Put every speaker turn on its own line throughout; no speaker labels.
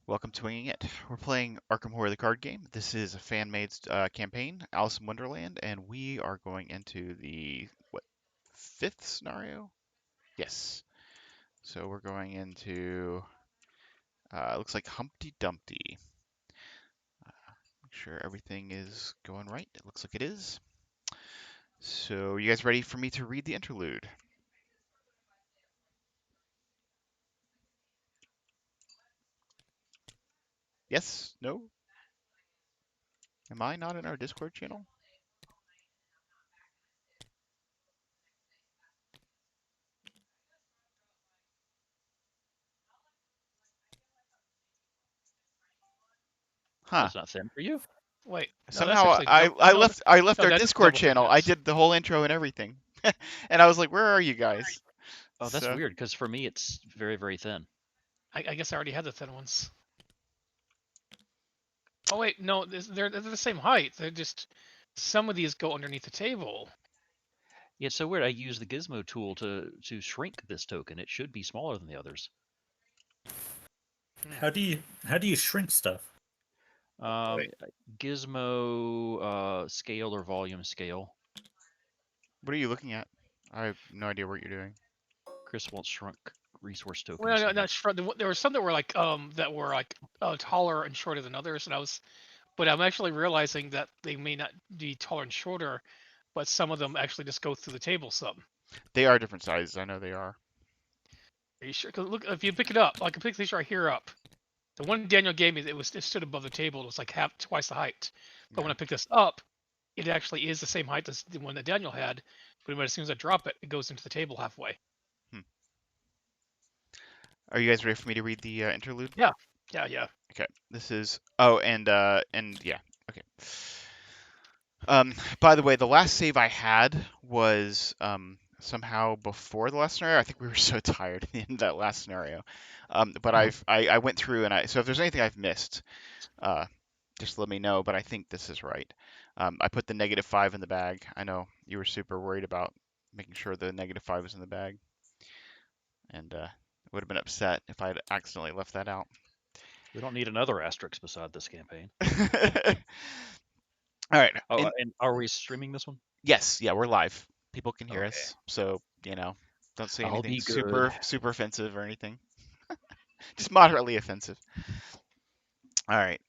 Welcome to Winging It. We're playing Arkham Horror the card game. This is a fan-made campaign, Alice in Wonderland, and we are going into the fifth scenario? Yes. So we're going into looks like Humpty Dumpty. Make sure everything is going right. It looks like it is. So you guys ready for me to read the interlude? Yes? No? Am I not in our Discord channel?
Oh,
Huh.
it's not thin for you?
Wait, no, that's
Somehow
actually
I,
double.
I
No,
left I left
no,
our
that's
Discord
double
channel. I
thickness.
did the whole intro and everything. And I was like, where are you guys?
Oh, that's
So
weird, because for me it's very, very thin.
I guess I already had the thin ones. Oh wait, no, they're the same height. They're just some of these go underneath the table.
Yeah, it's so weird. I use the gizmo tool to shrink this token. It should be smaller than the others.
How do you shrink stuff?
Wait.
Gizmo scale or volume scale.
what are you looking at? I have no idea what you're doing.
Chris wants shrunk resource tokens.
Well, no, not sure. There were some that were like taller and shorter than others, but I'm actually realizing that they may not be taller and shorter, but some of them actually just go through the table some.
They are different sizes. I know they are.
Are you sure? 'Cause look, if you pick it up, like I pick these right here up, the one Daniel gave me, it stood above the table. It was like twice the height. But when I pick this up, it actually is the same height as the one that Daniel had. But as soon as I drop it, it goes into the table halfway.
Are you guys ready for me to read the interlude?
Yeah.
Okay. This is and yeah. Okay. By the way, the last save I had was somehow before the last scenario. I think we were so tired at the end of that last scenario. But I went through and so if there's anything I've missed, just let me know. But I think this is right. I put the -5 in the bag. I know you were super worried about making sure the -5 was in the bag, and would have been upset if I had accidentally left that out.
We don't need another asterisk beside this campaign.
All right.
Oh, and are we streaming this one?
Yes, yeah, we're live. People can hear
Okay.
us, so don't say
I'll
anything
be
super
good.
super offensive or anything. Just moderately offensive. All right.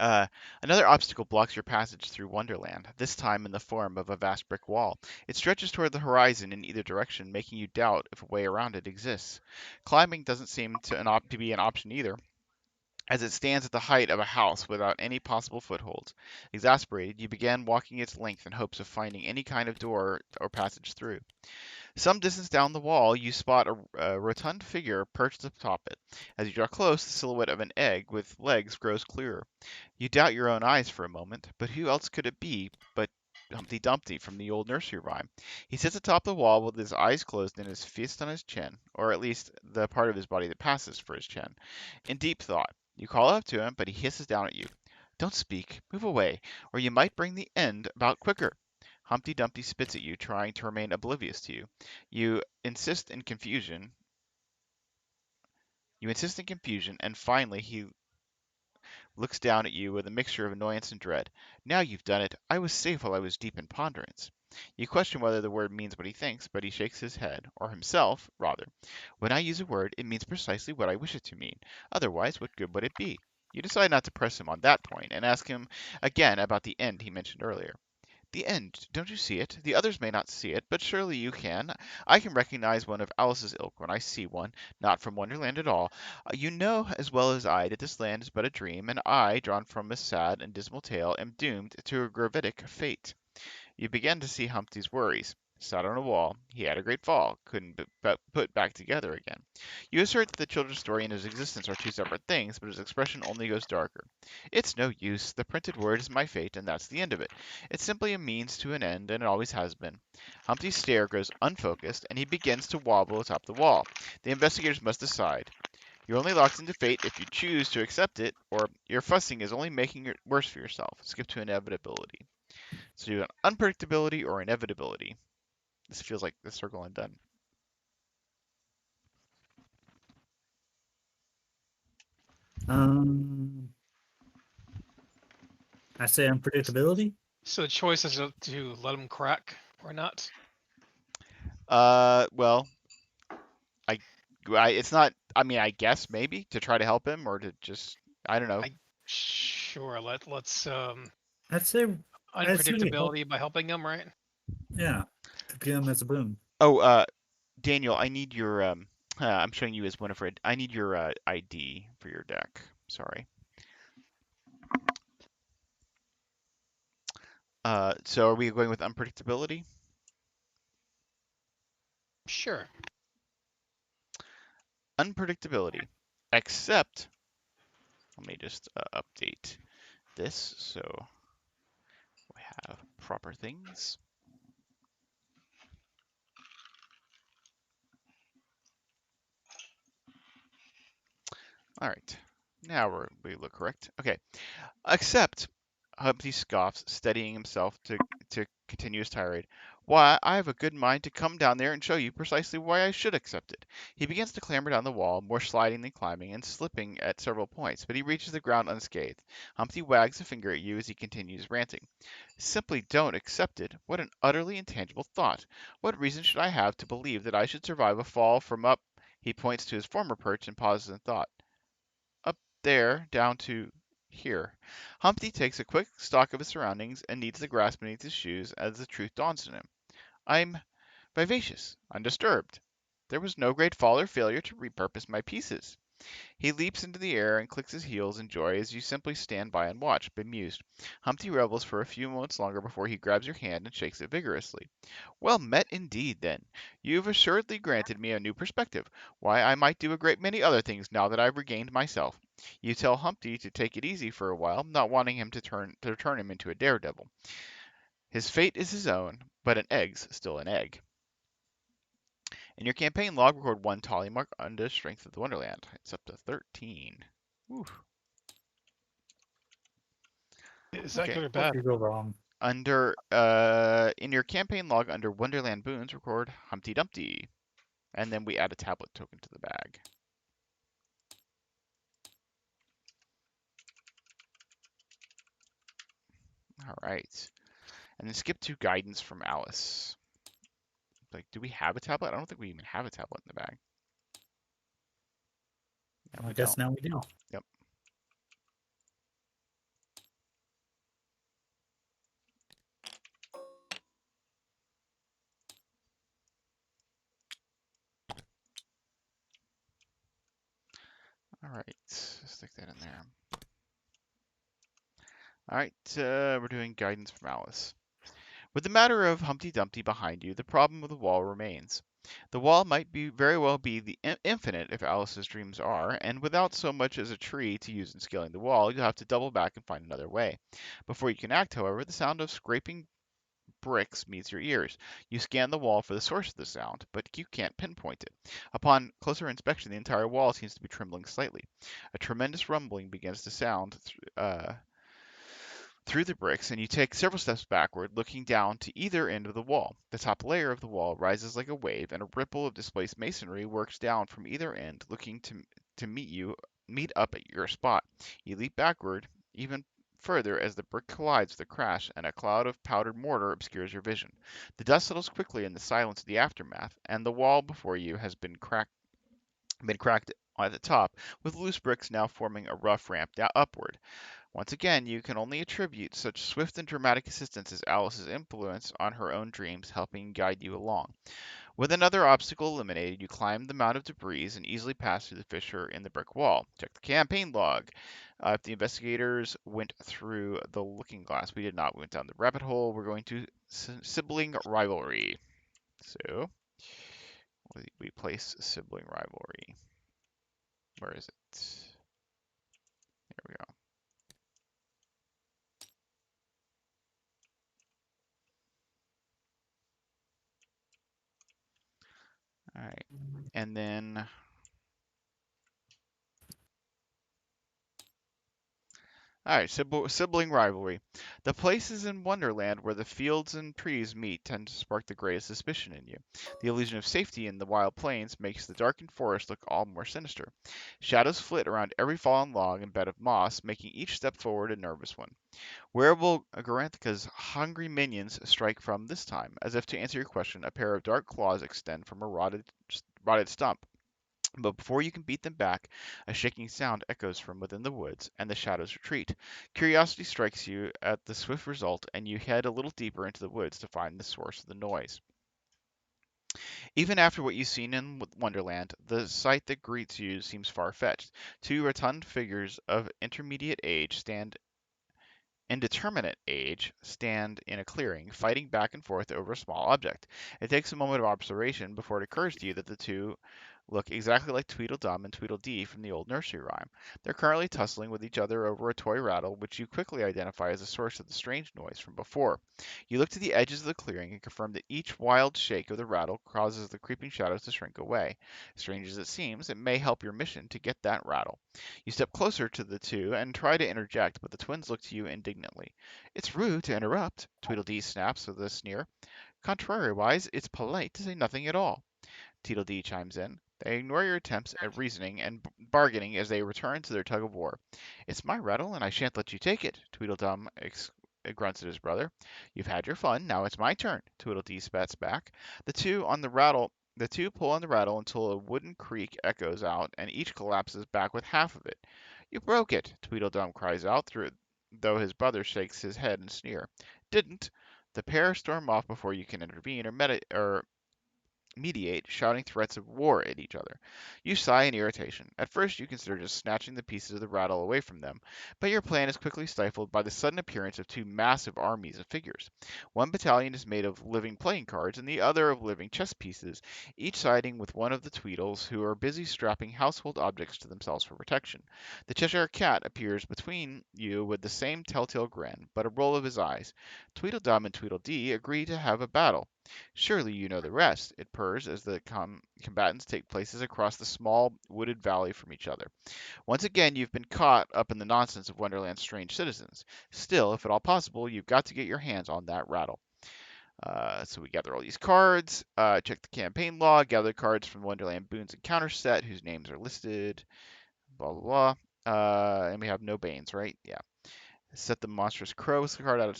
Another obstacle blocks your passage through Wonderland, this time in the form of a vast brick wall. It stretches toward the horizon in either direction, making you doubt if a way around it exists. Climbing doesn't seem to be an option either, as it stands at the height of a house without any possible footholds. Exasperated, you began walking its length in hopes of finding any kind of door or passage through. Some distance down the wall, you spot a rotund figure perched atop it. As you draw close, the silhouette of an egg with legs grows clearer. You doubt your own eyes for a moment, but who else could it be but Humpty Dumpty from the old nursery rhyme? He sits atop the wall with his eyes closed and his fist on his chin, or at least the part of his body that passes for his chin, in deep thought. You call up to him, but he hisses down at you. Don't speak. Move away, or you might bring the end about quicker. Humpty Dumpty spits at you, trying to remain oblivious to you. You insist in confusion. And finally he looks down at you with a mixture of annoyance and dread. Now you've done it. I was safe while I was deep in ponderance. You question whether the word means what he thinks, but he shakes his head, or himself, rather. When I use a word, it means precisely what I wish it to mean. Otherwise, what good would it be? You decide not to press him on that point, and ask him again about the end he mentioned earlier. The end. Don't you see it? The others may not see it, but surely you can. I can recognize one of Alice's ilk when I see one, not from Wonderland at all. You know as well as I that this land is but a dream, and I, drawn from a sad and dismal tale, am doomed to a gravitic fate. You begin to see Humpty's worries. Sat on a wall, he had a great fall, couldn't be put back together again. You assert that the children's story and his existence are two separate things, but his expression only goes darker. It's no use. The printed word is my fate, and that's the end of it. It's simply a means to an end, and it always has been. Humpty's stare grows unfocused, and he begins to wobble atop the wall. The investigators must decide. You're only locked into fate if you choose to accept it, or your fussing is only making it worse for yourself. Skip to inevitability. So you have unpredictability or inevitability. This feels like the circle undone.
I say unpredictability.
So the choice is to let him crack or not.
Well, it's not. I mean, I guess maybe to try to help him or to just. I don't know.
Sure. Let's
I'd say we help.
unpredictability by helping him, right?
Yeah, could give him as a boon.
Oh, Daniel, I need your. I'm showing you as Winifred. I need your ID for your deck. Sorry. So are we going with unpredictability?
Sure.
Unpredictability, except. Let me just update this so we have proper things. All right, now we look correct. Okay, except Humpty scoffs, steadying himself to continue his tirade. Why, I have a good mind to come down there and show you precisely why I should accept it. He begins to clamber down the wall, more sliding than climbing, and slipping at several points, but he reaches the ground unscathed. Humpty wags a finger at you as he continues ranting. Simply don't accept it. What an utterly intangible thought. What reason should I have to believe that I should survive a fall from up? He points to his former perch and pauses in thought. Up there, down to here. Humpty takes a quick stock of his surroundings and kneads the grass beneath his shoes as the truth dawns on him. I'm vivacious, undisturbed. There was no great fall or failure to repurpose my pieces. He leaps into the air and clicks his heels in joy as you simply stand by and watch, bemused. Humpty revels for a few moments longer before he grabs your hand and shakes it vigorously. Well met indeed, then. You've assuredly granted me a new perspective. Why, I might do a great many other things now that I've regained myself. You tell Humpty to take it easy for a while, not wanting him to turn him into a daredevil. His fate is his own, but an egg's still an egg. In your campaign log, record 1 tally mark under Strength of the Wonderland. It's up to 13. Whew.
Is that
Okay.
good or
What
bad?
could go wrong?
Under in your campaign log under Wonderland boons, record Humpty Dumpty, and then we add a tablet token to the bag. All right, and then skip to guidance from Alice. Like, do we have a tablet? I don't think we even have a tablet in the bag. No,
I
we
guess
don't.
now we do.
Yep. All right, let's stick that in there. All right, we're doing guidance from Alice. With the matter of Humpty Dumpty behind you, the problem of the wall remains. The wall might very well be the infinite if Alice's dreams are, and without so much as a tree to use in scaling the wall, you'll have to double back and find another way. Before you can act, however, the sound of scraping bricks meets your ears. You scan the wall for the source of the sound, but you can't pinpoint it. Upon closer inspection, the entire wall seems to be trembling slightly. A tremendous rumbling begins to sound through the bricks, and you take several steps backward, looking down to either end of the wall. The top layer of the wall rises like a wave, and a ripple of displaced masonry works down from either end, looking to meet up at your spot. You leap backward, even further as the brick collides with a crash, and a cloud of powdered mortar obscures your vision. The dust settles quickly in the silence of the aftermath, and the wall before you has been cracked at the top, with loose bricks now forming a rough ramp upward. Once again, you can only attribute such swift and dramatic assistance as Alice's influence on her own dreams helping guide you along. With another obstacle eliminated, you climb the mound of debris and easily pass through the fissure in the brick wall. Check the campaign log. If the investigators went through the looking glass, we did not. We went down the rabbit hole. We're going to sibling rivalry. So we place sibling rivalry. Where is it? There we go. All right. And then All right, sibling rivalry. The places in Wonderland where the fields and trees meet tend to spark the greatest suspicion in you. The illusion of safety in the wild plains makes the darkened forest look all more sinister. Shadows flit around every fallen log and bed of moss, making each step forward a nervous one. Where will Garanthica's hungry minions strike from this time? As if to answer your question, a pair of dark claws extend from a rotted stump. But before you can beat them back, a shaking sound echoes from within the woods, and the shadows retreat. Curiosity strikes you at the swift result, and you head a little deeper into the woods to find the source of the noise. Even after what you've seen in Wonderland, the sight that greets you seems far-fetched. Two rotund figures of indeterminate age stand in a clearing, fighting back and forth over a small object. It takes a moment of observation before it occurs to you that the two look exactly like Tweedledum and Tweedledee from the old nursery rhyme. They're currently tussling with each other over a toy rattle, which you quickly identify as the source of the strange noise from before. You look to the edges of the clearing and confirm that each wild shake of the rattle causes the creeping shadows to shrink away. Strange as it seems, it may help your mission to get that rattle. You step closer to the two and try to interject, but the twins look to you indignantly. "It's rude to interrupt," Tweedledee snaps with a sneer. "Contrariwise, it's polite to say nothing at all." Tweedledee chimes in. They ignore your attempts at reasoning and bargaining as they return to their tug of war. "It's my rattle, and I shan't let you take it," Tweedledum grunts at his brother. "You've had your fun, now it's my turn," Tweedledee spats back. The two pull on the rattle until a wooden creak echoes out, and each collapses back with half of it. "You broke it," Tweedledum cries out, though his brother shakes his head and sneer. "Didn't." The pair storm off before you can intervene or mediate, shouting threats of war at each other. You sigh in irritation. At first, you consider just snatching the pieces of the rattle away from them, but your plan is quickly stifled by the sudden appearance of two massive armies of figures. One battalion is made of living playing cards, and the other of living chess pieces, each siding with one of the Tweedles, who are busy strapping household objects to themselves for protection. The Cheshire Cat appears between you with the same telltale grin, but a roll of his eyes. Tweedledum and Tweedledee agree to have a battle. "Surely you know the rest," it purrs as the combatants take places across the small wooded valley from each other. "Once again you've been caught up in the nonsense of Wonderland's strange citizens. Still, if at all possible, you've got to get your hands on that rattle." So we gather all these cards, check the campaign log, gather cards from Wonderland Boons Encounter set whose names are listed, blah, blah, blah. And we have no Banes, right? Yeah. Set the monstrous crow's card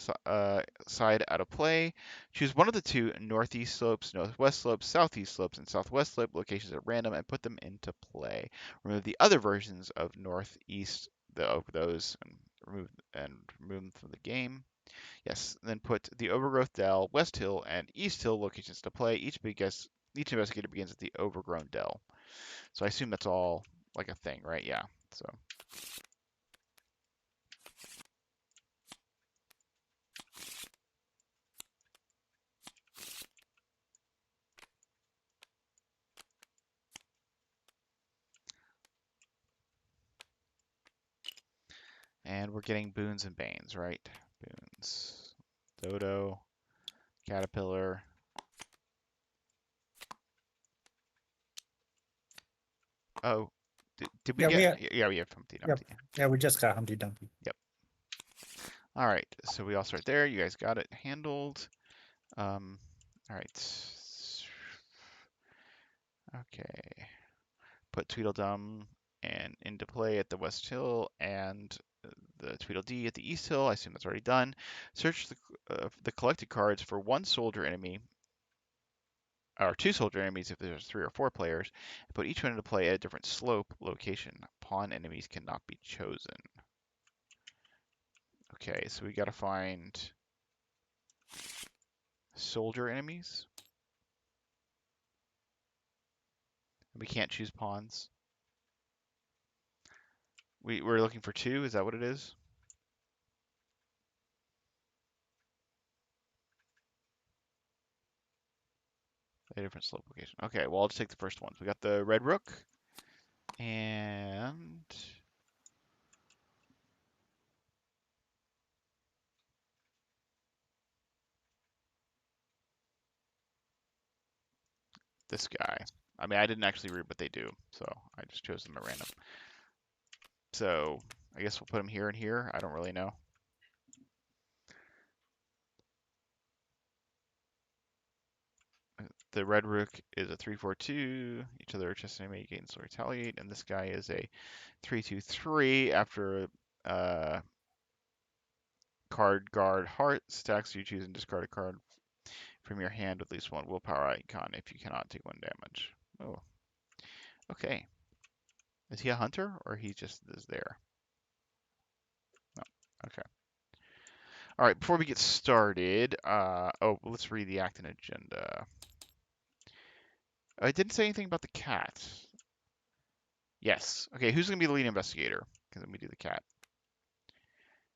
side out of play. Choose one of the two northeast slopes, northwest slopes, southeast slopes, and southwest slope locations at random and put them into play. Remove the other versions of northeast of those and remove them from the game. Yes, then put the Overgrowth Dell, West Hill, and East Hill locations to play. Each investigator begins at the Overgrown Dell. So I assume that's all like a thing, right? Yeah. So. And we're getting Boons and Banes, right? Boons. Dodo. Caterpillar. Oh, did we get? Yeah, we have Humpty Dumpty.
Yeah, we just got Humpty Dumpty.
Yep. All right, so we all start there. You guys got it handled. All right. Okay. Put Tweedledum into play at the West Hill and the Tweedledee at the East Hill. I assume that's already done. Search the collected cards for one soldier enemy, or two soldier enemies if there's 3 or 4 players. Put each one into play at a different slope location. Pawn enemies cannot be chosen. Okay, so we gotta find soldier enemies. We can't choose pawns. We're looking for 2, is that what it is? A different slope location. Okay, well I'll just take the first ones. We got the red rook and this guy. I mean, I didn't actually read what they do, so I just chose them at random. So I guess we'll put him here and here. I don't really know. The red Rook is a 3/4/2. Each other chess enemy gains or retaliate, and this guy is a 3/2/3. After card guard heart stacks, you choose and discard a card from your hand with at least one willpower icon if you cannot take 1 damage. Oh, okay. Is he a hunter or he just is there? No. Okay. All right. Before we get started, let's read the act and agenda. I didn't say anything about the cat. Yes. Okay. Who's gonna be the lead investigator? Because let me do the cat.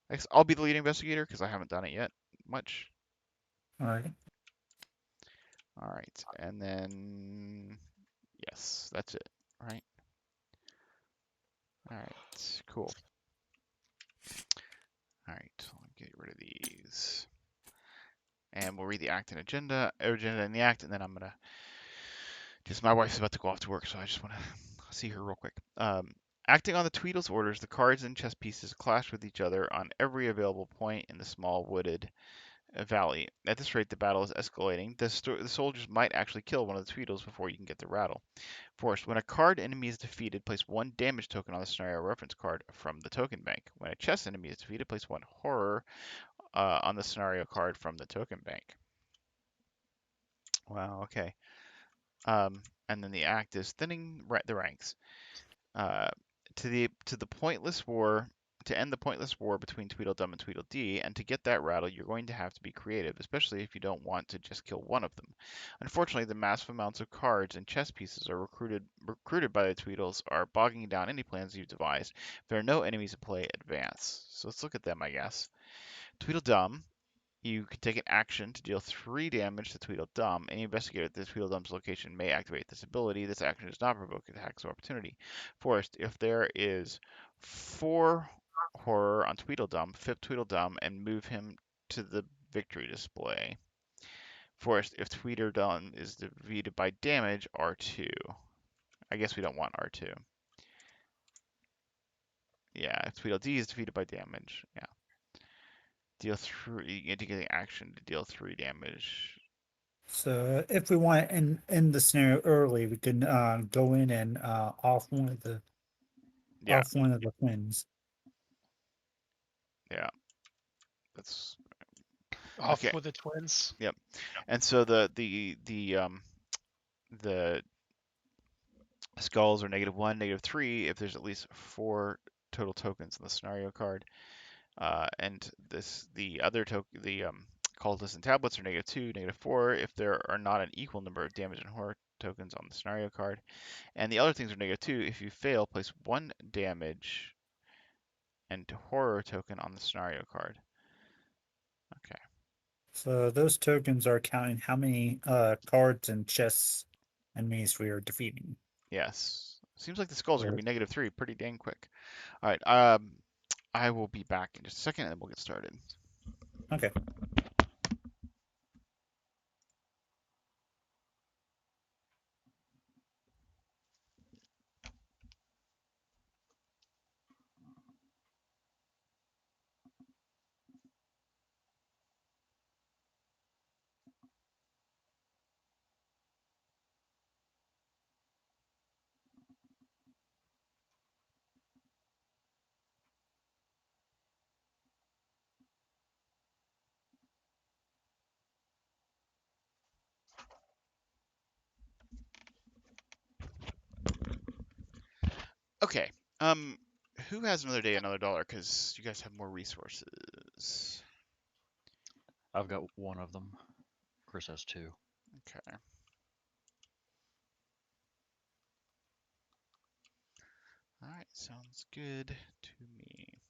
I guess I'll be the lead investigator because I haven't done it yet much.
All right.
All right. And then yes, that's it. Right. All right. Cool. All right. Let me get rid of these. And we'll read the act and agenda and the act, and then I'm gonna. Just my wife's about to go off to work, so I just want to see her real quick. Acting on the Tweedle's orders, the cards and chess pieces clash with each other on every available point in the small wooded valley. At this rate, the battle is escalating. The soldiers might actually kill one of the Tweedles before you can get the rattle. First, when a card enemy is defeated, place 1 damage token on the scenario reference card from the token bank. When a chess enemy is defeated, place 1 horror on the scenario card from the token bank. Wow, okay. And then the act is thinning the ranks. To the pointless war, to end the pointless war between Tweedledum and Tweedledee, and to get that rattle, you're going to have to be creative, especially if you don't want to just kill one of them. Unfortunately, the massive amounts of cards and chess pieces are recruited by the Tweedles are bogging down any plans you've devised. If there are no enemies at play, advance. So let's look at them, I guess. Tweedledum. You can take an action to deal 3 damage to Tweedledum. Any investigator at the Tweedledum's location may activate this ability. This action does not provoke attacks or opportunity. Forest, if there is 4 horror on Tweedledum, flip Tweedledum and move him to the victory display. Forest, if Tweedledum is defeated by damage, R2. I guess we don't want R2. Yeah, if Tweedledee is defeated by damage, yeah. Deal 3, you get to get an action to deal 3 damage.
So if we want to end the scenario early, we can go in and off one of the
Yeah,
twins.
yeah. That's
Off
okay.
with the twins.
Yep. And so the skulls are -1, -3 if there's at least 4 total tokens in the scenario card. And the other token, the cultists and tablets are -2, -4 if there are not an equal number of damage and horror tokens on the scenario card. And the other things are -2. If you fail, place 1 damage and horror token on the scenario card. Okay.
So those tokens are counting how many cards and chess enemies we are defeating.
Yes. Seems like the skulls are going to be -3 pretty dang quick. All right. I will be back in just a second and we'll get started.
Okay.
Okay. Who has another day, another dollar? Because you guys have more resources.
I've got 1 of them. Chris has 2.
Okay. All right. Sounds good to me.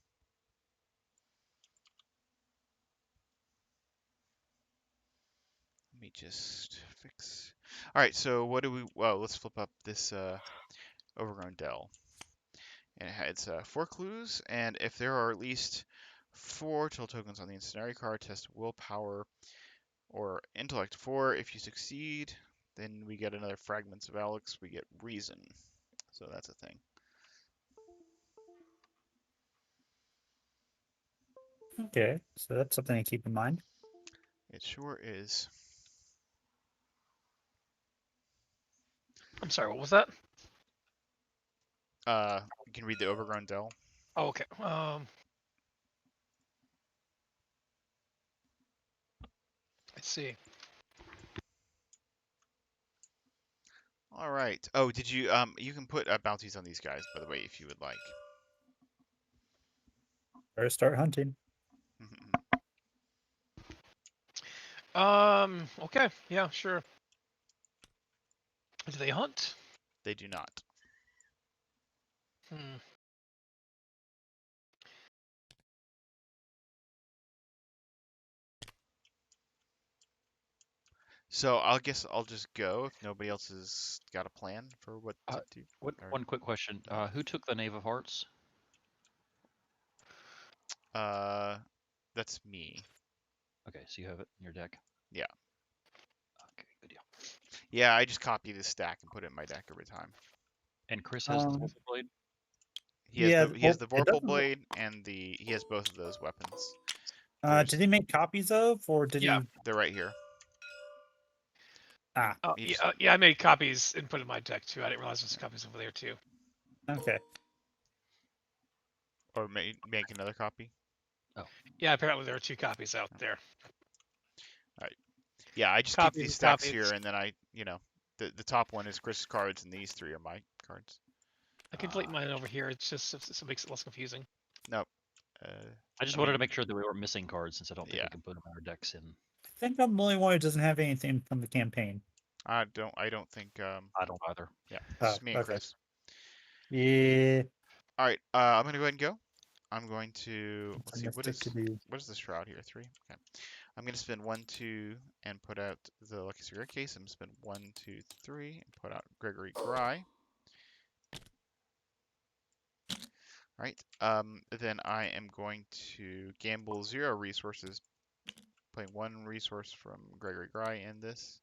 Let me just fix. All right. So what do we? Well, let's flip up this overgrown dell. And it's 4 clues, and if there are at least 4 total tokens on the scenario card, test willpower or intellect 4. If you succeed, then we get another fragments of Alex. We get reason. So that's a thing.
Okay, so that's something to keep in mind.
It sure is.
I'm sorry, what was that?
You can read the Overgrown Dell.
Oh, okay. Let's see.
All right. Oh, did you you can put bounties on these guys, by the way, if you would like.
Better start hunting.
Okay. Yeah, sure. Do they hunt?
They do not.
Hmm.
So I guess I'll just go if nobody else has got a plan for what to do. Or,
One quick question.
yeah.
Who took the Knave of Hearts?
That's me.
Okay, so you have it in your deck.
Yeah.
Okay, good deal.
Yeah, I just copy the stack and put it in my deck every time.
And Chris has the
Um,
Vorpal Blade.
He has
Yeah,
he has
well,
the
it
Vorpal
doesn't.
Blade and he has both of those weapons.
Did
There's
he make copies of, or did
Yeah.
he?
they're right here.
Ah,
He
Yeah,
just,
yeah. I made copies and put in my deck too. I didn't realize there's copies over there too.
okay.
or make another copy.
Yeah, apparently there are 2 copies out there.
Yeah, I just keep
Copies
these
and
stacks
copies.
here, and then the top one is Chris's cards, and these 3 are my cards.
I can delete mine over here. It's just it makes it less confusing.
Nope.
I just
I
wanted
mean,
to make sure that we weren't missing cards, since I don't think
yeah,
we can put them in our decks in.
I think I'm the only one who doesn't have anything from the campaign.
I don't think.
I don't either.
Yeah,
Oh,
just me and
okay.
Chris.
Yeah.
All right, I'm gonna go ahead and go. I'm going to
It's
let's
a
see
mystic to do.
what is the shroud here? 3. Okay. I'm gonna spend 1, 2, and put out the Lucky Cigarette Case. I'm gonna spend 1, 2, 3, and put out Gregory Gry. All right. Then I am going to gamble 0 resources, playing 1 resource from Gregory Gry in this.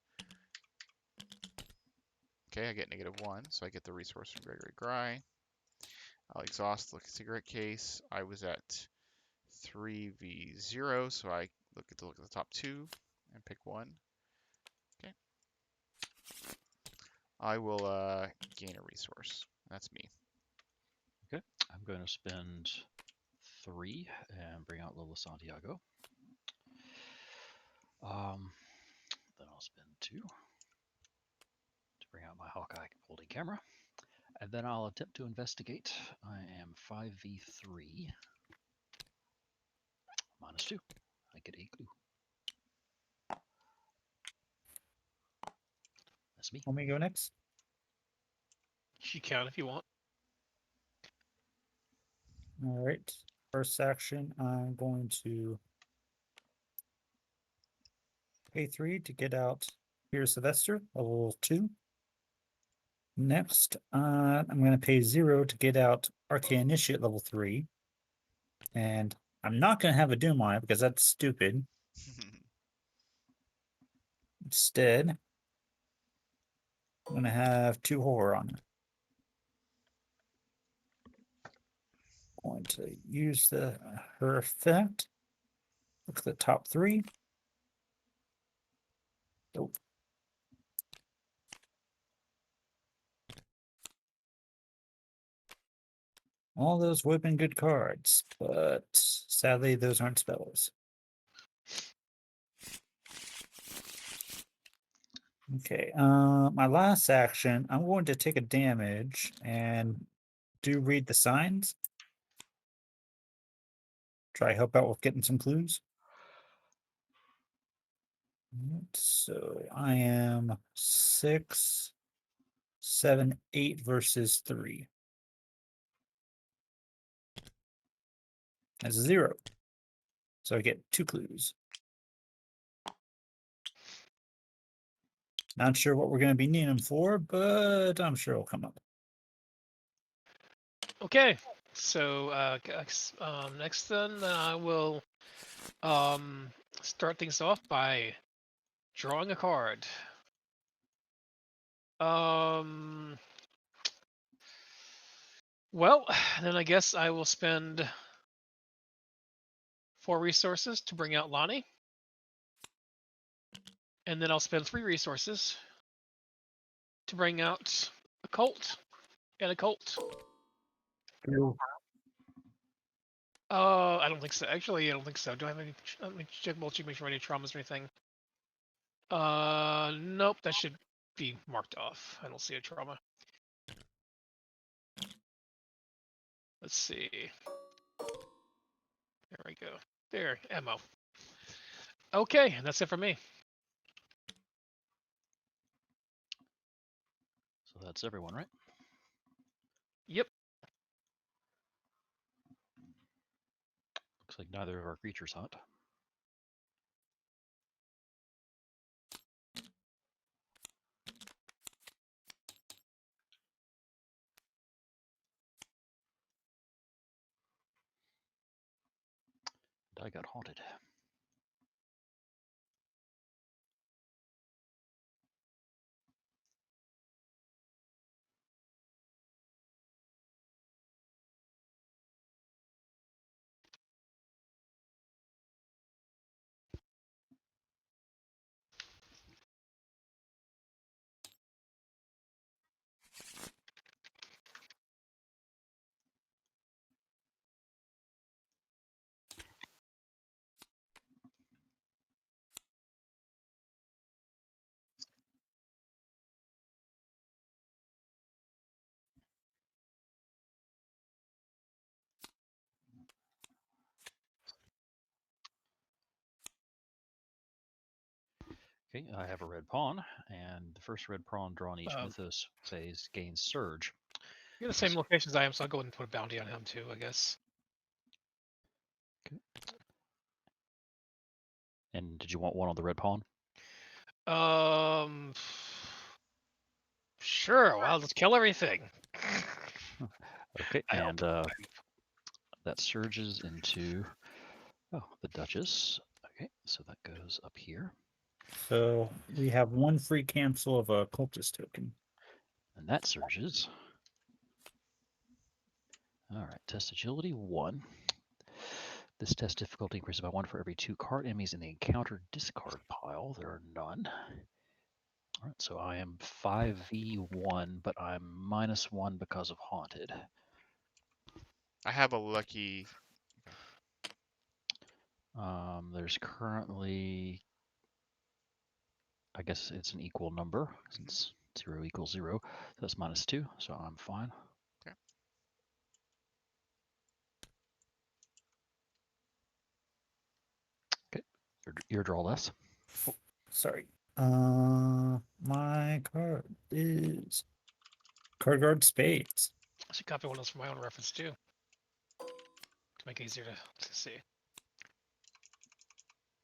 Okay, I get -1, so I get the resource from Gregory Gry. I'll exhaust the cigarette case. I was at 3v0, so I look at the top 2 and pick 1. Okay. I will gain a resource. That's me.
Okay, I'm going to spend 3 and bring out Lola Santiago. Then I'll spend 2 to bring out my Hawkeye holding camera. And then I'll attempt to investigate. I am 5v3. -2. I get a clue. That's me.
Want me to go next?
You can if you want.
All right. First action, I'm going to pay 3 to get out Peter Sylvester, level 2. Next, I'm going to pay 0 to get out Arcane Initiate level 3. And I'm not going to have a Doom on it because that's stupid. Instead, I'm going to have 2 Horror on it. Going to use her effect. Look at the top 3. Nope. All those would have been good cards, but sadly those aren't spells. Okay, my last action, I'm going to take a damage and do read the signs. Try help out with getting some clues. So I am 6, 7, 8 versus 3. That's 0. So I get 2 clues. Not sure what we're going to be needing them for, but I'm sure it'll come up.
Okay. So next then I will start things off by drawing a card. Well, then I guess I will spend 4 resources to bring out Lonnie. And then I'll spend 3 resources to bring out a Colt and a Colt. I don't think so. Actually, I don't think so. Do I have any? Let me check make sure any traumas or anything. Nope. That should be marked off. I don't see a trauma. Let's see. There we go. There, ammo. Okay, and that's it for me.
So that's everyone, right?
Yep.
Looks like neither of our creatures hunt. And I got haunted. Okay, I have a red pawn, and the first red pawn drawn each mythos phase gains surge.
You're the same location as I am, so I'll go ahead and put a bounty on him too, I guess.
Okay. And did you want one on the red pawn?
Sure. Well, let's kill everything.
Okay,
I
and
hope.
that surges into the Duchess. Okay, so that goes up here.
So we have one free cancel of a cultist token.
And that surges. All right, test agility 1. This test difficulty increases by 1 for every 2 card enemies in the encounter discard pile. There are none. All right, so I am 5v1, but I'm -1 because of haunted.
I have a lucky.
There's currently, I guess it's an equal number since 0 equals 0. So that's -2, so I'm fine.
Okay.
Okay, your draw less.
Oh, sorry. My card is card guard spades.
I should copy one of those for my own reference too, to make it easier to see.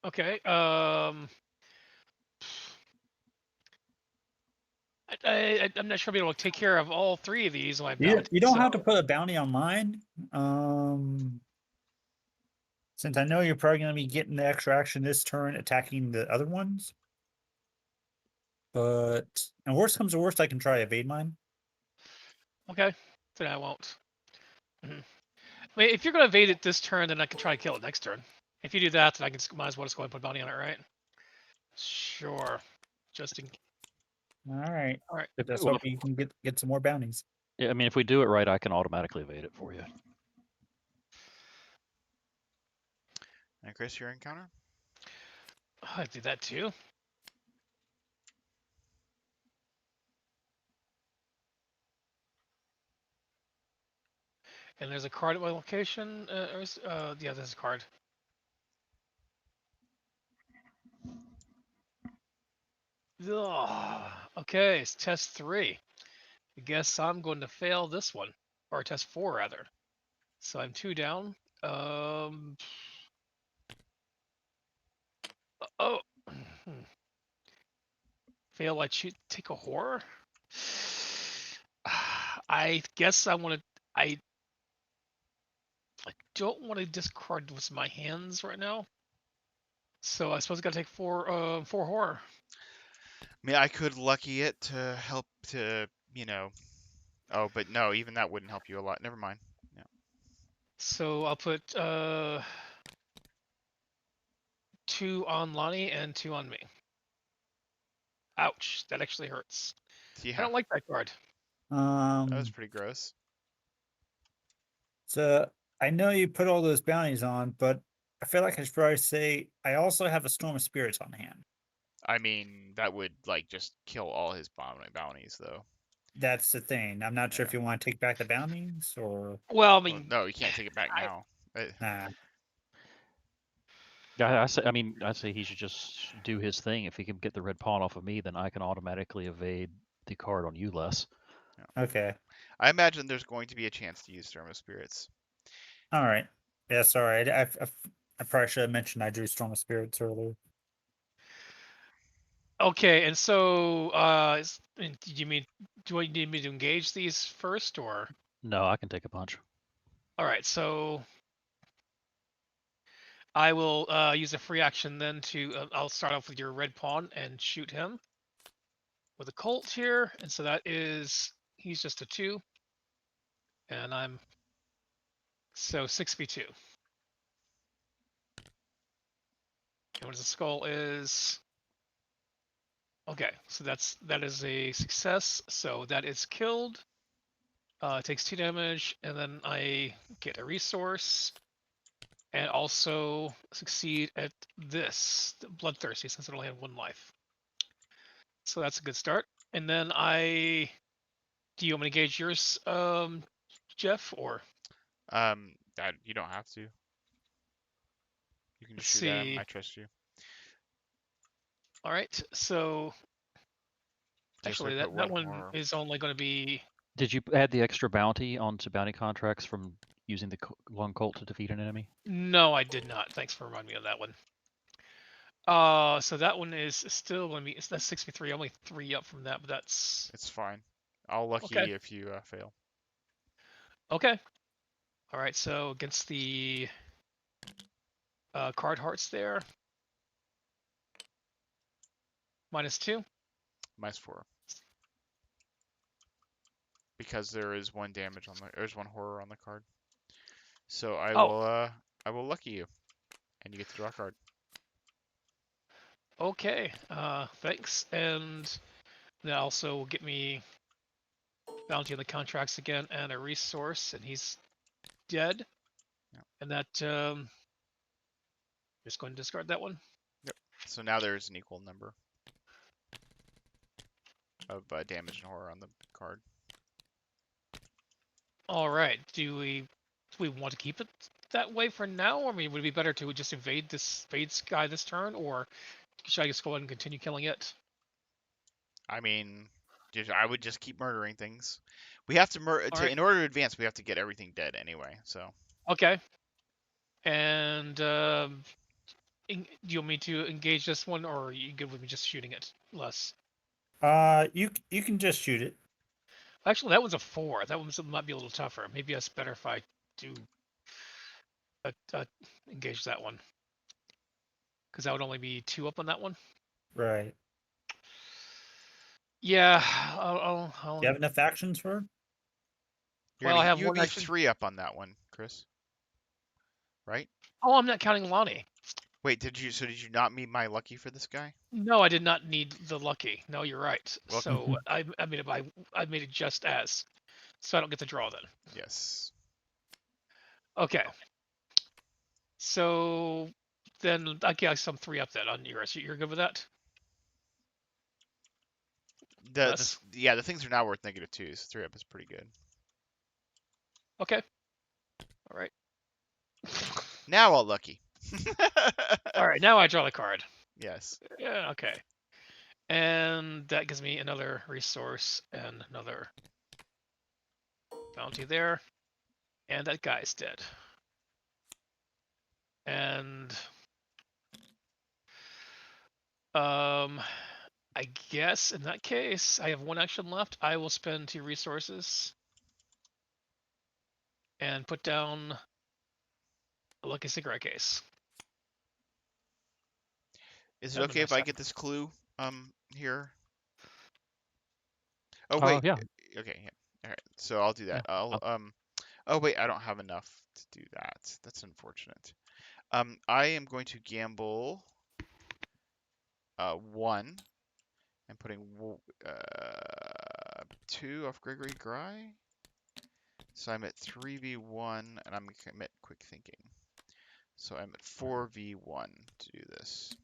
Okay. I'm not sure I'll be able to take care of all 3 of these.
You don't have to put a bounty on mine. Since I know you're probably going to be getting the extra action this turn attacking the other ones. But, and worst comes to worst, I can try evade mine.
Okay, then I won't. I mean, if you're going to evade it this turn, then I can try to kill it next turn. If you do that, then I can might as well just go ahead and put a bounty on it, right? Sure. Just in.
All right.
All right.
Let's hope you can get some more bounties.
Yeah, I mean, if we do it right, I can automatically evade it for you.
And Chris, your encounter?
Oh, I do that too. And there's a card at my location. Yeah, there's a card. Ugh. Okay, it's test 3. I guess I'm going to fail this one, or test 4 rather. So I'm 2 down. Oh. Fail. I take a horror. I guess I want to. I don't want to discard what's in my hands right now. So I suppose I got to take 4 horror.
I mean, I could lucky it to help to, Oh, but no, even that wouldn't help you a lot. Never mind. Yeah.
So I'll put 2 on Lonnie and 2 on me. Ouch, that actually hurts. I
Yeah,
don't like that card.
that was
Um,
pretty gross.
so I know you put all those bounties on, but I feel like I should probably say I also have a Storm of Spirits on hand.
I mean, that would like just kill all his bounties, though.
That's the thing. I'm not sure
Yeah.
if you want to take back the bounties or
Well, I
Well,
mean,
no, you can't take it back
I,
now.
nah.
Yeah, I say he should just do his thing. If he can get the red pawn off of me, then I can automatically evade the card on you less.
Okay.
I imagine there's going to be a chance to use Storm of Spirits.
All right. Yeah, sorry. I probably should have mentioned I drew Storm of Spirits earlier.
okay, and so, do I need me to engage these first, or?
No, I can take a punch.
All right, so I will use a free action then to. I'll start off with your red pawn and shoot him with a Colt here, and so that is he's just a 2, and I'm so 6v2. And what the skull is. Okay, so that is a success. So that is killed. It takes 2 damage, and then I get a resource, and also succeed at this bloodthirsty since it only had 1 life. So that's a good start. And then do you want me to engage yours, Jeff, or
You don't have to. You can
let's
just shoot at him.
see.
I trust you.
All right, so
Just
actually
like put
that
one
one
horror.
is only going to be.
Did you add the extra bounty onto bounty contracts from using the long Colt to defeat an enemy?
No, I did not. Thanks for reminding me of that one. So that one is still going to be. That's 63. Only 3 up from that, but that's
It's fine. I'll lucky
okay.
you if you fail.
Okay. All right. So against the card hearts there, -2.
-4. Because there is 1 damage on there's 1 horror on the card. So
Oh,
I will lucky you, and you get to draw a card.
okay. Thanks. And that also will get me bounty on the contracts again and a resource, and he's dead.
Yeah.
And that just going to discard that one.
Yep. So now there's an equal number of damage and horror on the card.
All right. Do we want to keep it that way for now? I mean, would it be better to just evade this guy this turn, or should I just go ahead and continue killing it?
I mean, I would just keep murdering things. We have to
All right.
in order to advance, we have to get everything dead anyway. So
Okay. And do you want me to engage this one, or are you good with me just shooting it less?
You can just shoot it.
Actually, that one's a 4. That one might be a little tougher. Maybe it's better if I do engage that one, because that would only be 2 up on that one.
Right.
Yeah,
Do you have enough actions for it?
I have
you would
one
be
action.
3 up on that one, Chris. Right?
Oh, I'm not counting Lonnie.
Wait, did you not meet my lucky for this guy?
No, I did not need the lucky. No, you're right.
Well,
So I made it just as, so I don't get to draw then.
yes.
Okay. So then I guess I'm 3 up then on yours. You're good with that?
The things are now worth -2, so 3 up is pretty good.
Okay. All right.
Now I'll lucky.
All right. Now I draw the card.
Yes.
Yeah. Okay. And that gives me another resource and another bounty there. And that guy's dead. And I guess in that case, I have 1 action left. I will spend 2 resources and put down a lucky cigarette case.
Is it okay if I get this clue here? Oh wait.
Yeah.
Okay. Yeah. All right. So I'll do that. I'll Oh wait, I don't have enough to do that. That's unfortunate. I am going to gamble 1 and putting 2 off Gregory Gry. So I'm at 3v1, and I'm going to commit quick thinking. So I'm at 4v1 to do this.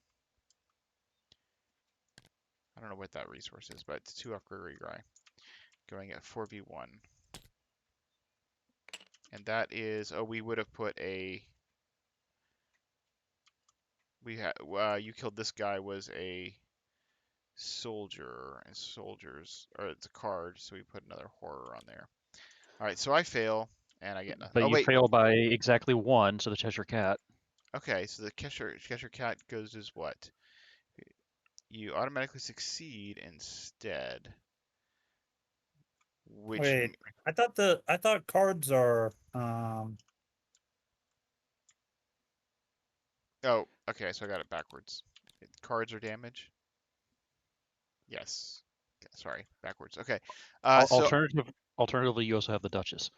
I don't know what that resource is, but it's 2 off Gregory Gry. Going at 4v1. And that is, oh, we would have put a, you killed this guy was a soldier, and soldiers, or it's a card, so we put another horror on there. All right, so I fail, and I get nothing.
But
Oh,
you
wait.
fail by exactly 1, so the Cheshire Cat.
Okay, so the Cheshire Cat goes as what? You automatically succeed instead. Which,
Wait, I thought cards are
oh, okay, so I got it backwards. Cards are damage? Yes. Okay, sorry, backwards. Okay, so
Alternatively, you also have the Duchess.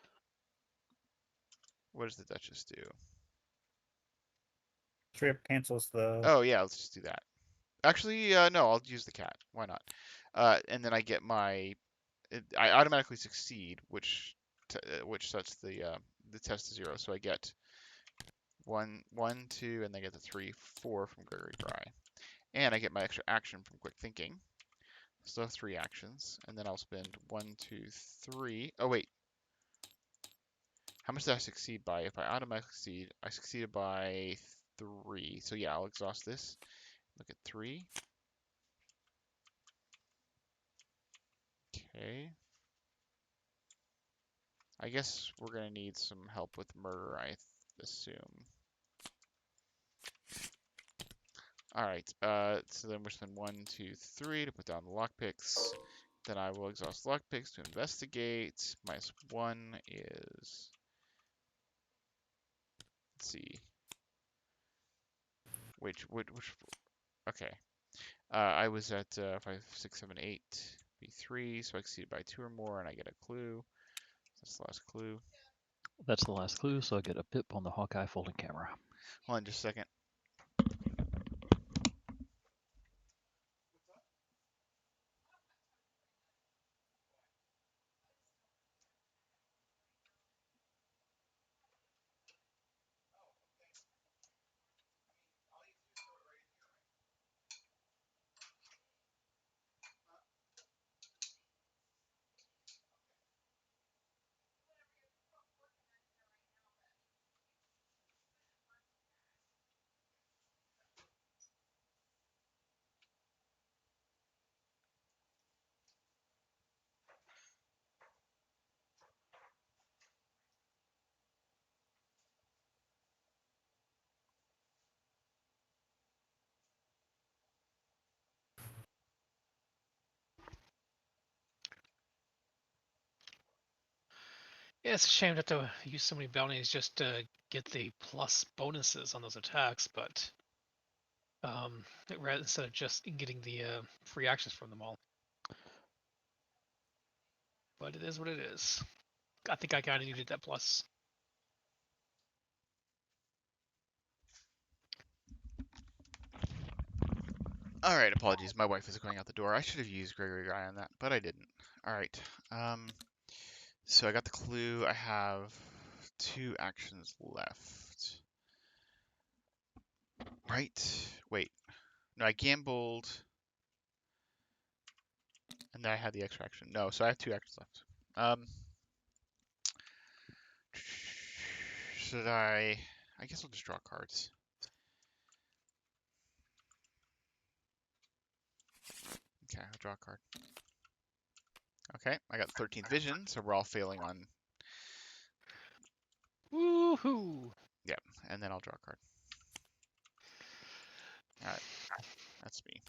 what does the Duchess do?
trip cancels the.
Oh, yeah, let's just do that. Actually, no, I'll use the cat. Why not? And then I get I automatically succeed, which sets the test to 0. So I get 1, 1, 2, and then I get the 3, 4 from Gregory Gry, and I get my extra action from quick thinking. So 3 actions, and then I'll spend 1, 2, 3. Oh wait, how much did I succeed by? If I automatically succeed, I succeeded by 3. So yeah, I'll exhaust this. Look at 3. Okay. I guess we're gonna need some help with murder, I assume. Alright, so then we're spending 1, 2, 3 to put down the lockpicks. Then I will exhaust lockpicks to investigate. -1 is, let's see, which, okay. I was at 5, 6, 7, 8, B3, so I exceeded by 2 or more, and I get a clue. That's the last clue.
That's the last clue, so I get a pip on the Hawkeye folding camera.
Hold on just a second.
Yeah, it's a shame to have to use so many bounties just to get the plus bonuses on those attacks, but instead of just getting the free actions from them all. But it is what it is. I think I kind of needed that plus.
Alright, apologies. My wife is going out the door. I should have used Gregory Gry on that, but I didn't. Alright. So I got the clue. I have 2 actions left. Right. Wait. No, I gambled. And then I had the extra action. No, so I have 2 actions left. Should I guess I'll just draw cards. Okay, I'll draw a card. Okay, I got 13th vision, so we're all failing on.
Woohoo!
Yeah, and then I'll draw a card. Alright, that's me.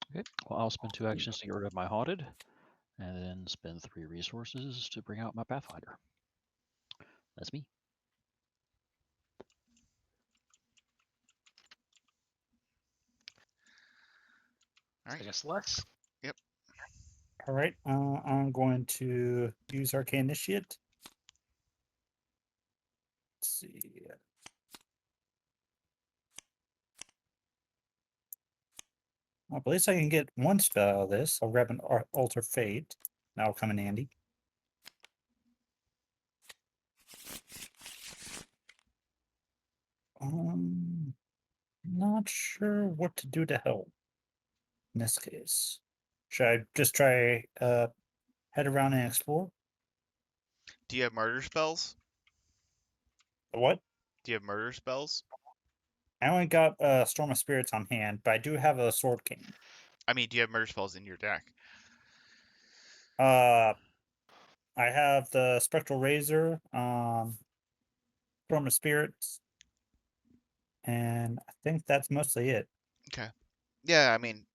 Okay, well, I'll spend 2 actions to get rid of my Haunted, and then spend 3 resources to bring out my Pathfinder. That's me.
Alright.
I guess less.
Yep.
All right, I'm going to use Arcane Initiate. Let's see. Well, at least I can get one spell out of this. I'll grab an Alter Fate. That'll come in handy. Not sure what to do to help in this case. Should I just try head around and explore?
Do you have murder spells?
What?
Do you have murder spells?
I only got Storm of Spirits on hand, but I do have a Sword Cane.
I mean, do you have murder spells in your deck?
I have the Spectral Razor, Storm of Spirits, and I think that's mostly it.
Okay. Yeah, I mean,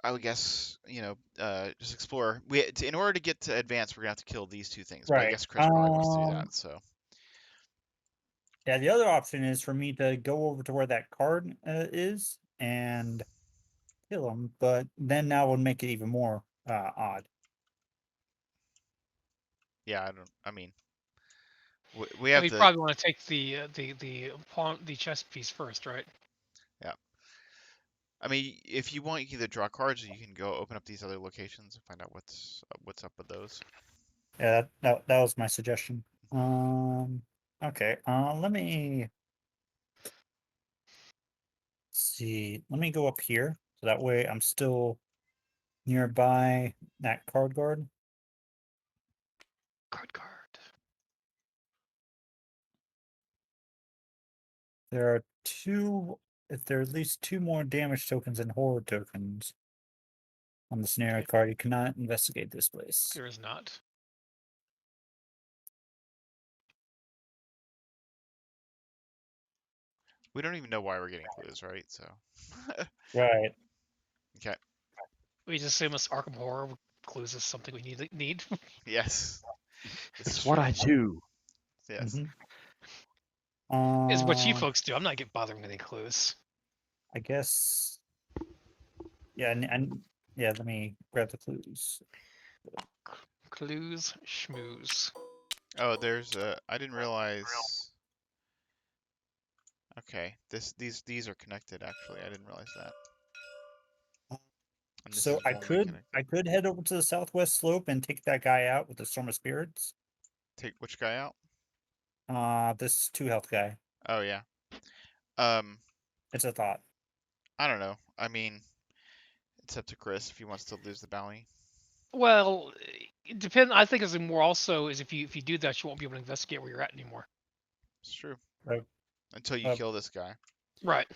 I would guess, just explore. In order to get to advance, we're gonna have to kill these two things. But I
Right.
guess Chris probably wants to do that. So
Yeah, the other option is for me to go over to where that card is and kill him, but then that would make it even more odd.
yeah, I don't. I mean, we
Well,
have
you
the.
probably want to take the pawn, the chess piece first, right?
Yeah. I mean, if you want, you can either draw cards, or you can go open up these other locations and find out what's up with those.
Yeah, that was my suggestion. Okay. Let me see. Let me go up here so that way I'm still nearby that card guard.
Card.
There are two. If there are at least two more damage tokens and horror tokens on the scenario
Okay.
card, you cannot investigate this place.
There is not.
We don't even know why we're getting clues, right? So.
Right.
Okay.
We just assume it's Arkham Horror clues is something we need.
Yes. This
It's
is
what
true.
I do.
Yes.
Is what you
Uh,
folks do. I'm not getting bothering with any clues.
I guess. Yeah, and yeah. Let me grab the clues.
Clues, schmooze.
Oh, there's a. I didn't realize. Okay, these are connected actually. I didn't realize that. And this
So
is only
I
connected.
could head over to the southwest slope and take that guy out with the Storm of Spirits.
Take which guy out?
This 2 health guy.
Oh yeah. Um,
It's a thought.
I don't know. I mean, it's up to Chris if he wants to lose the bounty.
Well, it depends. I think it's more also is if you do that, you won't be able to investigate where you're at anymore.
It's true.
Right.
Until you kill this guy.
Right.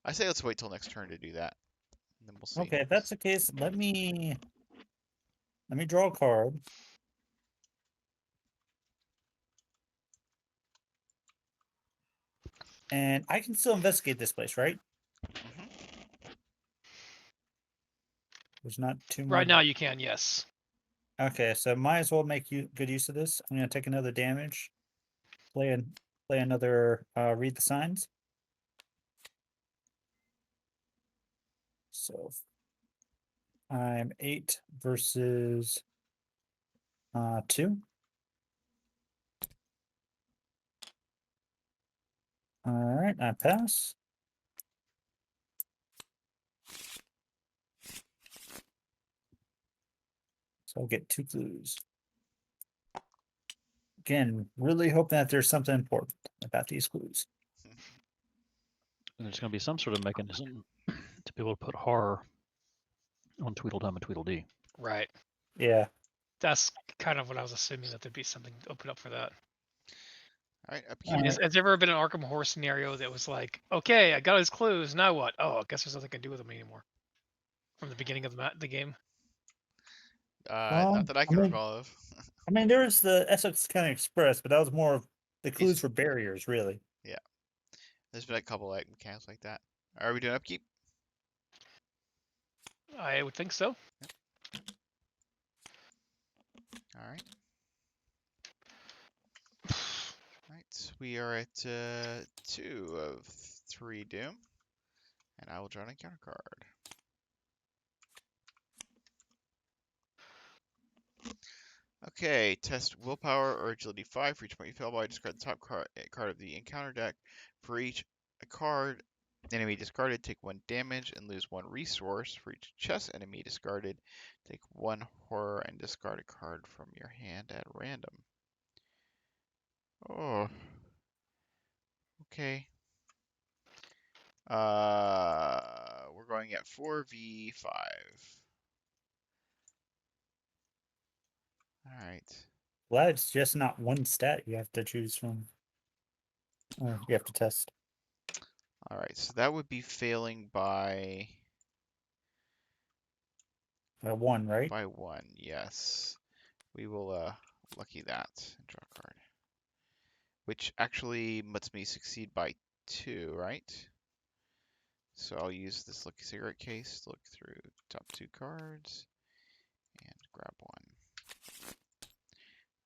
I say let's wait till next turn to do that. And then we'll see.
Okay, if that's the case, let me draw a card. And I can still investigate this place, right?
Mhm.
There's not too
Right
more.
now you can, yes.
Okay, so might as well make good use of this. I'm gonna take another damage. Play another read the signs. So I'm 8 versus 2. All right, I pass. So I'll get 2 clues. Again, really hoping that there's something important about these clues.
And there's going to be some sort of mechanism to be able to put horror on Tweedledum and Tweedledee.
Right.
Yeah.
That's kind of what I was assuming, that there'd be something to open up for that.
All right, upkeep.
I mean,
Alright.
has there ever been an Arkham Horror scenario that was like, okay, I got his clues, now what? Oh, I guess there's nothing I can do with them anymore. From the beginning of the game.
Not that I can recall of.
I mean, there was the Essex County Express, but that was more of the clues
He's-
for barriers, really.
Yeah. There's been a couple like mechanics like that. Are we doing upkeep?
I would think so.
All right. Right, we are at 2 of 3 doom, and I will draw an encounter card. Okay, test willpower or agility 5. For each point you fail by, discard the top card of the encounter deck. For each card Enemy discarded, take 1 damage and lose 1 resource. For each chess enemy discarded, take 1 horror and discard a card from your hand at random. Oh. Okay. We're going at 4v5. Alright.
Well, it's just not one stat you have to choose from. Or you have to test.
Alright, so that would be failing by
1, right?
by 1, yes. We will lucky that and draw a card. Which actually lets me succeed by 2, right? So I'll use this lucky cigarette case to look through top 2 cards and grab 1.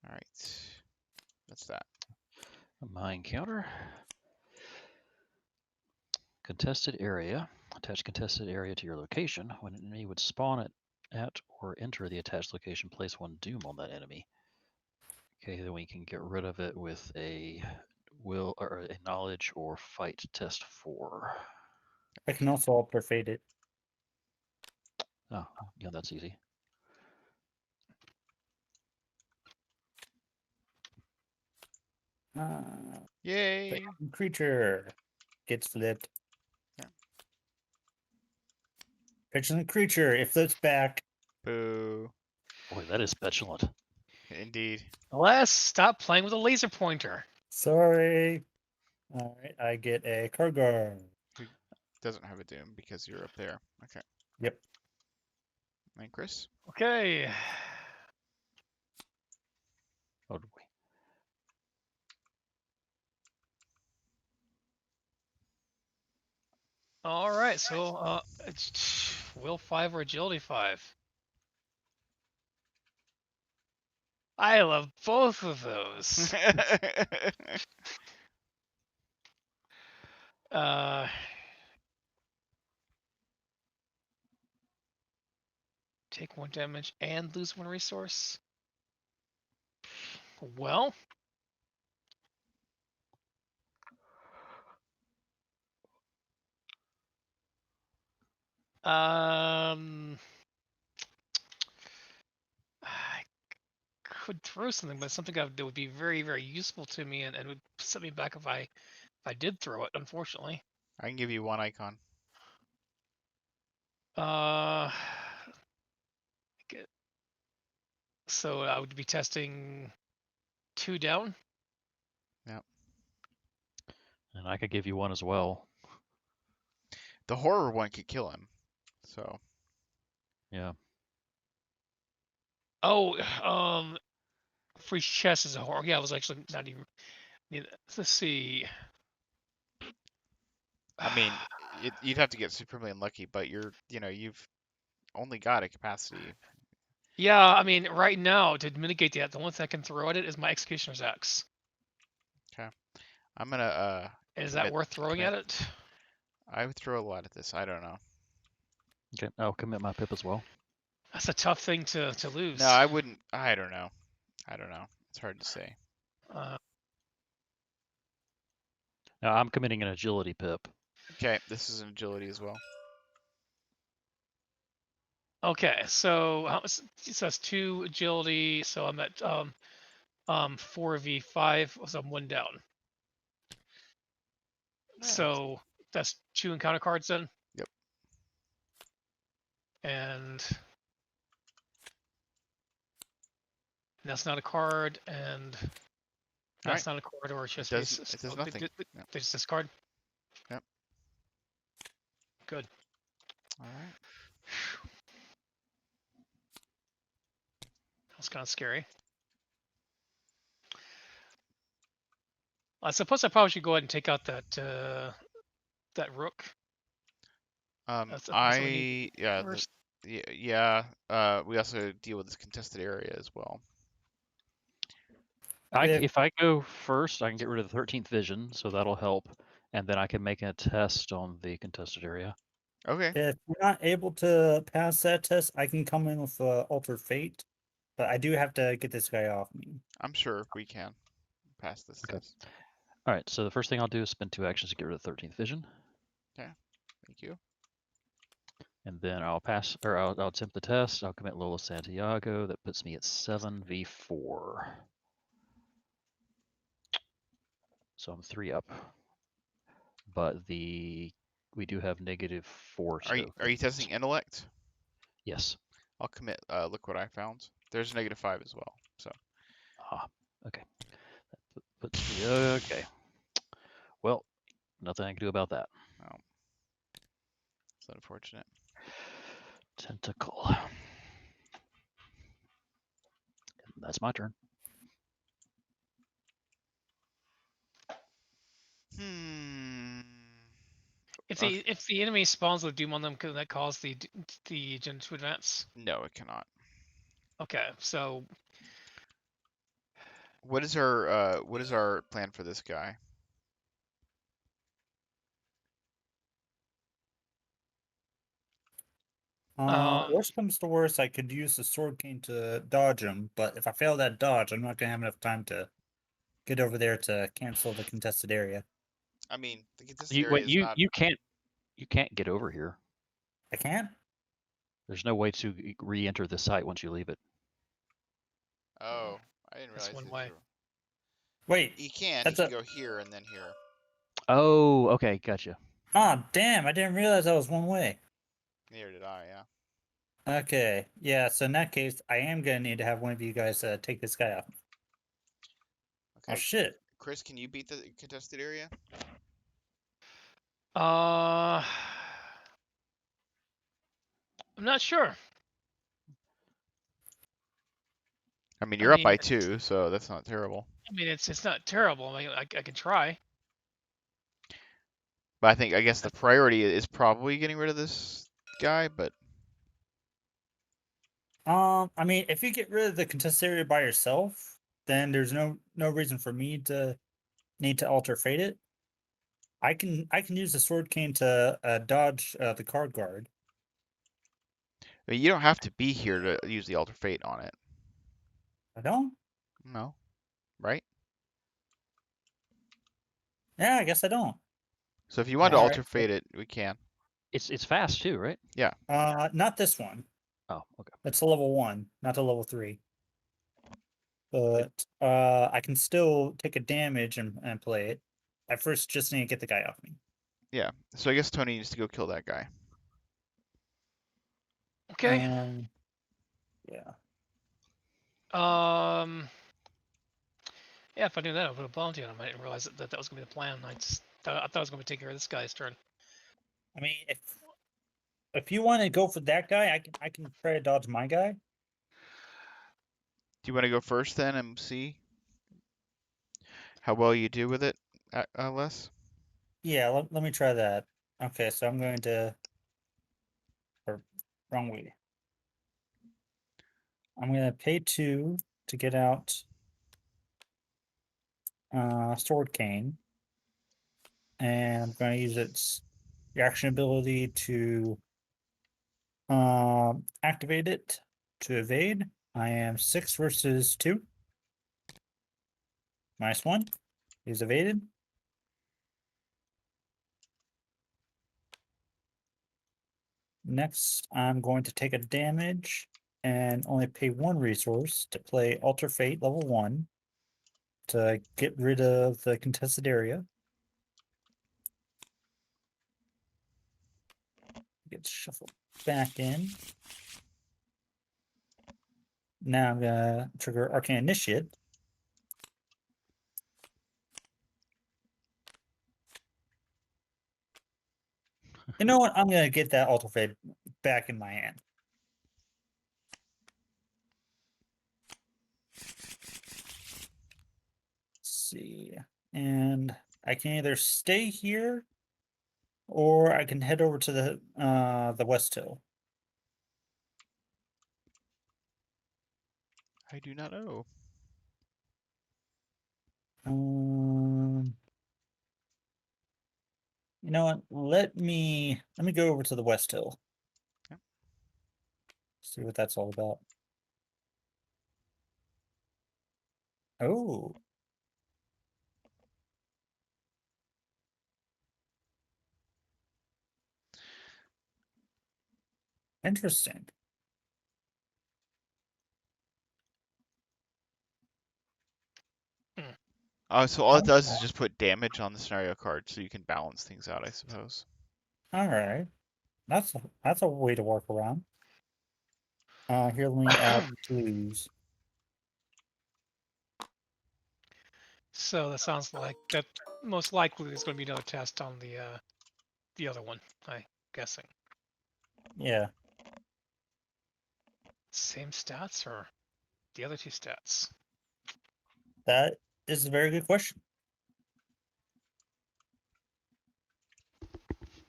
Alright. That's that.
My encounter. Contested area. Attach contested area to your location. When an enemy would spawn at or enter the attached location, place 1 doom on that enemy. Okay, then we can get rid of it with a will or a knowledge or fight test 4.
I can also alter fate it.
Oh, yeah, that's easy.
The
Yay!
creature gets flipped.
Yeah.
Petulant creature, it flips back.
Boo.
Boy, that is petulant.
Indeed.
Les, stop playing with a laser pointer.
Sorry. All right, I get a Kargar.
Doesn't have a doom because you're up there. Okay.
Yep.
And Chris?
Okay.
Oh, do we?
All right. So it's will 5 or agility 5. I love both of those. Take 1 damage and lose 1 resource. Well, I could throw something, but something that would be very, very useful to me and would set me back if I did throw it. Unfortunately.
I can give you 1 icon.
So I would be testing 2 down.
Yep.
And I could give you 1 as well.
The horror one could kill him. So.
Yeah.
Oh, free chest is a horror. Yeah, I was actually not even. Let's see.
I mean, you'd have to get supremely unlucky, but you've only got a capacity.
Yeah, I mean, right now to mitigate that, the only thing I can throw at it is my Executioner's Axe.
Okay. I'm gonna
Is that worth throwing at it?
I would throw a lot at this. I don't know.
Okay, I'll commit my pip as well.
That's a tough thing to lose.
No, I wouldn't. I don't know. It's hard to say.
Now I'm committing an agility pip.
Okay, this is an agility as well.
Okay, so it says 2 agility, so I'm at 4v5, so I'm 1 down.
Yeah.
So that's 2 encounter cards then?
Yep.
And that's not a card, and that's not a card or a chess piece.
It does nothing. Yep.
They just discard?
Yep.
Good.
All right.
That's kind of scary. I suppose I probably should go ahead and take out that Rook. That's what we need
yeah,
first.
we also deal with this contested area as well.
If I go first, I can get rid of the 13th vision, so that'll help, and then I can make a test on the contested area.
Okay.
If you're not able to pass that test, I can come in with alter fate, but I do have to get this guy off me.
I'm sure we can pass this test.
All right, so the first thing I'll do is spend 2 actions to get rid of the 13th vision.
Thank you.
And then I'll pass, or I'll attempt the test. I'll commit Lola Santiago. That puts me at 7v4. So I'm 3 up. But we do have -4
Are you testing intellect?
Yes.
I'll commit. Look what I found. There's -5 as well. So.
Ah, okay. That puts me okay. Well, nothing I can do about that.
Oh, it's unfortunate.
Tentacle. That's my turn.
If
Okay.
the enemy spawns with Doom on them, could that cause the agent to advance?
No, it cannot.
Okay, so
What is our plan for this guy?
Worst comes to worst, I could use the sword cane to dodge him, but if I fail that dodge, I'm not gonna have enough time to get over there to cancel the contested area.
I mean, the contested area
Wait,
is not.
you can't get over here.
I can't?
There's no way to re-enter the site once you leave it.
Oh, I didn't
that's
realize
one
that
way.
you.
Wait,
He can. He
that's
can
a
go here and then here.
Oh, okay, gotcha.
damn, I didn't realize that was one way.
Neither did I. Yeah.
Okay, yeah, so in that case, I am gonna need to have one of you guys take this guy off. Oh
Okay.
shit.
Chris, can you beat the contested area?
I'm not sure.
I mean,
I
you're up
mean,
by 2, so that's not terrible.
it's not terrible. I mean, I can try.
But I guess the priority is probably getting rid of this guy. But
I mean, if you get rid of the contested area by yourself, then there's no reason for me to need to alter fate it. I can use the sword cane to dodge the card guard.
I mean, you don't have to be here to use the alter fate on it.
I don't.
No, right?
Yeah, I guess I don't.
So if you want to
All
alter
right.
fate it, we can.
It's fast too, right?
Yeah.
Not this one.
Oh, okay.
It's a level 1, not a level 3. But I can still take a damage and play it. I first just need to get the guy off me.
Yeah. So I guess Tony needs to go kill that guy.
Okay.
Yeah.
Yeah, if I knew that, I would have bounty on him. I didn't realize that was gonna be the plan. I thought I was gonna take care of this guy's turn.
I mean, if you want to go for that guy, I can try to dodge my guy.
Do you want to go first then and see how well you do with it, Les?
Yeah, let me try that. Okay, so I'm going to wrong way. I'm gonna pay 2 to get out sword cane. And I'm gonna use its reaction ability to activate it to evade. I am 6 versus 2. -1. He's evaded. Next, I'm going to take a damage and only pay 1 resource to play Alter Fate level 1 to get rid of the contested area. Gets shuffled back in. Now I'm gonna trigger Arcane Initiate. You know what? I'm gonna get that Alter Fate back in my hand. See, and I can either stay here or I can head over to the West Hill.
I do not know.
You know what? Let me go over to the West Hill.
Yep.
See what that's all about. Oh. Interesting.
Oh, so all it does is
Okay.
just put damage on the scenario card, so you can balance things out, I suppose.
All right. That's a way to work around. Here, let me add clues.
So that sounds like that most likely there's going to be another test on the other one. I'm guessing.
Yeah,
Same stats or the other two stats?
that is a very good question.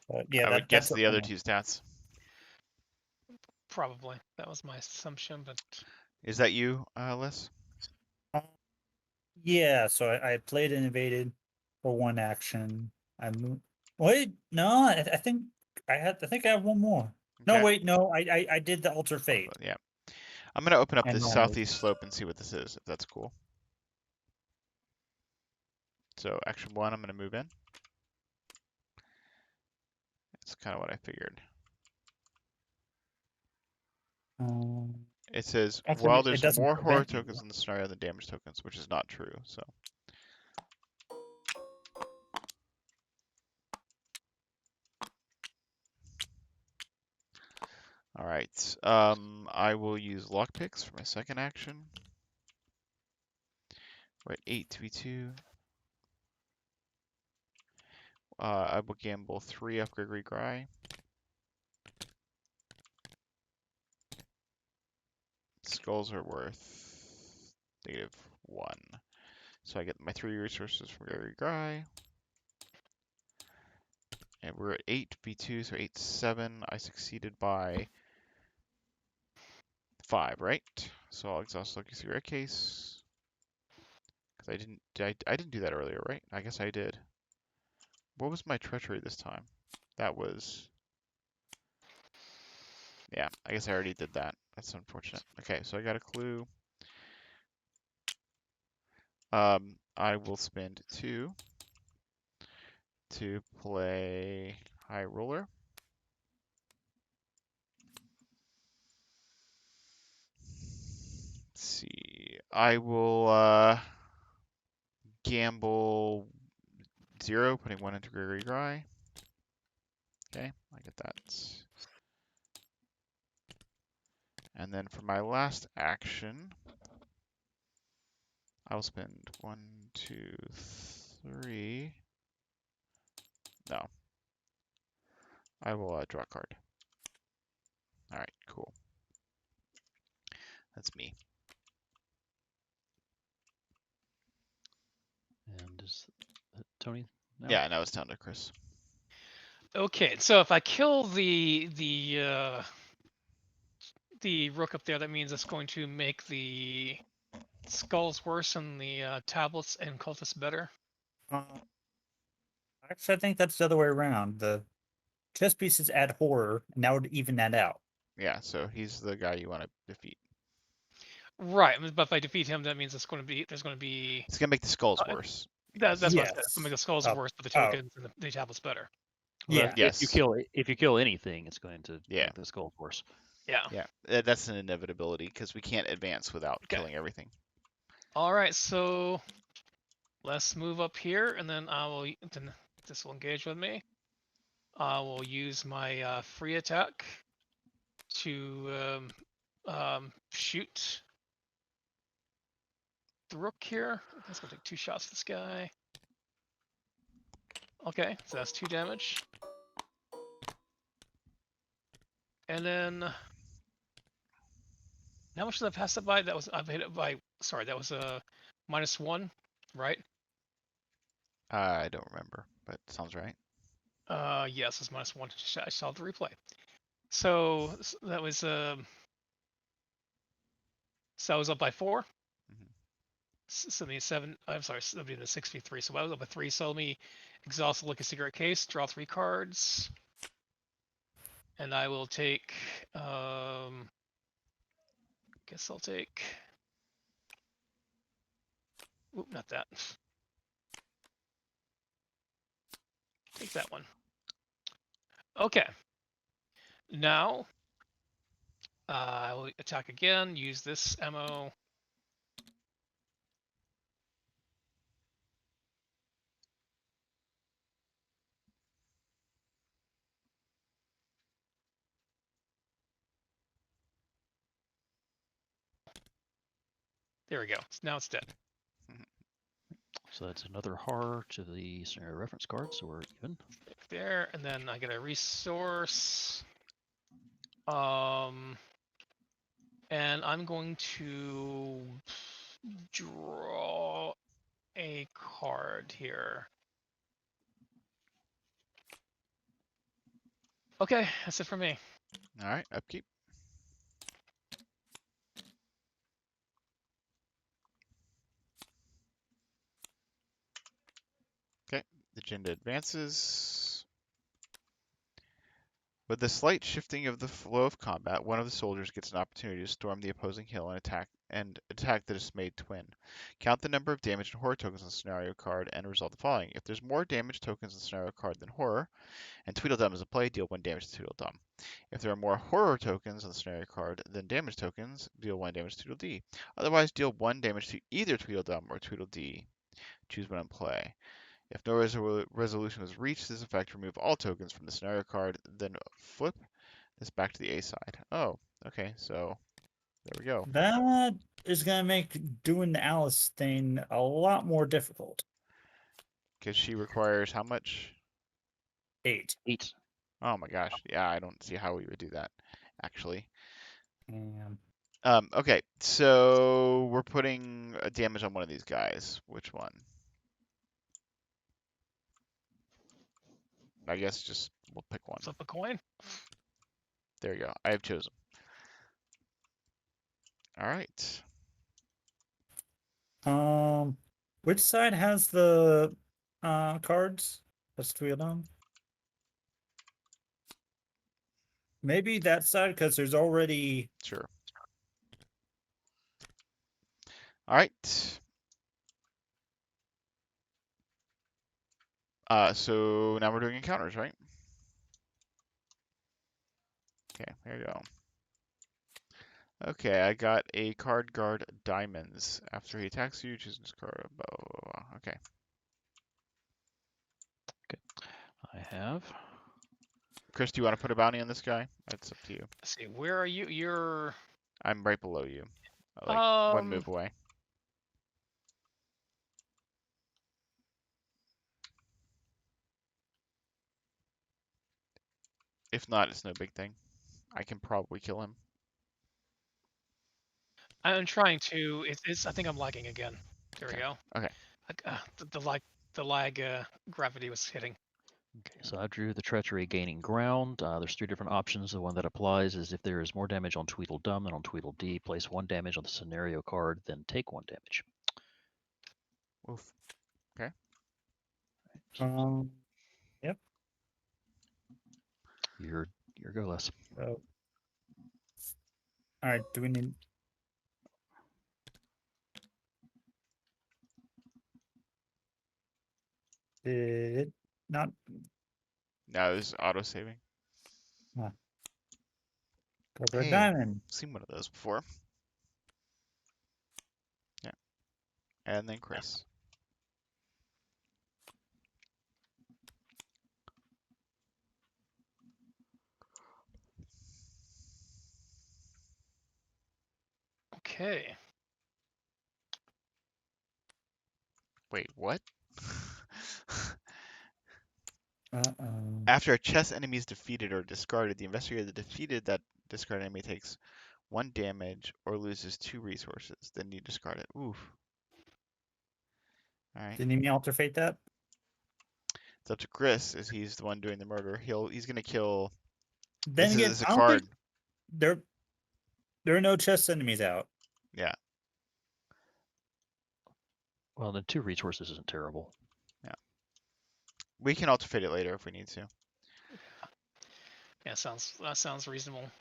But yeah,
I would guess
that's
the other two stats.
Probably. That was my assumption, but
Is that you, Liz?
uh, yeah. So I played and invaded for one action. I moved. Wait, no, I think I think I have one more. No,
Okay.
wait, no, I did the alter fate
Yeah. I'm gonna open up
and
this
normal.
southeast slope and see what this is, if that's cool. So action 1, I'm gonna move in. That's kind of what I figured. It says,
Actually,
while
it
there's
doesn't
more horror
prevent you.
tokens in the scenario than damage tokens, which is not true, so. Alright, I will use lockpicks for my second action. We're at 8 2v2. I will gamble 3 off Gregory Gry. Skulls are worth -1. So I get my 3 resources from Gregory Gry. And we're at 8 v2, so 8 7. I succeeded by 5, right? So I'll exhaust Lucky Cigarette Case. Because I didn't do that earlier, right? I guess I did. What was my treachery this time? That was... Yeah, I guess I already did that. That's unfortunate. Okay, so I got a clue. I will spend 2 to play High Roller. Let's see. I will gamble 0, putting 1 into Gregory Gry. Okay, I get that. And then for my last action, I'll spend 1, 2, 3. No. I will draw a card. Alright, cool. That's me.
And is Tony now?
Yeah, now it's down to Chris.
okay. So if I kill the rook up there, that means it's going to make the skulls worse and the tablets and cultists better.
Uh, actually, I think that's the other way around. The chess pieces add horror, and that would even that out.
Yeah, so he's the guy you want to defeat.
Right, but if I defeat him, that means there's going to be
It's gonna make the skulls worse.
that's
Yes.
what I said. It's going to make the skulls
Oh,
worse, but the
oh.
tokens and the tablets better.
Well,
Yeah.
Yes.
If you kill anything, it's going to
Yeah.
make the skull worse.
Yeah.
Yeah, that's an inevitability because we can't advance without
Okay.
killing everything.
All right, so let's move up here, and then then this will engage with me. I will use my free attack to shoot the rook here. Let's go take 2 shots at this guy. Okay, so that's 2 damage. And then how much did I pass that by? That was I've hit it by. Sorry, that was a -1, right?
I don't remember, but sounds right.
Yes, it's -1. I saw the replay. So that was so I was up by 4.
Mhm.
So the 7. I'm sorry, so that'd be the 63. So I was up by 3. So let me exhaust the Lick a Cigarette Case, draw 3 cards, and I will take. Guess I'll take. Oop, not that. Take that one. Okay. Now I will attack again. Use this ammo. There we go. Now it's dead.
So that's another horror to the scenario reference card, so we're even.
There, and then I get a resource. And I'm going to draw a card here. Okay, that's it for me.
All right, upkeep. Okay, the agenda advances. With the slight shifting of the flow of combat, one of the soldiers gets an opportunity to storm the opposing hill and attack the dismayed twin. Count the number of damage and horror tokens on the scenario card and result the following. If there's more damage tokens on the scenario card than horror, and Tweedledum is in play, deal 1 damage to Tweedledum. If there are more horror tokens on the scenario card than damage tokens, deal 1 damage to Tweedledee. Otherwise, deal 1 damage to either Tweedledum or Tweedledee. Choose one in play. If no resolution was reached, this effect remove all tokens from the scenario card, then flip this back to the A side. Oh, okay, so there we go.
That is going to make doing the Alice thing a lot more difficult.
Because she requires how much?
8.
8.
Oh my gosh, yeah, I don't see how we would do that, actually.
And
Okay, so we're putting a damage on one of these guys. Which one? I guess just we'll pick one.
Flip a coin.
There you go. I have chosen. All right.
which side has the cards? Let's Tweedledum. Maybe that side, because there's already.
Sure. All right. So now we're doing encounters, right? Okay, there you go. Okay, I got a card guard diamonds. After he attacks you, choose this card. Blah, blah, blah. Okay.
I have.
Chris, do you want to put a bounty on this guy? That's up to you.
Let's see, where are you? You're
I'm right below you. Like one move away. If not, it's no big thing. I can probably kill him.
I'm trying to. It's. I think I'm lagging again. There we go.
Okay.
The lag gravity was hitting.
Okay, so I drew the treachery gaining ground. There's 3 different options. The one that applies is if there is more damage on Tweedledum than on Tweedledee, place 1 damage on the scenario card, then take 1 damage.
Oof. Okay.
Yep.
Your go, Les.
All right. Do we need? Did it not?
Now this is auto saving.
Go for a
Hey.
diamond.
Seen one of those before. Yeah. And then Chris.
Okay.
Wait, what?
Uh-oh.
After a chess enemy is defeated or discarded, the investigator that defeated that discarded enemy takes 1 damage or loses 2 resources. Then you discard it. Oof. Alright.
Didn't you alter fate that?
It's up to Chris, as he's the one doing the murder. He's gonna kill.
Then
This
again,
is a
I don't
card.
think there are no chess enemies out.
Yeah.
Well, then 2 resources isn't terrible.
Yeah. We can alter fate it later if we need to.
Yeah, that sounds reasonable.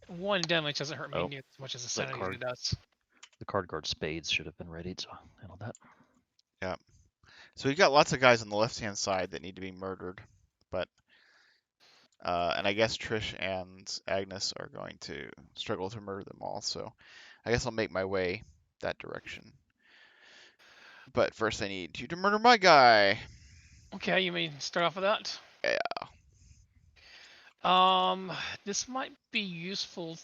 1 damage doesn't hurt me near as much as a sanity
card.
does.
The card guard spades should have been readied, so I handled that.
Yeah. So we got lots of guys on the left-hand side that need to be murdered, but And I guess Trish and Agnes are going to struggle to murder them all, so I guess I'll make my way that direction. But first I need you to murder my guy.
Okay, you may start off with that.
Yeah.
This might be useful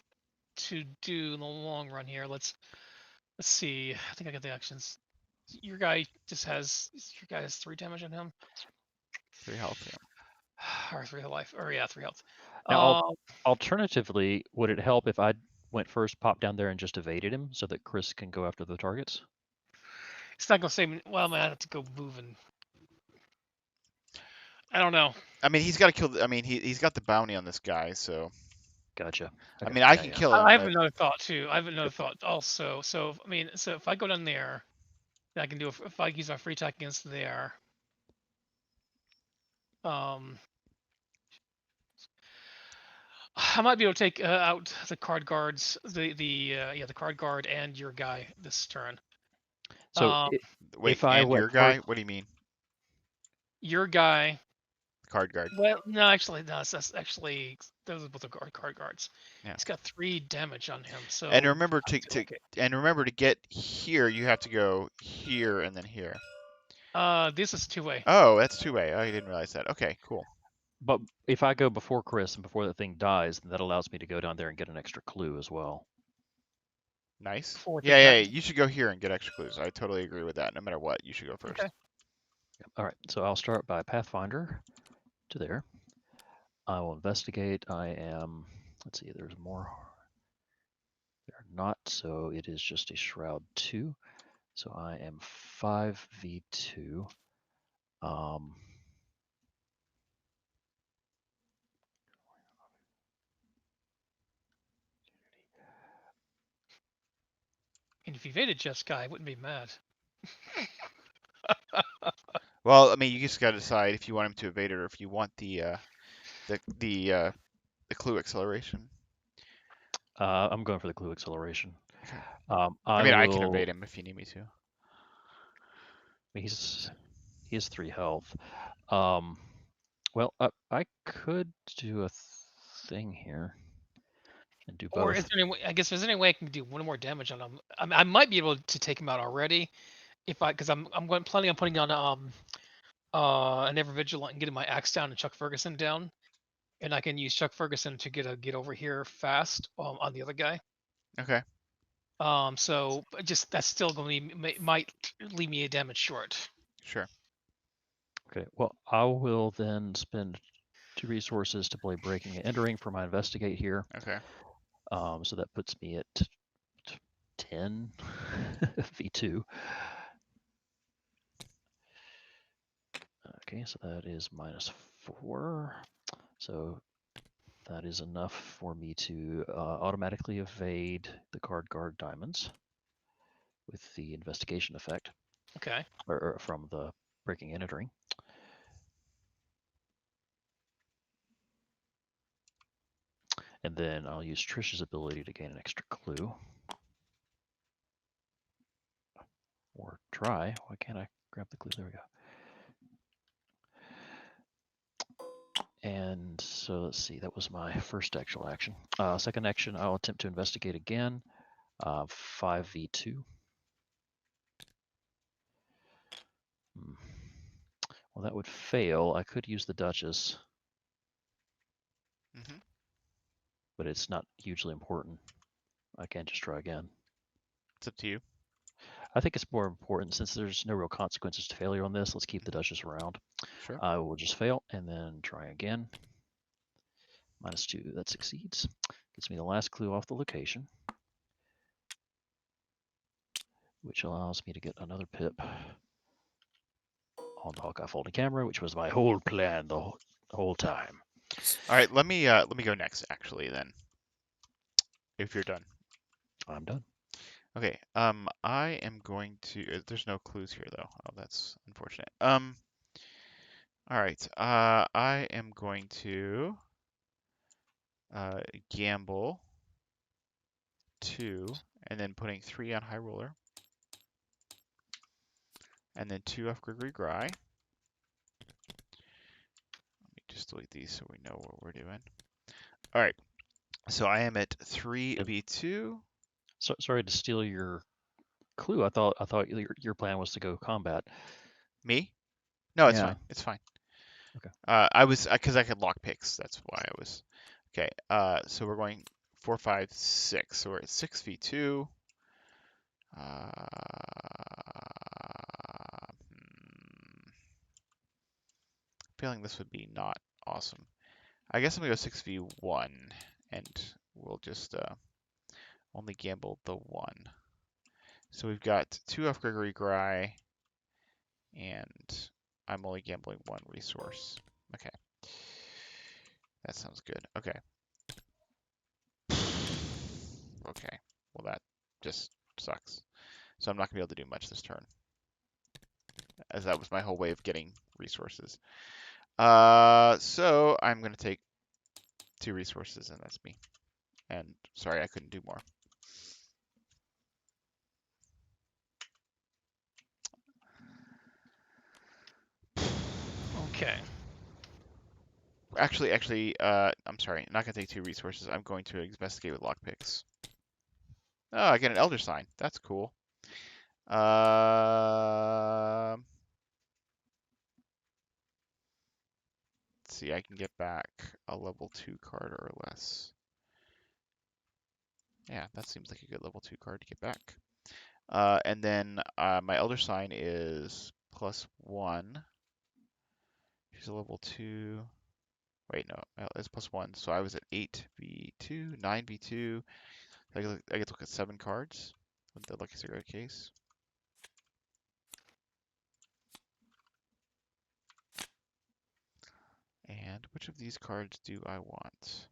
to do in the long run here. Let's see. I think I got the actions. Your guy has 3 damage on him.
3 health, yeah.
Or 3 life. Or yeah, 3 health.
Now, alternatively, would it help if I went first, popped down there, and just evaded him so that Chris can go after the targets?
It's not gonna save. Well, man, I have to go moving. I don't know.
I mean, he's got to kill. I mean, he's got the bounty on this guy, so.
Gotcha.
I
Okay.
mean, I
Yeah,
can
yeah.
kill him.
I have
But
another thought too. I have another thought also. So I mean, so if I go down there, then I can do if I use my free attack against there. I might be able to take out the card guards, the card guard and your guy this turn.
So
wait,
if I
and
went
your guy?
first,
What do you mean?
Your guy.
Card guard.
Well, no, actually, no. That's actually those are both the card guards.
Yeah.
He's got 3 damage on him. So
And remember
okay.
and remember to get here, you have to go here and then here.
This is 2-way.
Oh, that's 2-way. Oh, I didn't realize that. Okay, cool.
but if I go before Chris and before the thing dies, then that allows me to go down there and get an extra clue as well.
Nice.
Before
Yeah,
the
yeah,
next-
you should go here and get extra clues. I totally agree with that. No matter what, you should go first.
Okay.
All right. So I'll start by Pathfinder to there. I will investigate. I am. Let's see. There's more. They're not. So it is just a Shroud 2. So I am 5v2.
And if you evaded Jeff's guy, I wouldn't be mad.
Well, I mean, you just got to decide if you want him to evade it or if you want the clue acceleration.
I'm going for the clue acceleration.
Okay. I mean, I can evade him if you need me to.
He has 3 health. Well, I could do a thing here and do both.
Or is there any way, I guess there's any way I can do 1 more damage on him. I might be able to take him out already, because I'm planning on putting on an Ever Vigilant and getting my axe down and Chuck Ferguson down, and I can use Chuck Ferguson to get over here fast on the other guy.
Okay.
So just that's still going to might leave me a damage short.
Sure.
Okay. Well, I will then spend 2 resources to play Breaking and Entering for my investigate here.
Okay.
So that puts me at 10 v2. Okay, so that is -4. So that is enough for me to automatically evade the card guard diamonds with the investigation effect.
Okay.
Or from the Breaking and Entering. And then I'll use Trish's ability to gain an extra clue. Or try. Why can't I grab the clue? There we go. And so let's see, that was my first actual action. Second action, I'll attempt to investigate again. 5v2. Well, that would fail. I could use the Duchess. But it's not hugely important. I can just try again.
It's up to you.
I think it's more important since there's no real consequences to failure on this. Let's keep the Duchess around.
Sure.
I will just fail and then try again. -2, that succeeds. Gets me the last clue off the location, which allows me to get another pip on the Hawkeye folding camera, which was my whole plan the whole time.
All right, let me go next actually then. If you're done.
I'm done.
Okay. I am going to. There's no clues here though. Oh, that's unfortunate. All right. I am going to gamble 2, and then putting 3 on High Roller, and then 2 off Gregory Gry. Let me just delete these so we know what we're doing. All right. So I am at 3v2.
So, sorry to steal your clue. I thought your plan was to go combat.
Me? No, it's
Yeah.
fine. It's fine.
Okay.
I was because I could lock picks. That's why I was. Okay. So we're going 4, 5, 6. So we're at 6v2. Feeling this would be not awesome. I guess I'm gonna go 6v1, and we'll just only gamble the 1. So we've got 2 off Gregory Gry, and I'm only gambling 1 resource. Okay. That sounds good. Okay. Okay. Well, that just sucks. So I'm not going to be able to do much this turn, as that was my whole way of getting resources. So I'm going to take 2 resources, and that's me. And sorry, I couldn't do more.
Okay.
Actually, I'm sorry. I'm not going to take 2 resources. I'm going to investigate with lockpicks. Oh, I get an Elder Sign. That's cool. Let's see, I can get back a level 2 card or less. Yeah, that seems like a good level 2 card to get back. And then my Elder Sign is +1. She's a level 2. Wait, no, it's +1. So I was at 8v2, 9v2. I get to look at 7 cards with the Lucky Zero case. And which of these cards do I want?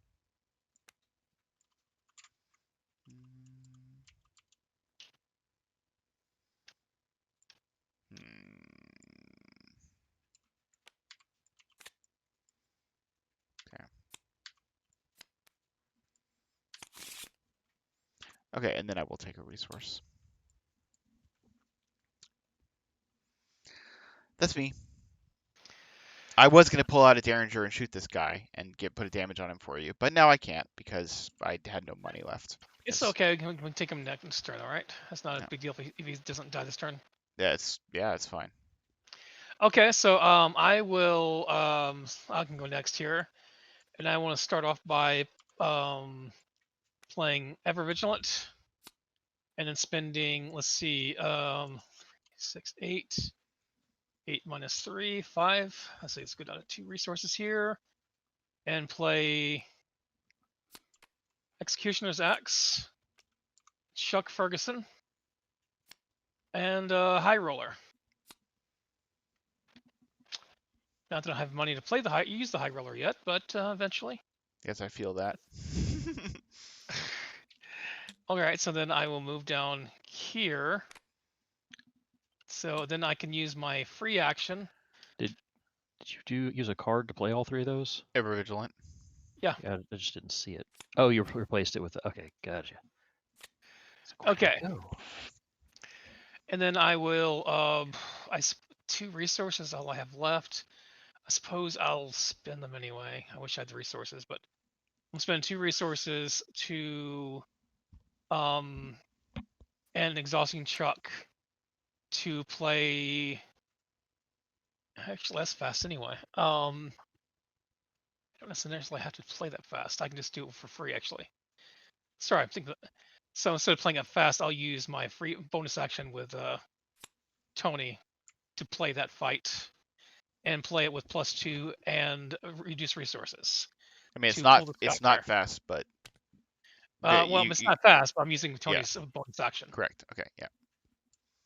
Okay. Okay, and then I will take a resource. That's me. I was going to pull out a Derringer and shoot this guy and put a damage on him for you, but now I can't because I had no money left.
It's
Yes.
okay. We can take him next turn. All right. That's not a
No.
big deal if he doesn't die this turn.
Yeah, it's fine.
Okay. So I will I can go next here, and I want to start off by playing Ever Vigilant, and then spending, let's see, 6, 8, 8 minus 3, 5. I say let's go down to 2 resources here, and play Executioner's Axe, Chuck Ferguson, and High Roller. Not that I have money to play use the High Roller yet, but eventually.
Yes, I feel that.
All right, so then I will move down here. So then I can use my free action.
Did you use a card to play all 3 of those?
Ever Vigilant.
Yeah, I just didn't see it. Oh, you replaced it with okay, gotcha.
Okay.
Go.
And then I will 2 resources all I have left. I suppose I'll spend them anyway. I wish I had the resources, but I'm spending 2 resources to and exhausting Chuck to play. Actually, that's fast anyway. I don't necessarily have to play that fast. I can just do it for free, actually. Sorry, I'm thinking. So instead of playing it fast, I'll use my free bonus action with Tony to play that fight and play it with +2 and reduce resources.
I mean,
to pull the
it's
Chuck
not
there.
fast, but
It's not fast, but I'm using Tony's bonus action.
correct. Okay, yeah.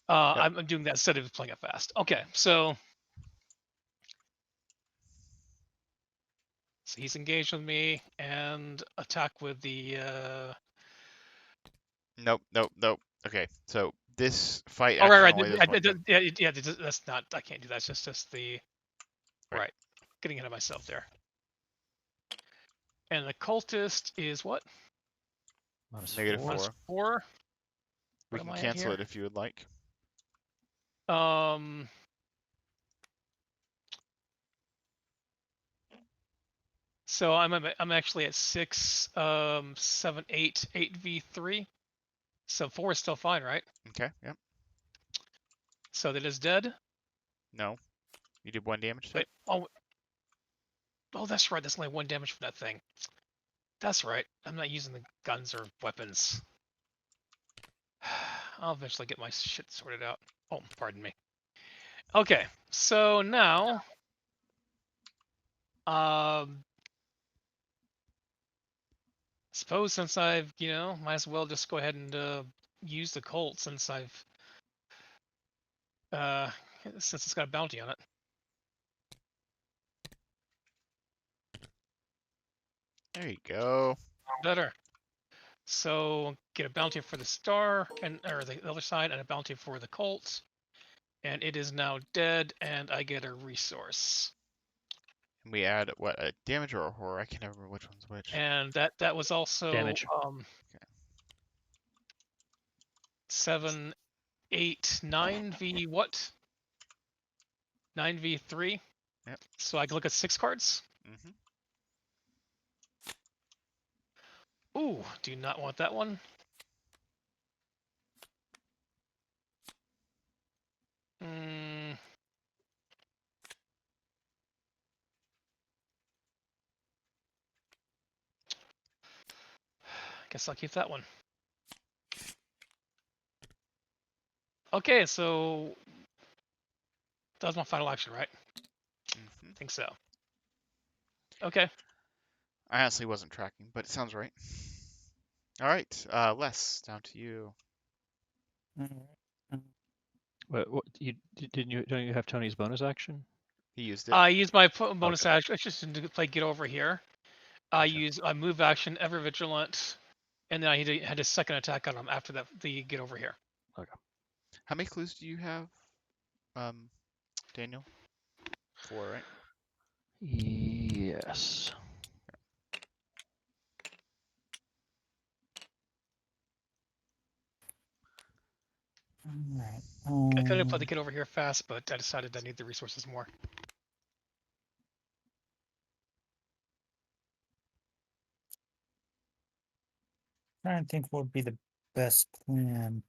I'm doing that instead of playing it fast. Okay, so he's engaged with me and attack with the.
Nope. Okay, so this fight
Oh,
action
right.
only does one thing.
Yeah, that's not. I can't do that. It's just the.
Right.
Right. Getting ahead of myself there. And the cultist is what?
Negative
-4.
Minus 4.
We
What
can
am I at
cancel
here?
it if you would like.
So I'm actually at 6, 7, 8, 8v3. So 4 is still fine, right?
Okay, yep.
So that is dead.
No. You did 1 damage to
Wait,
it?
oh, that's right. That's only 1 damage for that thing. That's right. I'm not using the guns or weapons. I'll eventually get my shit sorted out. Oh, pardon me. Okay, so now, suppose since I've, might as well just go ahead and use the Colt since I've, since it's got a bounty on it.
There you go.
Better. So get a bounty for the star or the other side, and a bounty for the Colt, and it is now dead, and I get a resource.
And we add, what, a damage or a horror? I can't remember which one's which.
And that was also
Damage.
7, 8, 9v what? 9v3.
Yep.
So I can look at 6 cards.
Mm-hmm.
Ooh, do not want that one. Guess I'll keep that one. Okay, so that was my final action, right?
Mm-hmm.
I think so. Okay.
I honestly wasn't tracking, but it sounds right. All right, Les, down to you.
What don't you have Tony's bonus action?
He used it.
I use my bonus
Okay.
action just to play get over here.
Gotcha.
I move action, ever vigilant, and then I had a second attack on him after that. The get over here.
How many clues do you have, Daniel? 4, right?
Yes.
All right.
I could have played the get over here fast, but I decided I need the resources more.
Trying to think what would be the best plan.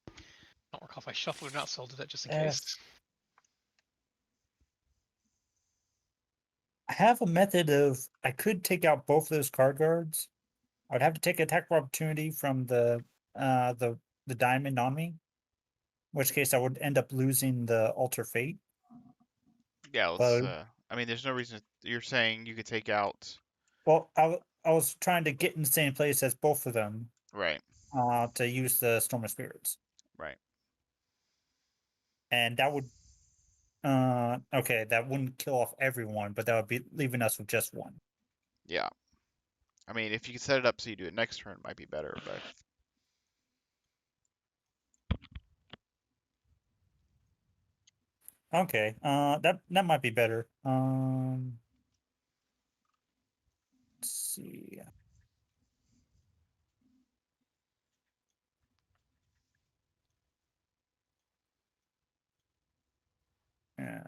I don't recall if I shuffled it or not, so I'll do that just in
Yes.
case.
I have a method of I could take out both of those card guards. I would have to take attack of opportunity from the diamond on me, in which case I would end up losing the alter fate.
Yeah, let's,
But
I mean, there's no reason, you're saying you could take out,
well, I was trying to get in the same place as both of them
right,
to use the Storm of Spirits,
right.
and that would okay, that wouldn't kill off everyone, but that would be leaving us with just one.
Yeah. I mean, if you could set it up so you do it next turn, it might be better, but
Okay, that might be better. Let's see. Yeah.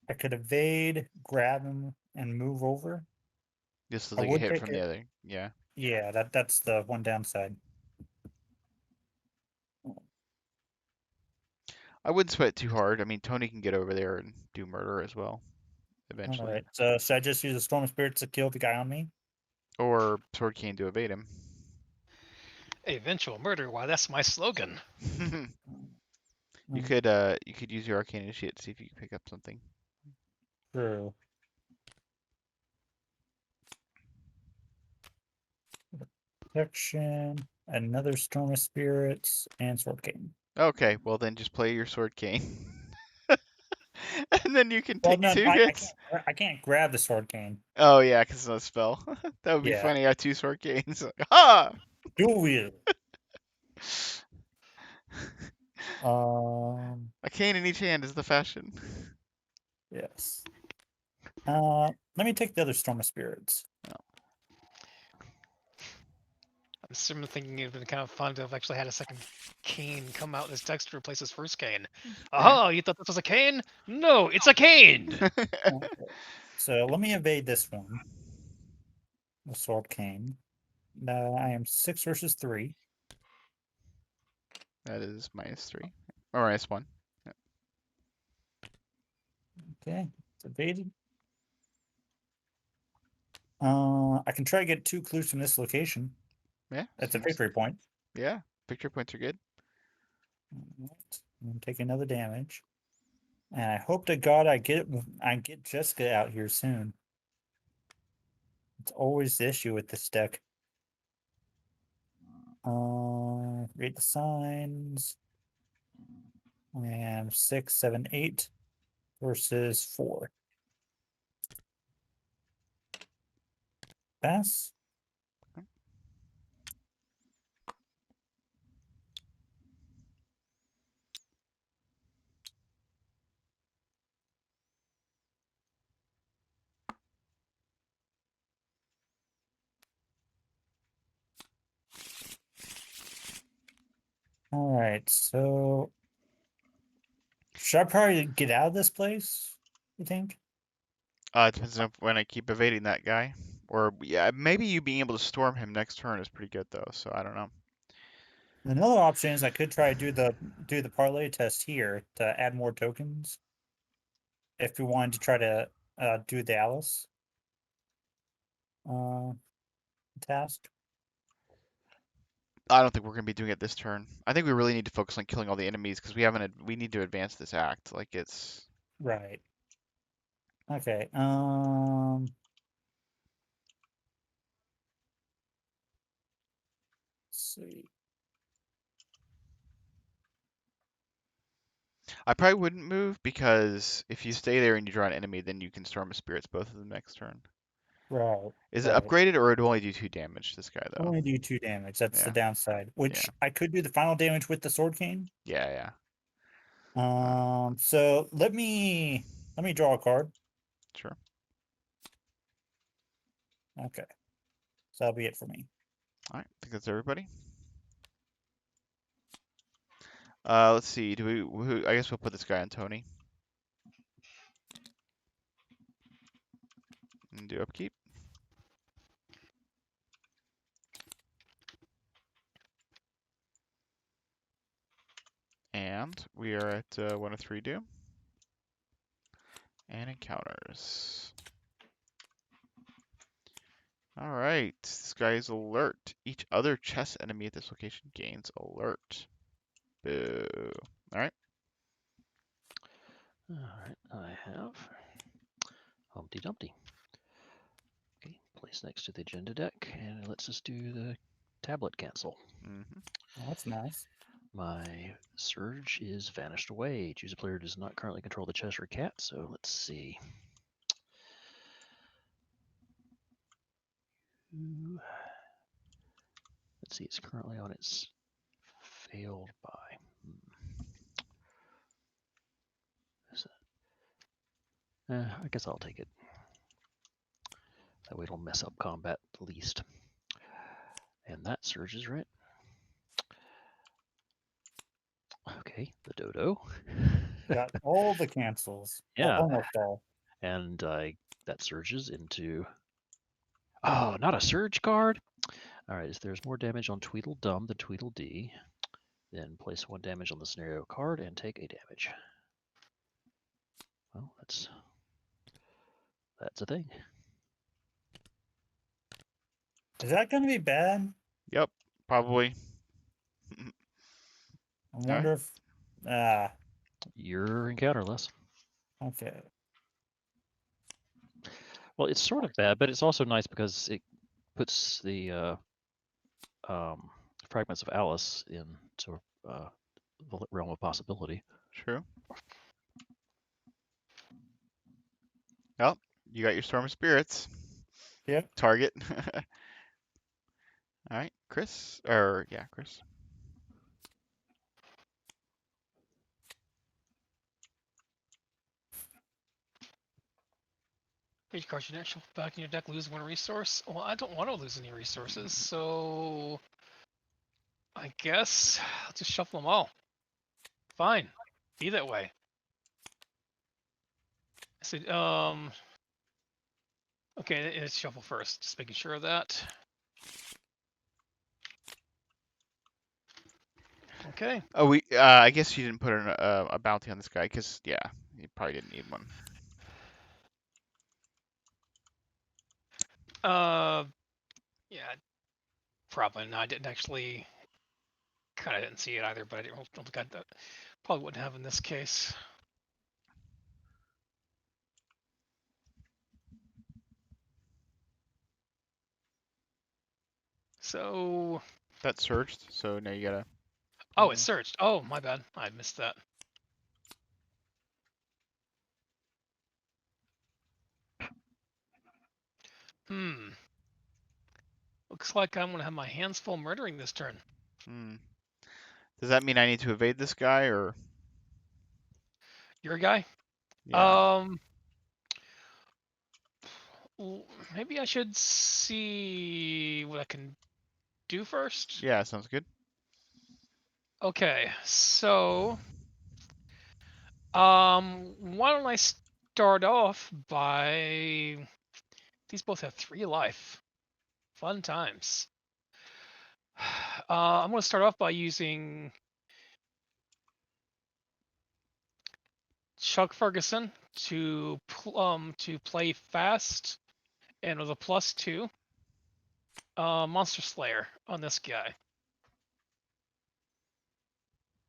I could evade, grab him, and move over.
just so
I
they get
would
hit
take
from the
it.
other. Yeah.
Yeah, that's the one downside.
I wouldn't sweat it too hard. I mean, Tony can get over there and do murder as well,
All
eventually.
right. So should I just use a Storm of Spirits to kill the guy on me?
Or Sword Cane to evade him.
Eventual murder. Why, that's my slogan.
You could use your Arcane Initiate to see if you can pick up something.
True. Protection, another Storm of Spirits, and Sword Cane.
Okay, well then just play your Sword Cane. And then you can
Well,
take
no,
2 hits.
I can't grab the Sword Cane.
Oh yeah, because it's not a spell. That would be
Yeah.
funny. I have 2 Sword Canes. Ha!
Dual wield.
A cane in each hand is the fashion.
Yes. Let me take the other Storm of Spirits.
I'm thinking it'd been kind of fun to have actually had a second cane come out in his text to replace his first cane. Aha! You thought this was a cane? No, it's a cane!
Okay. So let me evade this one. The sword cane. I am 6 versus 3.
That is -3 or -1.
Okay, it's evaded. I can try to get 2 clues from this location.
Yeah.
That's a
seems-
victory point.
Yeah. Victory points are good.
Alright, I'm gonna take another damage. And I hope to God I get Jessica out here soon. It's always the issue with this deck. Read the signs. I am 6, 7, 8 versus 4. Pass. All right, so should I probably get out of this place? You think?
It depends on when I keep evading that guy. Or yeah, maybe you being able to storm him next turn is pretty good though. So I don't know.
Another option is I could try to do the parlay test here to add more tokens. If we wanted to try to do the Alice task.
I don't think we're gonna be doing it this turn. I think we really need to focus on killing all the enemies because we need to advance this act. Like it's
Right. Okay. Let's see.
I probably wouldn't move because if you stay there and you draw an enemy, then you can storm a spirits both of them next turn.
Right.
Is it
Right.
upgraded or it'd only do 2 damage? This guy though.
Only do 2 damage. That's the
Yeah.
downside. Which I could do the final damage with the sword cane.
Yeah.
So let me draw a card.
Sure.
Okay. So that'll be it for me.
All right. I think that's everybody. Let's see. I guess we'll put this guy on Tony. And do upkeep. And we are at 1 of 3 doom. And encounters. Alright, this guy is alert. Each other chess enemy at this location gains alert. Boo. Alright.
Alright, I have Humpty Dumpty. Okay, place next to the agenda deck, and it lets us do the tablet cancel.
Oh, that's nice.
My Surge is vanished away. Choose a player who does not currently control the Cheshire Cat, so let's see. Let's see, it's currently on its failed by. Is that? I guess I'll take it. That way it'll mess up combat the least. And that Surge is right. Okay, the Dodo.
Got all the cancels.
Yeah.
Well, almost all.
And that surges into. Oh, not a surge card? Alright, if there's more damage on Tweedledum than Tweedledee, then place 1 damage on the scenario card and take a damage. Well, that's a thing.
Is that going to be bad?
Yep, probably.
I wonder if.
Your encounterless.
Okay.
Well, it's sort of bad, but it's also nice because it puts the fragments of Alice into the realm of possibility.
True. Well, you got your Storm of Spirits.
Yep.
Target. Alright, Chris. Chris.
Each card you shuffle back in your deck lose 1 resource. Well, I don't want to lose any resources, so I guess I'll just shuffle them all. Fine. Be that way. I said, okay, it's shuffle first. Just making sure of that. Okay.
Oh, I guess you didn't put a bounty on this guy, because, yeah, you probably didn't need one.
Yeah, probably not. I didn't actually, kind of didn't see it either, but I don't think I probably wouldn't have in this case. So,
That surged, so now you gotta.
oh, it surged. Oh, my bad. I missed that. Looks like I'm gonna have my hands full murdering this turn.
Hmm. Does that mean I need to evade this guy, or?
Your guy?
Yeah.
Maybe I should see what I can do first.
Yeah, sounds good.
Okay, so why don't I start off by these both have 3 life. Fun times. I'm gonna start off by using Chuck Ferguson to play fast and with a +2 Monster Slayer on this guy.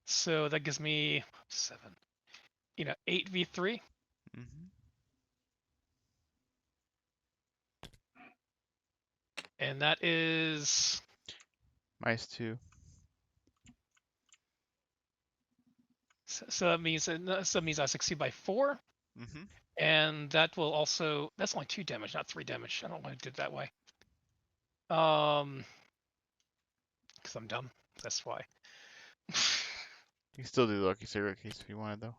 So that gives me 7, 8v3.
Mm-hmm.
And that is
-2.
so that means I succeed by 4,
Mm-hmm.
and that will also that's only 2 damage, not 3 damage. I don't know why I did it that way. Because I'm dumb. That's why.
You can still do the Lucky Serial case if you wanted, though.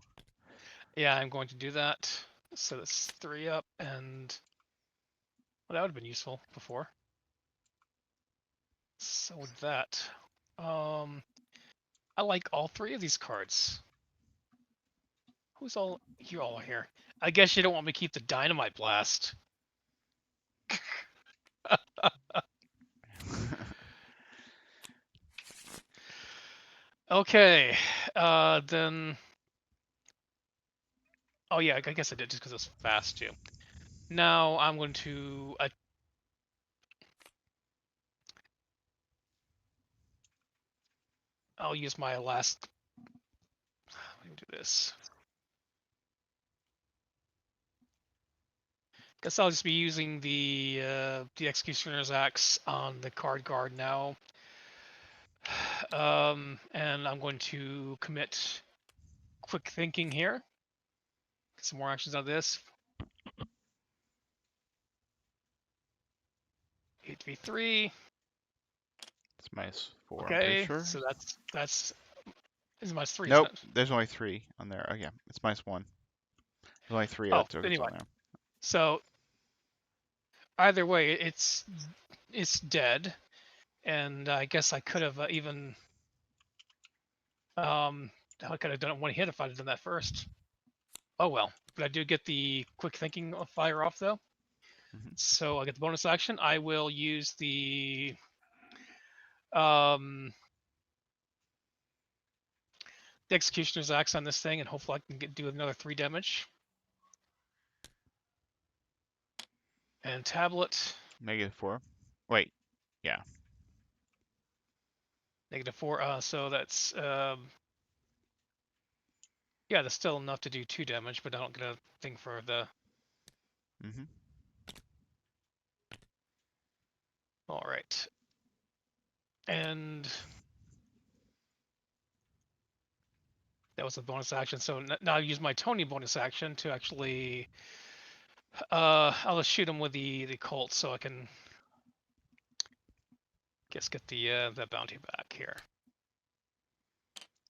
Yeah, I'm going to do that. So that's 3 up, and well, that would have been useful before. So with that, I like all 3 of these cards. Who's all you all here? I guess you don't want me to keep the Dynamite Blast. Okay, then. Oh yeah, I guess I did just because it's fast too. Now I'm going to. I'll use my last. Let me do this. Guess I'll just be using the Executioner's Axe on the card guard now. And I'm going to commit quick thinking here. Get some more actions on this. 8v3.
It's -4, I'm pretty
Okay,
sure.
so that's is -3,
Nope,
isn't it?
there's only 3 on there. Oh, yeah, it's -1. There's only 3
Oh,
tokens
anyway.
on there.
So either way, it's dead, and I guess I could have even I could have done it one hit if I'd done that first. Oh well, but I do get the quick thinking fire off though.
Mm-hmm.
So I get the bonus action. I will use the Executioner's Axe on this thing, and hopefully I can do another 3 damage. And tablet.
-4. Wait, yeah.
-4. So that's yeah, that's still enough to do 2 damage, but I don't get a thing for the.
Mm-hmm.
All right. And that was a bonus action. So now I use my Tony bonus action to actually. I'll just shoot him with the Colt, so I can. Guess get the bounty back here.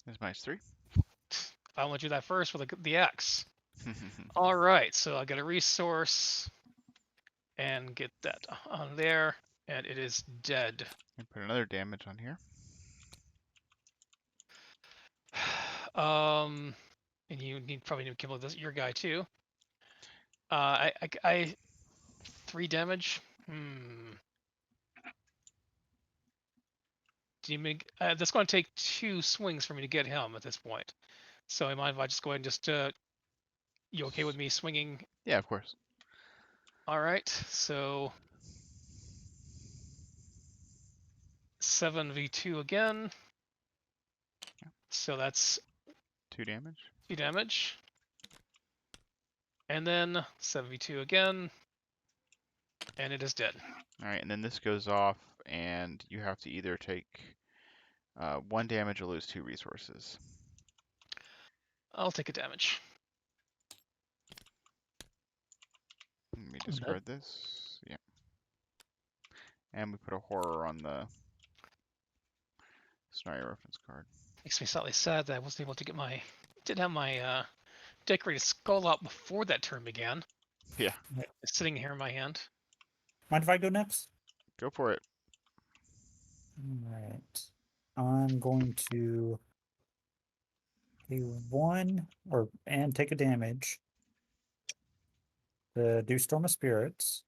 There's -3.
I want to do that first with the axe. All right, so I got a resource and get that on there, and it is dead.
And put another damage on here.
And you probably need to kill this your guy too. I 3 damage. Do you make? That's going to take 2 swings for me to get him at this point. So, I mind if I just go ahead and just you okay with me swinging?
Yeah, of course.
All right. So 7v2 again. So that's
2 damage.
2 damage. And then 7v2 again. And it is dead.
All right, and then this goes off, and you have to either take 1 damage or lose 2 resources.
I'll take a damage.
Let me discard this. Yeah. And we put a horror on the scenario reference card.
Makes me slightly sad that I wasn't able to get didn't have my decorated skull out before that turn began.
Yeah.
It's sitting here in my hand.
Mind if I go next?
Go for it.
All right. I'm going to do 1 and take a damage. Do Storm of Spirits.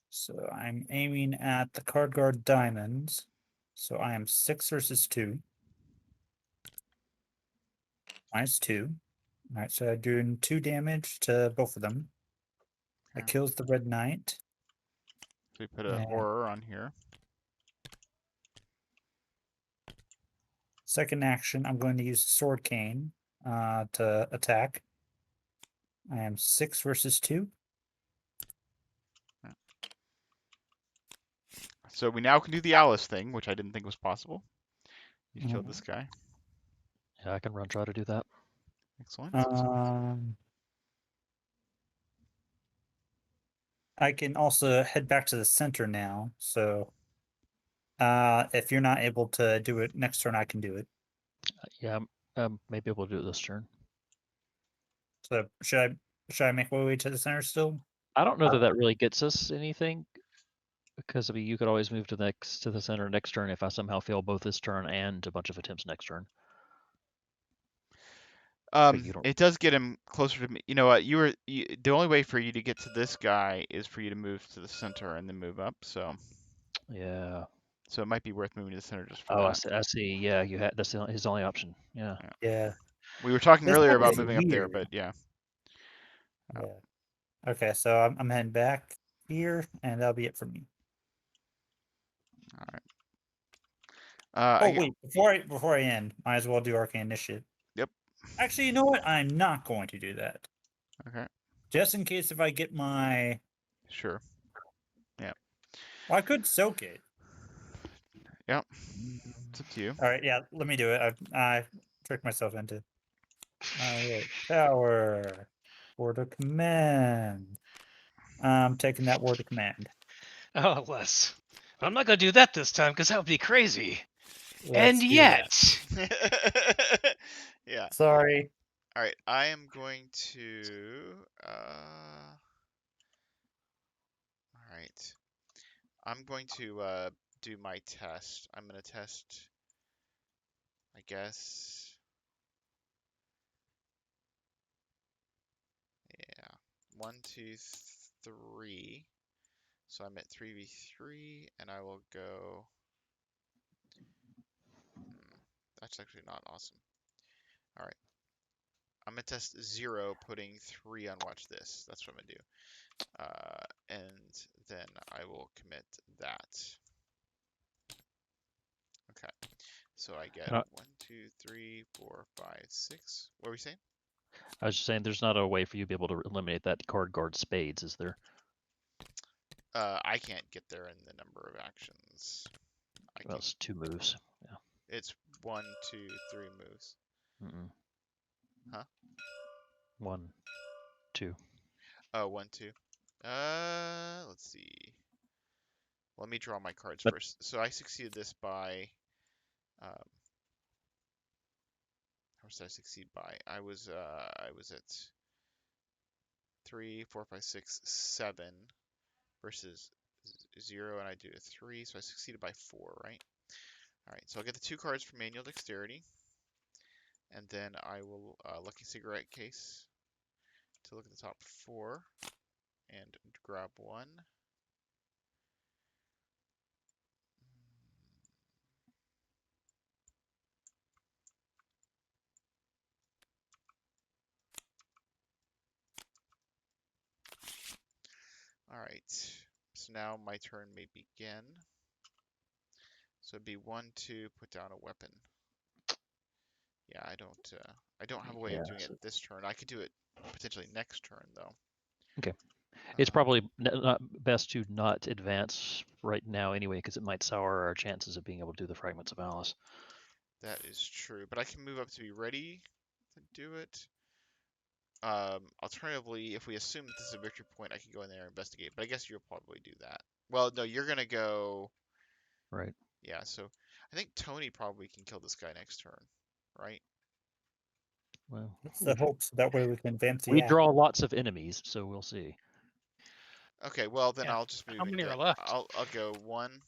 So I'm aiming at the card guard diamonds. So I am 6 versus 2. -2. All right, so I'm doing 2 damage to both of them. That
Okay.
kills the Red Knight.
So we put a
Yeah.
horror on here.
Second action, I'm going to use Sword Cane to attack. I am 6 versus 2.
So we now can do the Alice thing, which I didn't think was possible. You killed
Mm.
this guy.
Yeah, I can try to do that.
Excellent.
I can also head back to the center now. So if you're not able to do it next turn, I can do it.
Yeah, maybe able to do it this turn.
So should I make my way to the center still?
I don't know that that really gets us anything, because I mean, you could always move to the center next turn if I somehow fail both this turn and a bunch of attempts next turn. You don't.
It does get him closer to me. You know what? The only way for you to get to this guy is for you to move to the center and then move up. So
Yeah.
it might be worth moving to the center just for
Oh,
that.
I see. Yeah, that's his only option. Yeah.
Yeah.
We were talking
This
earlier
card
about
is
moving up there,
weird.
but yeah.
Yeah. Okay, so I'm heading back here, and that'll be it for me.
All right.
Wait, before I end, might as well do Arcane Initiative.
Yep.
Actually, you know what? I'm not going to do that.
Okay.
Just in case if I get my...
Sure. Yeah.
Well, I could soak it.
Yep. It's up to you.
All right, yeah, let me do it. I tricked myself into... All right, power. Word of command. I'm taking that word of command.
Oh, Les. But I'm not going to do that this time because that would be crazy.
Let's
And
do
yet.
Yeah.
that. Sorry.
All right. I am going to. All right. I'm going to do my test. I'm going to test, I guess. Yeah. 1, 2, 3. So I'm at 3v3, and I will go. That's actually not awesome. All right. I'm gonna test 0, putting 3 on watch this. That's what I'm gonna do. And then I will commit that. Okay. So I get 1, 2, 3, 4, 5, 6. What were we saying?
I was just saying, there's not a way for you to be able to eliminate that card guard spades, is there?
I can't get there in the number of actions.
Well, it's 2 moves. Yeah.
It's 1, 2, 3 moves. Huh?
1, 2.
Oh, 1, 2. Let's see. Let me draw my cards
But
first. So I succeeded this by. How much did I succeed by? I was at 3, 4, 5, 6, 7 versus 0 and I do a 3, so I succeeded by 4, right? All right, so I'll get the 2 cards for manual dexterity, and then I will lucky cigarette case to look at the top 4 and grab 1. All right, so now my turn may begin. So it'd be 1, 2, put down a weapon. Yeah, I don't have a way of doing it this turn. I could do it potentially next turn though.
Okay. It's probably not best to not advance right now anyway, because it might sour our chances of being able to do the Fragments of Alice.
That is true, but I can move up to be ready to do it. Alternatively, if we assume that this is a victory point, I can go in there and investigate, but I guess you'll probably do that. Well, no, you're gonna go.
Right.
Yeah, so I think Tony probably can kill this guy next turn, right?
Well,
That's the hope, so that way we can advance the
we
act.
draw lots of enemies, so we'll see.
Okay, well then
Yeah.
I'll just move.
How many
into,
are left?
I'll go 1,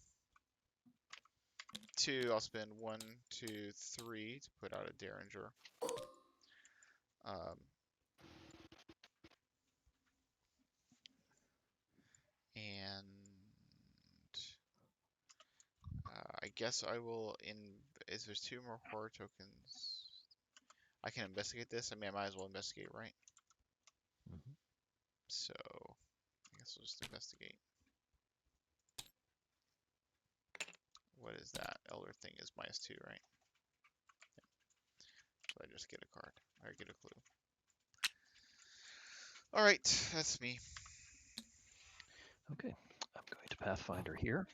2. I'll spend 1, 2, 3 to put out a Derringer. And I guess I will is there's 2 more horror tokens. I can investigate this. I mean, I might as well investigate, right?
Mhm.
So I guess we'll just investigate. What is that? Elder thing is -2, right? Yeah. So I just get a card. Or get a clue. All right, that's me.
Okay, I'm going to Pathfinder here.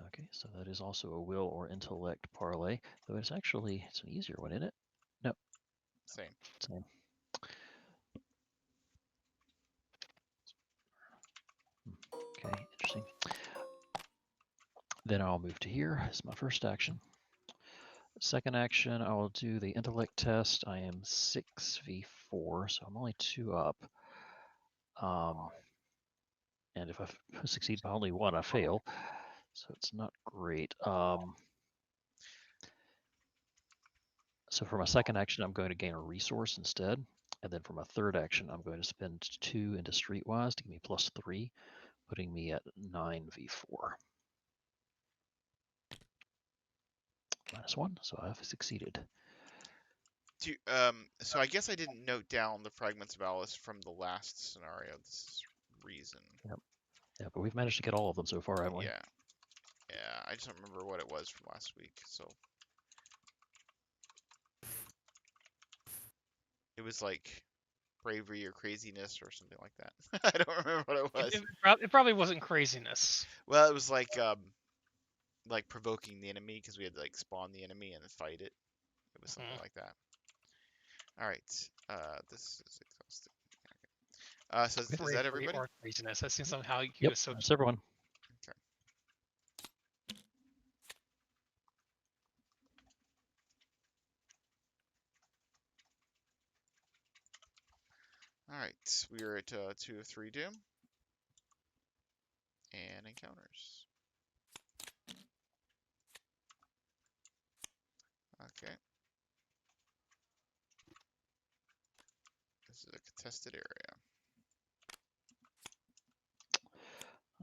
Okay, so that is also a will or intellect parlay, though it's an easier one, isn't it? No.
Same.
Same. Okay, interesting. Then I'll move to here as my first action. Second action, I will do the intellect test. I am 6v4, so I'm only 2 up. And if I succeed by only 1, I fail. So it's not great. So for my second action, I'm going to gain a resource instead. And then for my third action, I'm going to spend 2 into Streetwise to give me +3, putting me at 9v4. -1, so I've succeeded.
So I guess I didn't note down the Fragments of Alice from the last scenario. This is reason.
Yep. Yeah, but we've managed to get all of them so far, haven't we?
Yeah. Yeah, I just don't remember what it was from last week, so. It was like bravery or craziness or something like that. I don't remember what it was.
It probably wasn't craziness.
Well, it was like provoking the enemy because we had to like spawn the enemy and then fight it. It was something like that. All right. This is exhausting. Okay. So is that everybody?
Or craziness. That seems somehow you
Yep,
associate.
that's everyone.
Okay. All right. We are at 2 of 3 doom and encounters. Okay. This is a contested area.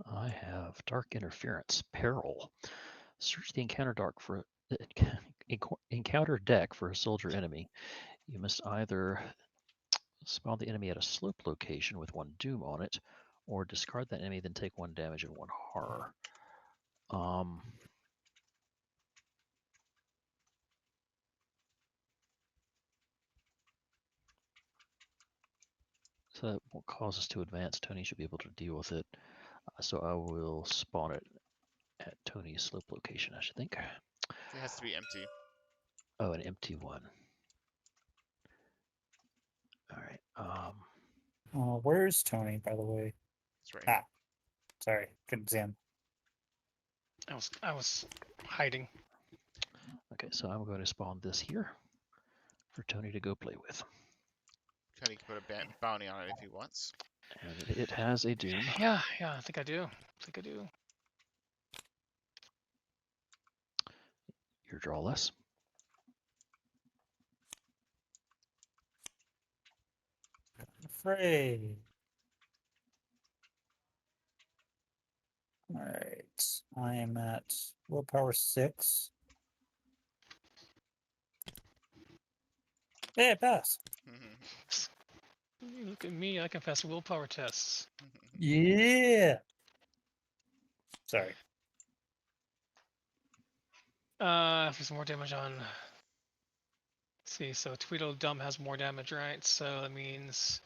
I have Dark Interference, Peril. Search the encounter deck for a soldier enemy. You must either spawn the enemy at a slope location with 1 doom on it, or discard that enemy, then take 1 damage and 1 horror. So that won't cause us to advance. Tony should be able to deal with it. So I will spawn it at Tony's slope location, I should think.
It has to be empty.
Oh, an empty one. All right.
Where's Tony, by the way?
It's right here.
Sorry, couldn't see him.
I was hiding.
Okay, so I'm going to spawn this here for Tony to go play with.
Tony can put a bounty on it if he wants.
And it has a doom.
Yeah, I think I do.
Your draw less.
Afraid. All right. I am at willpower 6. Yeah, pass.
Look at me, I can pass willpower tests.
Yeah. Sorry.
For some more damage on. Let's see, so Tweedledum has more damage, right? So that means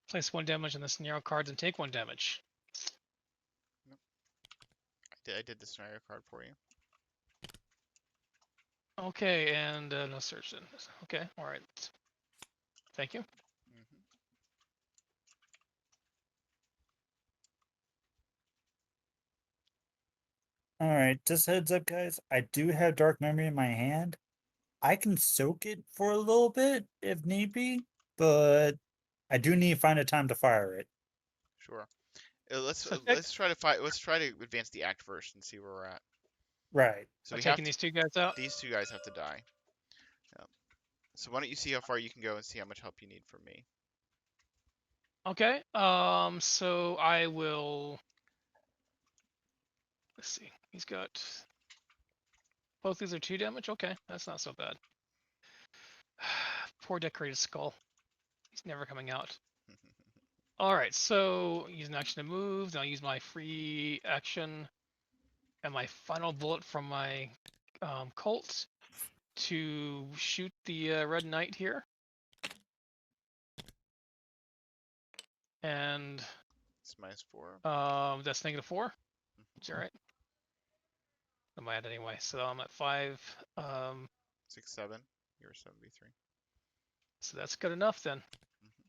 place 1 damage on the scenario cards and take 1 damage.
I did the scenario card for you.
Okay, and no search then. Okay, all right. Thank you.
Mhm.
All right. Just heads up, guys. I do have Dark Memory in my hand. I can soak it for a little bit if need be, but I do need to find a time to fire it.
Sure.
So
Let's try to fight. Let's try to advance the act first and see where we're at.
Right.
So we have
taking these 2 guys out.
these 2 guys have to die. Yeah. So why don't you see how far you can go and see how much help you need from me?
Okay. So I will. Let's see. He's got. Both these are 2 damage. Okay, that's not so bad. Poor decorated skull. He's never coming out. All right. So use an action to move. Then I'll use my free action and my final bullet from my Colt to shoot the Red Knight here. And
It's -4.
that's -4. Is that right? Am I at anyway? So I'm at 5.
6, 7. You're 73.
So that's good enough then.
Mhm.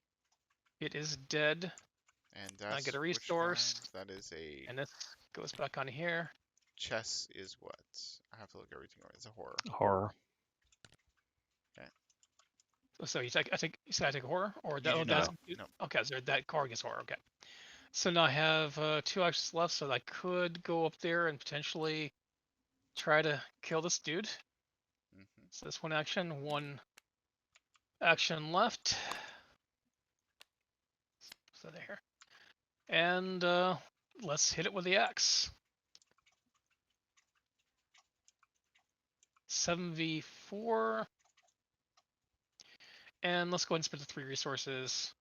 It is dead.
And
I
that's
get a
which
resource.
guy? That is a
And this goes back on here.
chess is what? I have to look everything over. It's a horror.
Horror.
So you take, you said I take a horror, or that?
do
Oh,
not.
that's
No.
okay. So that card gets horror. Okay. So now I have 2 actions left, so I could go up there and potentially try to kill this dude.
Mhm.
So that's 1 action, 1 action left. So there. And let's hit it with the axe. 7v4. And let's go ahead and spend the 3 resources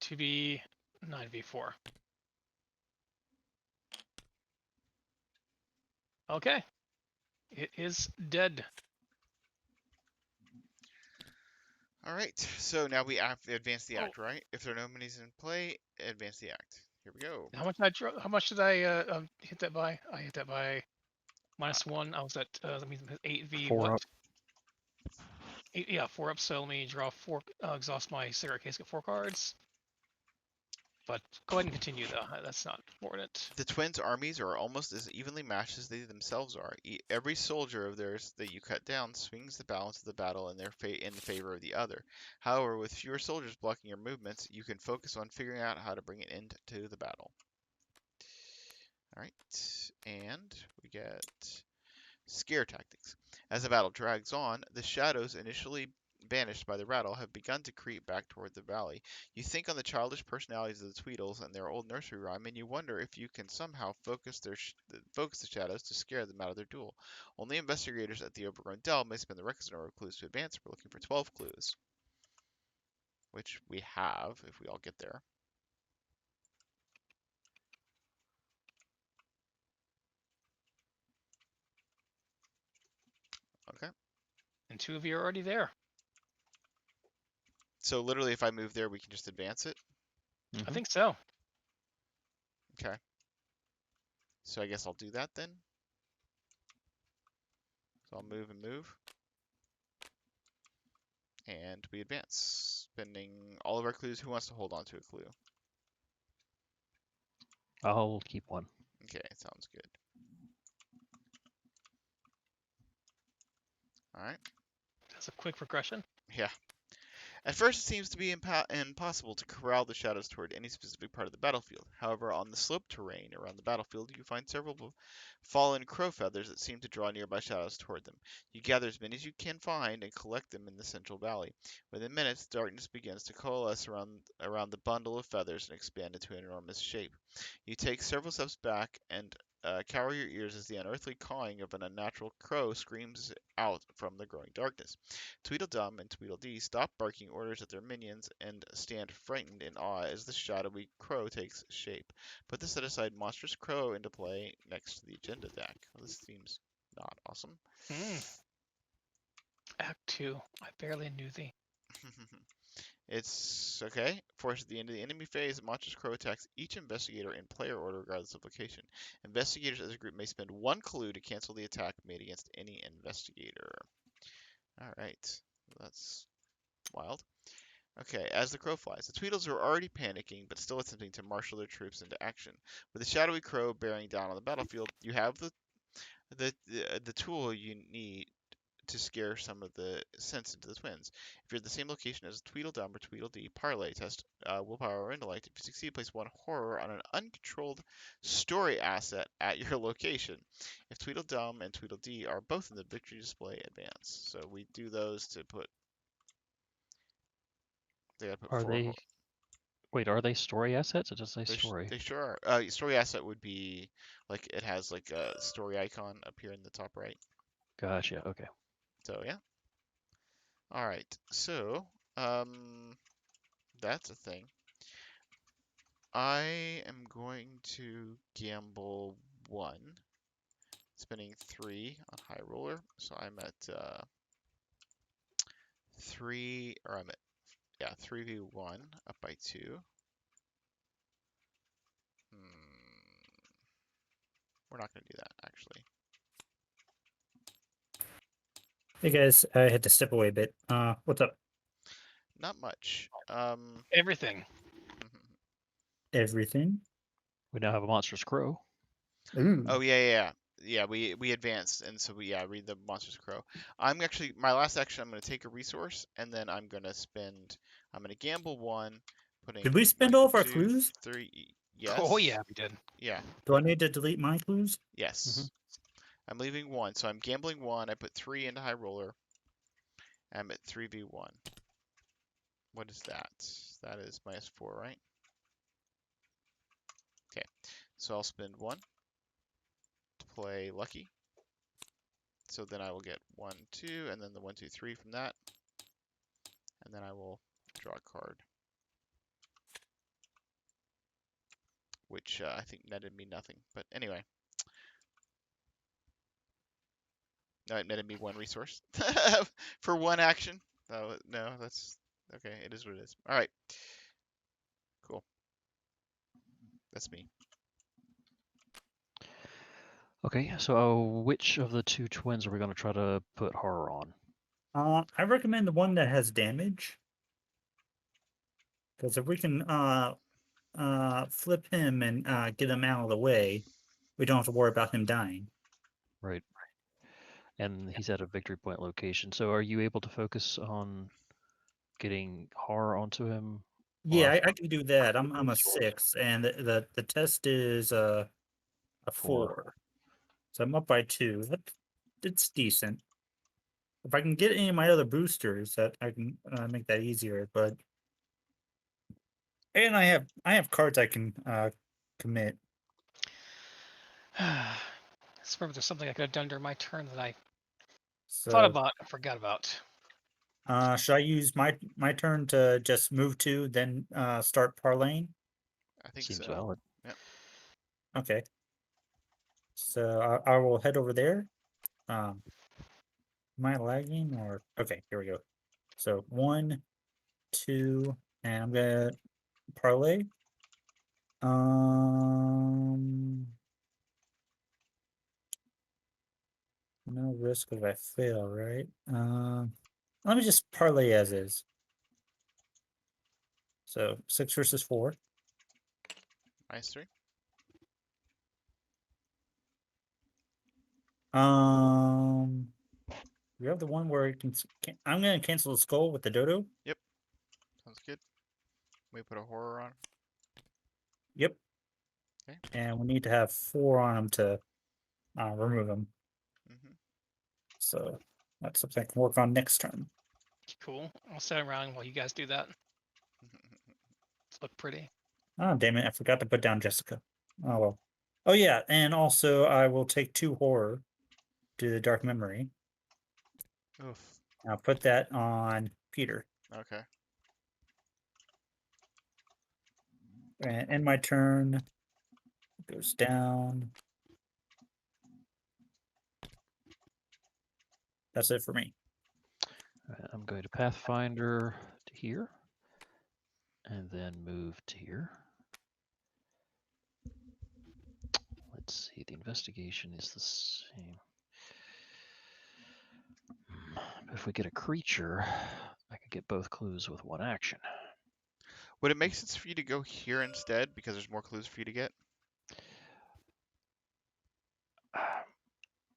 to be 9v4. Okay. It is dead.
All right. So now we have to advance the
Oh.
act, right? If there are no minis in play, advance the act. Here we go.
How much did I How much did I hit that by? I hit that by -1. I was at let me 8v
4
what?
up.
8, yeah, 4 up. So let me draw 4. Exhaust my cigarette case. Get 4 cards. But go ahead and continue though. That's not important.
The twins' armies are almost as evenly matched as they themselves are. Every soldier of theirs that you cut down swings the balance of the battle in in favor of the other. However, with fewer soldiers blocking your movements, you can focus on figuring out how to bring an end to the battle. All right, and we get scare tactics. As the battle drags on, the shadows initially banished by the rattle have begun to creep back toward the valley. You think on the childish personalities of the Tweedles and their old nursery rhyme, and you wonder if you can somehow focus the shadows to scare them out of their duel. Only investigators at the Overgrown Dell may spend the requisite number of clues to advance. We're looking for 12 clues, which we have if we all get there. Okay.
And 2 of you are already there.
So literally, if I move there, we can just advance it.
Mm-hmm.
I think so.
Okay. So I guess I'll do that then. So I'll move and move. And we advance, spending all of our clues. Who wants to hold on to a clue?
I'll keep 1.
Okay, sounds good. All right.
That's a quick progression.
Yeah. At first, it seems to be impossible to corral the shadows toward any specific part of the battlefield. However, on the sloped terrain around the battlefield, you find several fallen crow feathers that seem to draw nearby shadows toward them. You gather as many as you can find and collect them in the central valley. Within minutes, darkness begins to coalesce around the bundle of feathers and expand into an enormous shape. You take several steps back and cower your ears as the unearthly cawing of an unnatural crow screams out from the growing darkness. Tweedledum and Tweedledee stop barking orders at their minions and stand frightened in awe as the shadowy crow takes shape. Put the set-aside monstrous crow into play next to the agenda deck. Well, this seems not awesome.
Act 2. I barely knew thee.
It's okay. Forced at the end of the enemy phase, Monstrous Crow attacks each investigator in player order regardless of location. Investigators as a group may spend one clue to cancel the attack made against any investigator. Alright, that's wild. Okay, as the crow flies, the Tweedles are already panicking, but still attempting to marshal their troops into action. With the shadowy crow bearing down on the battlefield, you have the tool you need to scare some of the sense into the twins. If you're at the same location as Tweedledum or Tweedledee, parlay test willpower or intellect. If you succeed, place one horror on an uncontrolled story asset at your location. If Tweedledum and Tweedledee are both in the victory display, advance. So we do those to put. They gotta put
Are
four.
they? Wait, are they story assets? It does say story.
They sure are. Story asset would be like it has like a story icon up here in the top right.
Gotcha. Okay.
So yeah. All right. So that's a thing. I am going to gamble 1, spending 3 on high roller. So I'm at 3, or I'm at 3v1 up by 2. We're not going to do that actually.
Hey guys, I had to step away a bit. What's up?
Not much.
Everything.
Everything.
We now have a monstrous crow.
Ooh.
Oh yeah. We advanced, and so we read the Monstrous Crow. I'm actually my last action. I'm going to take a resource, and then I'm going to gamble 1, putting.
Did we spend
my
all of our
2,
clues?
3. Yes.
Oh yeah, we did.
Yeah.
Do I need to delete my clues?
Yes. I'm leaving 1, so I'm gambling 1. I put 3 into high roller. I'm at 3v1. What is that? That is -4, right? Okay. So I'll spend 1 to play lucky. So then I will get 1, 2, and then the 1, 2, 3 from that. And then I will draw a card. Which I think netted me nothing. But anyway. No, it netted me 1 resource. For 1 action. Oh, no, that's... Okay, it is what it is. Alright. Cool. That's me.
Okay, so which of the 2 twins are we going to try to put horror on?
I recommend the one that has damage. Because if we can flip him and get him out of the way, we don't have to worry about him dying.
Right. And he's at a victory point location. So are you able to focus on getting horror onto him?
Yeah, I can do that. I'm a 6, and the test is a 4. So I'm up by 2. It's decent. If I can get any of my other boosters, that I can make that easier. But and I have cards I can commit.
Let's remember there's something I could have done during my turn that I
So
thought about and forgot about.
should I use my turn to just move 2, then start parlaying?
I think
Seems
so.
valid.
Yep.
Okay. So I will head over there. Am I lagging or okay? Here we go. So 1, 2, and I'm gonna parlay. No risk if I fail, right? Let me just parlay as is. So 6 versus 4.
-3.
You have the one where it I'm gonna cancel the skull with the dodo.
Sounds good. We put a horror on.
Yep.
Okay.
And we need to have 4 on them to remove them.
Hmm.
So that's something I can work on next turn.
Cool. I'll sit around while you guys do that. It's look pretty.
Oh, damn it. I forgot to put down Jessica. Oh, well. Oh, yeah. And also, I will take 2 horror to the dark memory.
Oof.
I'll put that on Peter.
Okay.
And end my turn. It goes down. That's it for me.
Alright, I'm going to Pathfinder to here, and then move to here. Let's see, the investigation is the same. If we get a creature, I could get both clues with 1 action.
Would it make sense for you to go here instead because there's more clues for you to get?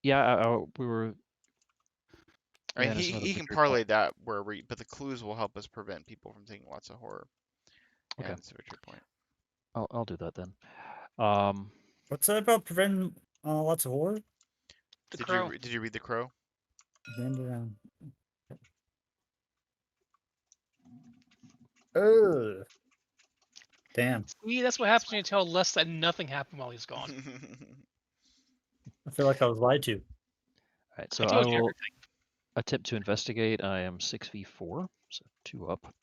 Yeah, we were.
I mean,
Yeah, there's another
he can
weird
parlay that but the clues will help us prevent people from taking lots of horror.
Okay.
And it's a victory point.
I'll do that then.
What's that about preventing lots of horror?
The crow.
Did you read The Crow?
Bend around. Oh. Damn.
See, that's what happens when you tell Les that nothing happened while he's gone.
I feel like I was lied to.
All right, so
I
I
told you
will
everything.
attempt to investigate. I am 6v4, so 2 up.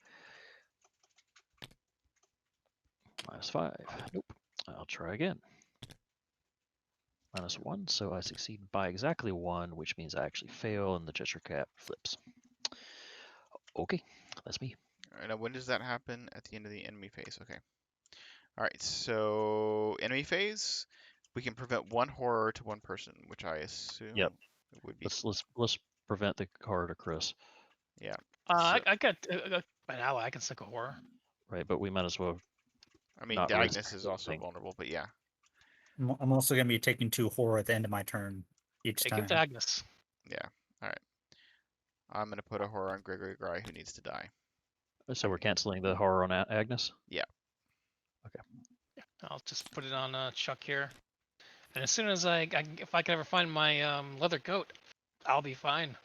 -5. Nope. I'll try again. -1, so I succeed by exactly 1, which means I actually fail, and the Cheshire Cat flips. Okay, that's me.
All right, now when does that happen? At the end of the enemy phase. Okay. All right, so enemy phase, we can prevent 1 horror to 1 person, which I assume
Yep.
it would be.
Let's prevent the card to Chris.
Yeah.
I got an ally. I can stick a horror.
Right, but we might as well.
I mean,
Not risk
Agnes is also
anything.
vulnerable, but yeah.
I'm also going to be taking 2 horror at the end of my turn each
Hey,
time.
give it to Agnes.
Yeah. All right. I'm gonna put a horror on Gregory Gry, who needs to die.
So we're canceling the horror on Agnes.
Yeah.
Okay.
I'll just put it on Chuck here. And as soon as if I can ever find my leather coat, I'll be fine.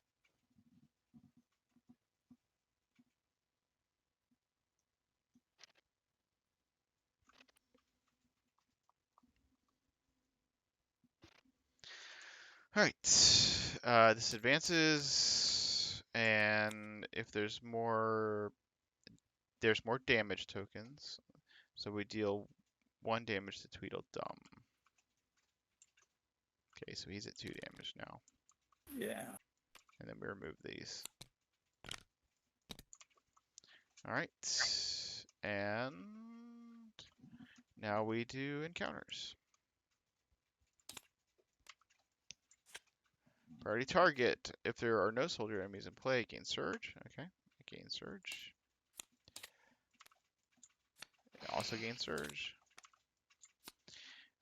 All right. This advances, and if there's more damage tokens. So we deal 1 damage to Tweedledum. Okay, so he's at 2 damage now.
Yeah.
And then we remove these. Alright. And now we do encounters. Priority target. If there are no soldier enemies in play, gain surge. Okay. Gain surge. Also gain surge.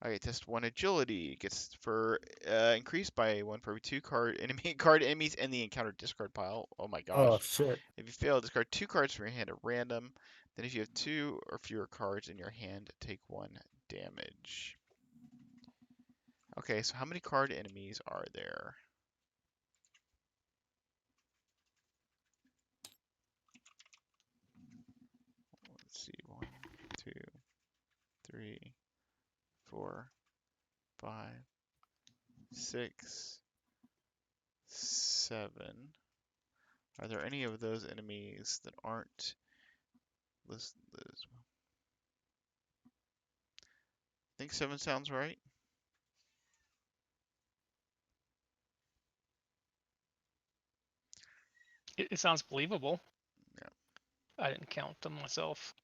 Okay, test 1 agility. Gets increased by 1 for every 2 card enemies in the encounter discard pile. Oh my gosh.
Oh, shit.
If you fail, discard 2 cards from your hand at random. Then if you have 2 or fewer cards in your hand, take 1 damage. Okay, so how many card enemies are there? Let's see. 1, 2, 3, 4, 5, 6, 7. Are there any of those enemies that aren't listed as well? I think 7 sounds right.
It sounds believable.
Yeah.
I didn't count them myself.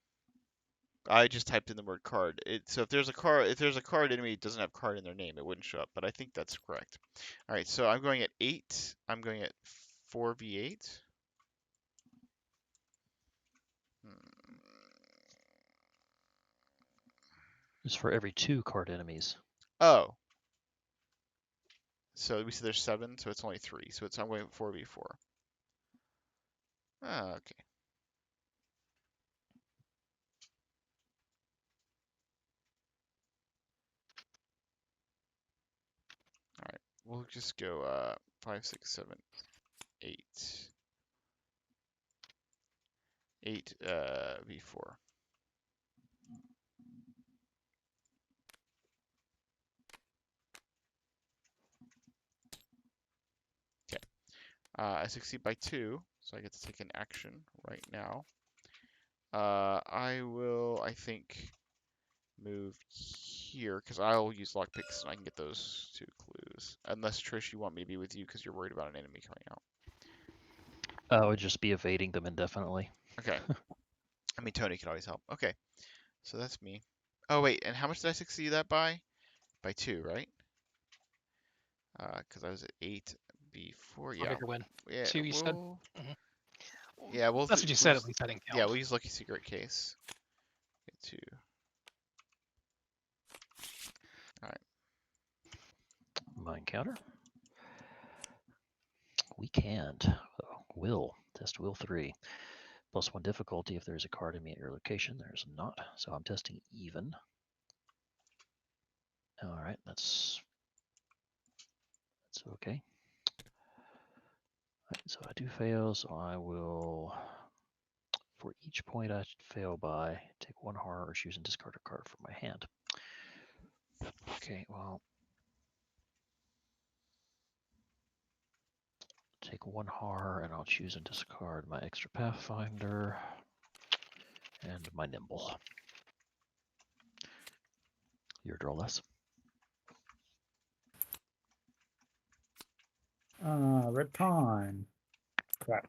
I just typed in the word card. So if there's a card enemy that doesn't have card in their name, it wouldn't show up. But I think that's correct. All right, so I'm going at 8. I'm going at 4v8.
It's for every 2 card enemies.
Oh. So we said there's 7, so it's only 3. So I'm going 4v4. Ah, okay. All right. We'll just go 5, 6, 7, 8. 8 v4. Okay. I succeed by 2, so I get to take an action right now. I will, I think, move here because I'll use lockpicks and I can get those 2 clues. Unless Trish, you want me to be with you because you're worried about an enemy coming out.
I would just be evading them indefinitely.
Okay. I mean, Tony can always help. Okay. So that's me. Oh wait, and how much did I succeed that by? By 2, right? Because I was at 8 before.
I'll
Yeah.
make her win.
Yeah.
2, you said?
We'll.
Mhm.
Yeah.
That's what you said, at least I didn't count.
Yeah. We'll use lucky secret case. Get 2. All right.
Mind counter. We can't. Will. Test will 3. +1 difficulty if there's a card enemy at your location. There's not. So I'm testing even. All right, that's okay. All right, so I do fail, so I will, for each point I fail by, take 1 horror or choose and discard a card from my hand. Okay, well, take 1 horror and I'll choose and discard my extra Pathfinder and my Nimble. Your draw less.
Red pawn. Crap.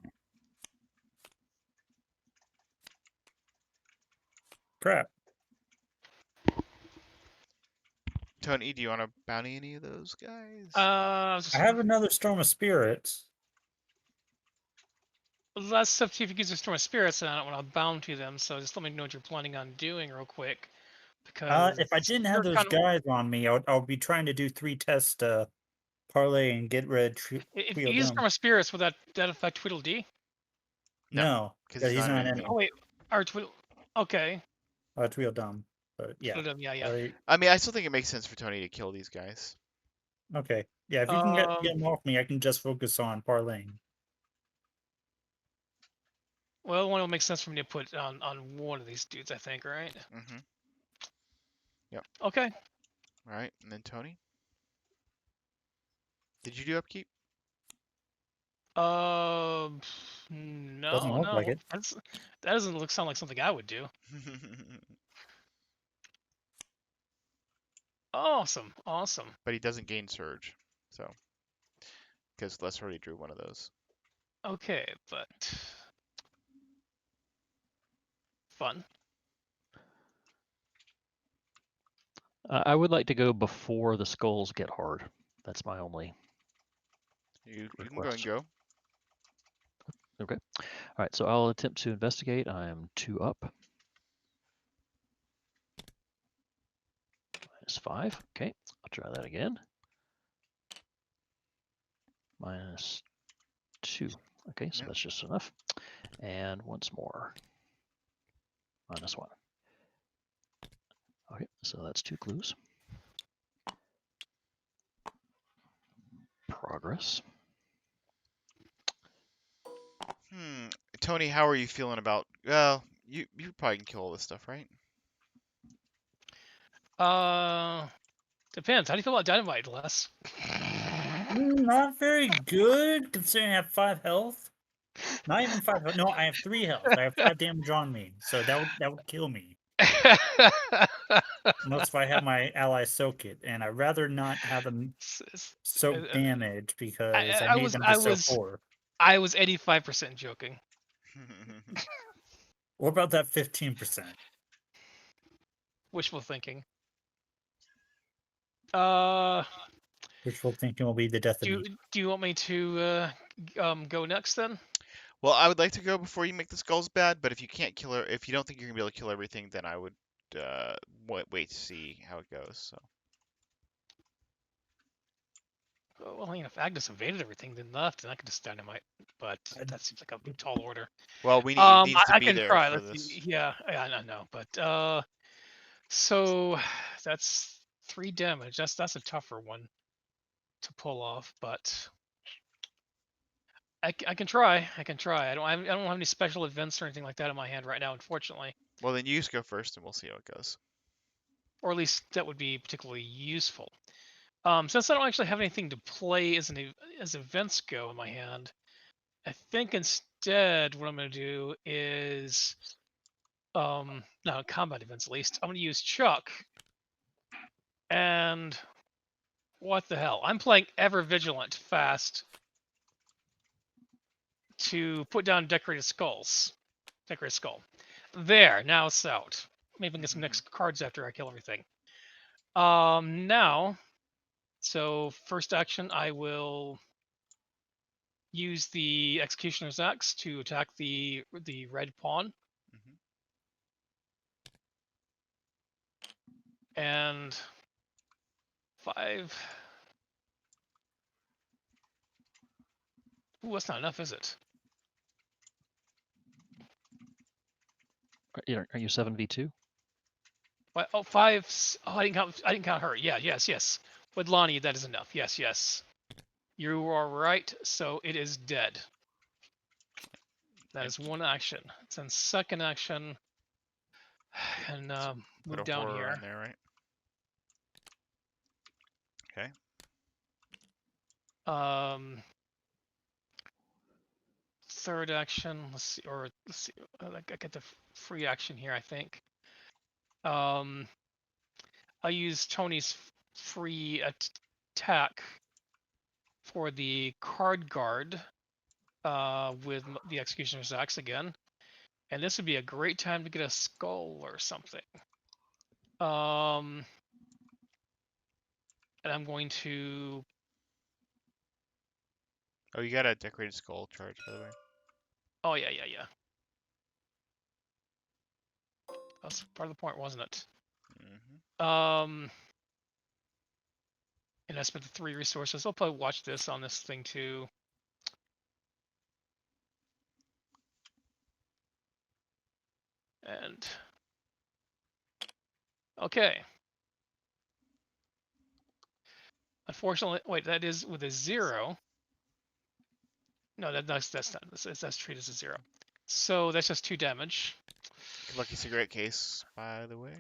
Crap.
Tony, do you want to bounty any of those guys?
I have another Storm of Spirits.
That's up to you if you use a Storm of Spirits, and I don't want to bounty them, so just let me know what you're planning on doing real quick. Because
If I didn't have those guys on me, I'll be trying to do 3 tests to parlay and get rid of
if you use
Tweedledum.
Storm of Spirits, would that affect Tweedledee?
No,
because
he's not an
enemy.
enemy.
Oh wait, or okay.
Tweedledum. But yeah.
Tweedledum, yeah.
I mean, I still think it makes sense for Tony to kill these guys.
Okay. Yeah, if you can get them off me, I can just focus on parlaying.
Well, one will make sense for me to put on one of these dudes, I think, right?
Mm-hmm. Yep.
Okay.
All right, and then Tony. Did you do upkeep?
No,
Doesn't look like it.
that doesn't sound like something I would do. Awesome.
But he doesn't gain surge, so because Les already drew one of those.
Okay, but fun.
I would like to go before the skulls get hard. That's my only.
You can go and
request.
go.
Okay. All right, so I'll attempt to investigate. I am 2 up. -5. Okay, I'll try that again. -2. Okay, so that's just enough. And once more. -1. Okay, so that's 2 clues. Progress.
Tony, how are you feeling about? Well, you probably can kill all this stuff, right?
Depends. How do you feel about dynamite, Les?
Not very good, considering I have 5 health. Not even 5 health. No, I have 3 health. I have 5 damage on me, so that would kill me. Unless if I have my ally soak it, and I'd rather not have them soak damage because I need them to soak 4.
I was 85% joking.
What about that 15%?
Wishful thinking.
Wishful thinking will be the death of me.
Do you want me to go next then?
Well, I would like to go before you make the skulls bad, but if you can't kill her, if you don't think you're gonna be able to kill everything, then I would wait to see how it goes. So.
Well, if Agnes invaded everything, then left, then I could just dynamite. But
I'd-
that seems like a tall order.
Well, it needs to
I
be
can
there
try.
for
Let's
this.
see. Yeah, I know. But so that's 3 damage. That's a tougher one to pull off, but I can try. I can try. I don't have any special events or anything like that in my hand right now, unfortunately.
Well, then you just go first, and we'll see how it goes.
Or at least that would be particularly useful. Since I don't actually have anything to play as events go in my hand, I think instead what I'm going to do is, no, combat events at least. I'm going to use Chuck, and what the hell? I'm playing Ever Vigilant fast to put down Decorated Skulls. Decorated Skull. There, now it's out. Maybe I can get some next cards after I kill everything. Now, so first action, I will use the Executioner's Axe to attack the red pawn.
Mhm.
And 5. Ooh, that's not enough, is it?
Are you 7v2?
What? Oh, 5. Oh, I didn't count her. Yeah, yes. With Lonnie, that is enough. Yes. You are right. So it is dead. That is one action. Then second action, and
Put
move
a
down
horror
here.
in there, right? Okay.
Third action. Let's see. I get the free action here, I think. I use Tony's free attack for the card guard with the Executioner's Axe again. And this would be a great time to get a skull or something. And I'm going to...
Oh, you got a Decorated Skull charge, by the way.
Oh, yeah. That's part of the point, wasn't it?
Mm-hmm.
And I spent the 3 resources. I'll probably watch this on this thing too. And okay. Unfortunately, wait, that is with a 0. No, that's not. That's treated as a 0. So that's just 2 damage.
Lucky cigarette case, by the way.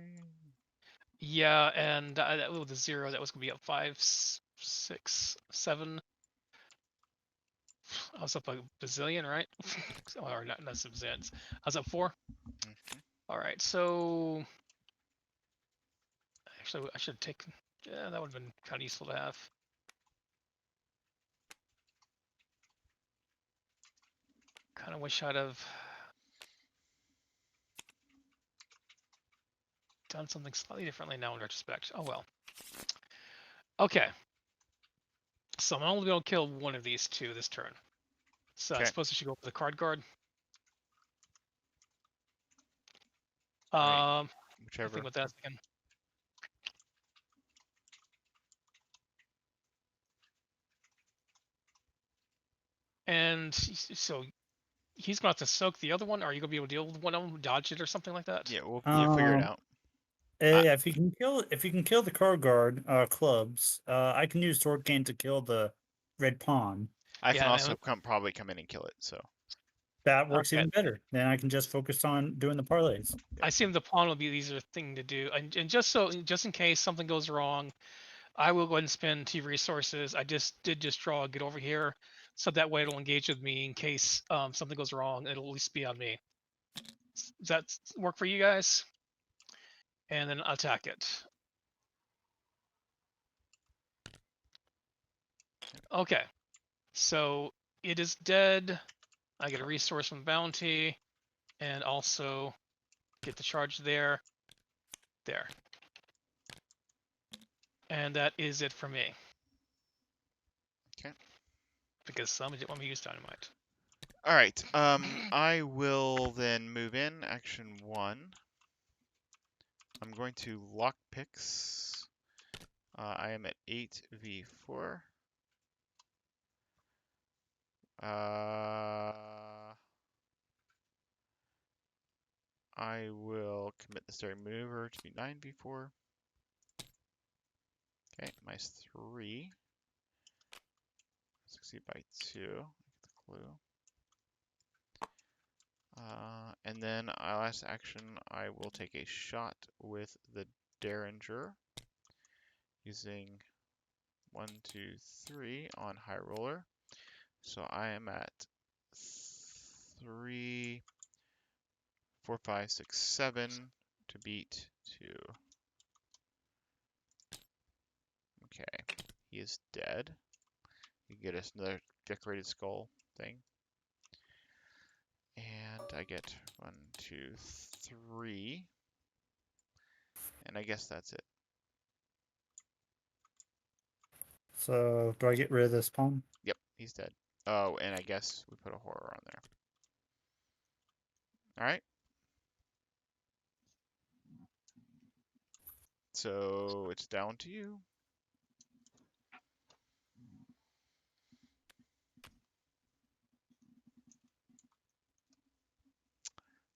Yeah, and with a 0, that was gonna be up 5, 6, 7. I was up a bazillion, right? Or not some bazillions. I was up 4.
Mm-hmm.
All right, so actually I should take. Yeah, that would have been kind of useful to have. Kind of wish I'd have done something slightly differently now in retrospect. Oh well. Okay. So I'm only going to kill one of these 2 this turn. So I suppose I should go for the card guard.
Whichever.
Nothing with that again. And so he's going to have to soak the other one. Or are you going to be able to deal with one of them, dodge it, or something like that?
Yeah, we'll figure it out.
Yeah, if you can kill the card guard clubs, I can use Sword Cane to kill the red pawn.
I can also probably come in and kill it. So
that works even better. Then I can just focus on doing the parlays.
I assume the pawn will be the easier thing to do, and just in case something goes wrong, I will go ahead and spend 2 resources. I just draw a get over here, so that way it'll engage with me in case something goes wrong. It'll at least be on me. Does that work for you guys? And then attack it. Okay, so it is dead. I get a resource from bounty, and also get the charge there. And that is it for me.
Okay.
Because somebody didn't want me to use dynamite.
All right. I will then move in. Action 1. I'm going to lock picks. I am at 8v4. I will commit the starting maneuver to be 9v4. Okay, minus 3. Succeed by 2. Get the clue. And then last action, I will take a shot with the Derringer using 1, 2, 3 on high roller. So I am at 3, 4, 5, 6, 7 to beat 2. Okay, he is dead. You get us another decorated skull thing. And I get 1, 2, 3. And I guess that's it.
So do I get rid of this pawn?
Yep, he's dead. Oh, and I guess we put a horror on there. Alright. So it's down to you.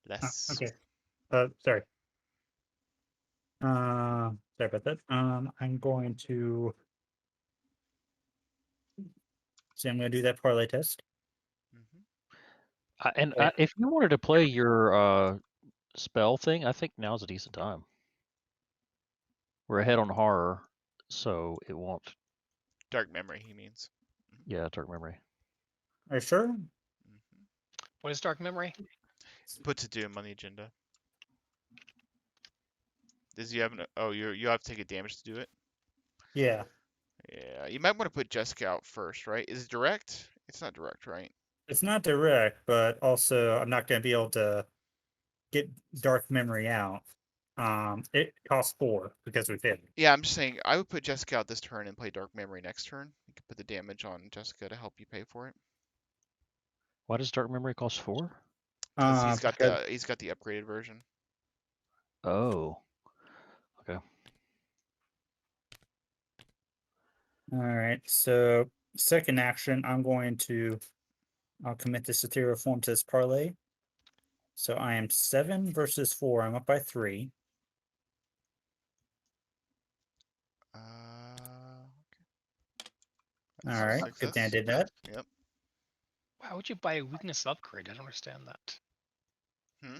Less.
Okay. Sorry. Sorry about that. I'm going to. So I'm going to do that parlay test.
And
Yeah.
if you wanted to play your spell thing, I think now's a decent time. We're ahead on horror, so it won't.
Dark memory, he means.
Yeah, dark memory.
Are you sure?
Mhm.
What is dark memory?
Put to doom on the agenda. Does you have an? Oh, you have to take a damage to do it.
Yeah.
Yeah, you might want to put Jessica out first, right? Is it direct? It's not direct, right?
It's not direct, but also I'm not going to be able to get dark memory out. It costs 4 because we failed.
Yeah, I'm just saying I would put Jessica out this turn and play dark memory next turn. You can put the damage on Jessica to help you pay for it.
Why does dark memory cost 4?
Because he's got
Because
the upgraded version.
Oh, okay.
all right. So second action, I'll commit this ethereal form to this parlay. So I am 7 versus 4. I'm up by 3.
Okay.
All
That's a
right. Good thing I
success.
did that.
Yep.
Why would you buy a weakness upgrade? I don't understand that.
Hmm?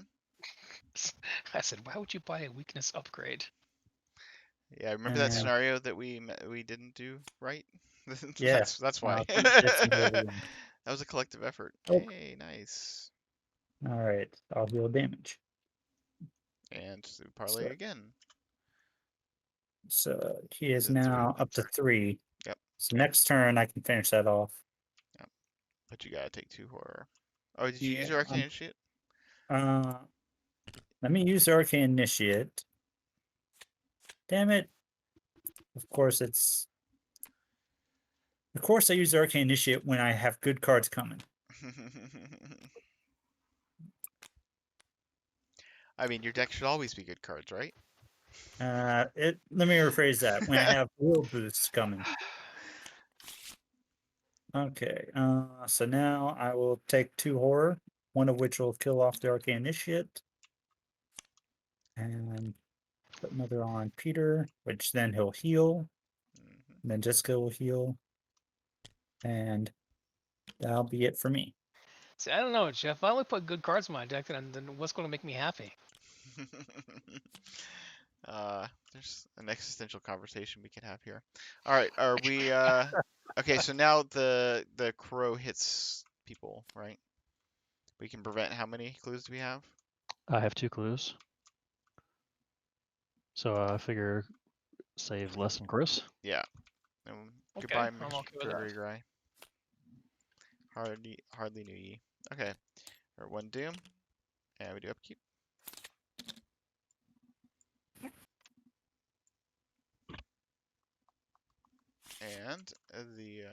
I said, why would you buy a weakness upgrade?
Yeah, remember that
And
scenario that we didn't do right?
yeah,
That's why.
that's another one.
That was a collective effort.
Oh.
Hey, nice.
All right. I'll deal damage.
And parlay again.
So he is
Is it 3?
now up to 3.
Yep.
So next turn I can finish that off.
Yep. But you gotta take 2 horror. Oh, did you use your arcane initiate?
Let me use Arcane Initiate. Damn it. Of course I use Arcane Initiate when I have good cards coming.
I mean, your deck should always be good cards, right?
Let me rephrase that. When I have will boosts coming. Okay, so now I will take 2 horror, one of which will kill off the Arcane Initiate. And put another on Peter, which then he'll heal.
Mhm.
And then Jessica will heal. And that'll be it for me.
See, I don't know, Jeff. I only put good cards in my deck, then what's going to make me happy?
There's an existential conversation we can have here. All right, are we? Okay, so now the crow hits people, right? We can prevent. How many clues do we have?
I have 2 clues. So I figure save less than Chris.
Yeah.
Okay,
Goodbye,
I'm okay with
Mr.
that.
Gray. Hardly knew ye. Okay. Or 1 doom, and we do upkeep. And the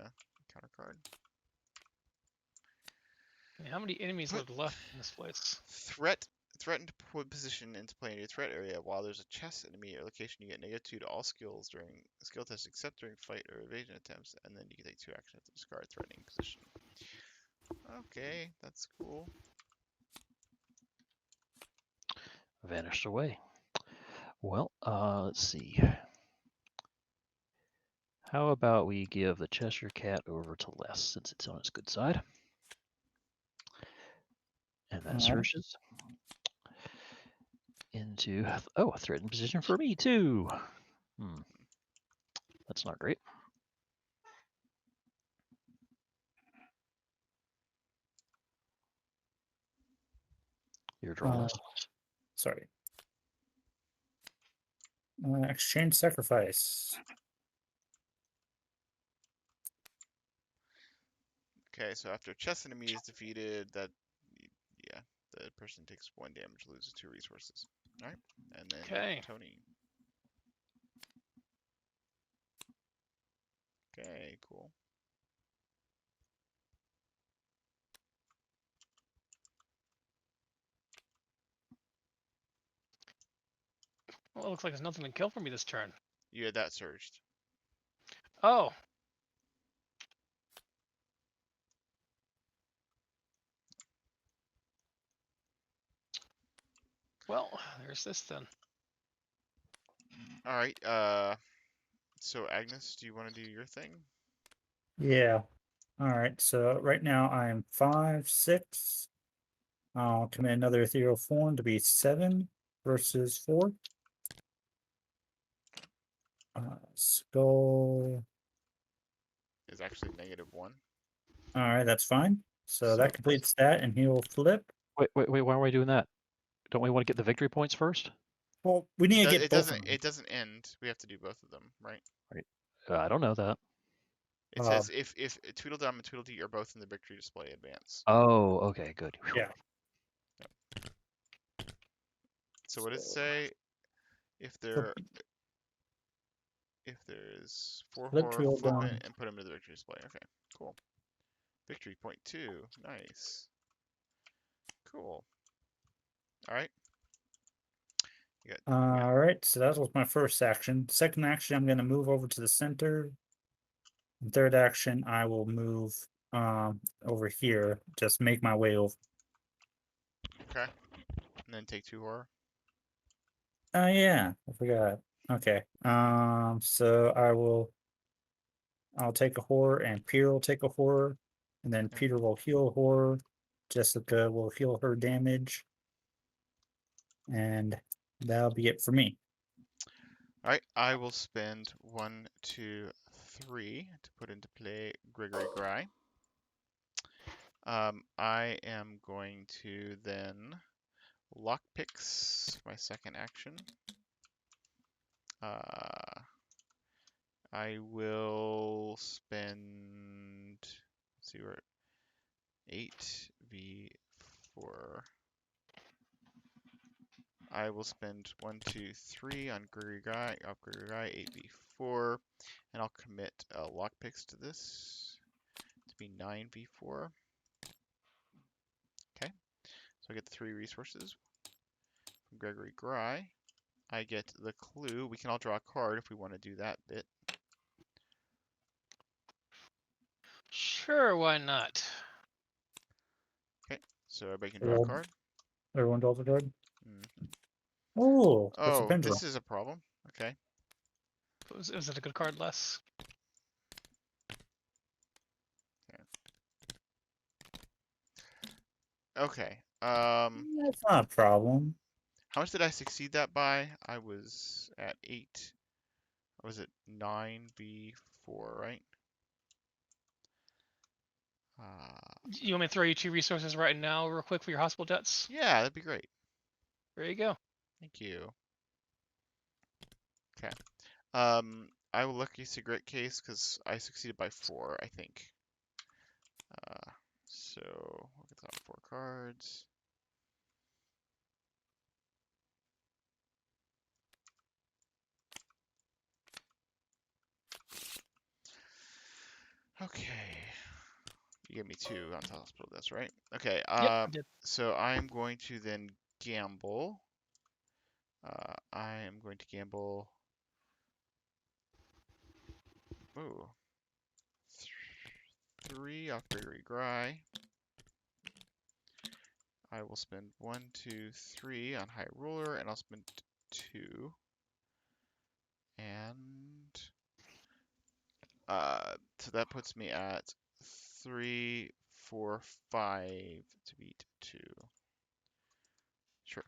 counter card.
How many enemies
Put
live left in this place?
Threaten to put position into play in your threat area. While there's a chest enemy at your location, you get -2 to all skills during skill tests except during fight or evasion attempts, and then you can take 2 actions to discard threatening position. Okay, that's cool.
Vanished away. Well, let's see. How about we give the Cheshire Cat over to Les since it's on its good side? And that
Alright.
searches into, oh, a threatened position for me too. That's not great. Your draw, Les.
Sorry. Exchange sacrifice.
Okay, so after a chess enemy is defeated, yeah, the person takes 1 damage, loses 2 resources. All right, and then
Okay.
Tony. Okay, cool.
Well, it looks like there's nothing to kill for me this turn.
You had that surged.
Oh. Well, there's this then.
All right. So Agnes, do you want to do your thing?
Yeah. Alright, so right now I am 5, 6. I'll commit another ethereal form to be 7 versus 4. Skull.
Is actually -1.
Alright, that's fine. So
So
that completes that, and he'll flip.
Wait, why are we doing that? Don't we want to get the victory points first?
Well, we need to get
it
both
doesn't
of them.
it doesn't end. We have to do both of them, right?
Right. I don't know that.
It says if Tweedledum and Tweedledee are both in the victory display, advance.
Oh, okay, good. Whew.
Yeah.
So what does it
So,
say? If
flip,
there's 4
flip
horror, flip
Tweedledum.
it and put them to the victory display. Okay, cool. Victory point 2. Nice. Cool. All right. You got
Alright, so that was my first action. Second action, I'm going to move over to the center. And third action, I will move over here. Just make my way over.
okay. And then take 2 horror.
Oh yeah, I forgot. Okay. So I'll take a horror and Peter will take a horror. And then
Okay.
Peter will heal horror. Jessica will heal her damage. And that'll be it for me.
All right. I will spend 1, 2, 3 to put into play Gregory Gry. I am going to then lockpicks my second action. I will spend, let's see, we're 8v4. I will spend 1, 2, 3 on Gregory Guy, 8v4, and I'll commit lockpicks to this to be 9v4. Okay, so I get the 3 resources from Gregory Gry. I get the clue. We can all draw a card if we want to do that bit.
Sure, why not?
Okay, so everybody can draw a card.
Everyone draws a card.
Mm-hmm.
Oh, it's a
Oh,
pendulum.
this is a problem. Okay.
Was it a good card, Les?
Okay.
That's not a problem.
How much did I succeed that by? I was at 8. Was it 9v4, right?
You want me to throw you 2 resources right now, real quick, for your hospital debts?
Yeah, that'd be great.
There you go.
Thank you. Okay. I will lucky cigarette case because I succeeded by 4, I think. So we'll get that 4 cards. Okay. You gave me 2 on the hospital, that's right. Okay.
Yep, I did.
So I'm going to then gamble. I am going to gamble. Ooh. 3 off Gregory Gry. I will spend 1, 2, 3 on high roller, and I'll spend 2. And so that puts me at 3, 4, 5 to beat 2. Sure.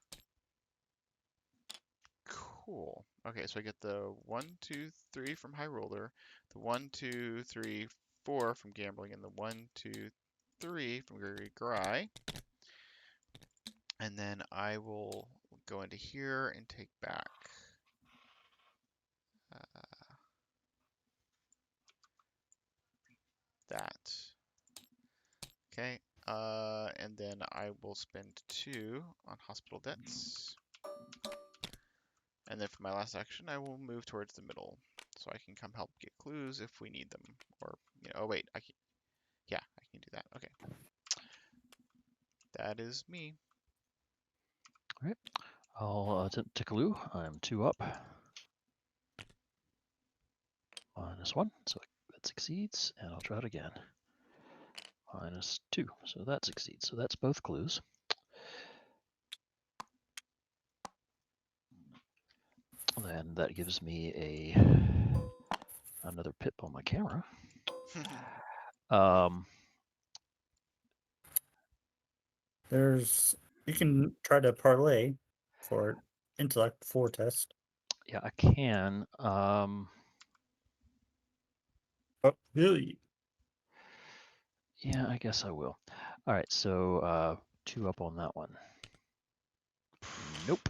Cool. Okay, so I get the 1, 2, 3 from high roller, the 1, 2, 3, 4 from gambling, and the 1, 2, 3 from Gregory Gry. And then I will go into here and take back that. Okay, and then I will spend 2 on hospital debts. And then for my last action, I will move towards the middle, so I can come help get clues if we need them. Or, oh wait, I can, yeah, I can do that. Okay. That is me.
All right. I'll attempt to clue. I'm 2 up. -1, so that succeeds, and I'll try it again. -2, so that succeeds. So that's both clues. Then that gives me another pip on my camera.
You can try to parlay for Intellect 4 test.
Yeah, I can.
Oh, really?
Yeah, I guess I will. All right, so 2 up on that one. Nope.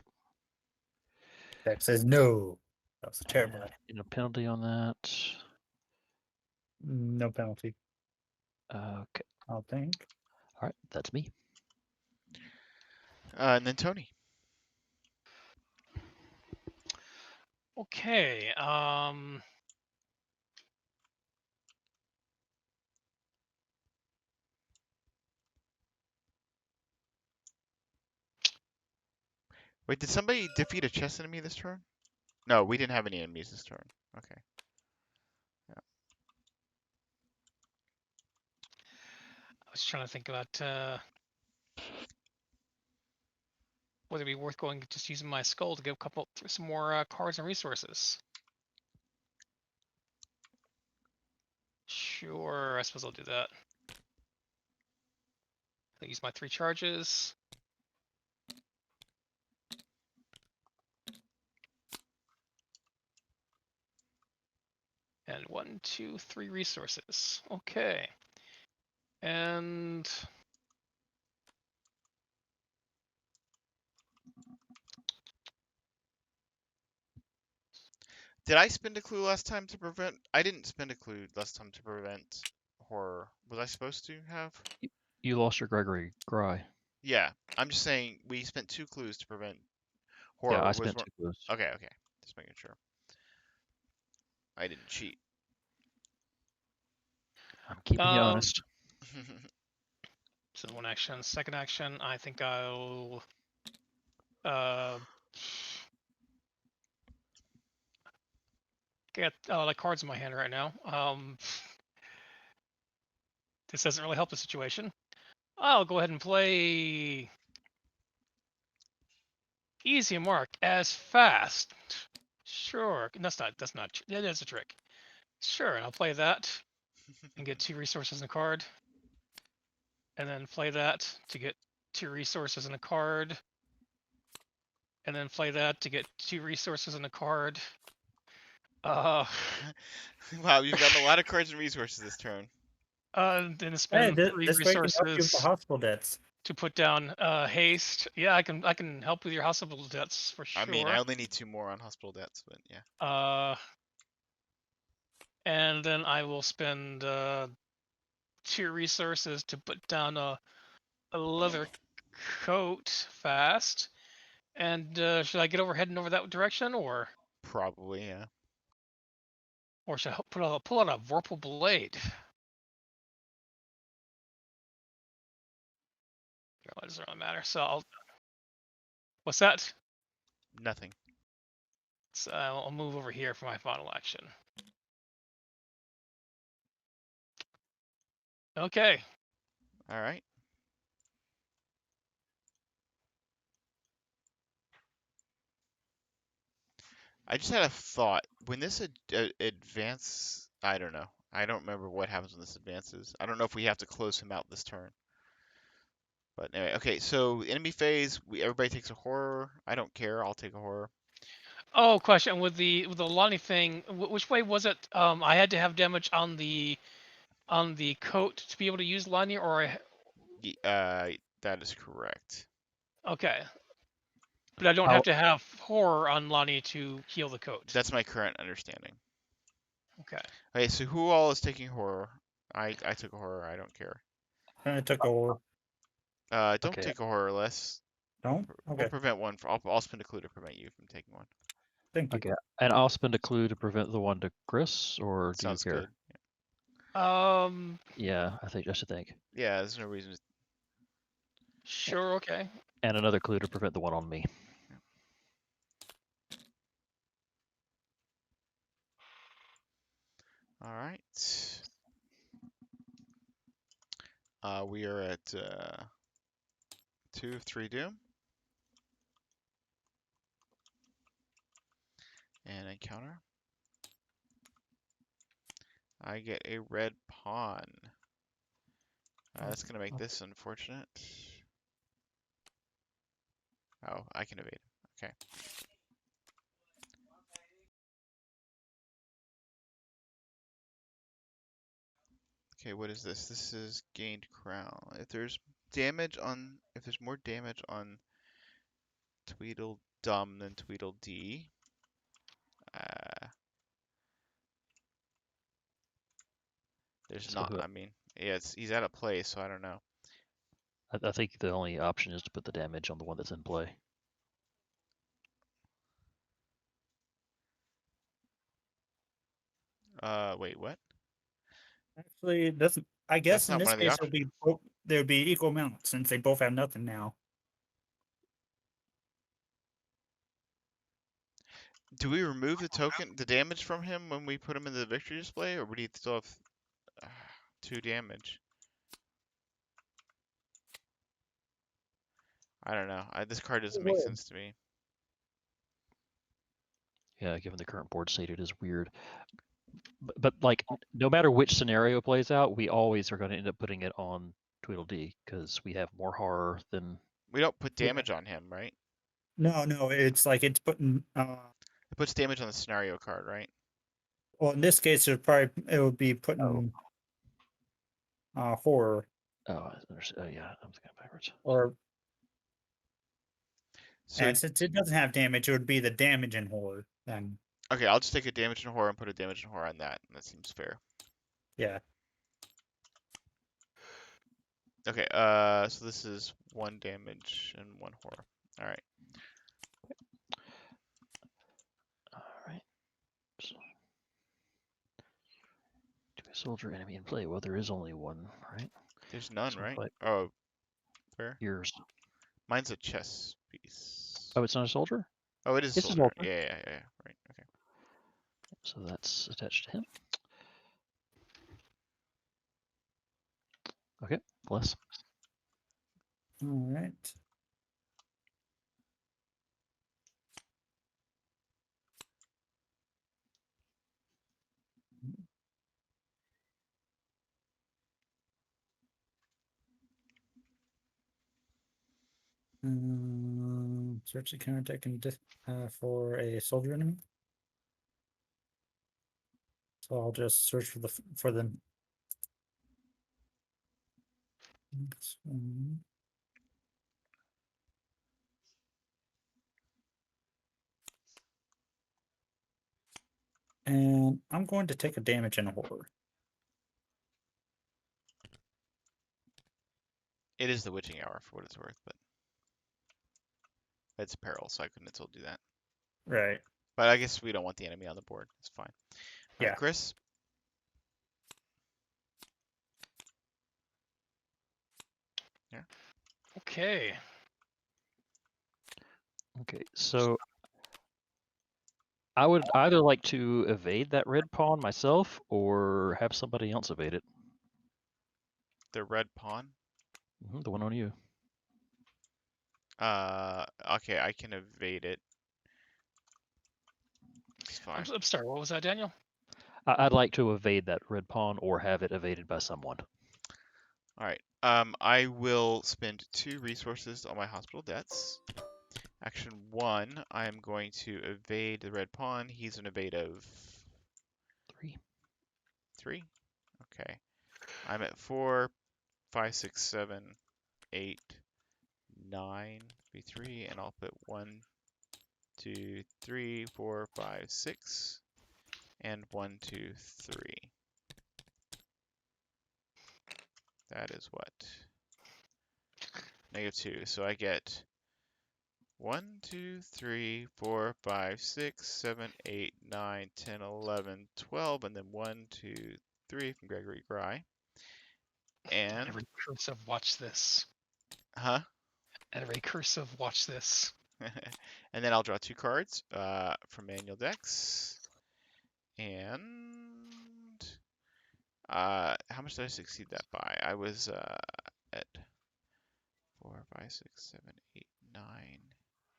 Deck says no. That was a terrible.
And a penalty on that.
No penalty,
Okay.
I don't think.
All right, that's me.
And then Tony.
Okay.
Wait, did somebody defeat a chess enemy this turn? No, we didn't have any enemies this turn. Okay.
I was trying to think about whether it'd be worth going just using my skull to get some more cards and resources. Sure, I suppose I'll do that. I'll use my 3 charges. And 1, 2, 3 resources. Okay. And
Did I spend a clue last time to prevent? I didn't spend a clue last time to prevent horror. Was I supposed to have?
You lost your Gregory Gry.
Yeah, I'm just saying we spent 2 clues to prevent
Yeah,
horror.
I
Was
spent
one...
2 clues.
Okay, just making sure. I didn't cheat.
I'm keeping you honest.
So 1 action. Second action, I think I'll get like cards in my hand right now. This doesn't really help the situation. I'll go ahead and play Easy Mark as fast. Sure, that's not. Yeah, that's a trick. Sure, and I'll play that and get 2 resources in a card, and then play that to get 2 resources in a card, and then play that to get 2 resources in a card.
Wow, you've gotten a lot of cards and resources this turn.
Then spend 3
this way can help you with the
resources
hospital debts.
to put down haste. Yeah, I can help with your hospital debts for sure.
I mean, I only need 2 more on hospital debts, but yeah.
And then I will spend 2 resources to put down a leather coat fast. And should I get heading over that direction, or
Probably, yeah.
should I pull out a Vorpal blade? It doesn't really matter. So what's that?
Nothing.
So I'll move over here for my final action. Okay.
All right. I just had a thought. When this advance, I don't know. I don't remember what happens when this advances. I don't know if we have to close him out this turn. But anyway, okay. So enemy phase, everybody takes a horror. I don't care. I'll take a horror.
Oh, question with the Lonnie thing. Which way was it? I had to have damage on the coat to be able to use Lonnie, or
That is correct.
okay. But I don't have to have horror on Lonnie to heal the coat.
That's my current understanding.
Okay.
Okay, so who all is taking horror? I took a horror. I don't care.
I took a horror.
Don't
Okay.
take a horror less.
Don't?
We'll
Okay.
prevent one. I'll spend a clue to prevent you from taking one.
Thank you.
Okay, and I'll spend a clue to prevent the one to Chris, or do you
Sounds
care?
good.
Yeah, I should think.
Yeah, there's no reason.
Sure. Okay.
And another clue to prevent the one on me.
All right. We are at 2 of 3 doom. And encounter. I get a red pawn. That's going to make this unfortunate. Oh, I can evade. Okay. Okay, what is this? This is gained crown. If there's more damage on Tweedledum than Tweedledee, there's
So
not. I mean, yeah, he's out of play, so I don't know.
I think the only option is to put the damage on the one that's in play.
Wait, what?
Actually, it doesn't. I guess
That's
in
not
this
one of the
case,
options.
there would be equal amounts since they both have nothing now.
Do we remove the damage from him when we put him in the victory display, or would he still have 2 damage? I don't know. This card doesn't make sense to me.
Yeah, given the current board state, it is weird. But like, no matter which scenario plays out, we always are going to end up putting it on Tweedledee because we have more horror than.
We don't put damage on him, right?
No, it's like it's putting.
It puts damage on the scenario card, right?
Well, in this case, it would be putting horror
Oh, yeah, I'm thinking backwards.
or.
So
And since it doesn't have damage, it would be the damage in horror then.
okay, I'll just take a damage in horror and put a damage in horror on that. That seems fair.
Yeah.
Okay, so this is 1 damage and 1 horror. All right.
All right. So, do a soldier enemy in play? Well, there is only one, right?
There's none,
So
right? Oh, where?
Yours.
Mine's a chess piece.
Oh, it's not a soldier?
Oh, it is a
It's a
soldier.
soldier.
Yeah. Right. Okay.
So that's attached to him. Okay, bless.
All right. Search the counter deck and for a soldier enemy. So I'll just search for the next one. And I'm going to take a damage in a horror.
It is the witching hour for what it's worth, but it's peril, so I couldn't have told you that.
Right.
But I guess we don't want the enemy on the board. It's fine. All
Yeah.
right, Chris. Yeah.
Okay.
Okay, so I would either like to evade that red pawn myself or have somebody else evade it.
The red pawn.
The one on you.
Okay, I can evade it. It's fine.
I'm sorry. What was that, Daniel?
I'd like to evade that red pawn or have it evaded by someone.
All right. I will spend 2 resources on my hospital debts. Action 1, I am going to evade the red pawn. He's an evade of
3.
3. Okay. I'm at 4, 5, 6, 7, 8, 9, B3, and I'll put 1, 2, 3, 4, 5, 6, and 1, 2, 3. That is what? -2. So I get 1, 2, 3, 4, 5, 6, 7, 8, 9, 10, 11, 12, and then 1, 2, 3 from Gregory Gry. And
Every cursive, watch this.
huh?
Every cursive, watch this.
And then I'll draw 2 cards from manual decks. And how much did I succeed that by? I was at 4, 5, 6, 7, 8, 9,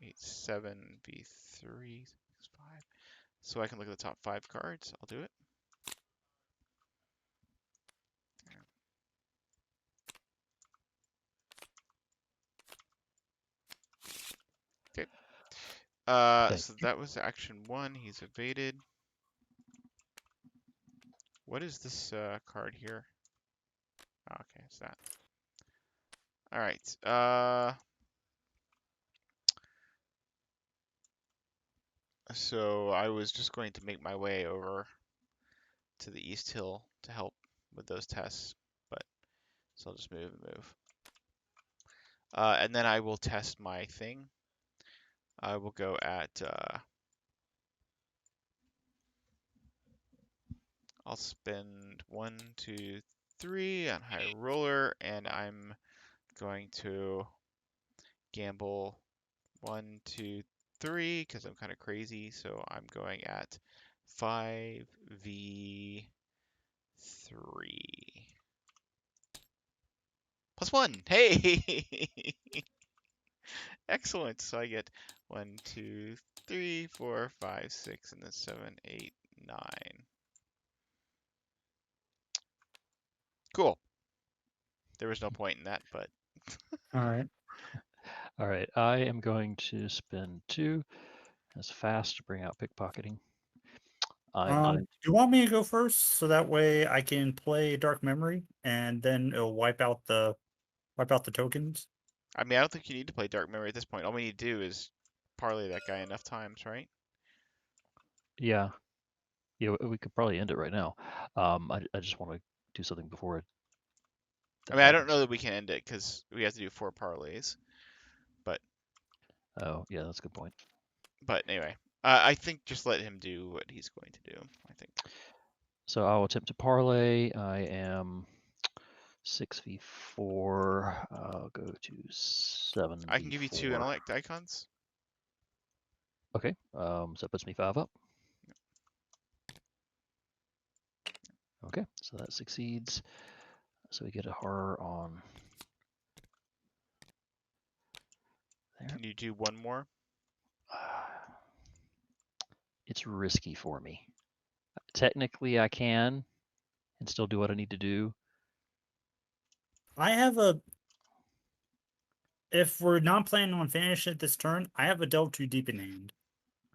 8, 7, B3, 6, 5. So I can look at the top 5 cards. I'll do it. Okay. So that was action 1. He's evaded. What is this card here? Oh, okay, it's that. All right. So I was just going to make my way over to the East Hill to help with those tests, but so I'll just move and move. And then I will test my thing. I will go at. I'll spend 1, 2, 3 on high roller, and I'm going to gamble 1, 2, 3 because I'm kind of crazy. So I'm going at 5v3 +1. Hey, excellent. So I get 1, 2, 3, 4, 5, 6, and then 7, 8, 9. Cool. There was no point in that, but
All right.
All right, I am going to spend 2 as fast to bring out pickpocketing.
Do you want me to go first so that way I can play Dark Memory and then it'll wipe out the tokens?
I mean, I don't think you need to play Dark Memory at this point. All we need to do is parlay that guy enough times, right?
Yeah, we could probably end it right now. I just want to do something before it.
I mean, I don't know that we can end it because we have to do 4 parlays.
Oh, yeah, that's a good point.
But anyway, I think just let him do what he's going to do. I think.
So I'll attempt to parlay. I am 6v4. I'll go to 7v4.
I can give you 2 intellect icons.
Okay, so that puts me 5 up. Okay, so that succeeds. So we get a horror on there.
Can you do 1 more?
It's risky for me. Technically, I can and still do what I need to do.
I have if we're not planning on finishing it this turn, I have a delve too deep in hand.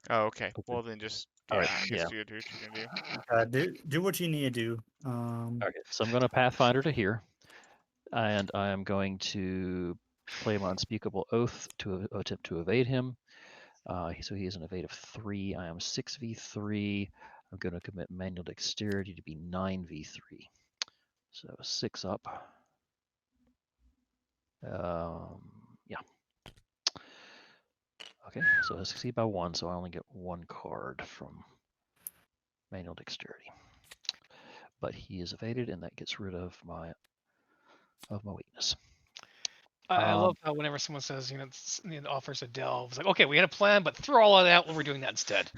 Oh, okay. Well, then just
All right,
I guess
yeah.
you do what you're gonna do.
Do what you need to do.
Okay, so I'm going to Pathfinder to here, and I am going to play my Unspeakable Oath to attempt to evade him. So he is an evade of 3. I am 6v3. I'm going to commit manual dexterity to be 9v3. So 6 up. Yeah. Okay, so I succeed by 1, so I only get 1 card from manual dexterity. But he is evaded, and that gets rid of my weakness.
I love how whenever someone says, offers a delve, it's like, okay, we had a plan, but throw all of that when we're doing that instead.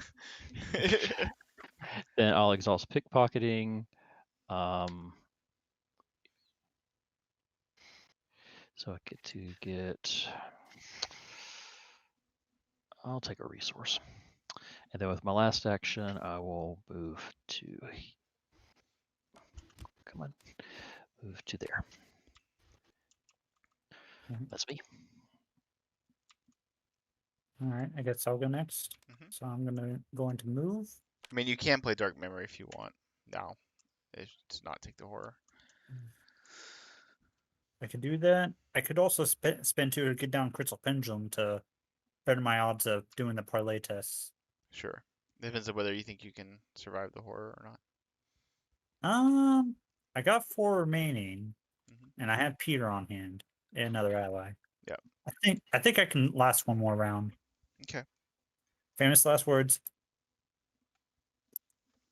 Then I'll exhaust pickpocketing. So I get to get. I'll take a resource, And then with my last action, I will move to. Come on, move to there.
Mhm.
That's me.
All right, I guess I'll go next. So I'm going to move.
I mean, you can play Dark Memory if you want. No, it's not take the horror.
I could do that. I could also spend 2 to get down Crystal Pendulum to better my odds of doing the parlay tests.
Sure. Depends on whether you think you can survive the horror or not.
I got 4 remaining,
Mhm.
and I have Peter on hand and another ally.
Yep.
I think I can last one more round.
Okay.
Famous last words.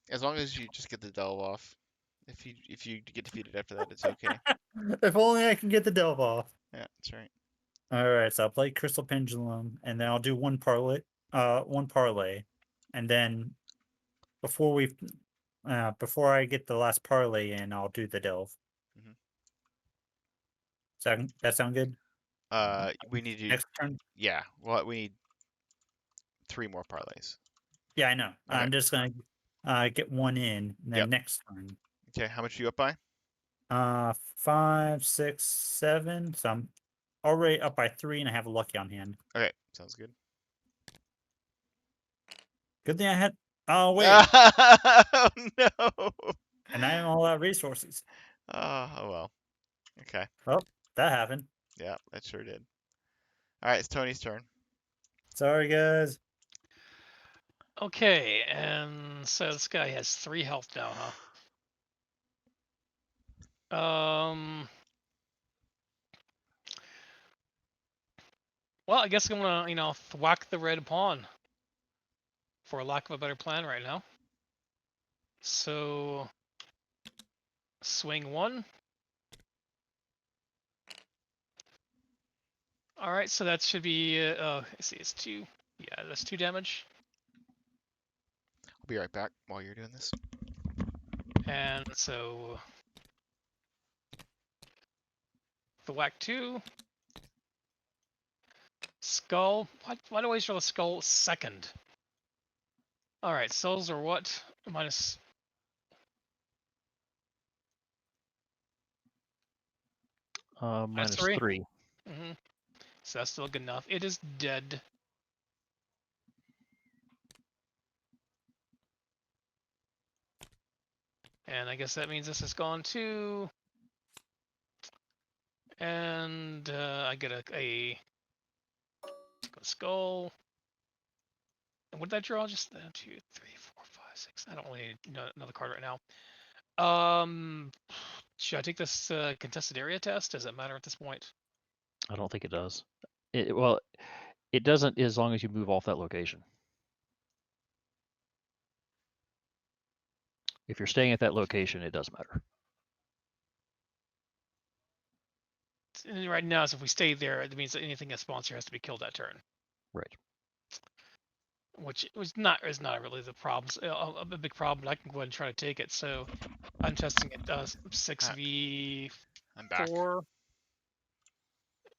As long as you just get the delve off. If you get defeated after that, it's okay.
If only I can get the delve off.
Yeah, that's right.
All right, so I'll play Crystal Pendulum, and then I'll do one parlay, and then before before I get the last parlay in, I'll do the delve.
Mhm.
That sound good?
We need you.
Next turn.
Yeah. Well, we need 3 more parlays.
Yeah, I know.
Okay.
I'm just gonna get one in, and then
Yep.
next turn.
Okay. How much are you up by?
5, 6, 7. So I'm already up by 3, and I have a lucky on hand.
Okay. Sounds good.
Good thing I had. Oh wait,
Oh no.
and I have all that resources.
Oh well. Okay.
Well, that happened.
Yeah, that sure did. All right, it's Tony's turn.
Sorry, guys.
Okay, and so this guy has 3 health now, huh? Well, I guess I'm gonna, thwack the red pawn, for lack of a better plan right now. So, swing 1. All right, so that should be. Let's see, it's 2. Yeah, that's 2 damage.
I'll be right back while you're doing this.
And so, the whack 2. Skull. Why do I always roll a skull second? All right, souls are what? Minus.
Minus
3.
3.
So that's still good enough. It is dead. And I guess that means this is gone too. And I get a skull. And what did I draw? Just 2, 3, 4, 5, 6. I don't really need another card right now. Should I take this contested area test? Does it matter at this point?
I don't think it does. Well, it doesn't as long as you move off that location. If you're staying at that location, it does matter.
And right now, so if we stay there, it means that anything a sponsor has to be killed that turn.
Right.
Which is not really the problem. A big problem. But I can go ahead and try to take it. So I'm testing it 6v4.
I'm back.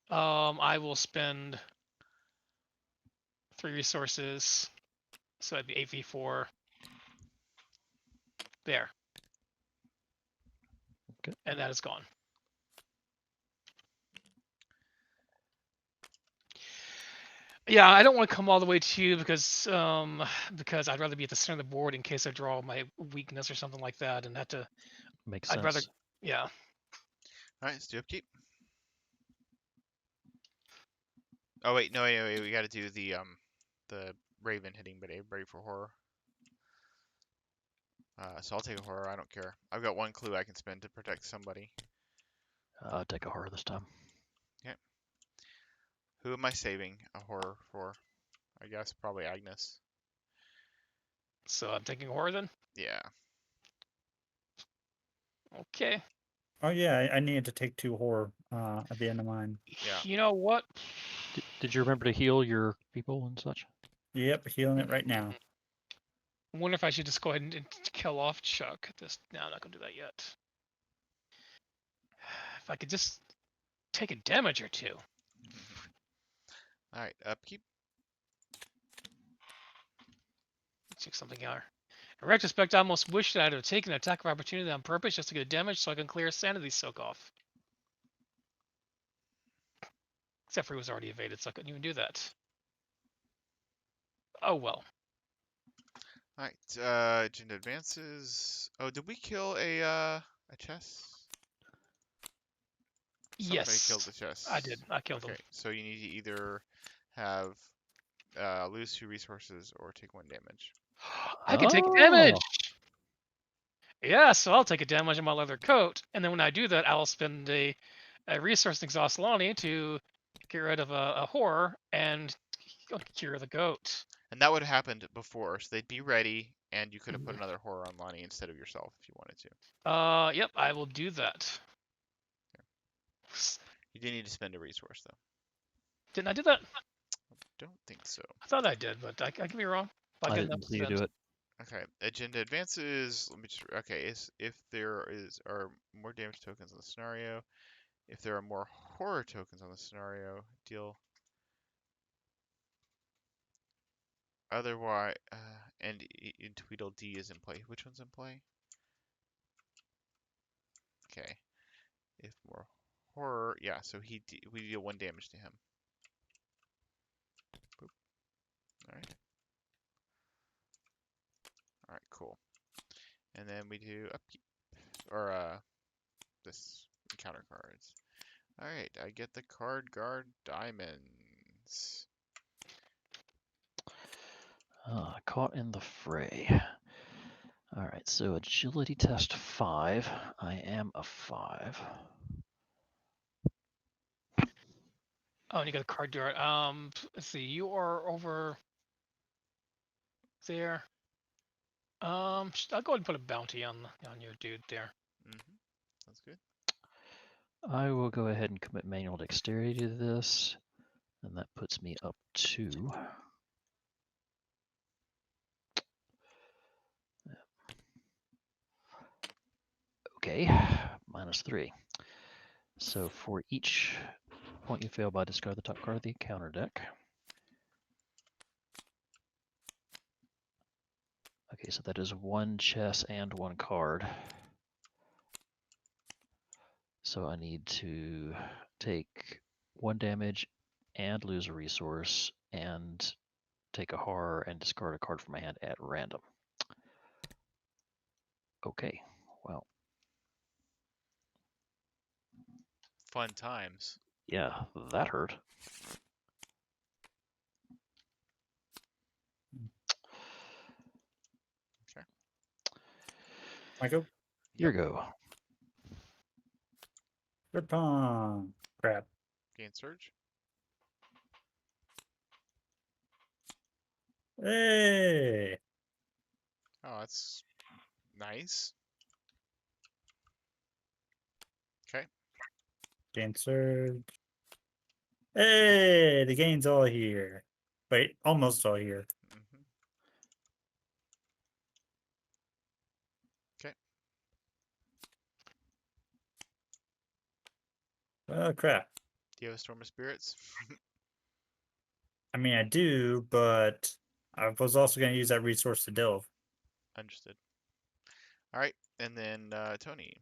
I will spend 3 resources, so that'd be 8v4. There.
Okay.
And that is gone. Yeah, I don't want to come all the way to you because I'd rather be at the center of the board in case I draw my weakness or something like that, and have to.
Makes sense.
I'd rather, yeah.
All right, let's do upkeep. Oh wait, no, wait, we got to do the Raven hitting, but ready for horror. So I'll take a horror. I don't care. I've got 1 clue I can spend to protect somebody.
Take a horror this time.
Okay. Who am I saving a horror for? I guess probably Agnes.
So I'm taking horror then.
Yeah.
Okay.
Oh yeah, I needed to take 2 horror at the end of mine.
Yeah.
You know what?
Did you remember to heal your people and such?
Yep, healing it right now.
I wonder if I should just go ahead and kill off Chuck. No, I'm not gonna do that yet. If I could just take a damage or 2.
All right, upkeep.
check something here. In retrospect, I almost wish that I'd have taken an attack of opportunity on purpose just to get damage so I can clear sanity soak off. Except for he was already evaded, so I couldn't even do that. Oh well.
Alright, agenda advances. Oh, did we kill a chess? Somebody killed
Yes,
the chess.
I did. I killed
Okay,
him.
so you need to either have lose 2 resources or take 1 damage.
I can take damage!
Oh,
Yeah, so I'll take a damage on my leather coat, and then when I do that, I'll spend a resource exhaust Lonnie to get rid of a horror and cure the goat.
And that would have happened before, so they'd be ready, and you could have put another horror on Lonnie instead of yourself if you wanted to.
Yep, I will do that.
You do need to spend a resource, though.
Didn't I do that?
Don't think so.
I thought I did, but I could be wrong.
I didn't see you do it.
Okay, agenda advances. Let me just. Okay, if there are more damage tokens in the scenario, if there are more horror tokens on the scenario, deal. Otherwise, and in Tweedledee is in play. Which one's in play? Okay, if more horror, yeah. So we deal 1 damage to him. Boop. All right. All right, cool. And then we do upkeep or this encounter cards. All right, I get the card guard diamonds.
Caught in the fray. All right, so agility test 5. I am a 5.
Oh, and you got a card dart. Let's see. You are over there. I'll go ahead and put a bounty on your dude there.
That's good.
I will go ahead and commit manual dexterity to this, and that puts me up 2. Okay, -3. So for each point you fail by, discard the top card of the encounter deck. Okay, so that is 1 chess and 1 card. So I need to take 1 damage and lose a resource and take a horror and discard a card from my hand at random. Okay, well,
Fun times.
yeah, that hurt.
Okay.
Michael,
Your go.
good pong. Crap.
Gain surge.
Hey,
Oh, that's nice. Okay.
gain surge. Hey, the gain's all here. Wait, almost all here.
Mm-hmm. Okay.
Oh crap.
Do you have a Storm of Spirits?
I mean, I do, but I was also going to use that resource to delve.
Understood. All right, and then Tony.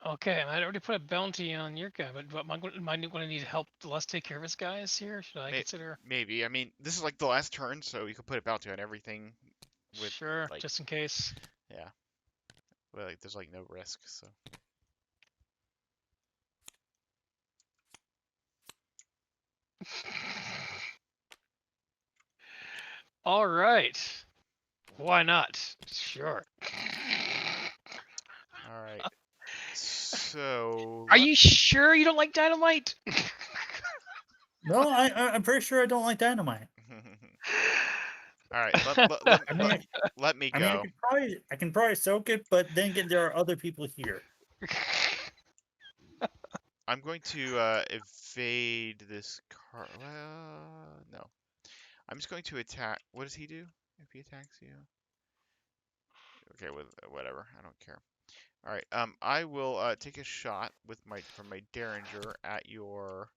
Okay, I already put a bounty on your guy, but am I going to need help to let's take care of his guys here? Should I consider?
Maybe. I mean, this is like the last turn, so you could put a bounty on everything. With,
Sure,
like,
just in case.
yeah. Well, like, there's like no risk, so.
All right. Why not? Sure.
All right. So.
Are you sure you don't like dynamite?
No, I'm pretty sure I don't like dynamite.
All right.
I mean,
Let me
I
go.
mean, I can probably soak it, but then again, there are other people here.
I'm going to evade this card. Well, no. I'm just going to attack. What does he do if he attacks you? Okay, with whatever. I don't care. All right. I will take a shot with from my Derringer at your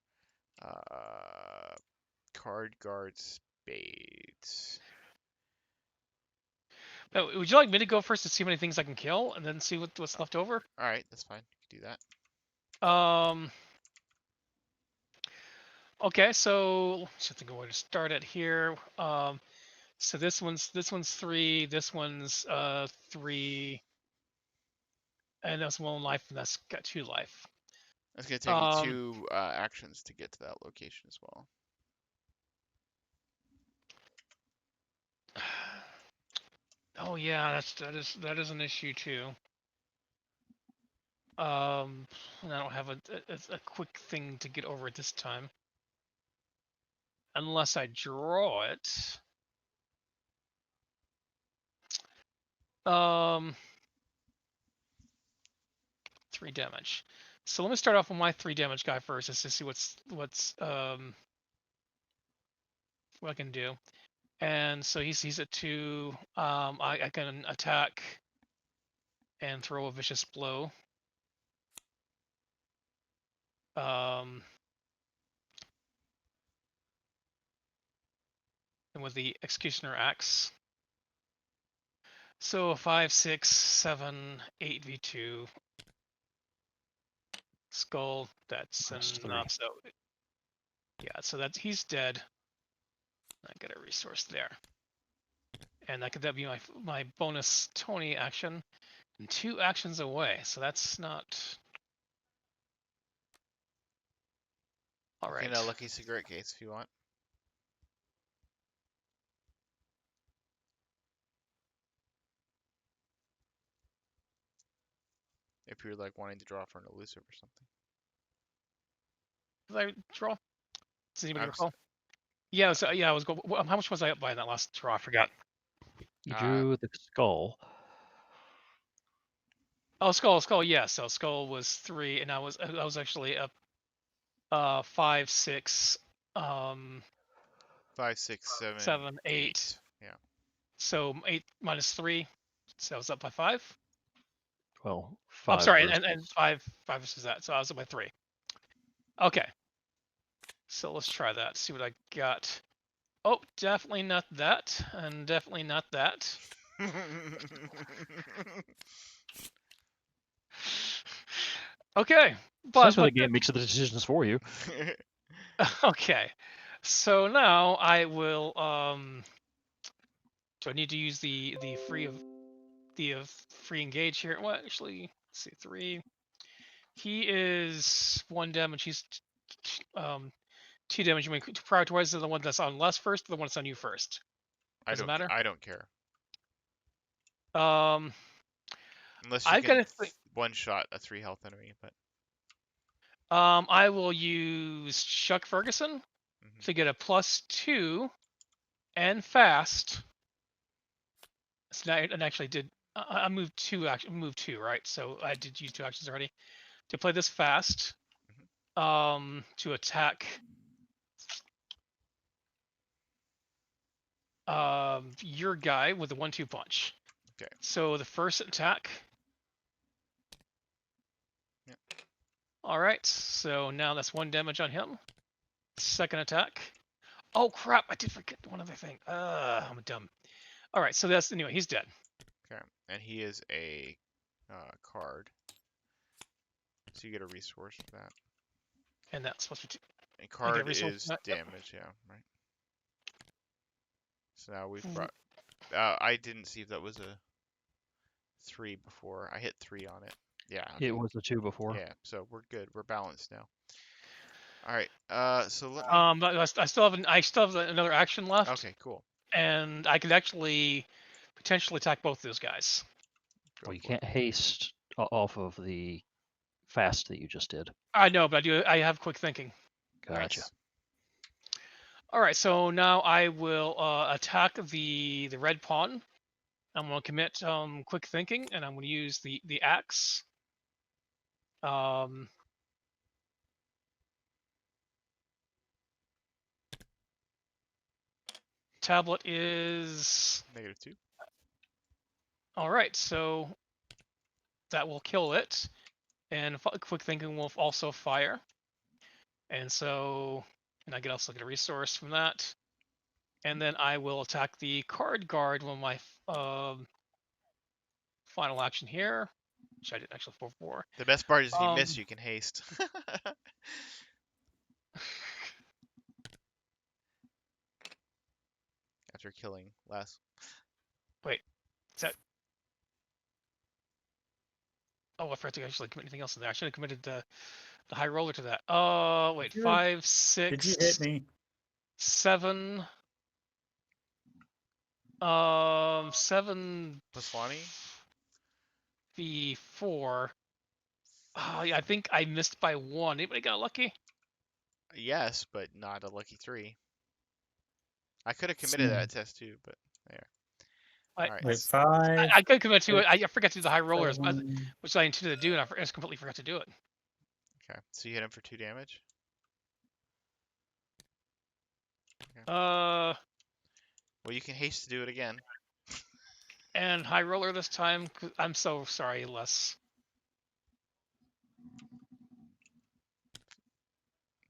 card guard spades.
Oh, would you like me to go first to see how many things I can kill, and then see what's left over?
All right, that's fine. You can do that.
Okay, so I think I'm going to start it here. So this one's 3, this one's 3, and that's 1 life, and that's got 2 life.
It's gonna take me 2 actions to get to that location as well.
Oh yeah, that is an issue too. And I don't have a quick thing to get over it this time, unless I draw it. 3 damage. So let me start off with my 3 damage guy first, just to see what I can do. And so he's at 2. I can attack and throw a vicious blow. And with the Executioner Axe. So 5, 6, 7, 8 v2. Skull. That's enough. So yeah, so he's dead. I get a resource there, and that'd be my bonus Tony action, and 2 actions away. So that's not all right.
Get a lucky cigarette case if you want. If you're like wanting to draw for an elusive or something.
Did I draw? Does anybody
I'm
recall? Yeah, so yeah, I was going. How much was I up by in that last draw? I forgot.
You drew the skull.
Oh, skull. Yeah, so skull was 3, and I was actually up 5, 6,
5, 6, 7,
7, 8.
Yeah.
So 8 minus 3, so I was up by 5.
Well, 5.
I'm sorry,
versus...
and 5 versus that, so I was up by 3. Okay. So let's try that. See what I got. Oh, definitely not that, and definitely not that. Okay,
but the game makes the decisions for you.
Okay, so now I will. Do I need to use the free engage here? Well, actually, let's see, 3. He is 1 damage. He's 2 damage. You mean prioritize the one that's on less first, or the one that's on you first? Doesn't matter.
I don't care. Unless you
I've
can
got to
one shot a 3 health enemy, but.
I will use Chuck Ferguson to get a +2 and fast. So and actually did I moved 2 right? So I did use 2 actions already to play this fast. To attack your guy with a 1-2 punch.
Okay.
So the first attack.
Yep.
All right. So now that's 1 damage on him. Second attack. Oh crap! I did forget one other thing. I'm dumb. All right. So that's anyway. He's dead.
Okay. And he is a card. So you get a resource for that.
And that's supposed to.
A card is damage, yeah, right. So now we've brought. I didn't see if that was a 3 before. I hit 3 on it. Yeah. Okay.
It was a 2 before.
Yeah. So we're good. We're balanced now. All right. So let me.
I still have another action left.
Okay. Cool.
And I could actually potentially attack both those guys.
Well, you can't haste off of the fast that you just did.
I know, but I have quick thinking.
Gotcha.
Nice.
All right, so now I will attack the red pawn. I'm going to commit quick thinking, and I'm going to use the axe. Tablet is
-2.
All right, so that will kill it, and quick thinking will also fire. And so, and I can also get a resource from that. And then I will attack the card guard when my final action here, which I did actually 4-4.
The best part is if you miss,
Um,
you can haste. After killing less.
Wait, is that? Oh, I forgot to actually commit anything else in there. I should have committed the high roller to that. Wait,
Did you-
5,
Did you
6,
hit me?
7. 7
Plus 20?
V4. Oh, yeah, I think I missed by 1. Anybody got lucky?
Yes, but not a lucky 3. I could have committed that test too, but there.
I-
Alright.
Wait, 5.
I could commit to it. I forgot to do the high rollers,
7.
which I intended to do, and I just completely forgot to do it.
Okay. So you hit him for 2 damage?
Uh,
Well, you can haste to do it again.
and high roller this time. I'm so sorry, Les.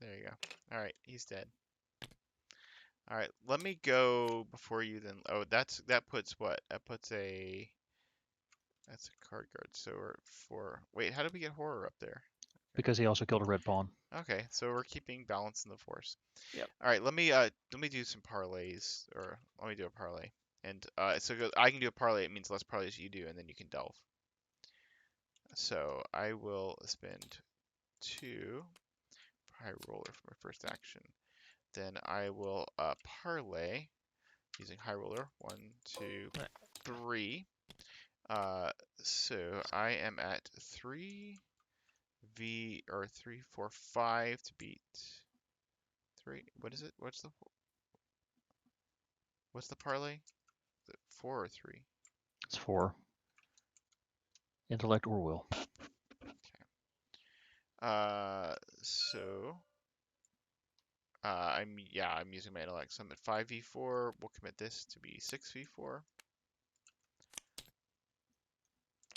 There you go. Alright, he's dead. Alright, let me go before you then. Oh, that puts what? That puts a... That's a card guard, so we're at 4. Wait, how did we get horror up there?
Because he also killed a red pawn.
Okay, so we're keeping balance in the force.
Yep.
All right, let me do some parlays, or let me do a parlay, and I can do a parlay. It means less parlays you do, and then you can delve. So I will spend 2 high roller for my first action. Then I will parlay using high roller 1, 2, 3. So I am at 3 or 3, 4, 5 to beat 3. What is it? What's the parlay? Is it 4 or 3?
It's 4. Intellect or will.
So I'm using my intellect. So I'm at 5v4. We'll commit this to be 6v4.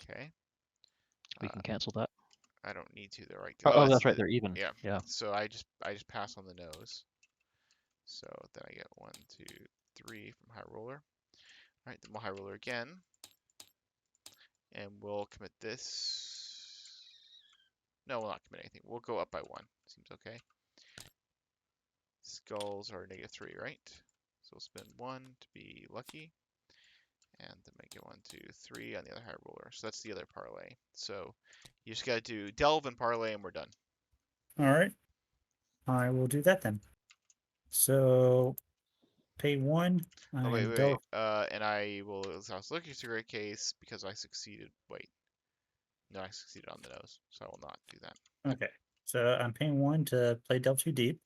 Okay.
We can cancel that.
I don't need to though, right?
Oh, that's right. They're even.
Yeah.
Yeah.
So I just pass on the nose. So then I get 1, 2, 3 from high roller. All right, then we'll high roller again, and we'll commit this. No, we'll not commit anything. We'll go up by 1. Seems okay. Skulls are -3, right? So we'll spend 1 to be lucky, and then make it 1, 2, 3 on the other high roller. So that's the other parlay. So you just gotta do delve and parlay, and we're done.
All right. I will do that then. So pay 1.
Oh wait,
and
wait. And I will. I was looking to great case because I succeeded. Wait, no, I succeeded on the nose, so I will not do that.
Okay. So I'm paying 1 to play Delve Too Deep.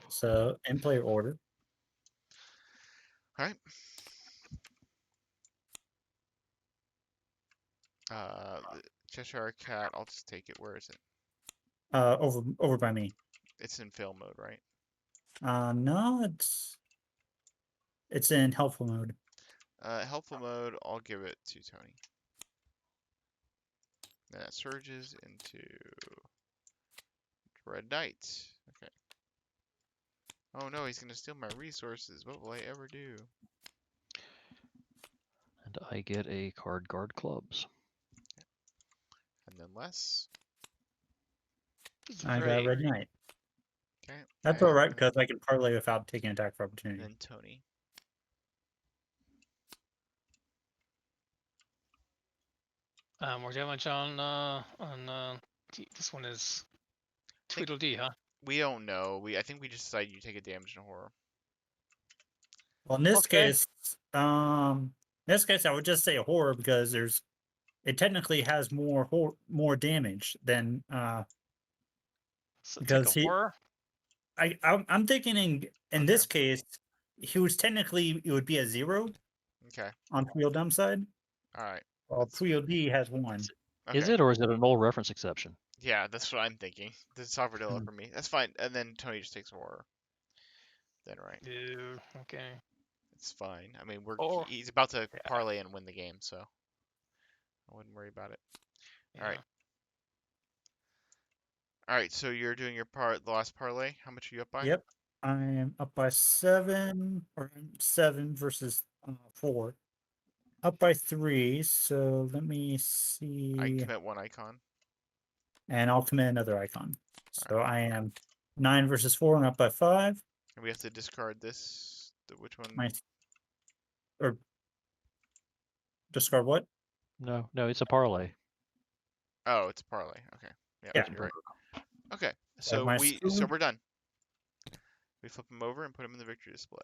So in player order.
All right. The Cheshire Cat. I'll just take it. Where is it?
Over by me.
It's in fail mode, right?
No, it's in helpful mode.
Helpful mode. I'll give it to Tony. Then that surges into Red Knight. Okay. Oh no, he's gonna steal my resources. What will I ever do?
And I get a card guard clubs.
And then less.
I got Red Knight.
Okay.
That's all right because I can parlay without taking attack for opportunity.
And then Tony.
More damage on this one is Tweedledee, huh?
We
don't know. I think we just decided you take a damage in horror.
Well, in this
Okay.
case, I would just say horror because it technically has more damage than
So
because
take a horror.
I'm thinking in this case he was technically it would be a 0
Okay.
on Tweedledum side.
All right.
Well, Tweedledee has 1.
Okay.
Is it, or is it a null reference exception?
Yeah, that's what I'm thinking. The software developer
Hmm.
for me. That's fine. And then Tony just takes horror. Then right.
Ew, okay.
It's fine. I mean,
Or-
he's about to
yeah.
parlay and win the game, so I wouldn't worry about it.
Yeah.
All right. All right. So you're doing your the last parlay. How much are you up by?
Yep, I am up by 7 versus 4. up by 3. So let me
I
see.
commit 1 icon.
And I'll commit another icon.
All
So
right.
I am 9 versus 4 and up by 5.
And we have to discard this. Which one?
My or discard what?
No, it's a parlay.
Oh, it's parlay. Okay. Yeah,
Yeah.
you're right. Okay.
So
So
my
we're done. We flip them over and put them in the victory display.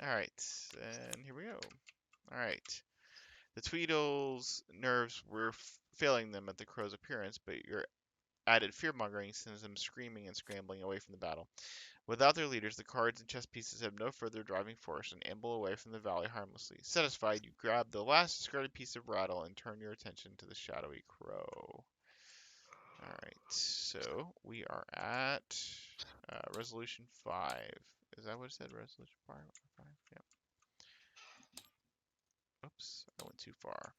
All right, and here we go. All right. The Tweedle's nerves were failing them at the crow's appearance, but your added fear-mongering sends them screaming and scrambling away from the battle. Without their leaders, the cards and chess pieces have no further driving force and amble away from the valley harmlessly. Satisfied, you grab the last discarded piece of rattle and turn your attention to the shadowy crow. Alright, so we are at resolution 5. Is that what it said? Resolution 5? Yep. Oops, I went too far.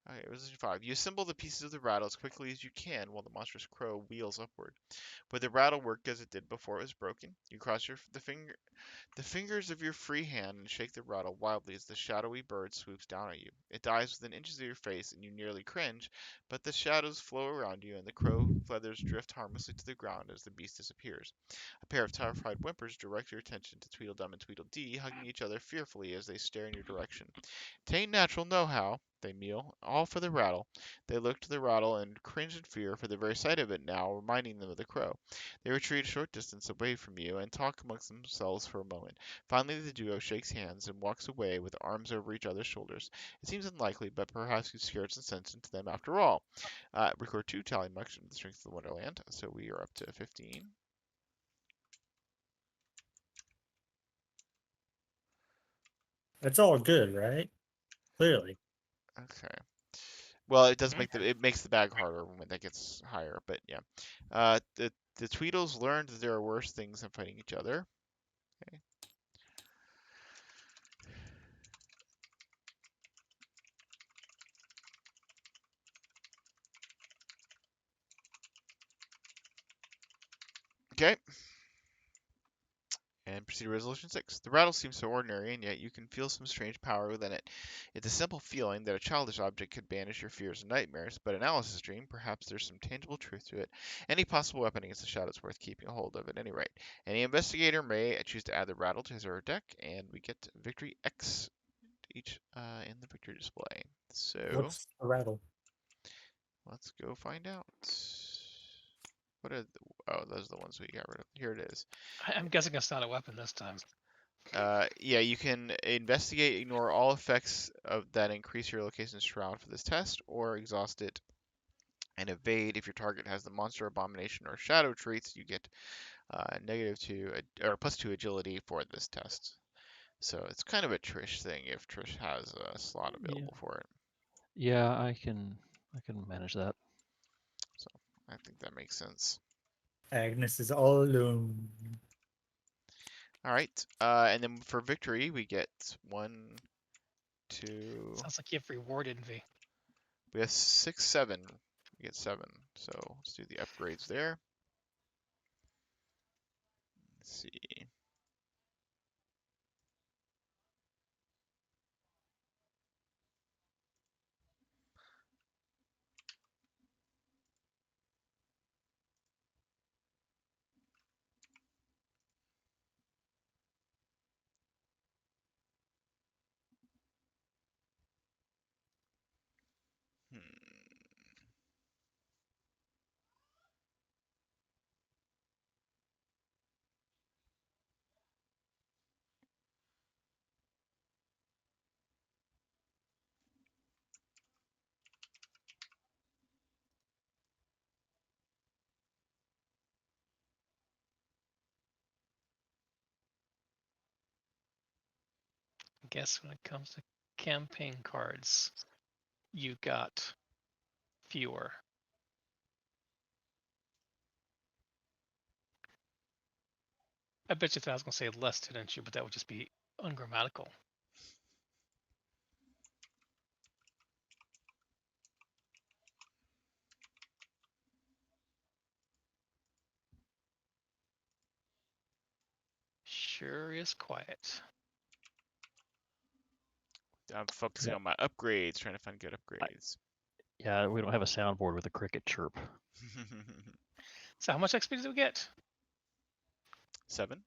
Okay, resolution 5. You assemble the pieces of the rattle as quickly as you can while the monstrous crow wheels upward. Would the rattle work as it did before it was broken? You cross the fingers of your free hand and shake the rattle wildly as the shadowy bird swoops down at you. It dives within inches of your face and you nearly cringe, but the shadows flow around you and the crow feathers drift harmlessly to the ground as the beast disappears. A pair of terrified whimpers direct your attention to Tweedledum and Tweedledee, hugging each other fearfully as they stare in your direction. "'Tain't natural nohow," they mew, "all for the rattle." They look to the rattle and cringe in fear for the very sight of it now reminding them of the crow. They retreat a short distance away from you and talk amongst themselves for a moment. Finally the duo shakes hands and walks away with arms over each other's shoulders. It seems unlikely, but perhaps you scared some sense into them after all. Record 2, tally much of the strength of the Wonderland, so we are up to 15.
That's all good, right? Clearly.
Okay. Well, it does it makes the bag harder when that gets higher, but yeah. The Tweedles learned that there are worse things than fighting each other. Okay. Okay. And proceed to resolution 6. The rattle seems so ordinary, and yet you can feel some strange power within it. It's a simple feeling that a childish object could banish your fears and nightmares, but in Alice's dream, perhaps there's some tangible truth to it. Any possible weapon against the shadow is worth keeping a hold of at any rate. Any investigator may choose to add the rattle to his or her deck, and we get victory X each in the victory display. So
What's a rattle?
let's go find out. What are oh, those are the ones we got rid of. Here it is.
I'm guessing it's not a weapon this time.
Yeah, you can investigate, ignore all effects of that increase your location's shroud for this test, or exhaust it and evade. If your target has the monster, abomination, or shadow traits, you get -2 or +2 agility for this test. So it's kind of a Trish thing if Trish has a slot
Yeah.
available for it.
Yeah, I can manage that.
So I think that makes sense.
Agnes is all alone.
All right, and then for victory we get 1, 2.
Sounds like you have reward envy.
We have 6, 7. We get 7. So let's do the upgrades there. Let's see. Hmm.
I guess when it comes to campaign cards, you got fewer. I bet you that I was going to say less, didn't you? But that would just be ungrammatical. Sure is quiet.
I'm focusing
Yeah.
on my upgrades, trying to find good upgrades.
Yeah, we don't have a soundboard with a cricket chirp.
So how much XP did we get?
7.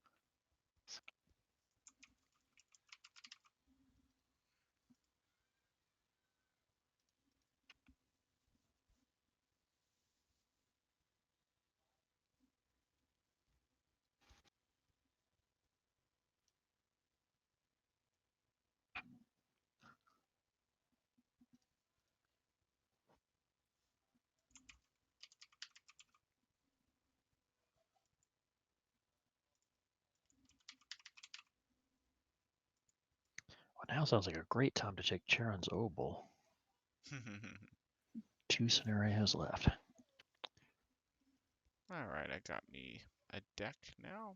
Well, now sounds like a great time to check Charon's Obol. 2 scenarios left.
Alright, I got me a deck now.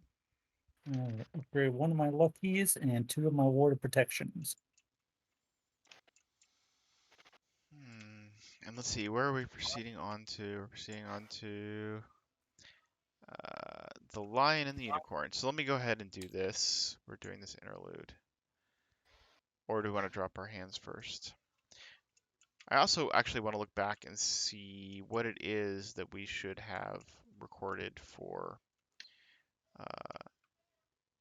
Upgrade 1 of my luckies and 2 of my ward of protections.
And let's see, where are we proceeding on to? We're proceeding on to the lion and the unicorn. So let me go ahead and do this. We're doing this interlude. Or do we want to drop our hands first? I also actually want to look back and see what it is that we should have recorded for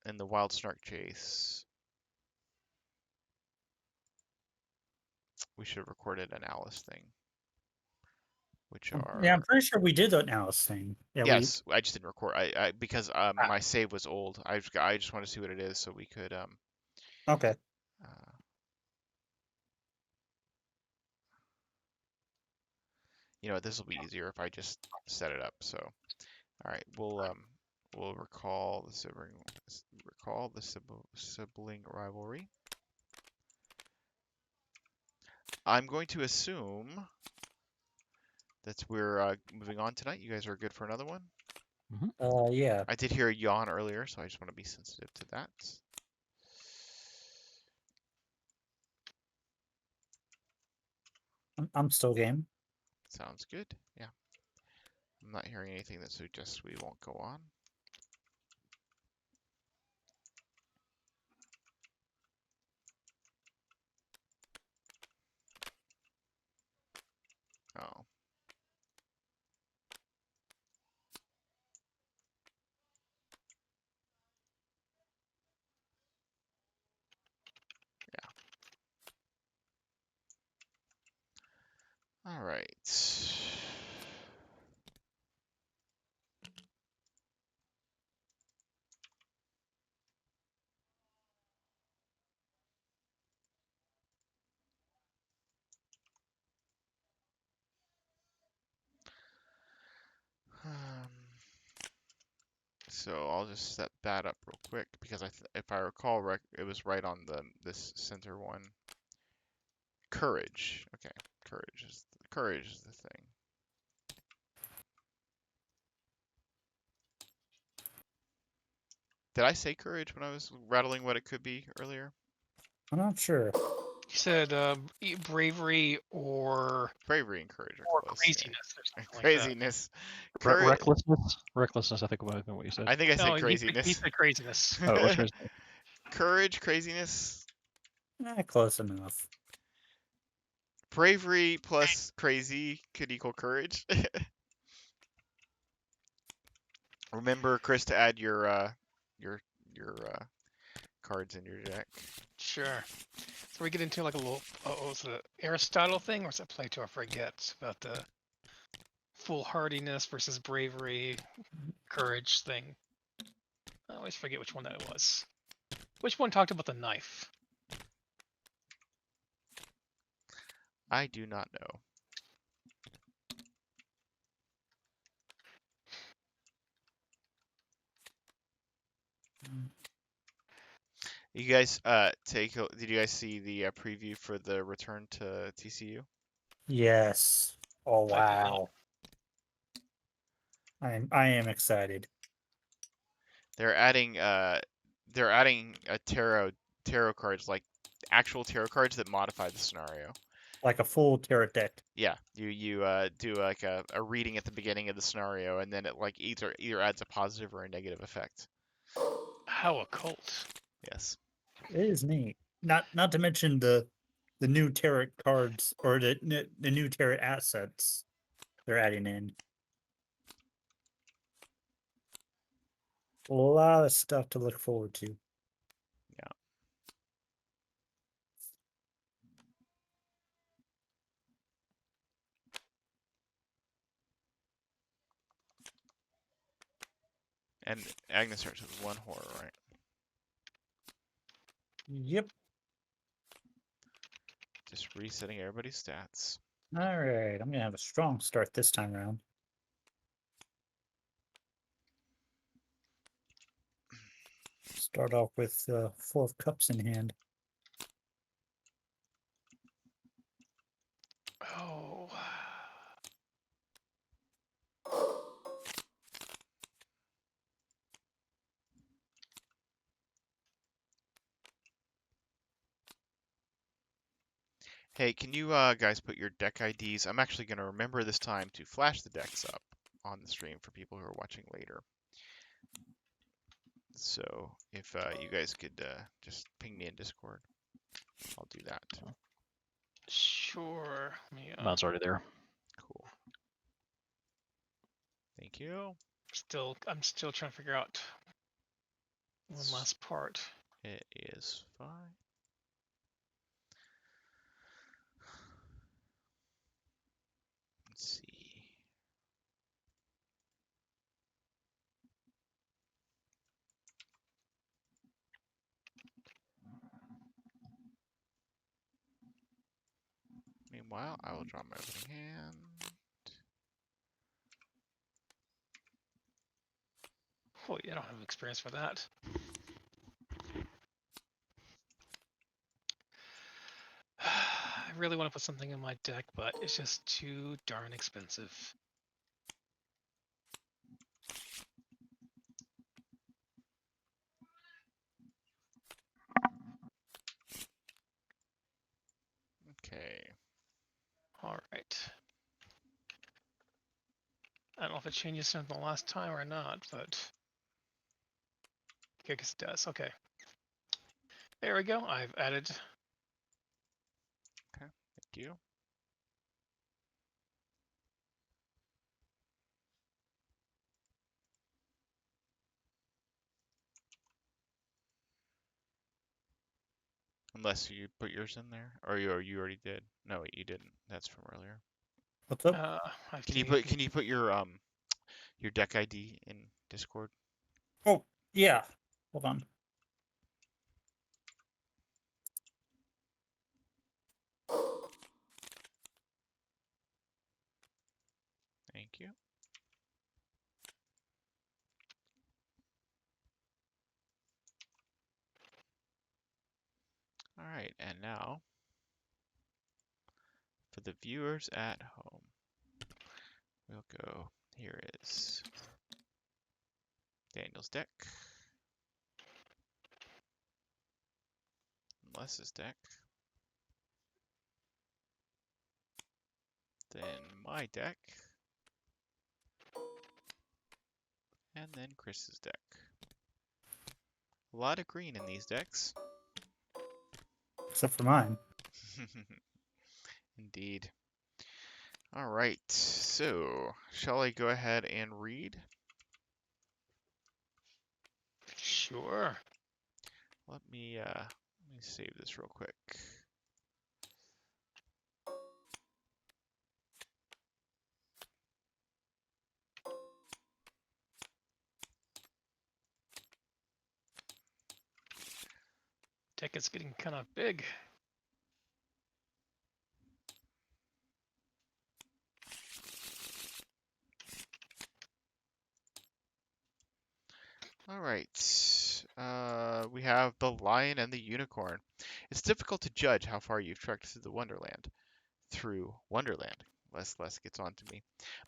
in the Wild Snark Chase. We should have recorded an Alice thing. Which are...
Yeah, I'm pretty sure we did an Alice thing. Yeah,
Yes, I just didn't record. I because my save was old. I just want to see what it is so we could
Okay.
You know, this will be easier if I just set it up. So, all right, we'll recall the sibling rivalry. I'm going to assume that we're moving on tonight. You guys are good for another one?
Yeah.
I did hear a yawn earlier, so I just want to be sensitive to that.
I'm still game.
Sounds good. Yeah. I'm not hearing anything that suggests we won't go on. Oh. Yeah. All right. So I'll just set that up real quick because if I recall, it was right on this center one. Courage. Okay, courage is the thing. Did I say courage when I was rattling what it could be earlier?
I'm not sure.
You said bravery or
Bravery and courage are close.
craziness or
Yeah.
something
Craziness.
Recklessness? Recklessness, I think might have been what you said.
I think I said
no, he
craziness.
said craziness.
Oh, what's yours?
Courage, craziness.
Close enough.
Bravery plus crazy could equal courage. Remember, Chris, to add your cards in your deck.
Sure. So we get into like a little, was it Aristotle thing, or is it Plato? I forget. It's about the foolhardiness versus bravery, courage thing. I always forget which one that was. Which one talked about the knife?
I do not know. You guys did you guys see the preview for the return to TCU?
Yes. Oh
I did not.
wow. I am excited.
They're adding tarot cards, like actual tarot cards that modify the scenario.
Like a full tarot deck.
Yeah, you do like a reading at the beginning of the scenario, and then it like either adds a positive or a negative effect.
How occult.
Yes.
It is neat. Not to mention the new tarot cards or the new tarot assets they're adding in. A lot of stuff to look forward to.
And Agnes starts with 1 horror, right?
Yep.
Just resetting everybody's stats.
All right. I'm gonna have a strong start this time around. Start off with 4 of Cups in hand.
Oh.
Hey, can you guys put your deck IDs? I'm actually going to remember this time to flash the decks up on the stream for people who are watching later. So if you guys could just ping me in Discord, I'll do that.
Sure. Let me,
Mine's already there.
Cool. Thank you.
I'm still trying to figure out one last part.
It is fine. Let's see. Meanwhile, I will draw my opening hand.
Oh, yeah, I don't have experience for that. I really want to put something in my deck, but it's just too darn expensive.
Okay.
All right. I don't know if it changes since the last time or not, but I guess it does. Okay. There we go. I've added.
Thank you. Unless you put yours in there, or you already did. No, wait, you didn't. That's from earlier.
What's up?
I have
Can
to
you put your deck ID in Discord?
Oh, yeah. Hold on.
Thank you. All right, and now for the viewers at home, we'll go. Here is Daniel's deck, Les's deck, then my deck, and then Chris's deck. A lot of green in these decks.
Except for mine.
Indeed. All right, so shall I go ahead and read?
Sure.
Let me save this real quick.
Deck is getting kind of big.
All right. We have the lion and the unicorn. It's difficult to judge how far you've trekked through Wonderland. Les gets on to me.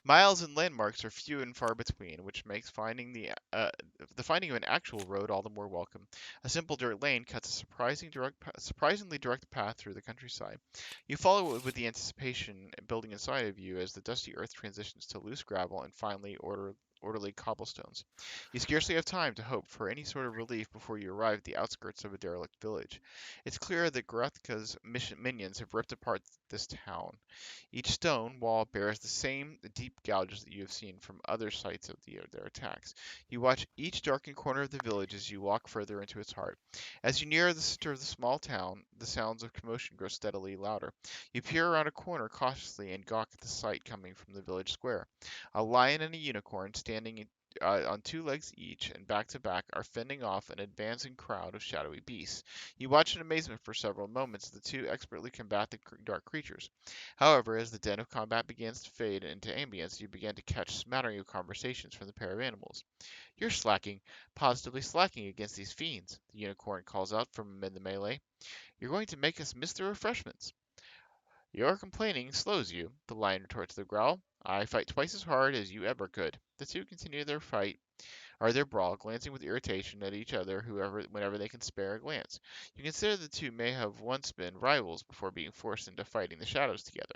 Miles and landmarks are few and far between, which makes finding the finding of an actual road all the more welcome. A simple dirt lane cuts a surprisingly direct path through the countryside. You follow it with the anticipation building inside of you as the dusty earth transitions to loose gravel and finally orderly cobblestones. You scarcely have time to hope for any sort of relief before you arrive at the outskirts of a derelict village. It's clear that Gorathka's minions have ripped apart this town. Each stone wall bears the same deep gouges that you have seen from other sites of their attacks. You watch each darkened corner of the village as you walk further into its heart. As you near the center of the small town, the sounds of commotion grow steadily louder. You peer around a corner cautiously and gawk at the sight coming from the village square. A lion and a unicorn, standing on two legs each and back to back, are fending off an advancing crowd of shadowy beasts. You watch in amazement for several moments as the two expertly combat the dark creatures. However, as the din of combat begins to fade into ambience, you begin to catch smattering of conversations from the pair of animals. You're slacking, positively slacking against these fiends, the unicorn calls out from amid the melee. You're going to make us miss the refreshments. Your complaining slows you, the lion retorts with a growl. I fight twice as hard as you ever could. The two continue their brawl, glancing with irritation at each other whenever they can spare a glance. You consider the two may have once been rivals before being forced into fighting the shadows together.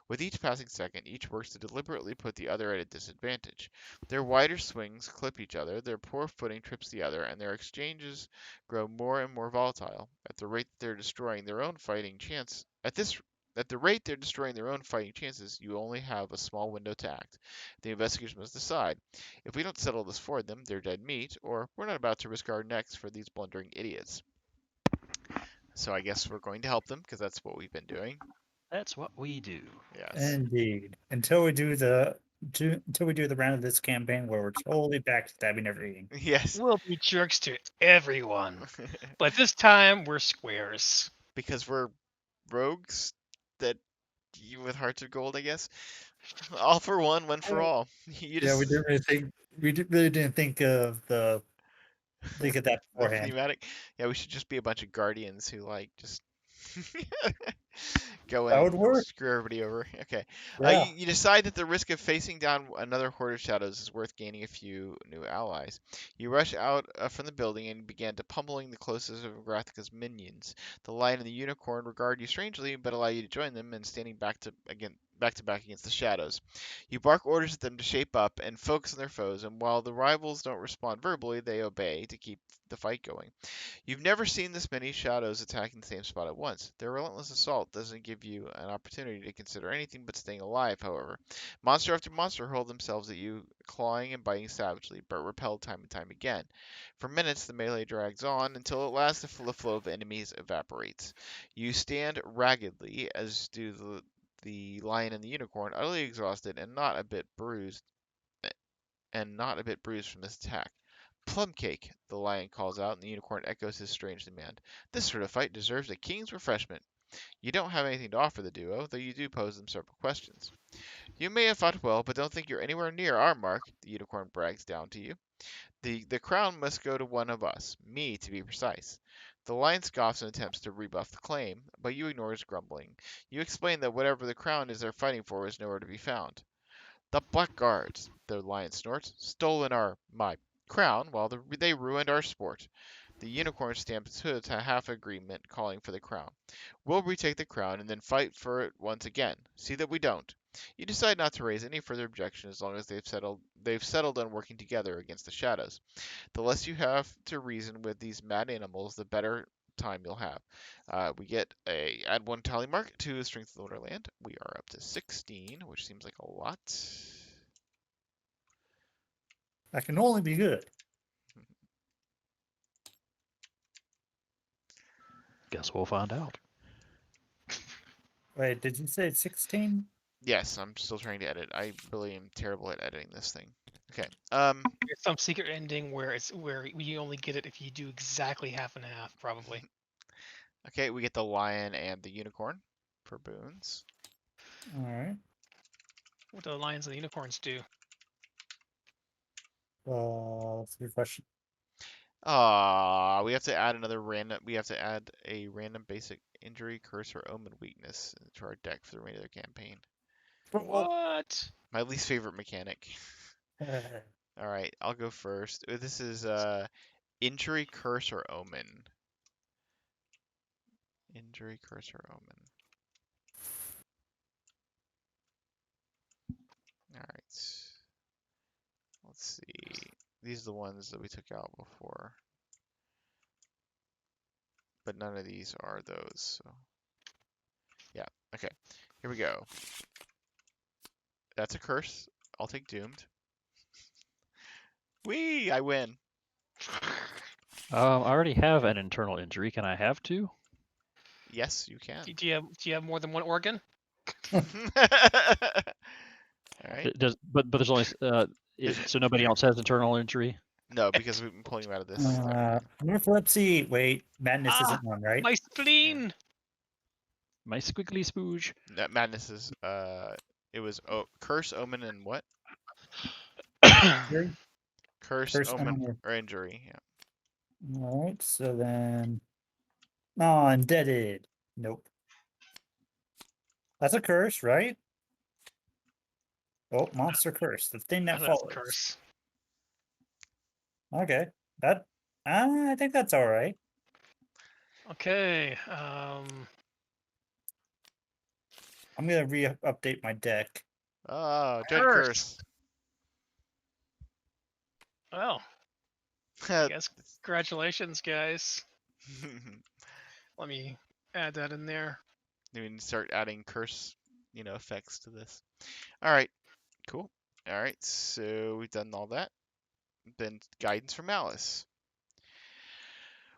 With each passing second, each works to deliberately put the other at a disadvantage. Their wider swings clip each other, their poor footing trips the other, and their exchanges grow more and more volatile. At the rate they're destroying their own fighting chance, at the rate they're destroying their own fighting chances, you only have a small window to act. The investigators must decide. If we don't settle this for them, they're dead meat, or we're not about to risk our necks for these blundering idiots. So I guess we're going to help them, because that's what we've been doing.
That's what we do.
Yes.
Indeed. Until we do the round of this campaign where we're totally backstabbing everything.
Yes.
We'll be jerks to everyone. But this time, we're squares.
Because we're rogues that with hearts of gold, I guess. All for one for all. You
Yeah,
just
we really didn't think of that
the
beforehand.
thematic. Yeah, we should just be a bunch of guardians who like just go in
That
and
would work.
screw everybody over. Okay.
Yeah.
You decide that the risk of facing down another horde of shadows is worth gaining a few new allies. You rush out from the building and begin to pummeling the closest of Grathika's minions. The lion and the unicorn regard you strangely, but allow you to join them in standing back to back against the shadows. You bark orders at them to shape up and focus on their foes, and while the rivals don't respond verbally, they obey to keep the fight going. You've never seen this many shadows attacking the same spot at once. Their relentless assault doesn't give you an opportunity to consider anything but staying alive, however. Monster after monster hurl themselves at you, clawing and biting savagely, but repelled time and time again. For minutes, the melee drags on until at last the flow of enemies evaporates. You stand raggedly, as do the lion and the unicorn, utterly exhausted and not a bit bruised from this attack. Plum cake, the lion calls out, and the unicorn echoes his strange demand. This sort of fight deserves a king's refreshment. You don't have anything to offer the duo, though you do pose them several questions. You may have fought well, but don't think you're anywhere near our mark, the unicorn brags down to you. The crown must go to one of us, me to be precise. The lion scoffs and attempts to rebuff the claim, but you ignore his grumbling. You explain that whatever the crown is they're fighting for is nowhere to be found. The blackguards, the lion snorts, stolen my crown while they ruined our sport. The unicorn stamps its hood to half agreement, calling for the crown. We'll retake the crown and then fight for it once again. See that we don't. You decide not to raise any further objection as long as they've settled on working together against the shadows. The less you have to reason with these mad animals, the better time you'll have. We get add one tally mark to the strength of the Wonderland. We are up to 16, which seems like a lot.
That can only be good.
Guess we'll find out.
Wait, did you say 16?
Yes, I'm still trying to edit. I really am terrible at editing this thing. Okay.
There's some secret ending where you only get it if you do exactly half and half, probably.
Okay, we get the lion and the unicorn for boons.
All right.
What do the lions and the unicorns do?
That's a good question.
We have to add a random basic injury, curse, or omen weakness to our deck for the remainder of the campaign.
What?
My least favorite mechanic. All right, I'll go first. This is injury, curse, or omen. Injury, curse, or omen. All right. Let's Let's see. These are the ones that we took out before. But none of these are those. So. Yeah, okay. Here we go. That's a curse. I'll take doomed. Whee! I win.
I already have an internal injury. Can I have two?
Yes, you can.
Do you have more than one organ?
All right.
But there's only so nobody else has internal injury.
No, because we've been pulling you out of this.
Narcolepsy. Wait, madness
Ah,
isn't one, right?
my spleen.
My squiggly spooge.
Madness is it was curse, omen, and what?
Injury?
Curse,
Curse,
omen,
omen,
or injury. Yeah.
All right, so then, no, indebted. Nope. That's a curse, right? Oh, monster curse, the thing that
That's a
follows.
curse.
Okay, that I think that's all right.
Okay.
I'm gonna update my deck.
Oh, dread
Curse.
curse.
Well, I guess congratulations, guys. Let me add that in there.
We can start adding curse, effects to this. All right, cool. All right, so we've done all that. Then guidance from Alice.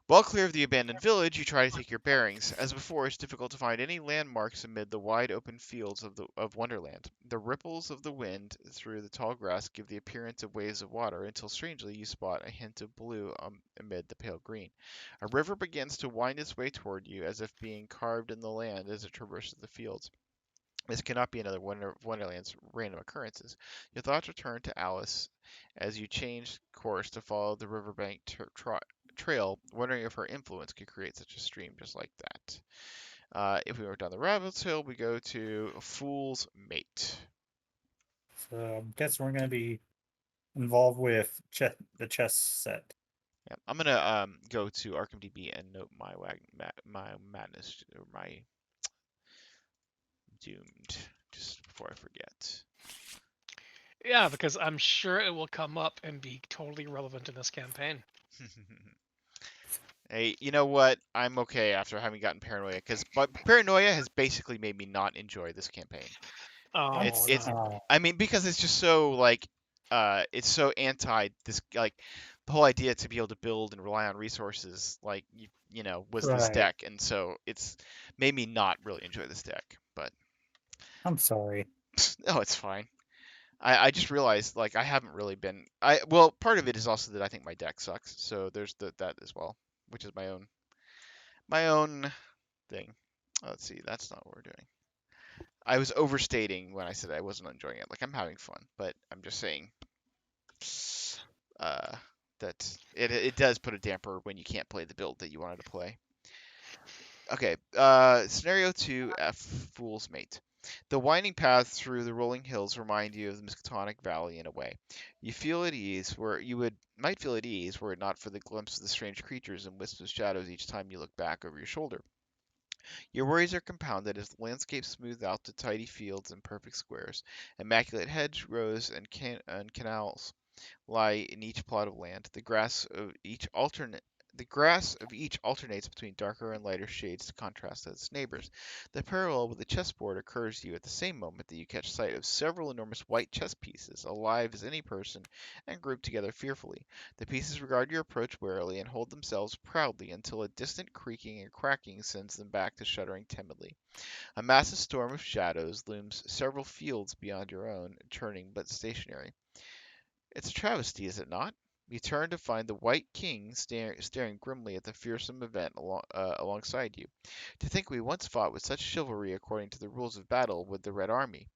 While clear of the abandoned village, you try to take your bearings. As before, it's difficult to find any landmarks amid the wide open fields of Wonderland. The ripples of the wind through the tall grass give the appearance of waves of water until strangely you spot a hint of blue amid the pale green. A river begins to wind its way toward you as if being carved in the land as it traverses the fields. This cannot be another Wonderland's random occurrences. Your thoughts return to Alice as you change course to follow the riverbank trail, wondering if her influence could create such a stream just like that. If we work down the rabbit's hole, we go to Fool's Mate.
So I'm guessing we're gonna be involved with the chess set.
Yeah, I'm gonna go to ArkhamDB and note my madness or my doomed just before I forget.
Yeah, because I'm sure it will come up and be totally relevant in this campaign.
Hey, you know what? I'm okay after having gotten paranoia, because paranoia has basically made me not enjoy this campaign.
Oh,
It's
no.
I mean, because it's just so like it's so anti this, like, the whole idea to be able to build and rely on resources, like, was this
Right.
deck, and so it's made me not really enjoy this deck. But
I'm sorry.
no, it's fine. I just realized, like, I haven't really been well, part of it is also that I think my deck sucks, so there's that as well, which is my own thing. Let's see, that's not what we're doing. I was overstating when I said I wasn't enjoying it. Like, I'm having fun, but I'm just saying that it does put a damper when you can't play the build that you wanted to play. Okay, scenario 2F, Fool's Mate. The winding paths through the rolling hills remind you of the Miskatonic Valley in a way. You feel at ease where you might feel at ease were it not for the glimpse of the strange creatures and wisps of shadows each time you look back over your shoulder. Your worries are compounded as the landscape smooths out to tidy fields and perfect squares. Immaculate hedgerows and canals lie in each plot of land. The grass of each alternates between darker and lighter shades to contrast with its neighbors. The parallel with the chessboard occurs to you at the same moment that you catch sight of several enormous white chess pieces, alive as any person and grouped together fearfully. The pieces regard your approach warily and hold themselves proudly until a distant creaking and cracking sends them back to shuddering timidly. A massive storm of shadows looms several fields beyond your own, turning but stationary. It's a travesty, is it not? You turn to find the White King staring grimly at the fearsome event alongside you. To think we once fought with such chivalry according to the rules of battle with the Red Army.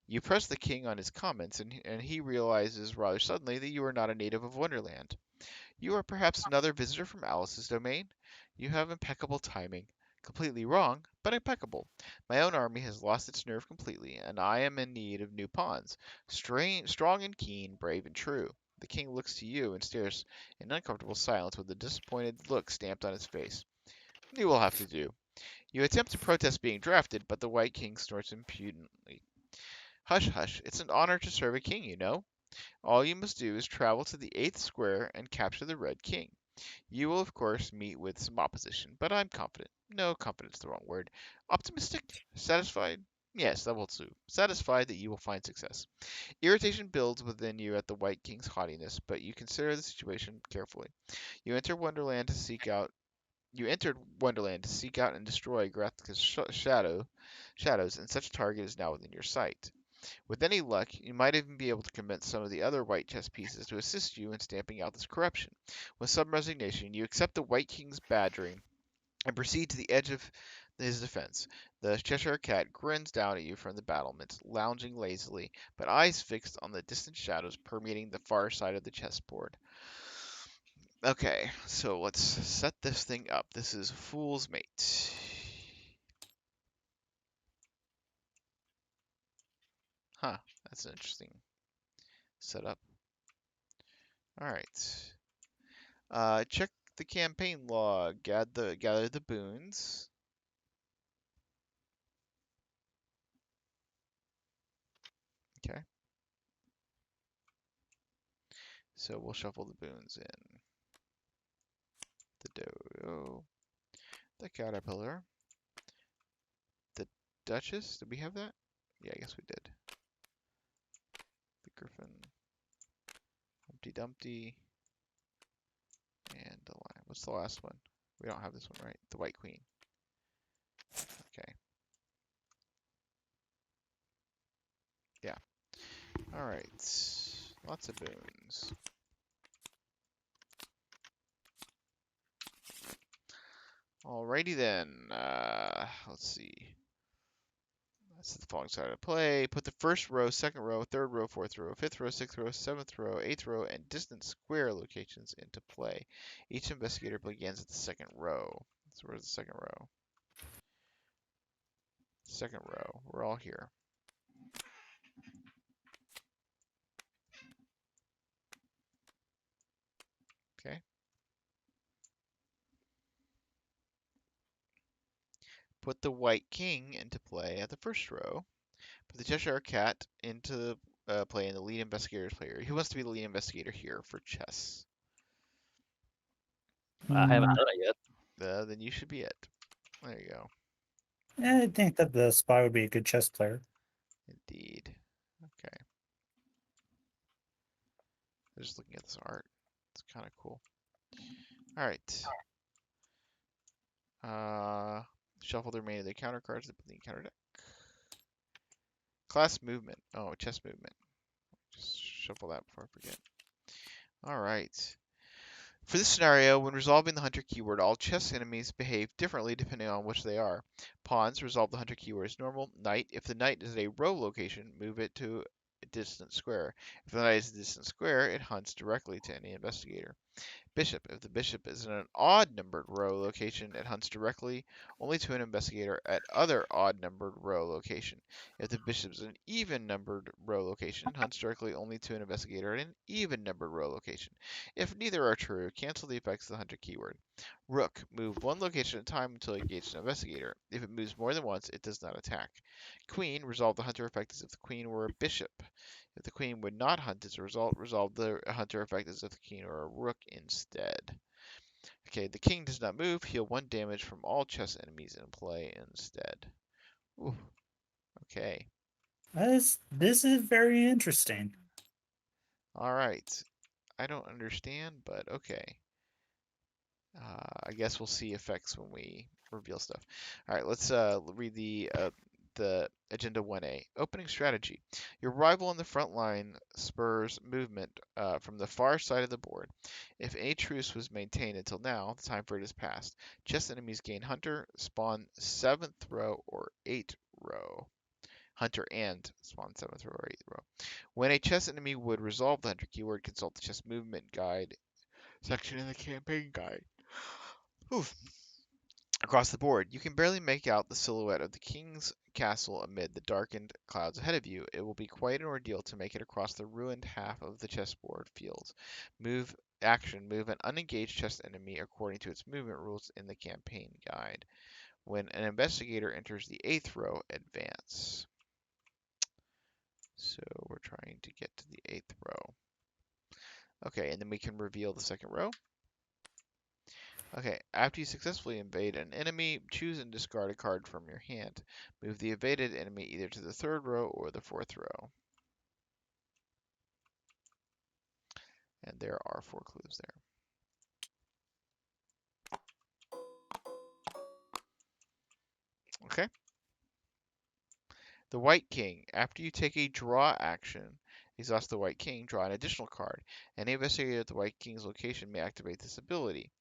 You press the king on his comments, and he realizes rather suddenly that you are not a native of Wonderland. You are perhaps another visitor from Alice's domain? You have impeccable timing. Completely wrong, but impeccable. My own army has lost its nerve completely, and I am in need of new pawns. Strong and keen, brave and true. The king looks to you and stares in uncomfortable silence with a disappointed look stamped on his face. You will have to do. You attempt to protest being drafted, but the White King snorts impudently. Hush, hush, it's an honor to serve a king, you know. All you must do is travel to the 8th square and capture the Red King. You will, of course, meet with some opposition, but I'm confident. No, confident's the wrong word. Optimistic? Satisfied? Yes, that will do. Satisfied that you will find success. Irritation builds within you at the White King's haughtiness, but you consider the situation carefully. You entered Wonderland to seek out and destroy Grathka's shadows, and such a target is now within your sight. With any luck, you might even be able to convince some of the other White chess pieces to assist you in stamping out this corruption. With some resignation, you accept the White King's badgering and proceed to the edge of his defense. The Cheshire Cat grins down at you from the battlements, lounging lazily, but eyes fixed on the distant shadows permeating the far side of the chessboard. Okay, so let's set this thing up. This is Fool's Mate. Huh, that's an interesting setup. Alright. Check the campaign log. Gather the boons. Okay. So we'll shuffle the boons in. The dodo. The caterpillar. The duchess. Did we have that? Yeah, I guess we did. The griffin. Humpty Dumpty. And the lion. What's the last one? We don't have this one, right? The white queen. Okay. Yeah. Alright. Lots of boons. Alrighty then. Let's see. That's the following side of play. Put the first row, second row, third row, fourth row, fifth row, sixth row, seventh row, eighth row, and distant square locations into play. Each investigator begins at the second row. So where's the second row? Second row. We're all here. Okay. Put the white king into play at the first row. Put the Cheshire Cat into play in the lead investigator's player. Who wants to be the lead investigator here for chess?
I haven't done it yet.
Then you should be it. There you go.
I think that the spy would be a good chess player.
Indeed. Okay. I'm just looking at this art. It's kind of cool. All right. Shuffle the remaining of the counter cards to put in the counter deck. Class movement. Oh, chess movement. Just shuffle that before I forget. All right. For this scenario, when resolving the hunter keyword, all chess enemies behave differently depending on which they are. Pawns resolve the hunter keyword as normal. Knight, if the knight is at a row location, move it to a distant square. If the knight is a distant square, it hunts directly to any investigator. Bishop, if the bishop is in an odd numbered row location, it hunts directly only to an investigator at other odd numbered row location. If the bishop is in an even numbered row location, it hunts directly only to an investigator at an even numbered row location. If neither are true, cancel the effects of the hunter keyword. Rook, move one location at a time until it engages an investigator. If it moves more than once, it does not attack. Queen, resolve the hunter effect as if the queen were a bishop. If the queen would not hunt as a result, resolve the hunter effect as if the king or a rook instead. Okay, the king does not move. Heal 1 damage from all chess enemies in play instead. Ooh, okay.
This is very interesting.
Alright. I don't understand, but okay. I guess we'll see effects when we reveal stuff. Alright, let's read the Agenda 1A. Opening strategy. Your arrival on the front line spurs movement from the far side of the board. If any truce was maintained until now, the time for it is past. Chess enemies gain Hunter, spawn 7th row or 8th row. Hunter and spawn 7th row or 8th row. When a chess enemy would resolve the Hunter keyword, consult the chess movement guide section in the campaign guide. Oof. Across the board, you can barely make out the silhouette of the king's castle amid the darkened clouds ahead of you. It will be quite an ordeal to make it across the ruined half of the chessboard fields. Move an unengaged chess enemy according to its movement rules in the campaign guide. When an investigator enters the 8th row, advance. So we're trying to get to the 8th row. Okay, and then we can reveal the 2nd row. Okay, after you successfully invade an enemy, choose and discard a card from your hand. Move the evaded enemy either to the 3rd row or the 4th row. And there are 4 clues there. Okay. The White King. After you take a draw action, exhaust the White King, draw an additional card. Any investigator at the White King's location may activate this ability.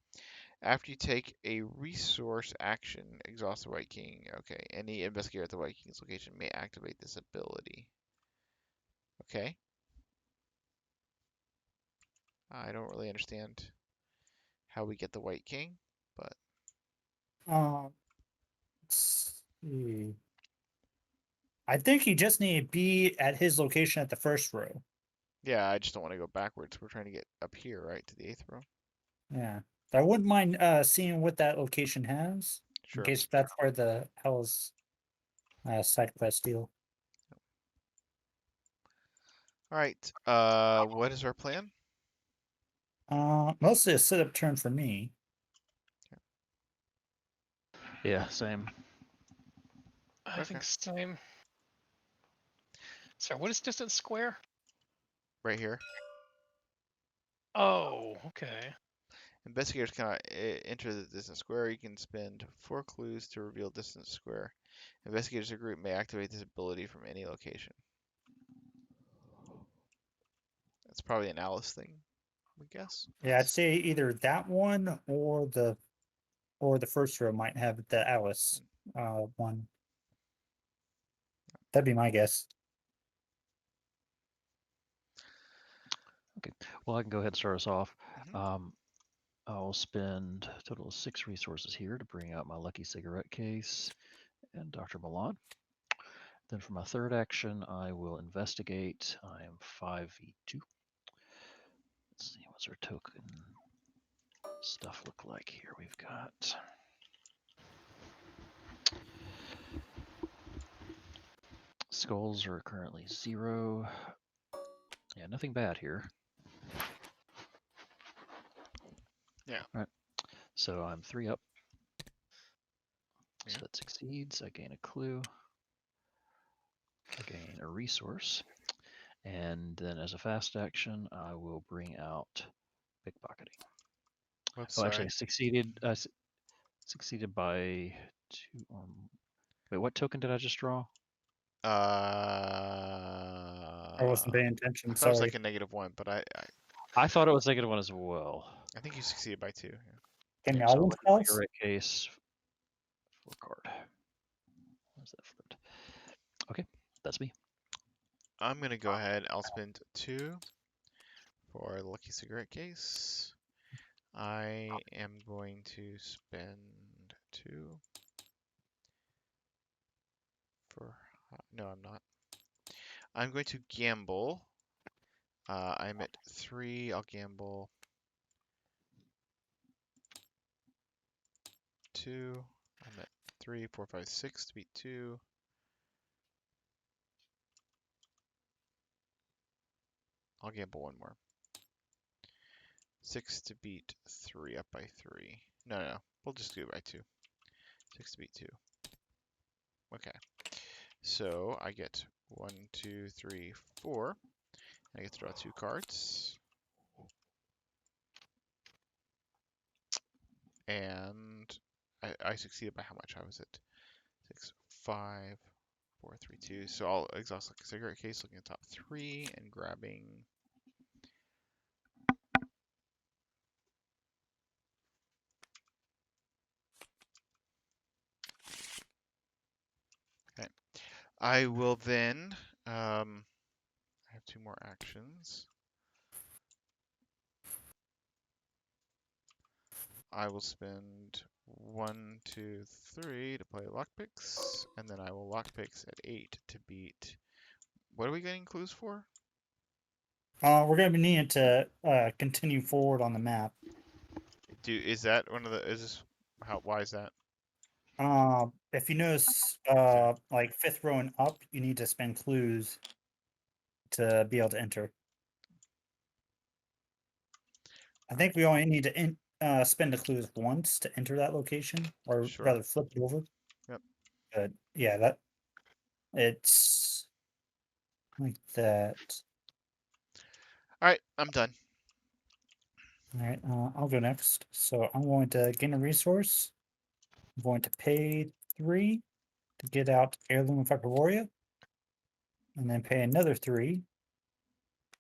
After you take a resource action, exhaust the White King. Okay, any investigator at the White King's location may activate this ability. Okay. I don't really understand how we get the White King, but
Let's see. I think you just need to be at his location at the first row.
yeah, I just don't want to go backwards. We're trying to get up here, right, to the 8th row.
Yeah. I wouldn't mind seeing what that location has. In
Sure.
case that's where the hell's side quest deal.
All right. What is our plan?
Mostly a sit-up turn for me.
Yeah, same.
I
Okay.
think same. Sorry, what is distance square?
Right here.
Oh, okay.
Investigators cannot enter the distance square. You can spend 4 clues to reveal distance square. Investigators or group may activate this ability from any location. That's probably an Alice thing, I guess.
Yeah, I'd say either that one or the first row might have the Alice one. That'd be my guess.
Okay. Well, I can go ahead and start us off.
Mhm.
I'll spend a total of 6 resources here to bring out my lucky cigarette case and Dr. Milan. Then for my 3rd action, I will investigate. I am 5v2. Let's see, what's our token stuff look like here? We've got skulls are currently 0. Yeah, nothing bad here.
Yeah.
All right. So I'm 3 up.
Yeah.
So that succeeds. I gain a clue. I gain a resource. And then as a fast action, I will bring out pickpocketing.
Whoops,
Oh, actually, I
sorry.
succeeded by 2. Wait, what token did I just draw?
I wasn't paying
I
attention.
thought it was
Sorry.
like a -1, but
I thought it was -1 as well.
I think you succeeded by 2. Yeah.
Can
Yeah,
y'all
so
win
lucky
spells?
cigarette case, 4 card. Where's that flipped? Okay, that's me.
I'm gonna go ahead. I'll spend 2 for the lucky cigarette case. I am going to spend 2 for. No, I'm not. I'm going to gamble. I'm at 3. I'll gamble 2. I'm at 3, 4, 5, 6 to beat 2. I'll gamble 1 more. 6 to beat 3 up by 3. No. We'll just do it by 2. 6 to beat 2. Okay. So I get 1, 2, 3, 4. I get to draw 2 cards. And I succeeded by how much? I was at 6, 5, 4, 3, 2. So I'll exhaust like a cigarette case, looking at top 3 and grabbing. Okay. I will then. I have 2 more actions. I will spend 1, 2, 3 to play lockpicks, and then I will lockpicks at 8 to beat. What are we getting clues for?
We're gonna be needing to continue forward on the map.
Is that one of the? Is this how? Why is that?
If you notice, like 5th row and up, you need to spend clues. to be able to enter. I think we only need to spend the clues once to enter that location, or
Sure.
rather flip it over.
Yep.
But yeah, it's like that.
All right, I'm done.
All right, I'll go next. So I'm going to gain a resource. I'm going to pay 3 to get out Heirloom of Hyperborea, and then pay another 3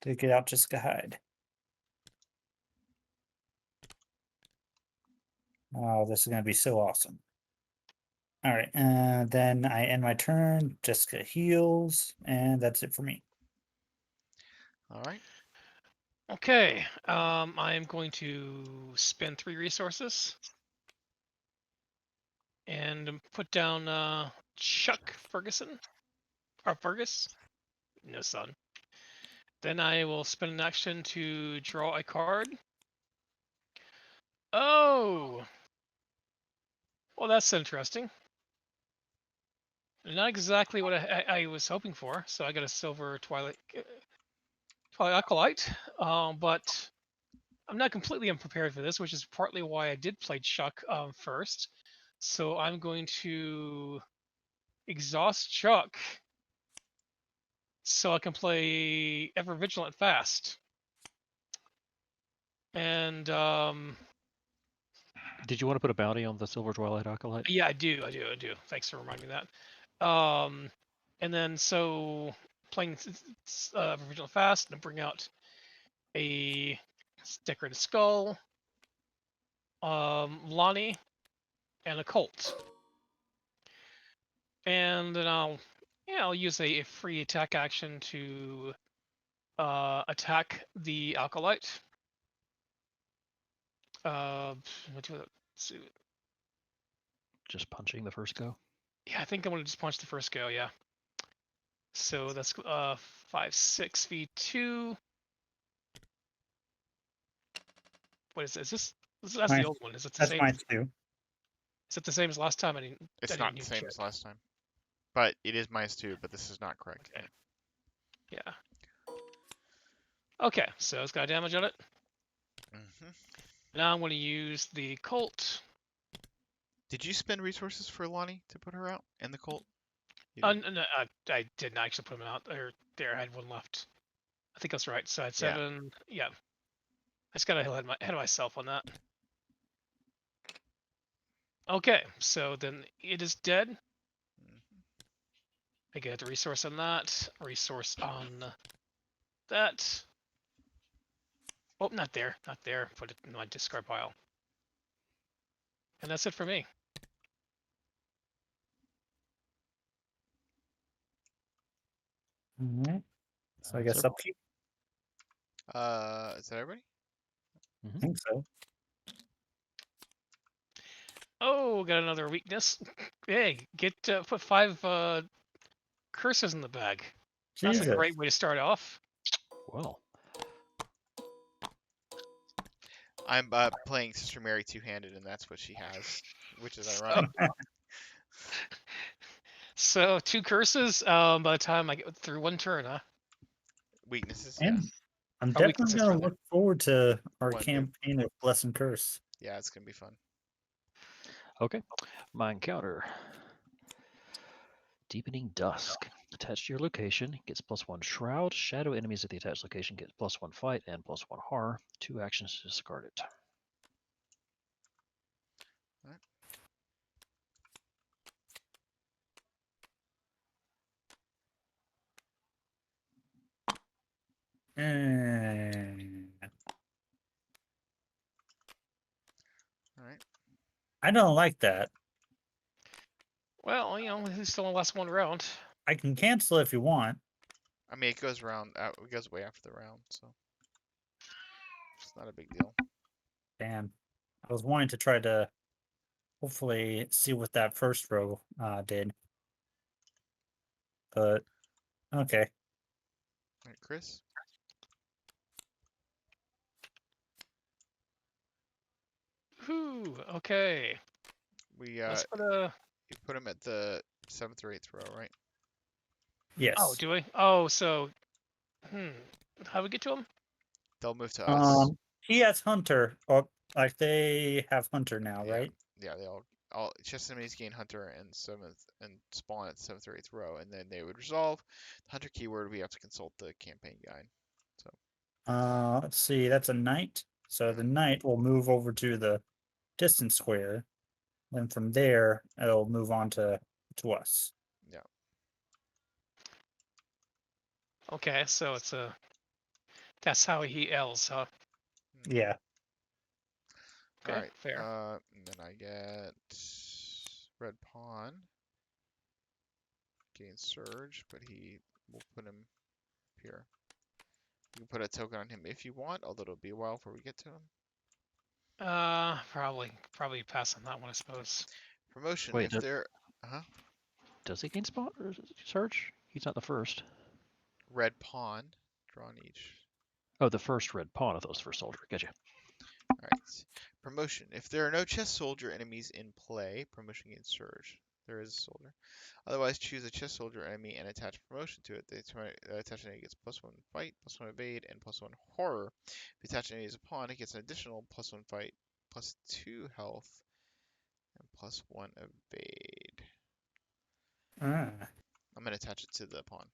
to get out Jessica Hyde. Oh, this is going to be so awesome. All right, then I end my turn. Jessica heals, and that's it for me.
All right.
Okay. I am going to spend 3 resources and put down Chuck Ferguson or Fergus. No son. Then I will spend an action to draw a card. Oh. Well, that's interesting. Not exactly what I was hoping for. So I got a silver Twilight Acolyte, but I'm not completely unprepared for this, which is partly why I did play Chuck first. So I'm going to exhaust Chuck so I can play Ever Vigilant Fast. And
Did you want to put a bounty on the Silver Twilight Acolyte?
yeah, I do. Thanks for reminding me that. And then so playing Ever Vigilant Fast and bring out a Decorated Skull, Lonnie, and a Colt. And then I'll use a free attack action to attack the Acolyte. Let's see.
Just punching the first go?
Yeah, I think I'm gonna just punch the first go. Yeah. So that's 5, 6 V2. What is this? That's the old one. Is it the
That's
same?
mine too.
Is it the same as last time? I
It's
didn't
not the
even
same
check.
as last time, but it is -2. But this is not correct.
Okay. Yeah. Okay, so it's got damage on it.
Mm-hmm.
Now I'm going to use the Colt.
Did you spend resources for Lonnie to put her out and the Colt?
No, I didn't actually put them out. There, I had one left. I think that's right. So I had 7. Yeah. I just got ahead of myself on that. Okay, so then it is dead.
Mm-hmm.
I get a resource on that. Resource on that. Oh, not there. Not there. Put it in my discard pile. And that's it for me.
All right. So I
That's
guess
it.
upkeep.
Is that everybody?
I think so.
Oh, got another weakness. Hey, put 5 curses in the bag. That's
Jesus.
a great way to start off.
Well,
I'm playing Sister Mary two-handed, and that's what she has, which is
So,
ironic.
so 2 curses by the time I get through 1 turn, huh?
Weaknesses,
And
yes.
I'm
Or
definitely
weaknesses,
going to
rather.
look forward to our
One, two.
campaign of Bless and Curse.
Yeah, it's gonna be fun.
okay. My encounter. Deepening Dusk. Attached to your location, gets +1 Shroud. Shadow enemies at the attached location get +1 Fight and +1 Horror. 2 actions to discard it.
Right.
And
All right.
I don't like that.
Well, it's still only lasts 1 round.
I can cancel if you want.
I mean, it goes it goes way after the round, so it's not a big deal.
Damn. I was wanting to try to hopefully see what that first row did. But okay.
All right, Chris.
Whew, okay.
We
Let's put a...
you put him at the 7th or 8th row, right?
Yes.
Oh, do we? Oh, so How do we get to him?
They'll move to us.
He has Hunter. Oh, like they have Hunter now,
Yeah.
right?
Yeah, they all chess enemies gain Hunter and seventh and spawn at 7th or 8th row, and then they would resolve. The Hunter keyword, we have to consult the campaign guide. So
Let's see. That's a knight. So the knight will move over to the distance square. Then from there, it'll move on to us.
yeah.
Okay, so it's a. That's how he L's, huh?
Yeah.
Okay,
All right.
fair.
And then I get red pawn. Gain surge, but he will put him here. You can put a token on him if you want, although it'll be a while before we get to him.
Probably pass on that one, I suppose.
Promotion,
Wait,
if they're
does he gain spot or search? He's not the first.
red pawn, draw on each.
Oh, the first red pawn. I thought it was the first soldier. Gotcha.
Alright. Promotion. If there are no chess soldier enemies in play, promotion gains surge. There is a soldier. Otherwise, choose a chess soldier enemy and attach promotion to it. The attached enemy gets +1 fight, +1 evade, and +1 horror. If the attached enemy is a pawn, it gets an additional +1 fight, +2 health, and +1 evade.
Ah.
I'm going to attach it to the pawn.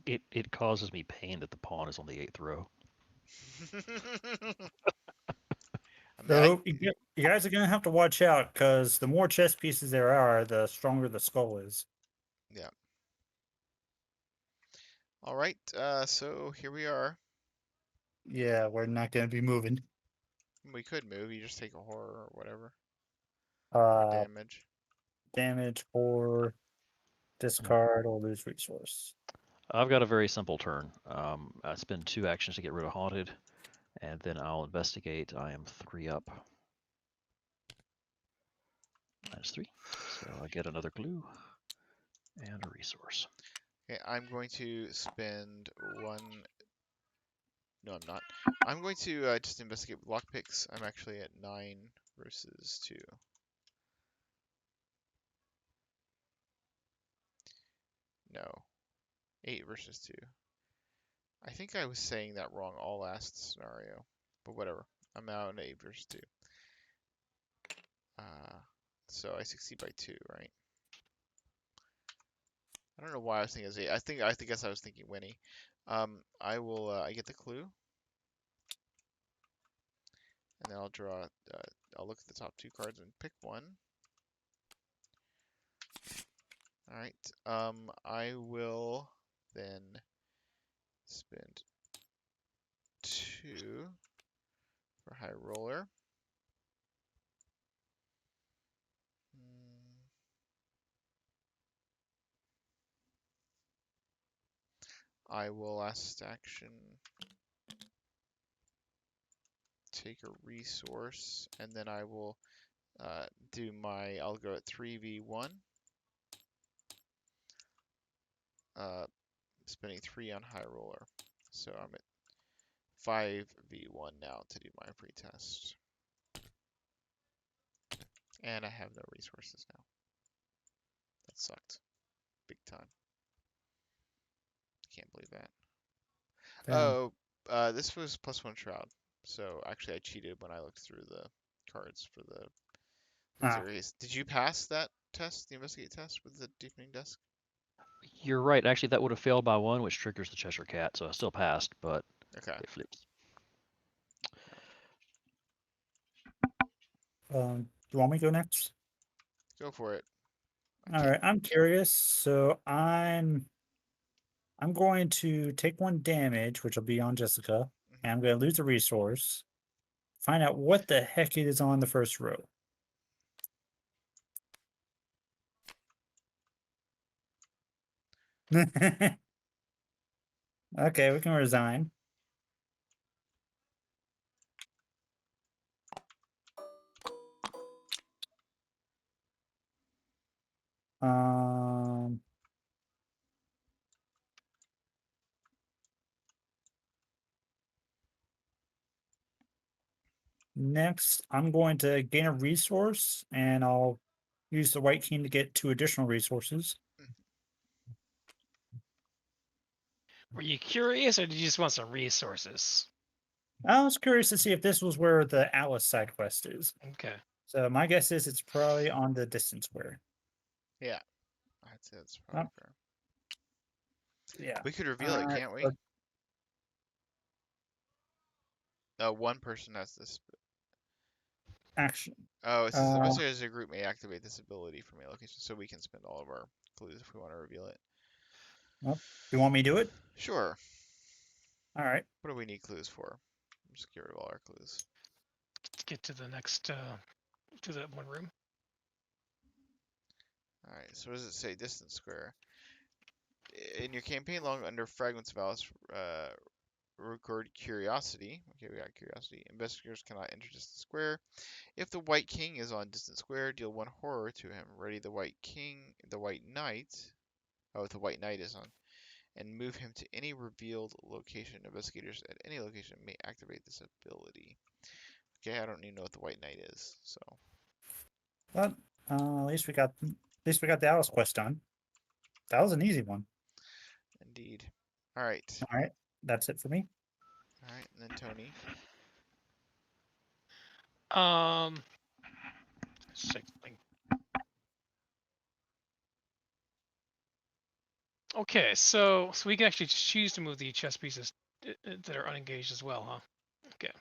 It causes me pain that the pawn is on the 8th row.
So you guys are gonna have to watch out because the more chess pieces there are, the stronger the skull is.
Yeah. All right. So here we are.
Yeah, we're not gonna be moving.
We could move. You just take a horror or whatever.
Uh,
Damage.
damage or discard or lose resource.
I've got a very simple turn. I spend 2 actions to get rid of haunted, and then I'll investigate. I am 3 up. -3. So I get another clue and a resource.
Okay, I'm going to spend 1. No, I'm not. I'm going to just investigate with lockpicks. I'm actually at 9 versus 2. No. 8 versus 2. I think I was saying that wrong all last scenario, but whatever. I'm now at 8 versus 2. So I succeed by 2, right? I don't know why I was thinking it was 8. I guess I was thinking Winnie. I will. I get the clue, and then I'll draw. I'll look at the top 2 cards and pick one. All right. I will then spend 2 for high roller. I will last action take a resource, and then I will do my. I'll go at 3v1. Spending 3 on high roller, so I'm at 5v1 now to do my pretest. And I have no resources now. That sucked. Big time. Can't believe that. Oh, this was +1 shroud. So actually I cheated when I looked through the cards for the series. Did you pass that test, the investigate test with the deepening desk?
You're right. Actually, that would have failed by 1, which triggers the Cheshire Cat, so I still passed, but
Okay.
it flips.
Do you want me to go next?
Go for it.
All right, I'm curious. So I'm going to take 1 damage, which will be on Jessica, and I'm going to lose a resource. Find out what the heck it is on the first row. Okay, we can resign. Next, I'm going to gain a resource, and I'll use the white king to get 2 additional resources.
Were you curious, or did you just want some resources?
I was curious to see if this was where the Alice side quest is.
Okay.
So my guess is it's probably on the distance square.
Yeah, I'd say that's probably
Oh.
fair.
Yeah.
We could reveal it, can't we? One person has this.
Action.
Oh, it says investigators as a group may activate this ability from a location, so we can spend all of our clues if we want to reveal it.
You want me to do it?
Sure.
All right.
What do we need clues for? Just get rid of all our clues.
Let's get to the next, to that one room.
All right. So what does it say? Distance square. In your campaign log under fragments of Alice, record curiosity. Okay, we got curiosity. Investigators cannot enter distance square. If the White King is on distance square, deal 1 horror to him. Ready the White King, the White Knight. Oh, the White Knight is on. And move him to any revealed location. Investigators at any location may activate this ability. Okay, I don't even know what the White Knight is, so.
But at least we got the Alice quest done. That was an easy one.
Indeed. All right.
All right. That's it for me.
All right, and then Tony.
Something. Okay, so we can actually choose to move the chess pieces that are unengaged as well, huh? Okay.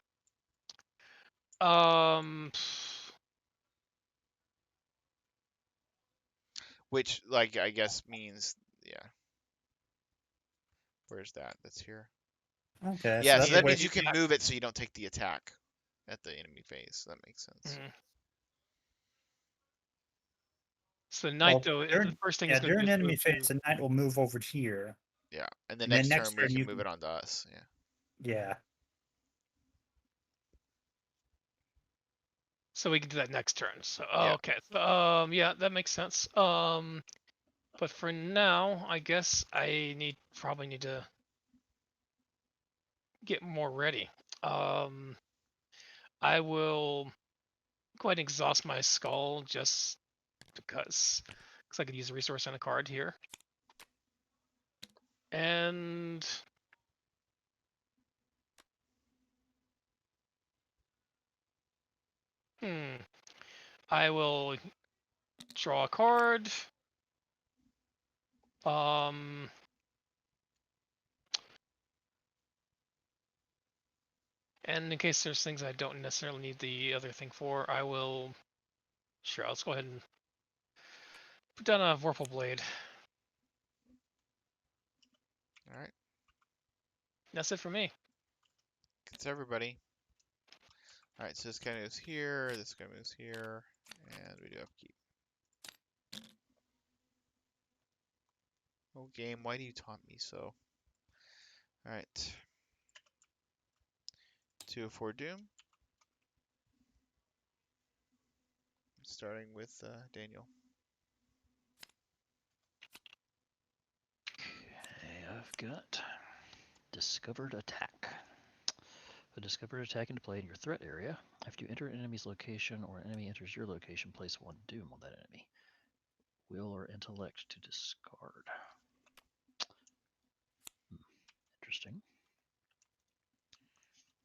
Which, like, I guess means, yeah. Where's that? That's here.
Okay.
Yeah,
So
so
that's
that
where
means you can move it so you don't take the attack at the enemy phase. That makes sense.
So the knight,
well,
though,
during,
the first thing
yeah,
is going to
during
do is
enemy
move
phase,
to.
the knight will move over here.
Yeah, and the
And then
next
next
turn we
turn
can
you
move
can-
it onto us. Yeah.
Yeah.
So we can do that next turn. So
Yeah.
okay. Yeah, that makes sense. But for now, I guess I probably need to get more ready. I will go ahead and exhaust my skull just because I could use a resource on a card here. And I will draw a card. And in case there's things I don't necessarily need the other thing for, I will. Sure, let's go ahead and put down a Vorpal Blade.
All right.
That's it for me.
It's everybody. All right, so this guy moves here, this guy moves here, and we do upkeep. Oh, game, why do you taunt me so? All right. 204 Doom. Starting with Daniel.
Okay, I've got Discovered Attack. A discovered attack into play in your threat area. After you enter an enemy's location or an enemy enters your location, place 1 Doom on that enemy. Will or intellect to discard. Interesting.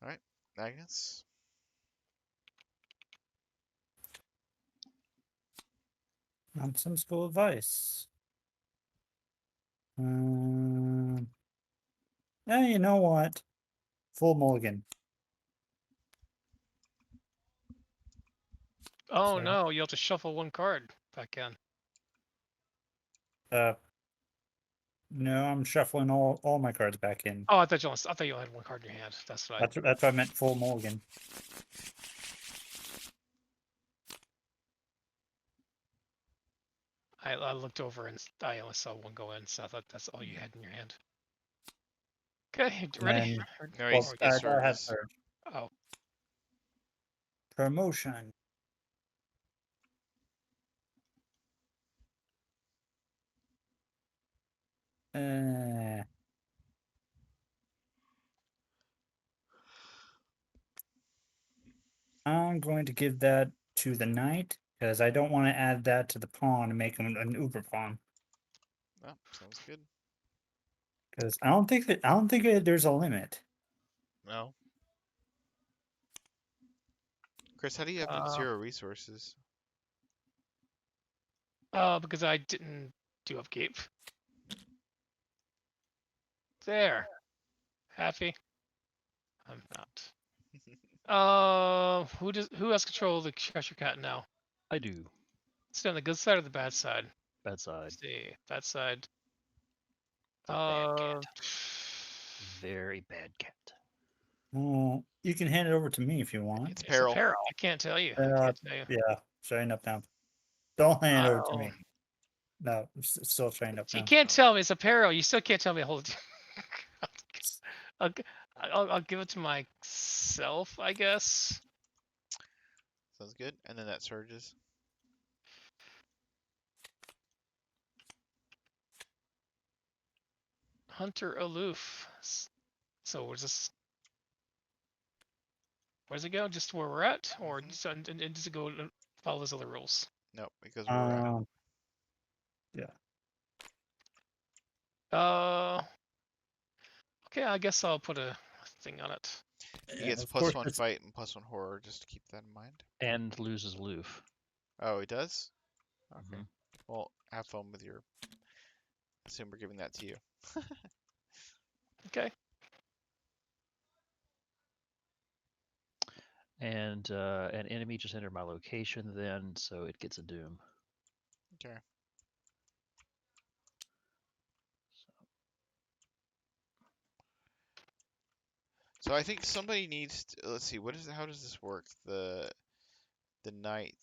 All right, Agnes.
Nonsensical advice. Yeah, you know what? Full mulligan.
Oh
So-
no, you have to shuffle 1 card back in.
No, I'm shuffling all my cards back in.
Oh, I thought you only had 1 card in your hand. That's what
That's what I meant. Full mulligan.
I looked over and I only saw 1 go in, so I thought that's all you had in your hand. Okay, ready?
No,
Well,
he's
I have
surge.
surge.
Oh,
Promotion. I'm going to give that to the knight because I don't want to add that to the pawn and make him an uber pawn.
Oh, sounds good.
Because I don't think there's a limit.
No. Chris, how do you have 0 resources?
Because I didn't do upkeep. There. Happy? I'm not. Who has control of the Cheshire Cat now?
I do.
Stay on the good side or the bad side?
Bad side.
Let's see. Bad side.
It's a bad cat. Very bad cat.
Well, you can hand it over to me if you want.
It's
It's
peril.
a peril. I can't tell you.
Yeah, shutting up now. Don't hand it over to
Oh.
me. No, it's still shutting up
You
now.
can't tell me it's a peril. You still can't tell me a whole. I'll give it to myself, I guess.
Sounds good. And then that surges.
Hunter aloof. So where's it go? Just where we're at, or just, and does it go and follow those other rules?
Nope, because we're at.
Yeah.
Okay, I guess I'll put a thing on it.
He gets
of
plus
course
1
it's-
fight and plus 1 horror, just to keep that in mind.
And loses aloof.
Oh, he does? Okay.
Mhm.
Well, have fun with your. Assume we're giving that to you.
Okay.
And an enemy just entered my location then, so it gets a doom.
Okay. So I think somebody needs to, let's see, how does this work? The knight,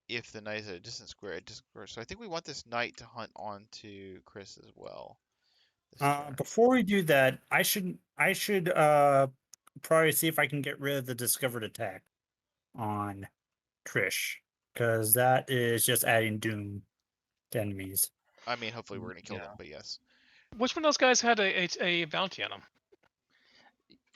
if the knight is at a distant square, so I think we want this knight to hunt onto Chris as well. this turn.
Before we do that, I should probably see if I can get rid of the discovered attack on Trish, because that is just adding doom to enemies.
I mean, hopefully we're gonna kill
Yeah.
them, but yes.
Which one of those guys had a bounty on him?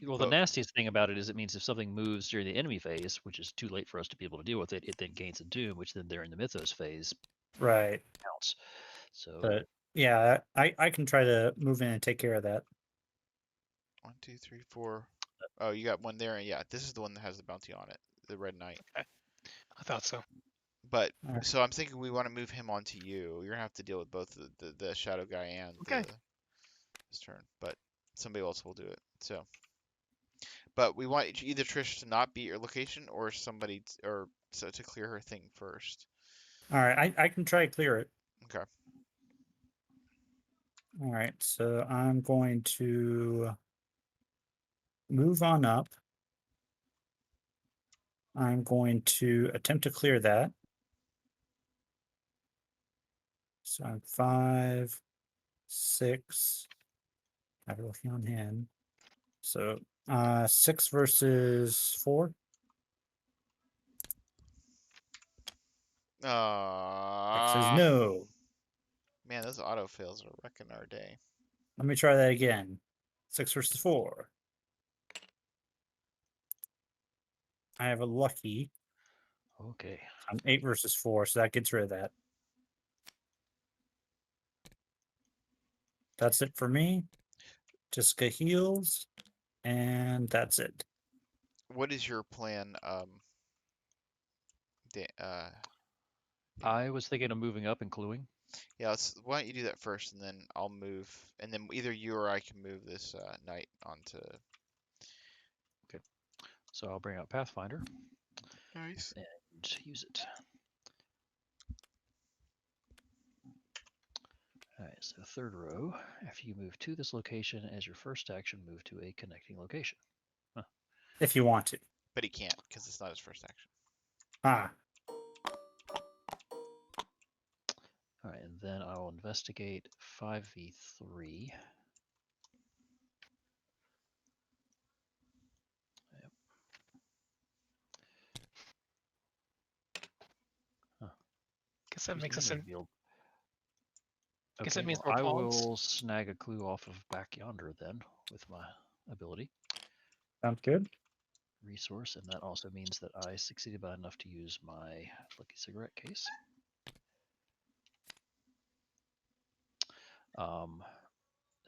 Well,
Both.
the nastiest thing about it is it means if something moves during the enemy phase, which is too late for us to be able to deal with it, it then gains a doom, which then they're in the mythos phase
Right.
counts. So
But yeah, I can try to move in and take care of that.
1, 2, 3, 4. Oh, you got one there, and yeah, this is the one that has the bounty on it, the red knight.
I thought so.
But
Alright.
so I'm thinking we want to move him onto you. You're gonna have to deal with both the shadow guy and
Okay.
this turn, but somebody else will do it. So, but we want either Trish to not be at your location or somebody to clear her thing first.
All right, I can try to clear it.
Okay.
All right, so I'm going to move on up. I'm going to attempt to clear that. So I'm 5, 6. I have a looking on hand. So 6 versus 4. It says no.
Man, those auto fails are wrecking our day.
Let me try that again. 6 versus 4. I have a lucky.
okay.
I'm 8 versus 4, so that gets rid of that. That's it for me. Jessica heals, and that's it.
What is your plan?
I was thinking of moving up and cluing.
Yeah, why don't you do that first, and then I'll move, and then either you or I can move this knight onto.
So I'll bring out Pathfinder
Nice.
and use it. Alright, so third row, after you move to this location, as your first action, move to a connecting location.
If you want to.
But he can't, because it's not his first action.
Ah,
Alright, and then I'll investigate 5v3.
Guess that
Use
makes us
memory
in.
field.
Guess
Okay,
that means
well, I
we're pawns.
will snag a clue off of back yonder then with my ability
sounds good.
resource, and that also means that I succeeded by enough to use my lucky cigarette case.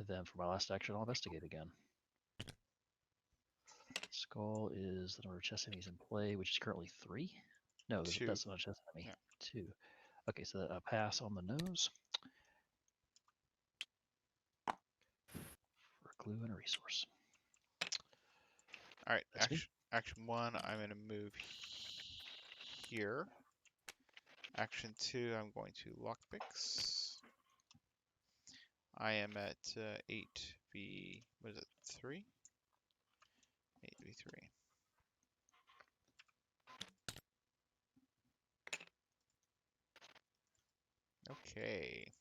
And then for my last action, I'll investigate again. Skull is the number of chess enemies in play, which is currently 3. No,
2.
that's not a chess enemy.
Yeah.
2. Okay, so a pass on the nose. For a clue and a resource.
All right.
That's me.
Action 1, I'm going to move here. Action 2, I'm going to lockpicks. I am at 8v, what is it, 3? 8v3. Okay.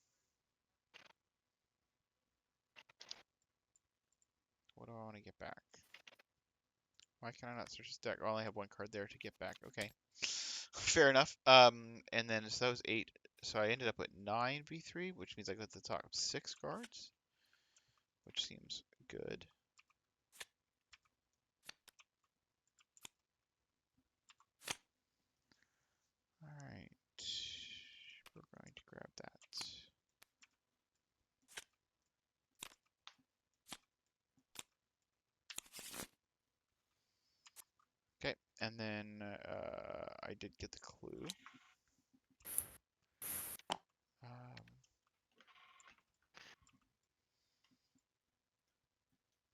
What do I want to get back? Why can I not search this deck? I only have one card there to get back. Okay. Fair enough. And then so that was 8. So I ended up with 9v3, which means I got to top 6 cards, which seems good. Alright. We're going to grab that. Okay, and then I did get the clue.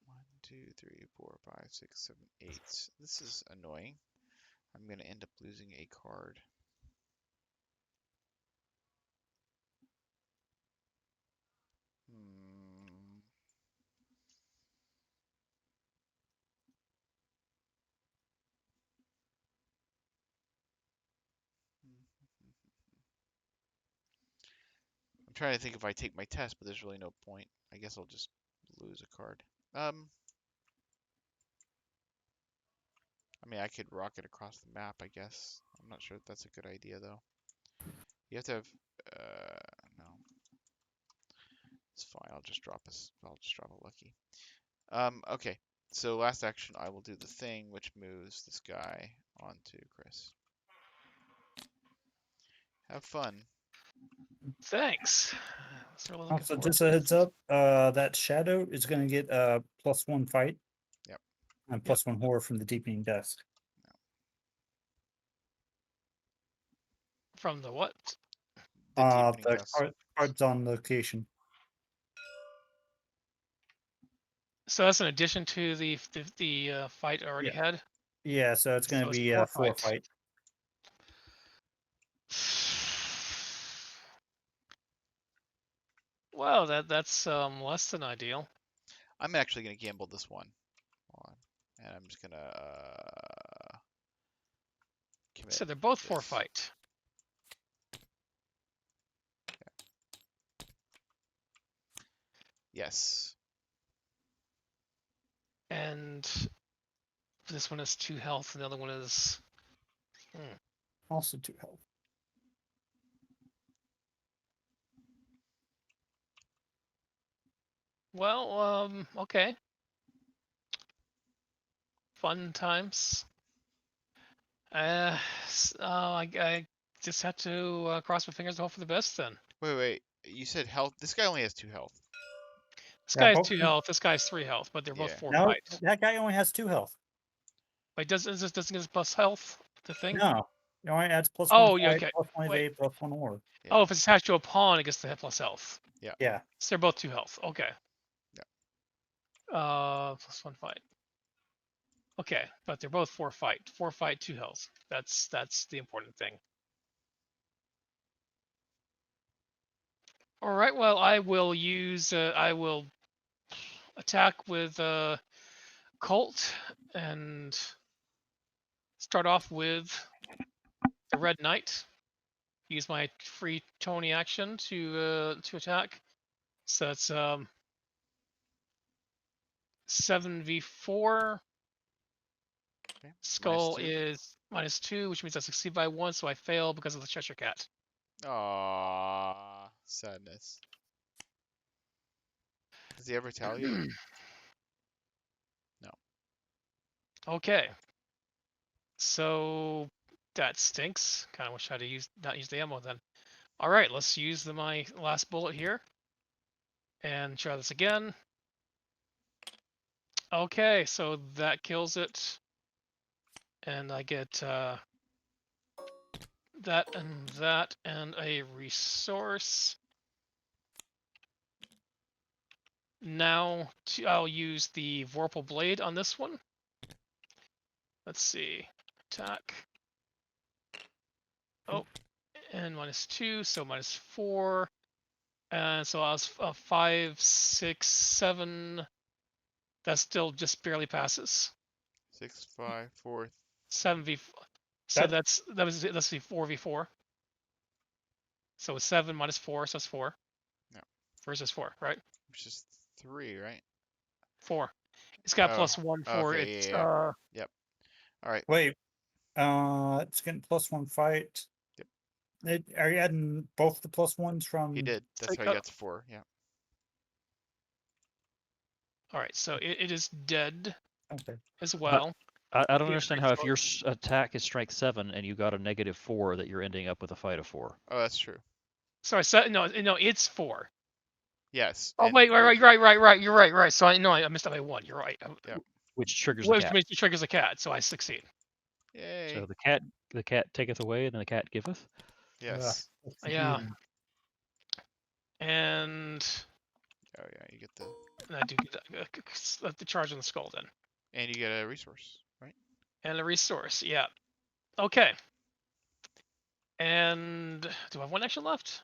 1, 2, 3, 4, 5, 6, 7, 8. This is annoying. I'm going to end up losing a card. I'm trying to think if I take my test, but there's really no point. I guess I'll just lose a card. I mean, I could rocket across the map, I guess. I'm not sure if that's a good idea, though. You have to have, no. It's fine, I'll just drop a lucky. Okay, so last action, I will do the thing, which moves this guy onto Chris. Have fun.
Thanks. That's what we're looking
Also,
for.
just a heads up, that shadow is going to get a +1 fight.
Yep.
And +1 horror from the deepening dusk.
From the what?
The deepening
The
dusk.
cards on location.
So that's in addition to the fight I already
Yeah.
had.
Yeah, so it's going to
So it's
be
a
a
4
4 fight.
Well, that's less than ideal.
I'm actually going to gamble this one. Hold on. And I'm just going to commit.
So they're both
this.
4 fight.
Yes.
And this one is 2 health, and the other one is.
Also 2 health.
Well, okay. Fun times. I just have to cross my fingers and hope for the best then.
Wait. You said health. This guy only has 2 health.
This
Yeah,
guy has
both
2 health. This guy's 3 health, but they're both
Yeah.
4
No,
fight.
that guy only has 2 health.
Wait, doesn't this plus health the thing?
No, it only adds +1
Oh, yeah,
fight,
okay.
+1
Wait.
evade, +1 horror.
Yeah.
Oh, if it's attached to a pawn, it gets the plus health.
Yeah.
So they're both 2 health. Okay.
Yeah.
+1 fight. Okay, but they're both 4 fight. 4 fight, 2 health. That's the important thing. All right. Well, I will use. I will attack with Colt and start off with the Red Knight. Use my free Tony action to attack. So that's 7v4.
Okay.
Skull
-2.
is -2, which means I succeed by 1, so I fail because of the Cheshire Cat.
Aww, sadness. Does he ever retaliate? No.
Okay. So that stinks. Kind of wish I'd not used the ammo then. All right, let's use my last bullet here. And try this again. Okay, so that kills it. And I get that and a resource. Now I'll use the Vorpal Blade on this one. Let's see. Attack. Oh, and -2, so -4. And so I was 5, 6, 7. That still just barely passes.
6, 5, 4.
7v. So that's the 4v4. So it's 7 -4, so that's 4.
No.
Versus 4, right?
Which is 3, right?
4. It's got
Oh,
+1 for
okay,
its.
yeah. Yep. All right.
Wait. It's getting +1 fight.
Yep.
Are you adding both the +1s from?
He did. That's how he gets 4. Yeah.
All right, so it is dead
Okay.
as well.
I don't
Yeah,
understand how if your attack is strike 7 and you got a -4 that you're ending up with a fight of 4.
Oh, that's true.
Sorry, no, it's 4.
Yes.
Oh
and
wait, right. You're right. So I missed out by 1. You're right.
Yeah.
Which triggers the
Which
cat.
means it triggers a cat, so I succeed.
Yay.
So the cat taketh away, and the cat giveth.
Yes.
Yeah. And
Oh yeah, you get the.
I do get the charge on the skull then.
And you get a resource, right?
And a resource, yeah. Okay. And do I have 1 action left?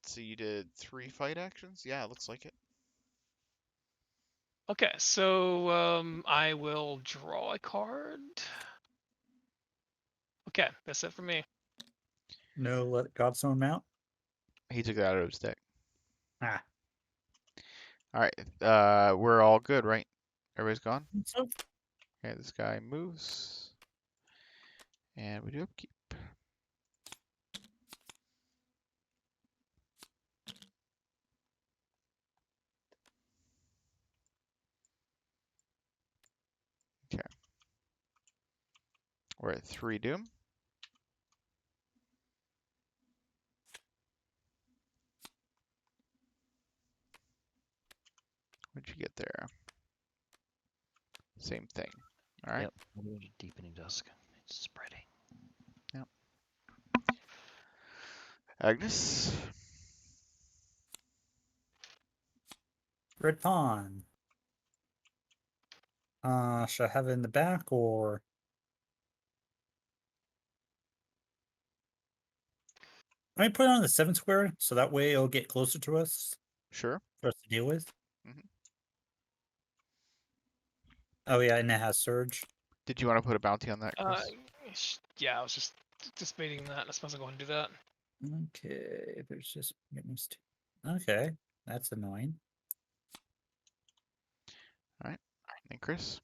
Let's see, you did 3 fight actions? Yeah, it looks like it.
Okay, so I will draw a card. Okay, that's it for me.
No, let Godstone mount.
He took that out of his deck.
Ah.
Alright, we're all good, right? Everybody's gone?
So
Okay, this guy moves. And we do upkeep. Okay. We're at 3 doom. What'd you get there? Same thing. Alright.
Yep. Deepening dusk. It's spreading.
Yep. Agnes.
Red pawn. Should I have it in the back or? I mean, put it on the 7 square, so that way it'll get closer to us
Sure.
for us to deal with.
Mhm.
Oh yeah, and it has surge.
Did you want to put a bounty on that, Chris?
Yeah, I was just anticipating that. I suppose I'll go and do that.
Okay, there's just okay, that's annoying.
Alright. And Chris?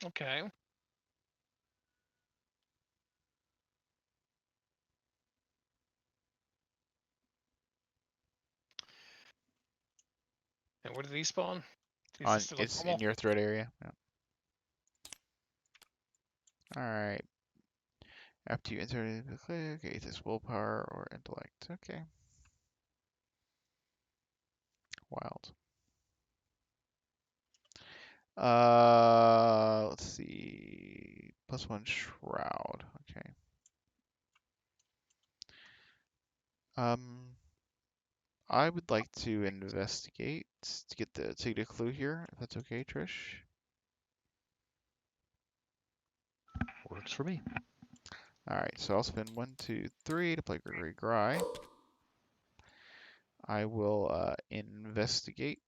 Okay. And where do these spawn?
It's in your threat area. Yeah. Alright. After you enter the click, okay, it's willpower or intellect. Okay. Wild. Let's see. +1 shroud. Okay. I would like to investigate to get a clue here, if that's okay, Trish.
Works for me.
Alright, so I'll spend 1, 2, 3 to play Gregory Gry. I will investigate,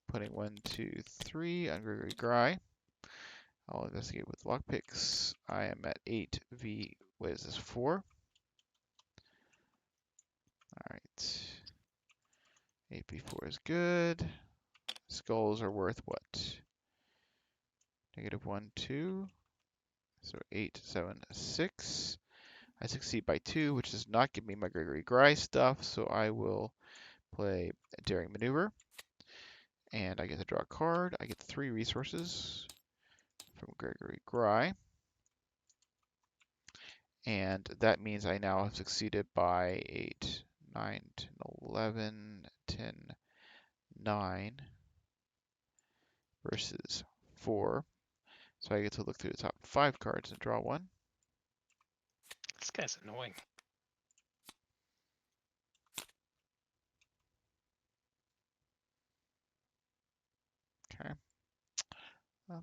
putting 1, 2, 3 on Gregory Gry. I'll investigate with lockpicks. I am at 8v, what is this, 4? Alright. 8v4 is good. Skulls are worth what? -1, 2. So 8, 7, 6. I succeed by 2, which does not give me my Gregory Gry stuff, so I will play a Daring Maneuver. And I get to draw a card. I get 3 resources. from Gregory Gry. And that means I now have succeeded by 8, 9, 10, 11, 10, 9 versus 4. So I get to look through the top 5 cards and draw one.
This guy's annoying.
Okay.
I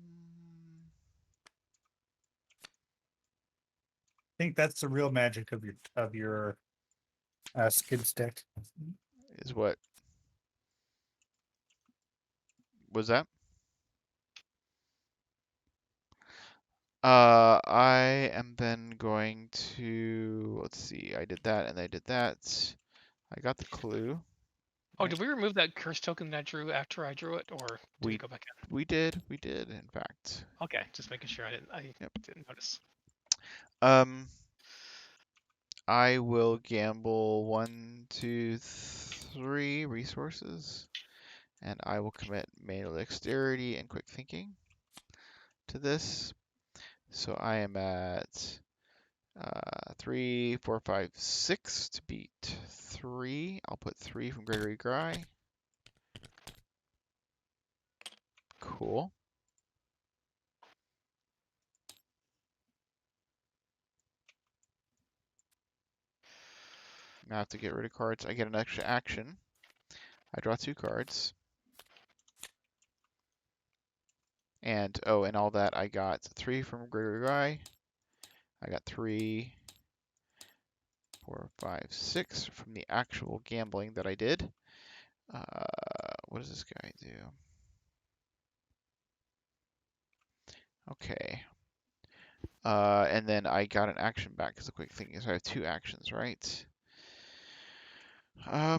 think that's the real magic of your skid stick.
Is what was that? I am then going to, let's see, I did that and I did that. I got the clue.
Oh,
Right.
did we remove that curse token that I drew after I drew it, or did
We
it go back in?
We did, in fact.
Okay, just making sure I
Yep.
didn't notice.
I will gamble 1, 2, 3 resources, and I will commit manual dexterity and quick thinking to this. So I am at 3, 4, 5, 6 to beat 3. I'll put 3 from Gregory Gry. Cool. Now I have to get rid of cards. I get an extra action. I draw 2 cards. And, oh, and all that, I got 3 from Gregory Gry. I got 3, 4, 5, 6 from the actual gambling that I did. What does this guy do? Okay. And then I got an action back because the quick thinking is I have 2 actions, right? The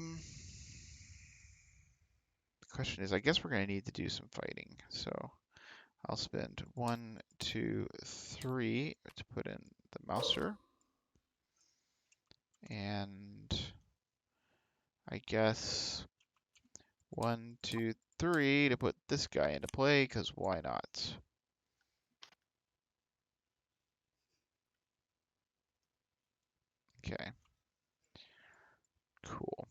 question is, I guess we're going to need to do some fighting. So I'll spend 1, 2, 3 to put in the mouser. And I guess 1, 2, 3 to put this guy into play, because why not? Okay. Cool.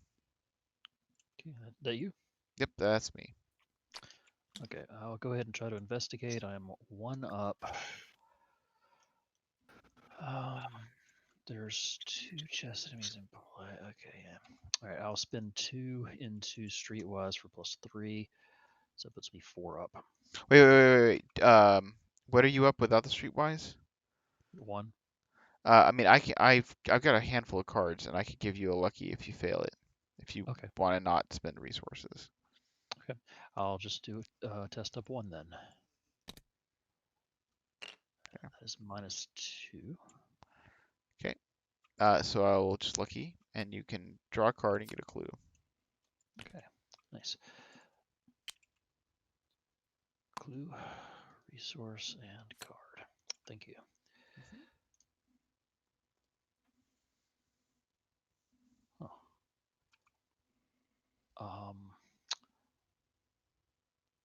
Okay, that you?
Yep, that's me.
Okay, I'll go ahead and try to investigate. I'm 1 up. There's 2 chess enemies in play. Okay, yeah. All right, I'll spend 2 into Streetwise for +3, so it puts me 4 up.
Wait. What are you up without the Streetwise?
1.
I mean, I've got a handful of cards, and I could give you a lucky if you fail it. If you
Okay.
want to not spend resources.
Okay, I'll just do test up 1 then.
Okay.
That is -2.
Okay. So I will just lucky, and you can draw a card and get a clue.
Okay, nice. Clue, resource, and card. Thank you.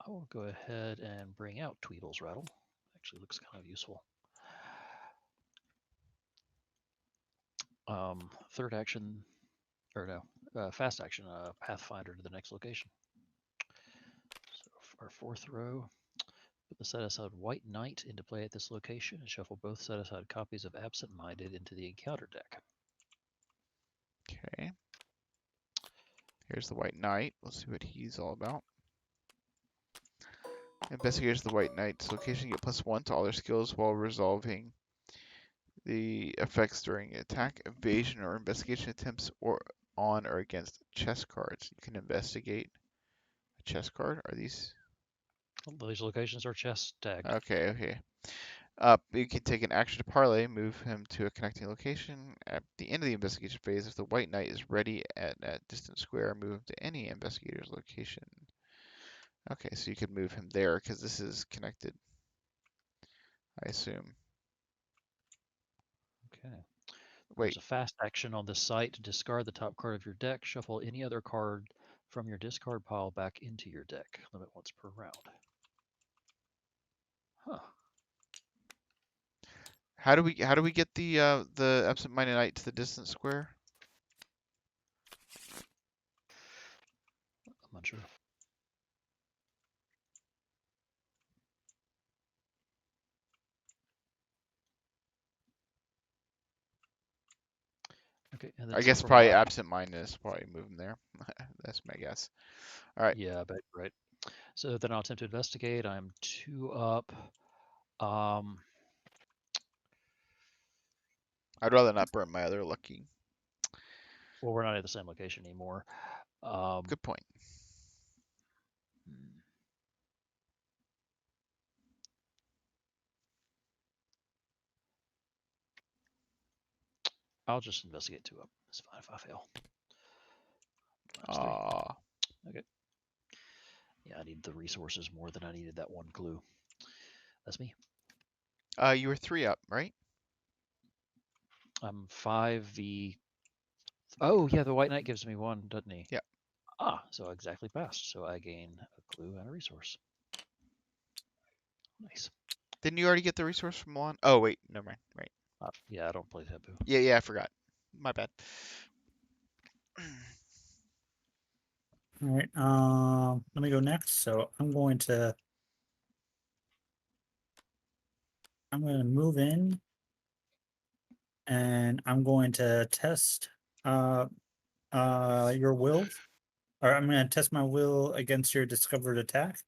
I will go ahead and bring out Tweedle's Rattle. Actually looks kind of useful. Third action, or no, fast action, Pathfinder to the next location. So our 4th row, put the set-aside White Knight into play at this location and shuffle both set-aside copies of Absent Minded into the encounter deck.
Okay. Here's the White Knight. Let's see what he's all about. Investigators the White Knight's location get +1 to all their skills while resolving the effects during attack, evasion, or investigation attempts on or against chess cards. You can investigate a chess card. Are these?
These locations are chess tagged.
Okay. You can take an action to parlay, move him to a connecting location. At the end of the investigation phase, if the White Knight is ready at a distant square, move him to any investigator's location. Okay, so you could move him there because this is connected, I assume.
Okay.
Wait,
There's a fast action on this site to discard the top card of your deck. Shuffle any other card from your discard pile back into your deck. Limit once per round. Huh.
How do we get the absent-minded knight to the distant square?
I'm not sure. Okay, and then
I
so
guess
for
probably
my
absent-mindedness probably moving there. That's my guess. All right.
yeah, but right. So then I'll attempt to investigate. I'm 2 up.
I'd rather not burn my other lucky.
Well, we're not at the same location anymore.
Good point.
hmm. I'll just investigate 2 up. It's fine if I fail. -3.
Aw.
Okay. Yeah, I need the resources more than I needed that one clue. That's me.
You were 3 up, right?
I'm 5v. Oh, yeah, the white knight gives me 1, doesn't he?
Yeah.
Ah, so I exactly passed. So I gain a clue and a resource. Nice.
Didn't you already get the resource from Milan? Oh, wait. Never mind. Right.
Yeah, I don't play taboo.
Yeah, I forgot. My bad.
All right. Let me go next. So I'm going to move in, and I'm going to test your will, or I'm going to test my will against your discovered attack.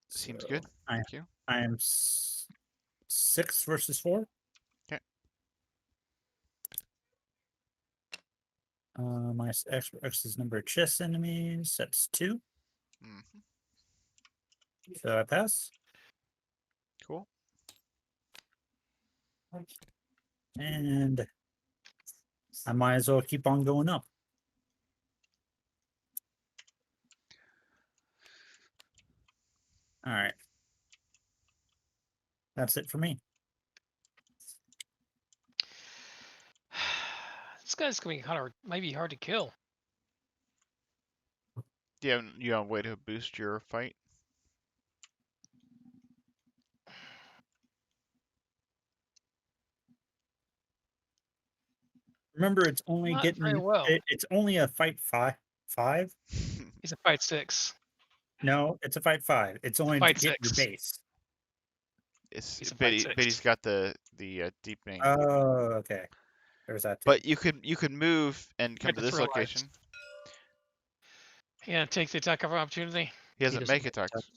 Seems
So
good. Thank you.
I am 6 versus 4.
Okay.
My X's number of chess enemies. That's 2.
Hmm.
So I pass.
Cool.
And I might as well keep on going up. All right. That's it for me.
This guy's going to be kind of maybe hard to kill.
Do you have a way to boost your fight?
Remember, it's only
Not very well.
it's only a fight 5.
He's a fight 6.
No, it's a fight 5. It's only to
Fight
get your
6.
base.
He's a
But
fight
he,
6.
but he's got the deepening.
Oh, okay. There's that too.
But you could move and come
I
to
just
this
realized.
location.
Yeah, take the attack of opportunity.
He doesn't
doesn't
make
make
attacks.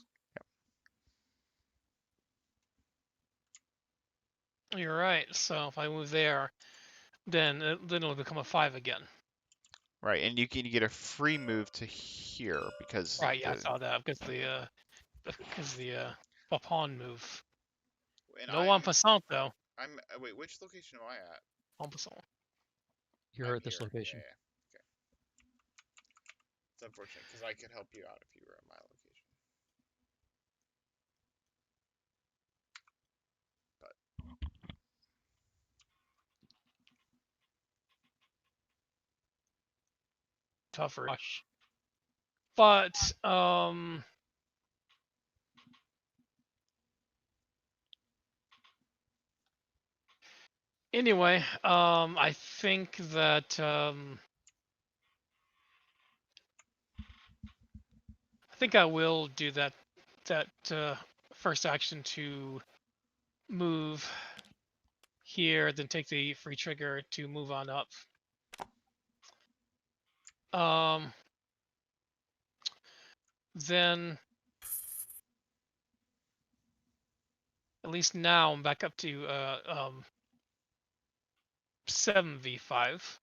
You're right. So if I move there, then it'll become a 5 again.
Right, and you can get a free move to here because
Right. Yeah, I saw that because the pawn move. No en passant though.
I'm wait, which location am I at?
En passant.
You're
I'm
at this
here.
location.
Yeah. Okay. It's unfortunate because I could help you out if you were at my location.
Tougher. But anyway, I think that I will do that first action to move here, then take the free trigger to move on up. Then at least now I'm back up to 7v5.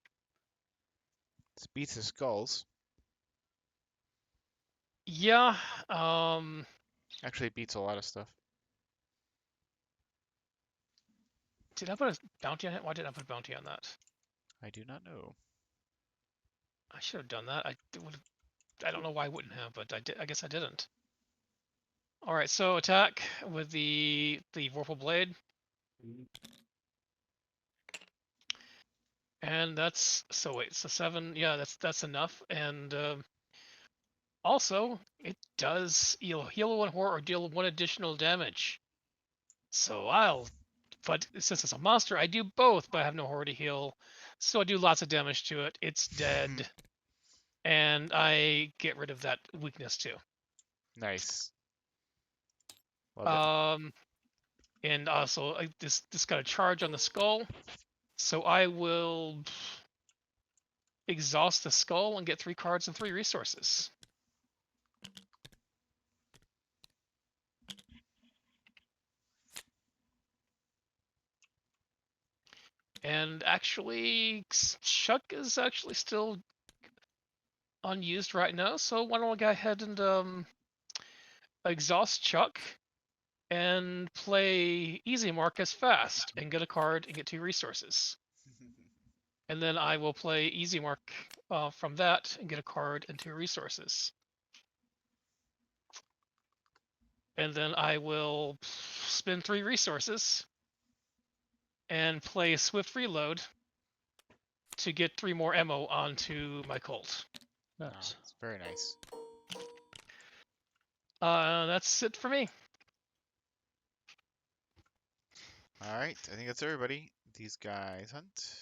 This beats the skulls.
Yeah.
Actually, it beats a lot of stuff.
Did I put a bounty on it? Why did I put a bounty on that?
I do not know.
I should have done that. I don't know why I wouldn't have, but I did. I guess I didn't. All right, so attack with the Vorpal Blade. And that's so 7. Yeah, that's enough. And also it does heal 1 horror or deal 1 additional damage. So but since it's a monster, I do both, but I have no horror to heal. So I do lots of damage to it. It's dead. And I get rid of that weakness too.
Nice. Love it.
And also this got a charge on the skull. So I will exhaust the skull and get 3 cards and 3 resources. And actually, Chuck is actually still unused right now, so why don't we go ahead and exhaust Chuck and play Easy Mark as fast and get a card and get 2 resources. And then I will play Easy Mark from that and get a card and 2 resources. And then I will spend 3 resources and play Swift Reload to get 3 more ammo onto my Colt.
Nice.
It's very nice.
That's it for me.
All right, I think that's everybody. These guys hunt.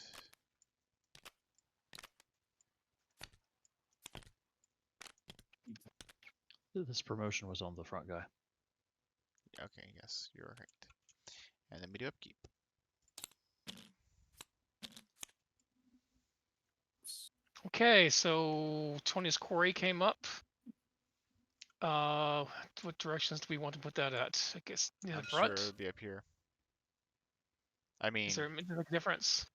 This promotion was on the front guy.
Okay, yes, you're right. And then we do upkeep.
Okay, so Tony's Quarry came up. What directions do we want to put that at? I guess near the
I'm sure
front.
it would be up here. I mean,
Is there a difference?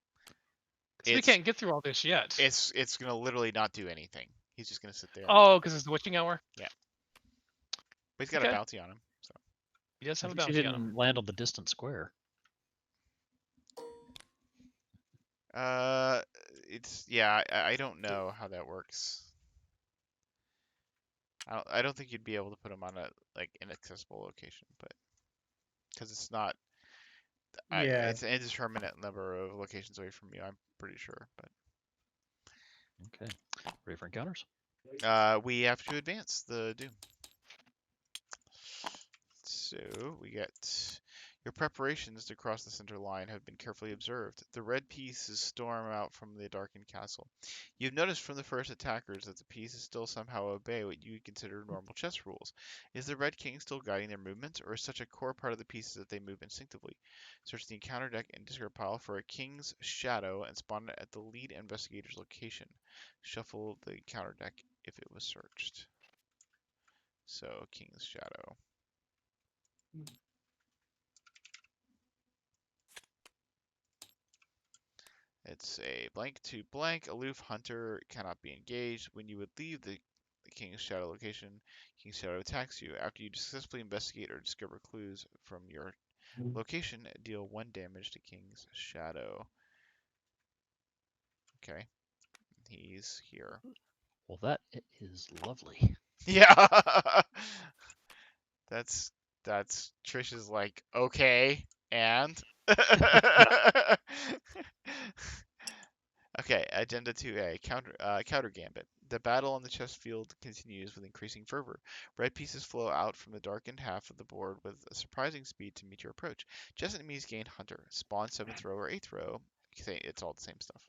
'Cause we
it's
can't get through all this yet.
it's gonna literally not do anything. He's just gonna sit there.
Oh, because it's the witching hour.
Yeah. But he's got a
Okay.
bounty on him, so.
He does have a
She
bounty on him.
didn't land on the distant square.
It's yeah. I don't know how that works. I don't think you'd be able to put him on a like inaccessible location, but because it's not.
Yeah.
It's an indeterminate number of locations away from you. I'm pretty sure, but.
Okay. Ready for encounters?
We have to advance the doom. So we get your preparations to cross the center line have been carefully observed. The red pieces storm out from the darkened castle. You've noticed from the first attackers that the pieces still somehow obey what you consider normal chess rules. Is the Red King still guiding their movements, or is such a core part of the pieces that they move instinctively? Search the encounter deck and discard pile for a King's Shadow and spawn it at the lead investigator's location. Shuffle the encounter deck if it was searched. So, King's Shadow. It's a blank to blank. Aloof hunter cannot be engaged. When you would leave the King's Shadow location, King's Shadow attacks you. After you successfully investigate or discover clues from your location, deal 1 damage to King's Shadow. Okay. He's here.
Well, that is lovely.
Yeah. That's Trish's like, okay, and okay, Agenda 2A, counter gambit. The battle on the chess field continues with increasing fervor. Red pieces flow out from the darkened half of the board with a surprising speed to meet your approach. Chess enemies gain hunter. Spawn 7th row or 8th row. It's all the same stuff.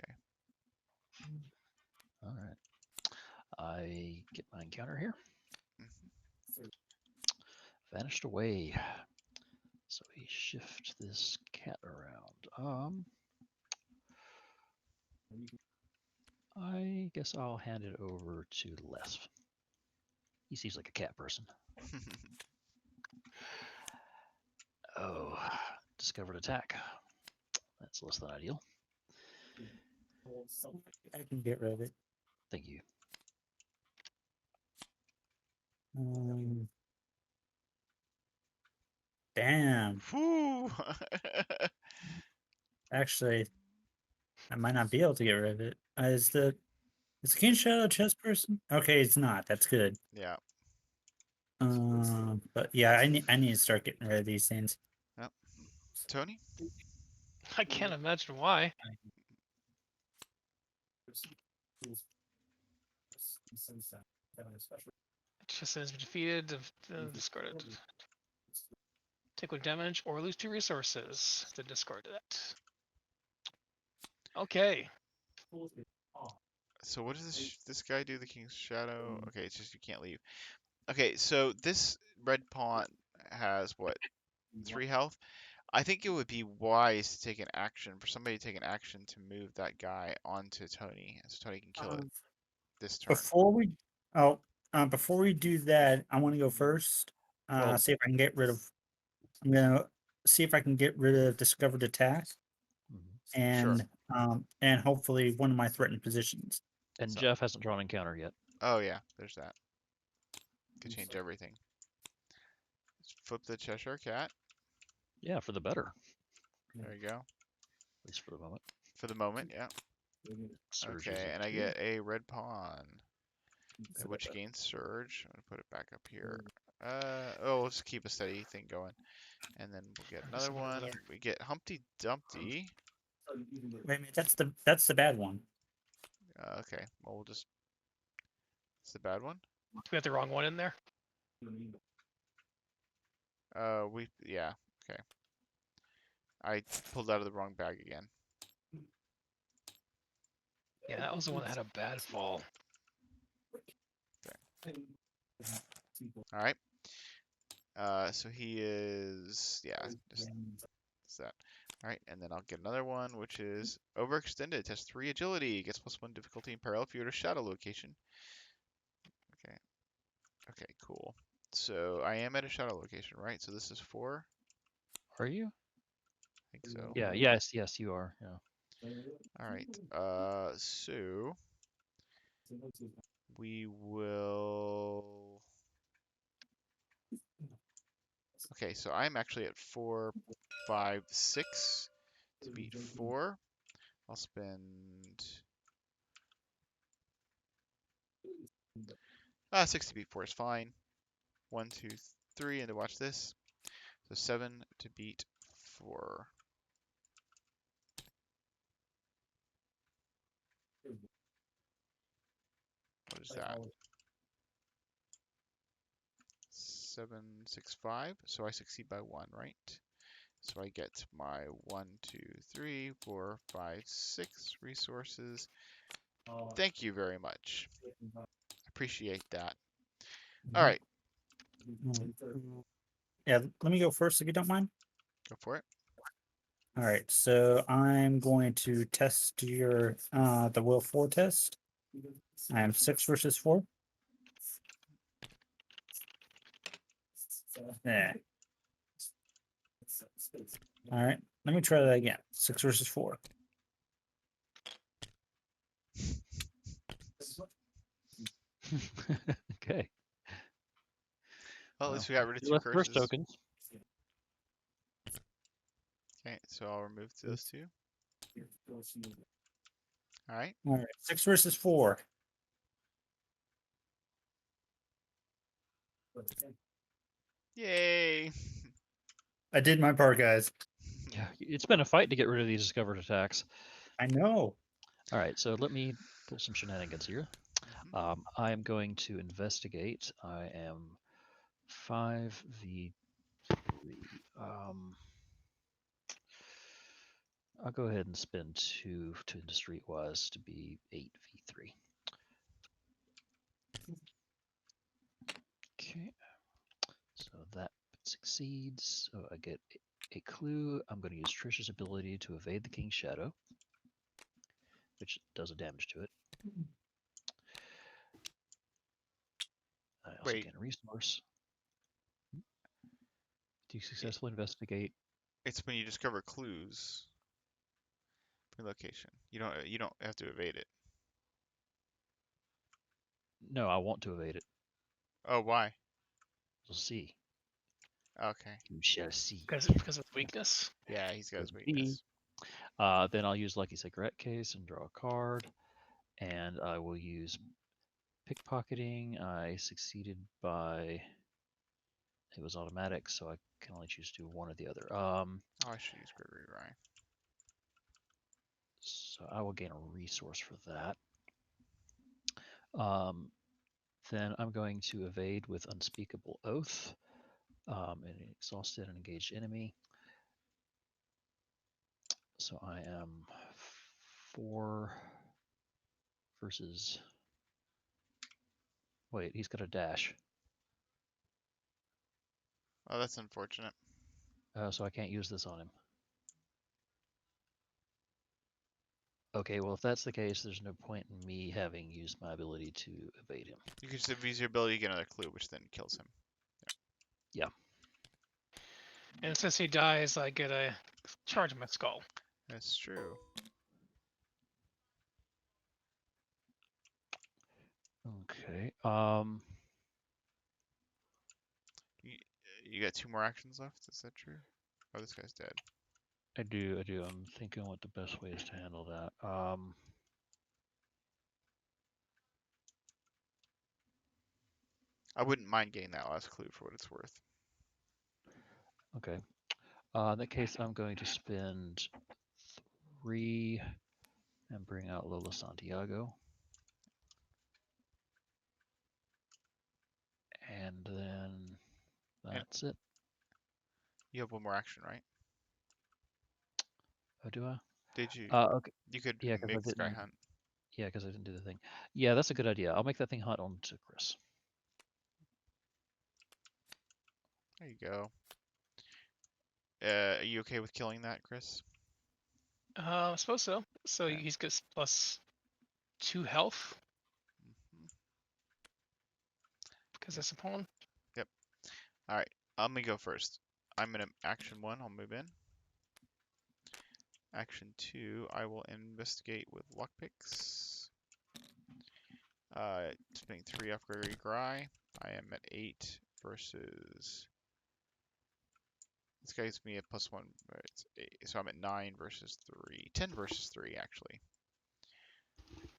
Okay.
All right. I get my encounter here. Vanished away. So we shift this cat around. I guess I'll hand it over to Les. He seems like a cat person. Oh, discovered attack. That's less than ideal.
I can get rid of it.
Thank you.
Damn.
Whew.
Actually, I might not be able to get rid of it. Is the King Shadow a chess person? Okay, it's not. That's good.
Yeah.
But yeah, I need to start getting rid of these things.
Yep. Tony?
I can't imagine why. Just has been defeated, discarded. take 1 damage, or lose 2 resources. Then discard that. Okay.
So what does this guy do? The King's Shadow? Okay, it's just you can't leave. Okay, so this red pawn has what? 3 health? I think it would be wise to take an action, for somebody to take an action to move that guy onto Tony, so Tony can kill it this turn.
Before we do that, I want to go first.
Well-
See if I can get rid of. I'm gonna see if I can get rid of discovered attack,
Mhm.
and hopefully one of my threatened positions.
And
So-
Jeff hasn't drawn encounter yet.
Oh yeah, there's that. Could change everything. Just flip the Cheshire Cat.
Yeah, for the better,
There you go.
at least for the moment.
For the moment, yeah.
Surges
Okay,
of
and I
2.
get a red pawn, which gains surge. I'm gonna put it back up here. We'll just keep a steady thing going, and then we'll get another one. We get Humpty Dumpty.
Wait a minute, that's the bad one.
Okay, well we'll just. It's the bad one.
We got the wrong one in there.
Yeah. Okay. I pulled out of the wrong bag again.
Yeah, that was the one that had a bad fall.
All right. So he is, just that. All right, and then I'll get another one, which is overextended. Test 3 agility. Gets +1 difficulty in peril if you're at a shadow location. Okay. Okay, cool. So I am at a shadow location, right? So this is 4.
Are you?
I think so.
Yeah. Yes. Yes, you are. Yeah.
All right. So we will. Okay, so I'm actually at 4, 5, 6 to beat 4. I'll spend 6 to beat 4 is fine. 1, 2, 3, and to watch this. So 7 to beat 4. What is that? 7, 6, 5. So I succeed by 1, right? So I get my 1, 2, 3, 4, 5, 6 resources. Thank you very much. Appreciate that. All right,
Yeah, let me go first if you don't mind.
go for it.
All right, so I'm going to test your the will 4 test. I am 6 versus 4. Yeah. All right, let me try that again. 6 versus 4.
Okay.
Well, at least we got rid of 2
Left first
curses.
tokens.
Okay, so I'll remove those 2. All right.
All right, 6 versus 4.
Yay!
I did my part, guys.
Yeah, it's been a fight to get rid of these discovered attacks.
I know.
All right, so let me pull some shenanigans here.
Mhm.
I am going to investigate. I am 5v3. I'll go ahead and spend 2 to the streetwise to be 8v3. Okay, so that succeeds. So I get a clue. I'm going to use Trish's ability to evade the King's Shadow, which does a damage to it. I also
Wait.
gain a resource. Do you successfully investigate?
It's when you discover clues. Relocation. You don't have to evade it.
No, I want to evade it.
Oh, why?
We'll see.
Okay.
You shall see.
Because of its weakness.
Yeah, he's got his
Could
weakness.
Then I'll use Lucky Cigarette Case and draw a card. And I will use pickpocketing. I succeeded by. It was automatic, so I can only choose to do one or the other.
Oh, I should use Gregory Ryan.
So I will gain a resource for that. Then I'm going to evade with Unspeakable Oath. An exhausted and engaged enemy. So I am 4 versus. Wait, he's got a dash.
Oh, that's unfortunate.
So I can't use this on him. Okay, well, if that's the case, there's no point in me having used my ability to evade him.
You can just use your ability to get another clue, which then kills him.
Yeah.
And since he dies, I get a charge in my skull.
That's true.
Okay.
You got 2 more actions left. Is that true? Oh, this guy's dead.
I do. I'm thinking what the best way is to handle that.
I wouldn't mind getting that last clue for what it's worth.
Okay. In that case, I'm going to spend 3 and bring out Lola Santiago. And then that's it.
You have 1 more action, right?
Oh, do I?
Did you?
Okay.
You could
Yeah, because I
make this guy
didn't.
hunt.
Yeah, because I didn't do the thing. Yeah, that's a good idea. I'll make that thing hunt on to Chris.
There you go. Are you okay with killing that, Chris?
I suppose so. So
Okay.
he's got +2 health
Mhm.
because that's a pawn.
Yep. All right. Let me go first. I'm in action 1. I'll move in. Action 2. I will investigate with lockpicks. Spending 3 off Gregory Gry. I am at 8 versus. This guy gives me a +1. It's 8, so I'm at 9 versus 3. 10 versus 3, actually.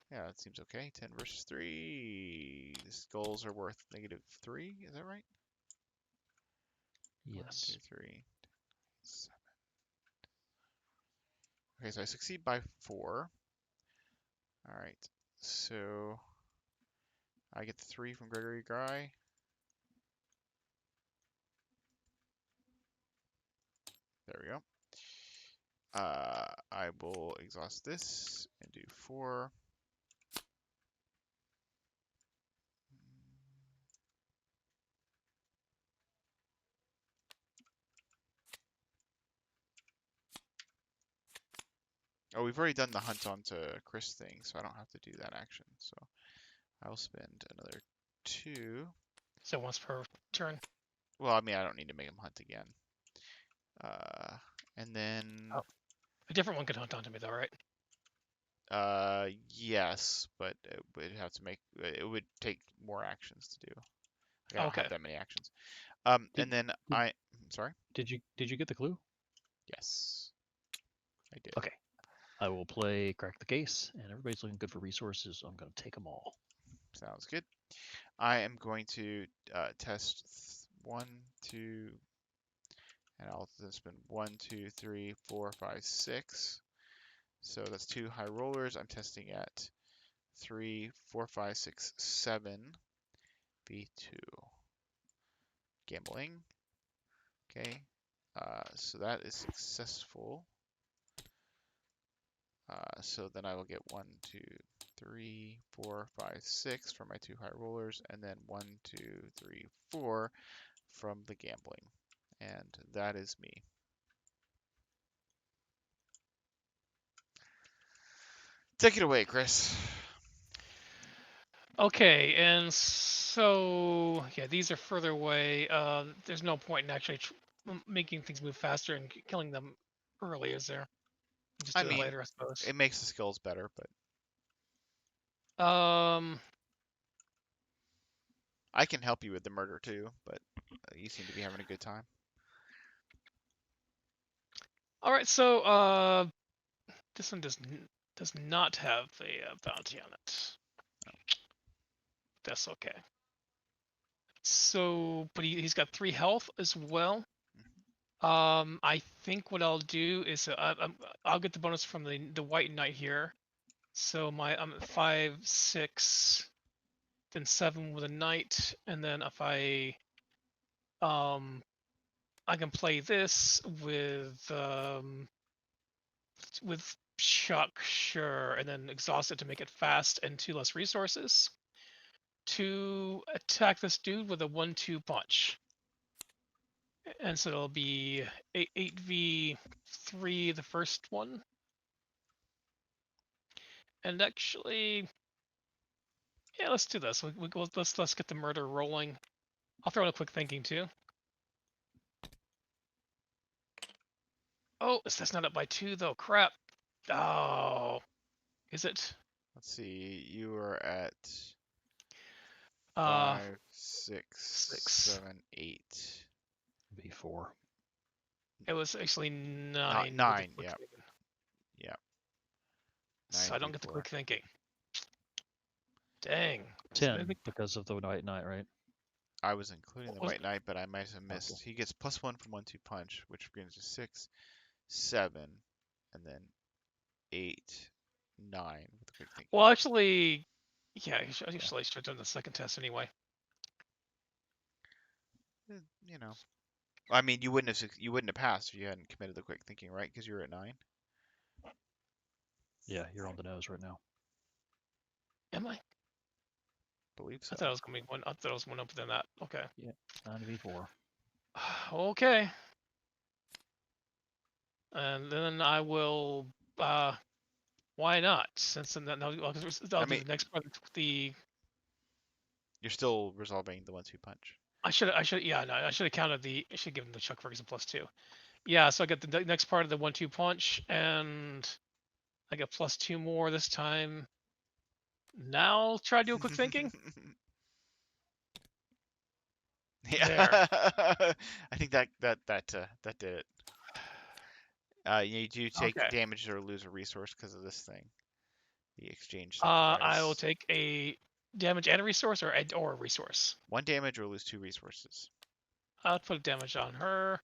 Yeah, that seems okay. 10 versus 3. The skulls are worth -3. Is that right?
Yes.
1, 2, 3, 7. Okay, so I succeed by 4. All right. So I get the 3 from Gregory Gry. There we go. I will exhaust this and do 4. Oh, we've already done the hunt onto Chris thing, so I don't have to do that action. So I will spend another 2.
So once per turn.
Well, I mean, I don't need to make him hunt again. And then,
Oh. A different one could hunt onto me, though, right?
yes, but it would take more actions to do. I don't
Okay.
have that many actions. And then sorry.
Did you get the clue?
Yes, I did.
Okay. I will play Crack the Case, and everybody's looking good for resources, so I'm going to take them all.
Sounds good. I am going to test 1, 2, and I'll spend 1, 2, 3, 4, 5, 6. So that's 2 high rollers. I'm testing at 3, 4, 5, 6, 7. B2. Gambling. Okay. So that is successful. So then I will get 1, 2, 3, 4, 5, 6 from my 2 high rollers, and then 1, 2, 3, 4 from the gambling. And that is me. Take it away, Chris.
Okay, and so yeah, these are further away. There's no point in actually making things move faster and killing them early, is there? Just
I
do it
mean,
later, I suppose.
it makes the skills better, but
Um.
I can help you with the murder too, but you seem to be having a good time.
All right, so this one does not have a bounty on it. That's okay. So, but he's got 3 health as well. I think what I'll do is I'll get the bonus from the White Knight here. So I'm at 5, 6, then 7 with a Knight, and then if I I can play this with Chuck, sure, and then exhaust it to make it fast and 2 less resources. To attack this dude with a 1-2 punch. And so it'll be 8v3 the first one. And actually, yeah, let's do this. Let's get the murder rolling. I'll throw in a quick thinking too. Oh, that's not up by 2 though. Crap. Oh, is it?
Let's see. You were at
Uh,
5, 6,
6.
7, 8.
B4.
It was actually 9.
Not
with the
9.
quick
Yeah.
thinking.
Yeah.
So I don't get the
9v4.
quick thinking. Dang.
10 because of the white knight, right?
I was including the
Was-
White Knight, but I might have missed. He gets +1 from 1-2 punch, which brings to 6, 7, and then 8, 9 with the quick thinking.
Well, actually, yeah, I should have done the second test anyway.
You know, I mean, you wouldn't have passed if you hadn't committed the quick thinking, right? Because you were at 9.
Yeah, you're on the nose right now.
Am I?
Believe so.
I thought I was gonna be one. I thought I was one up than that. Okay.
9v4.
Okay. And then I will. Why not? Since then, I'll do the next part.
You're still resolving the 1-2 punch.
I should have counted the. I should give him the Chuck Ferguson +2. Yeah, so I get the next part of the 1-2 punch, and I get +2 more this time. Now try to do a quick thinking.
Yeah. I think that did it. You do take
Okay.
damage or lose a resource because of this thing. The exchange
I will
sacrifice.
take a damage and a resource, or a resource.
1 damage or lose 2 resources.
I'll put damage on her.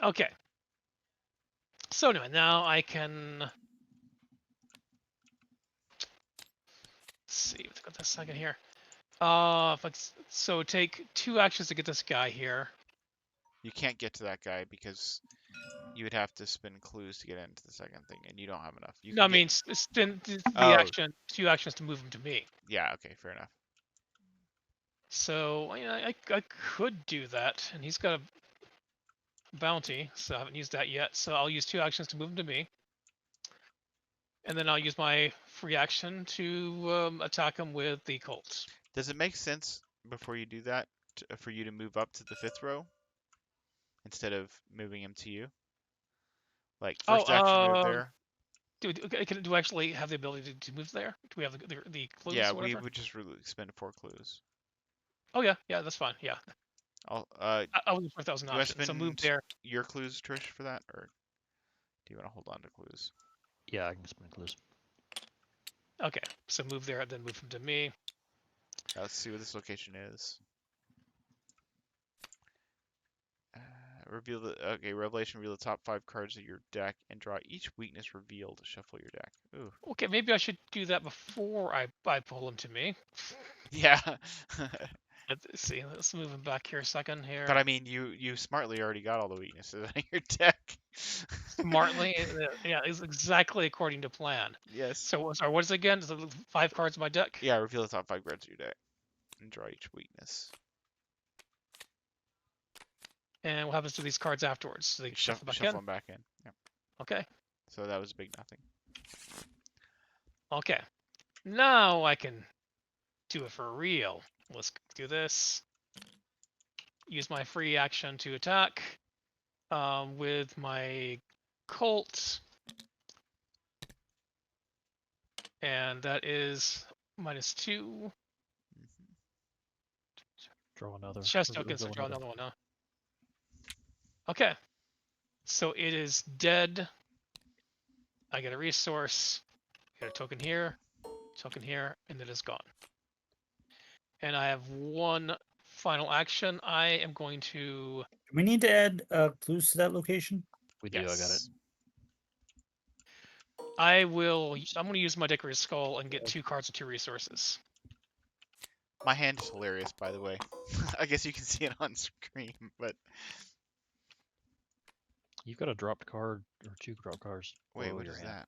Okay. So anyway, now I can. Let's see. Let's go a second here. So take 2 actions to get this guy here.
You can't get to that guy because you would have to spin clues to get into the second thing, and you don't have enough. You
No, I
can
mean the
Oh.
action, 2 actions to move him to me.
Yeah. Okay. Fair enough.
So I could do that, and he's got a bounty, so I haven't used that yet. So I'll use 2 actions to move him to me, and then I'll use my free action to attack him with the Colt.
Does it make sense before you do that for you to move up to the 5th row instead of moving him to you? Like first action move there.
Do I actually have the ability to move there? Do we have the clues?
Yeah,
or whatever?
we would just spend 4 clues.
Oh yeah, that's fine. Yeah,
I'll
I'll use 4,000 options. So move there.
Your clues, Trish, for that, or do you want to hold on to clues?
Yeah, I can spin clues.
Okay, so move there, then move him to me.
Let's see what this location is. Revelation. Reveal the top 5 cards of your deck and draw each weakness revealed. Shuffle your deck. Ooh.
Okay, maybe I should do that before I pull him to me.
Yeah.
Let's see. Let's move him back here a second here.
But I mean, you smartly already got all the weaknesses on your deck.
Smartly, yeah, it's exactly according to plan.
Yes.
So sorry, what is it again? Is it 5 cards in my deck?
Yeah, reveal the top 5 cards of your deck and draw each weakness.
And what happens to these cards afterwards? So they shuffle
them back in. Yeah.
Okay.
So that was a big nothing.
Okay. Now I can do it for real. Let's do this. Use my free action to attack with my Colt. And that is -2.
Draw another.
Chest tokens, so draw another one, huh? Okay. So it is dead. I get a resource. I get a token here, and it is gone. And I have 1 final action. I am going to.
Do we need to add clues to that location?
We do. I got it.
I'm going to use my Decorated Skull and get 2 cards and 2 resources.
My hand is hilarious, by the way. I guess you can see it on screen, but
You've got a dropped card or 2 drop cards
Wait,
below
what
your
is
hand.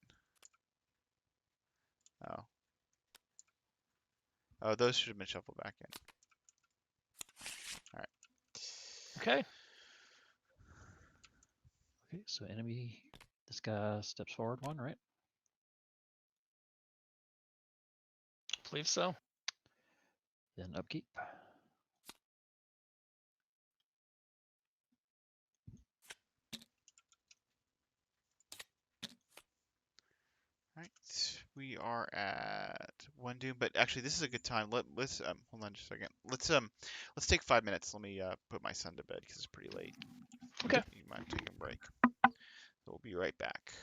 that? Oh. Oh, those should have been shuffled back in. Alright.
Okay.
Okay, so enemy. This guy steps forward 1, right?
Believe so.
Then upkeep.
Alright. We are at 1 doom, but actually this is a good time. Let's hold on just a second. Let's take 5 minutes. Let me put my son to bed because it's pretty late.
Okay.
You might take a break. So we'll be right back.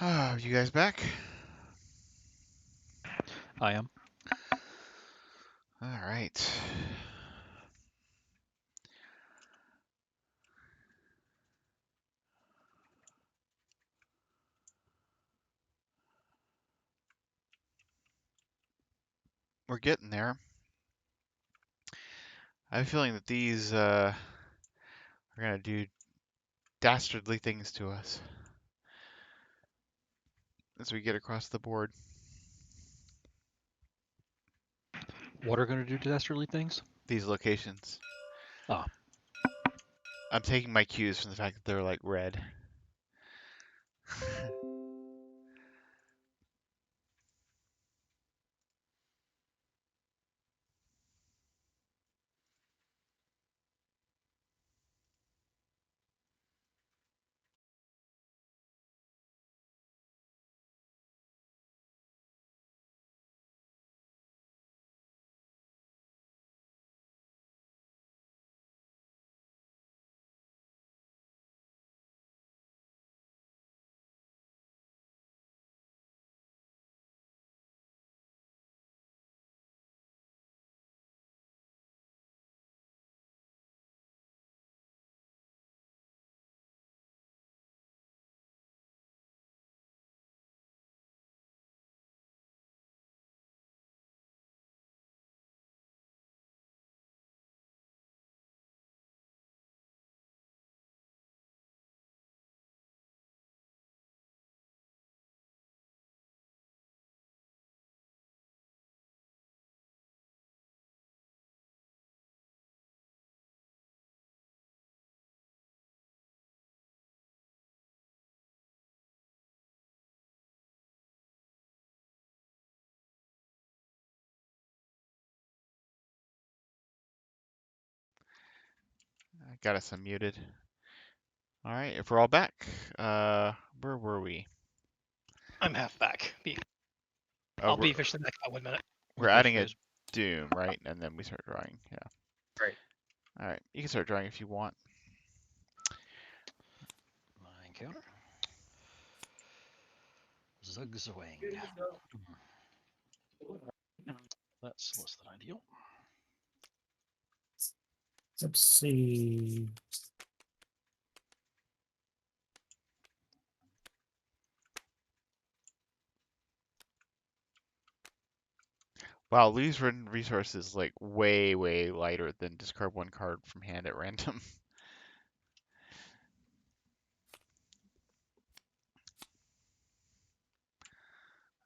Are you guys back?
I am.
All right. We're getting there. I have a feeling that these are going to do dastardly things to us as we get across the board.
What are going to do dastardly things?
These locations.
Ah,
I'm taking my cues from the fact that they're like red. I got us unmuted. All right, if we're all back, where were we?
I'm half back.
Oh,
I'll be officially back in about 1 minute.
we're
okay,
adding a
Frizz.
doom, right? And then we start drawing. Yeah.
Right.
All right, you can start drawing if you want.
My encounter. Zugzwang. That's less than ideal.
Let's see.
Wow, lose written resources like way, way lighter than discard one card from hand at random.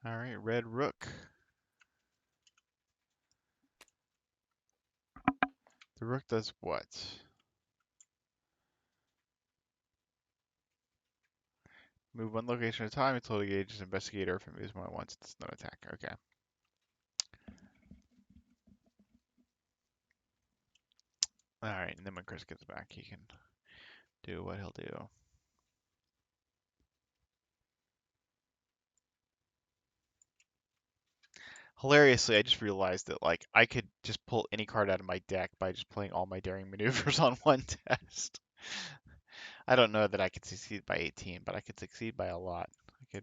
All right, red rook. The rook does what? Move one location at a time until it engages investigator. If it moves more than once, it's no attack. Okay. All right, and then when Chris gets back, he can do what he'll do. Hilariously, I just realized that like I could just pull any card out of my deck by just playing all my daring maneuvers on one test. I don't know that I could succeed by 18, but I could succeed by a lot. I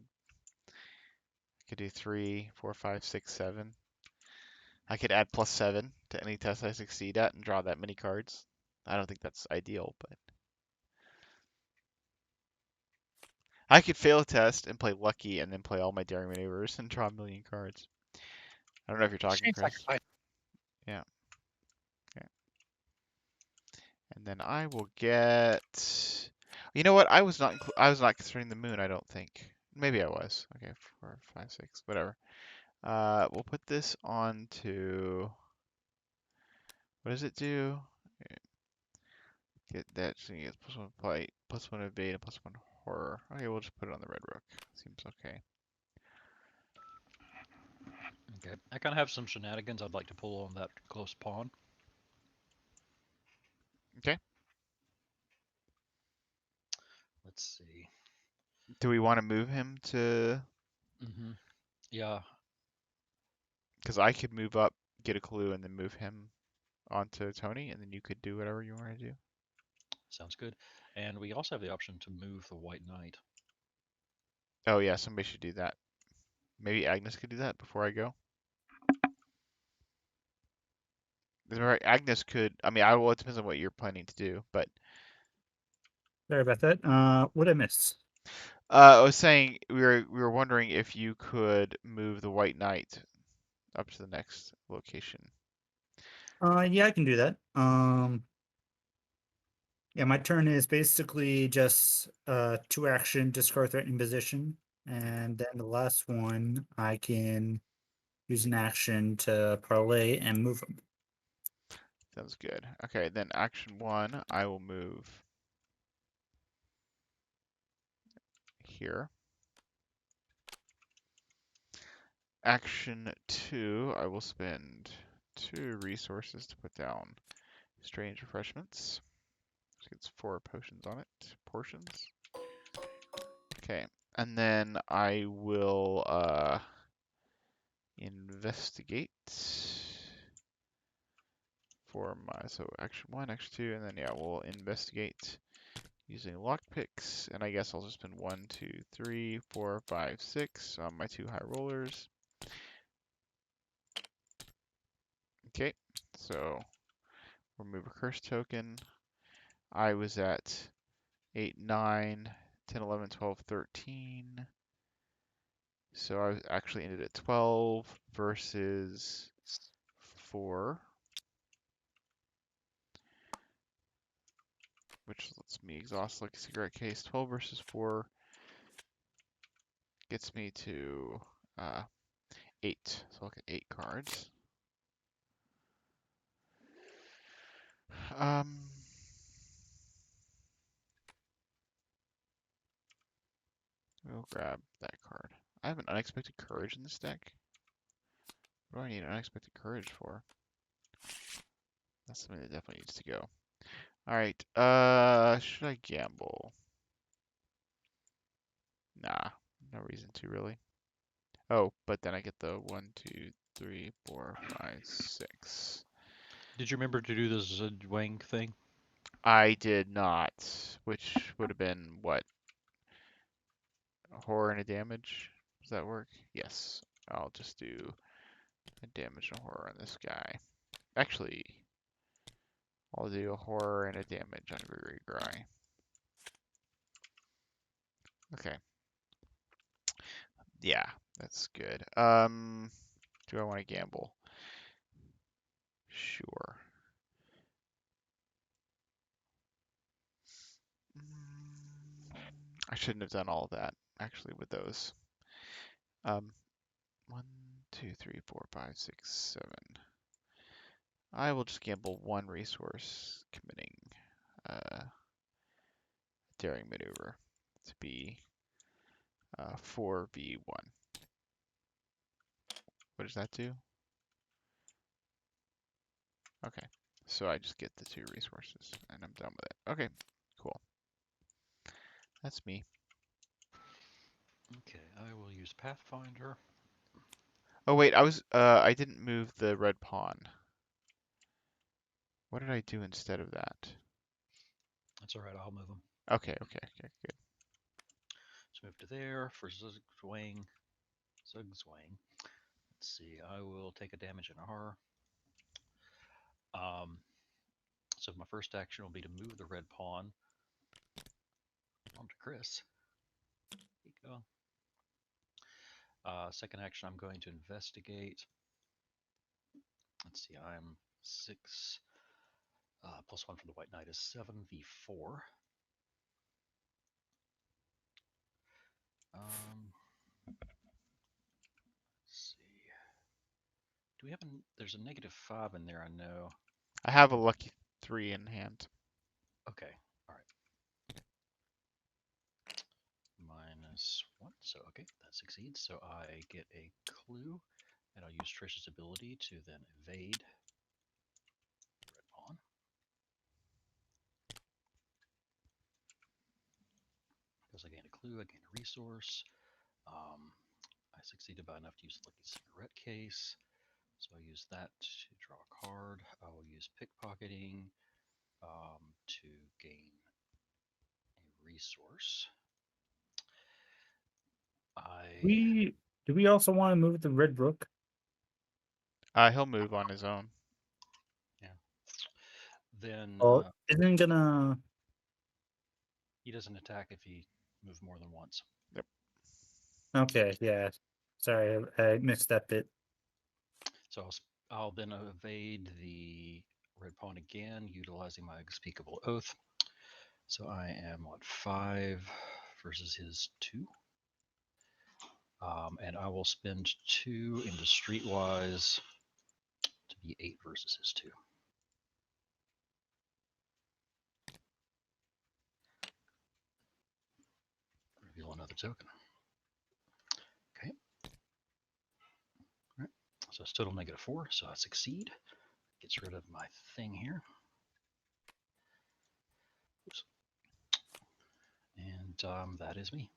could do 3, 4, 5, 6, 7. I could add +7 to any test I succeed at and draw that many cards. I don't think that's ideal, but I could fail a test and play lucky and then play all my daring maneuvers and draw a million cards. I don't know if you're talking,
Shane
Chris.
sacrifice.
Yeah. Okay. And then I will get. You know what? I was not considering the moon. I don't think. Maybe I was. Okay, 4, 5, 6, whatever. We'll put this on to. What does it do? Get that. So you get +1 fight, +1 evade, and +1 horror. Okay, we'll just put it on the red rook. Seems okay.
Okay. I kind of have some shenanigans I'd like to pull on that close pawn.
Okay.
Let's see.
Do we want to move him to?
Yeah.
Because I could move up, get a clue, and then move him onto Tony, and then you could do whatever you want to do.
Sounds good. And we also have the option to move the white knight.
Oh yeah, somebody should do that. Maybe Agnes could do that before I go. Agnes could. I mean, well, it depends on what you're planning to do, but
Sorry about that. What I miss?
I was saying we were wondering if you could move the White Knight up to the next location.
Yeah, I can do that. Yeah, my turn is basically just 2 action, discard threatening position, and then the last one I can use an action to parlay and move them.
Sounds good. Okay, then action 1, I will move here. Action 2, I will spend 2 resources to put down strange refreshments. It gets 4 potions on it. Portions. Okay, and then I will investigate for my action 1, action 2, and then yeah, we'll investigate using lockpicks, and I guess I'll just spend 1, 2, 3, 4, 5, 6 on my 2 high rollers. Okay, so we'll move a curse token. I was at 8, 9, 10, 11, 12, 13. So I actually ended at 12 versus 4, which lets me exhaust like a cigarette case. 12 versus 4 gets me to 8. So I'll get 8 cards. We'll grab that card. I have an unexpected courage in this deck. What do I need unexpected courage for? That's something that definitely needs to go. Alright, should I gamble? Nah, no reason to really. Oh, but then I get the 1, 2, 3, 4, 5, 6.
Did you remember to do the Zedwang thing?
I did not, which would have been what? A horror and a damage? Does that work? Yes. I'll just do a damage and a horror on this guy. Actually, I'll do a horror and a damage on Gry. Okay. Yeah, that's good. Do I want to gamble? Sure. I shouldn't have done all that, actually, with those. 1, 2, 3, 4, 5, 6, 7. I will just gamble 1 resource, committing daring maneuver to be 4v1. What does that do? Okay, so I just get the 2 resources, and I'm done with it. Okay, cool. That's me.
Okay, I will use Pathfinder.
Oh wait, I didn't move the red pawn. What did I do instead of that?
That's all right. I'll move them.
Okay, good.
Let's move to there for Zugzwang. Zugzwang. Let's see. I will take a damage and a horror. So my first action will be to move the red pawn onto Chris. There you go. Second action, I'm going to investigate. Let's see. I'm 6. Plus 1 from the White Knight is 7v4. Let's see. Do we have there's a -5 in there, I know.
I have a lucky 3 in hand.
Okay, all right. -1, so okay, that succeeds. So I get a clue, and I'll use Trish's ability to then evade the red pawn. Because I gained a clue, I gained a resource. I succeeded by enough to use the lucky cigarette case. So I'll use that to draw a card. I will use pickpocketing to gain a resource.
Do we also want to move the red rook?
He'll move on his own.
Then
Oh, isn't gonna.
he doesn't attack if he moves more than once.
Okay, yeah. Sorry, I mixed that bit.
So I'll then evade the red pawn again, utilizing my unspeakable oath. So I am what, 5 versus his 2, and I will spend 2 into Streetwise to be 8 versus his 2. Reveal another token. Okay. All right. So it's total -4, so I succeed. Gets rid of my thing here. Oops. And that is me.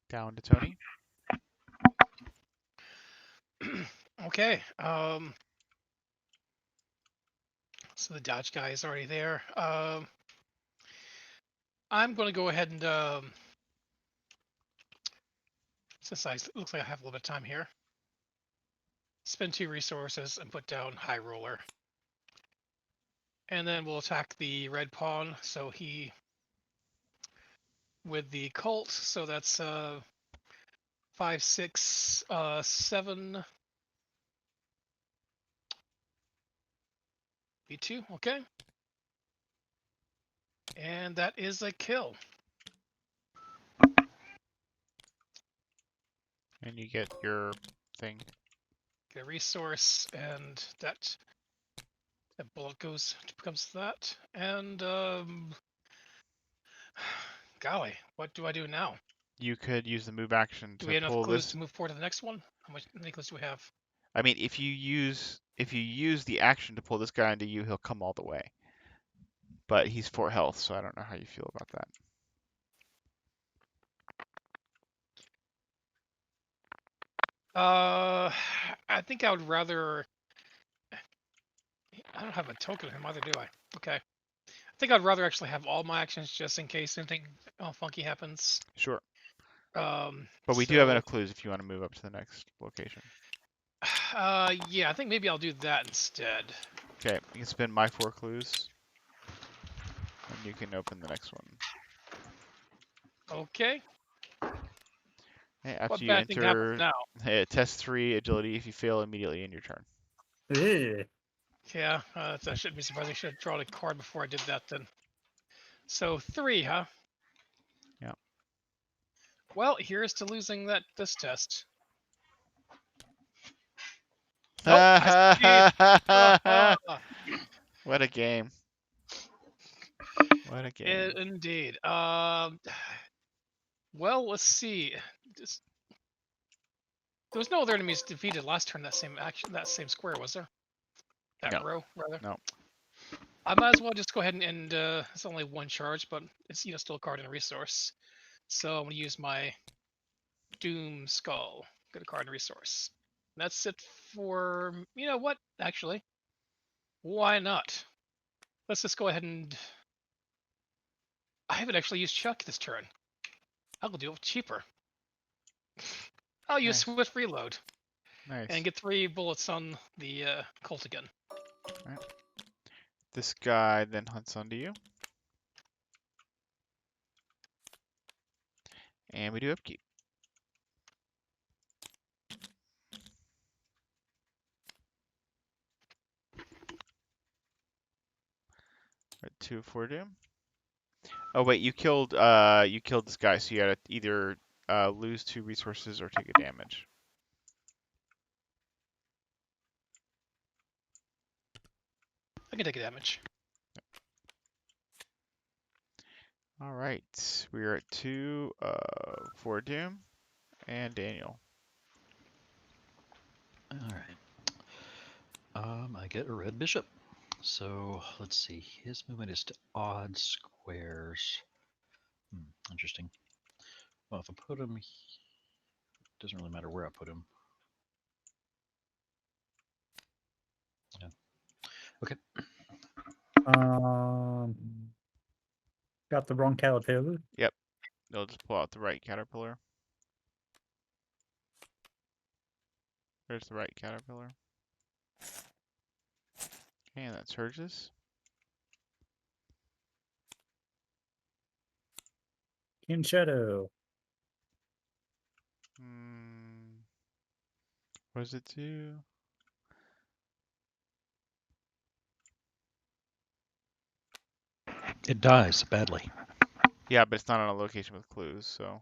Down to Tony.
Okay. So the dodge guy is already there. I'm going to go ahead and since it looks like I have a little bit of time here, spend 2 resources and put down High Roller. And then we'll attack the red pawn. So he with the cult. So that's 5, 6, 7. B2, okay. And that is a kill.
And you get your thing.
Get a resource, and that bullet becomes that. And golly, what do I do now?
You could use the move action
Do
to
we have enough
pull
clues
this.
to move forward to the next one? How many clues do we have?
I mean, if you use the action to pull this guy into you, he'll come all the way. But he's 4 health, so I don't know how you feel about that.
I think I would rather. I don't have a token of him either, do I? Okay. I think I'd rather actually have all my actions just in case anything funky happens.
Sure.
But
But we do have enough clues if you want to move up to the next location.
Yeah, I think maybe I'll do that instead.
Okay, you can spend my 4 clues, and you can open the next one.
Okay.
Hey, after
What
you
bad thing happens
enter
now?
test 3 agility, if you fail immediately in your turn.
Ew.
Yeah, I shouldn't be surprised. I should have drawn a card before I did that then. So 3, huh?
Yeah.
Well, here's to losing this test. Nope, I succeed.
What a game. What a game.
Indeed. Well, let's see. There was no other enemies defeated last turn. That same square, was there? That
No.
row, rather.
No.
I might as well just go ahead and it's only 1 charge, but it's still a card and a resource. So I'm gonna use my Doom Skull. Get a card and a resource. That's it for you know what? Actually, why not? Let's just go ahead and. I haven't actually used Chuck this turn. I'll do it cheaper. I'll use
Nice.
Swift Reload
Nice.
and get 3 bullets on the cult again.
Right. This guy then hunts onto you. And we do upkeep. Right, 2 for doom. Oh wait, you killed this guy, so you gotta either lose 2 resources or take a damage.
I can take a damage.
All right, we are at 2 for doom and Daniel.
All right. I get a red bishop. So let's see. His movement is to odd squares. Interesting. Well, if I put him, doesn't really matter where I put him. Yeah. Okay.
Got the wrong caterpillar.
Yep. They'll just pull out the right caterpillar. There's the right caterpillar. Okay, and that's Surges.
In shadow.
What does it do?
It dies badly.
Yeah, but it's not on a location with clues, so.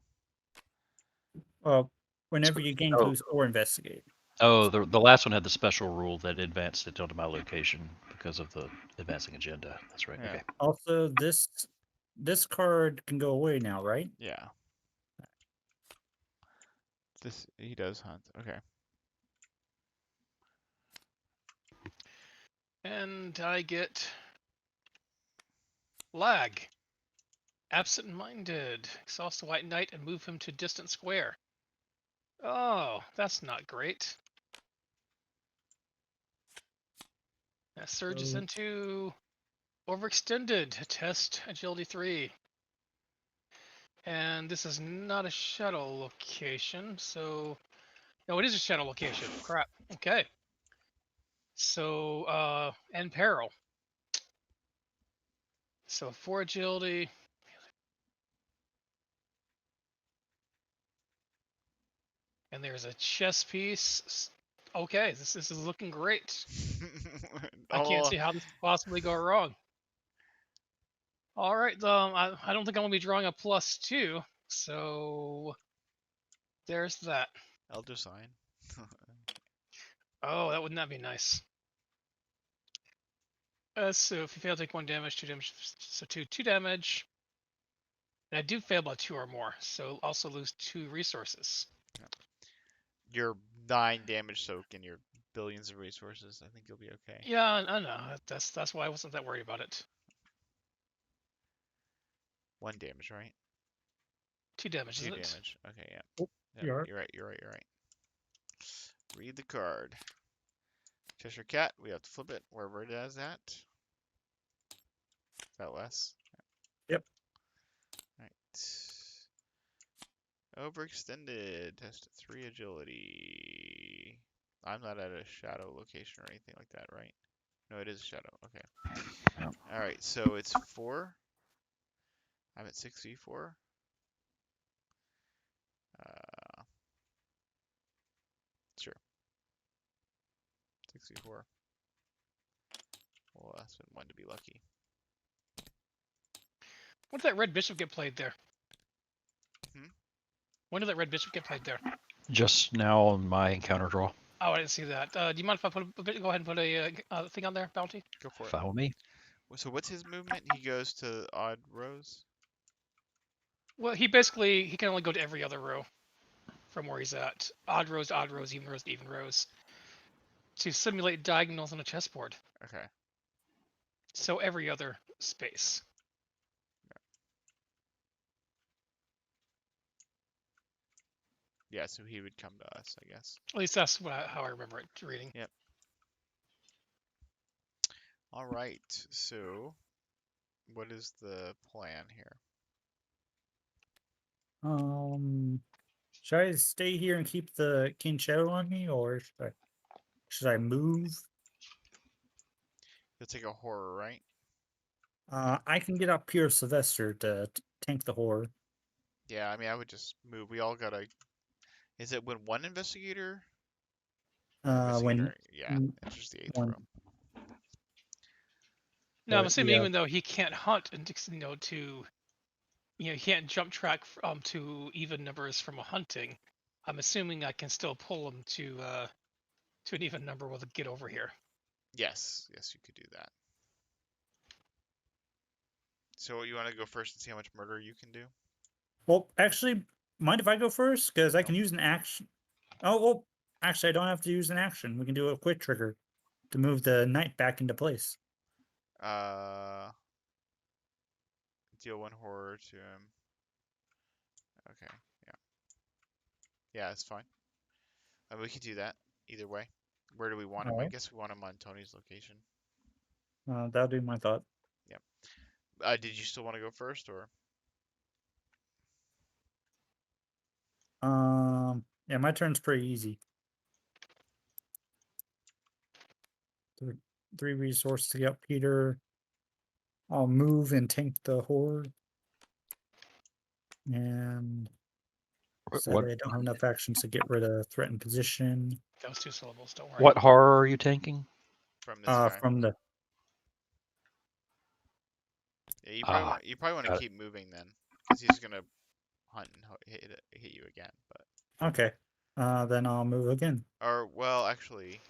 Well, whenever you gain
Oh.
clues or investigate.
Oh, the last one had the special rule that advanced it onto my location because of the advancing agenda. That's right.
Yeah.
Okay.
Also, this card can go away now, right?
Yeah. He does hunt. Okay.
And I get lag. Absent-minded. Exhaust the White Knight and move him to distant square. Oh, that's not great. That surges
So-
into overextended. Test agility 3. And this is not a shadow location, so no, it is a shadow location. Crap. Okay. So and peril. So 4 agility. And there's a chess piece. Okay, this is looking great. I can't
Oh,
see how this could possibly go wrong. All right, I don't think I'm gonna be drawing a +2, so there's that.
Elder Sign.
Oh, wouldn't that be nice? So if you fail, take 1 damage, 2 damage, so 2 damage. And I do fail by 2 or more, so also lose 2 resources.
You're 9 damage soak in your billions of resources. I think you'll be okay.
Yeah, I know. That's why I wasn't that worried about it.
1 damage, right?
2 damage,
2
isn't it?
damage. Okay, yeah.
Oh,
Yep,
you are.
you're right. You're right. You're right. Read the card. Cheshire Cat. We have to flip it wherever it is at. Is that less?
Yep.
Right. Overextended. Test 3 agility. I'm not at a shadow location or anything like that, right? No, it is a shadow. Okay.
Yep.
All right. So it's 4. I'm at 6v4. Sure. 6v4. Well, that's been 1 to be lucky.
When did that red bishop get played there?
Hmm?
When did that red bishop get played there?
Just now on my encounter draw.
Oh, I didn't see that. Do you mind if I go ahead and put a thing on there, bounty?
Go for it.
Follow me.
So what's his movement? He goes to odd rows?
Well, he can only go to every other row from where he's at. Odd rows to odd rows, even rows to even rows. To simulate diagonals on a chessboard.
Okay.
So every other space.
Yeah, so he would come to us, I guess.
At least that's how I remember it reading.
Yep. All right. So what is the plan here?
Should I stay here and keep the King Shadow on me, or should I move?
You'll take a horror, right?
I can get up here, Sylvester, to tank the horror.
Yeah, I mean, I would just move. We all gotta. Is it when one investigator?
When
Yeah,
mm,
it's just the 8th
one,
row.
No, I'm
but
assuming
yeah,
even though he can't hunt and he can't jump track to even numbers from a hunting. I'm assuming I can still pull him to an even number with a get over here.
Yes, you could do that. So you want to go first and see how much murder you can do?
well, actually, mind if I go first? Because I
No.
can use an action. Oh, well, actually, I don't have to use an action. We can do a quick trigger to move the knight back into place.
Deal 1 horror to him. Okay, yeah. Yeah, it's fine. We could do that either way. Where do we want him? I
Alright.
guess we want him on Tony's location.
That'll be my thought.
Did you still want to go first, or?
Yeah, my turn's pretty easy. Three resources to get Peter. I'll move and tank the horde. And sadly, I don't have enough actions to get rid of threatened position.
That was 2 syllables. Don't worry.
What horror are you tanking?
From this guy.
From the
Yeah, you
Ah,
probably want to
got it.
keep moving then, because he's gonna hunt and hit you again. But
okay. Then I'll move again.
or well, actually,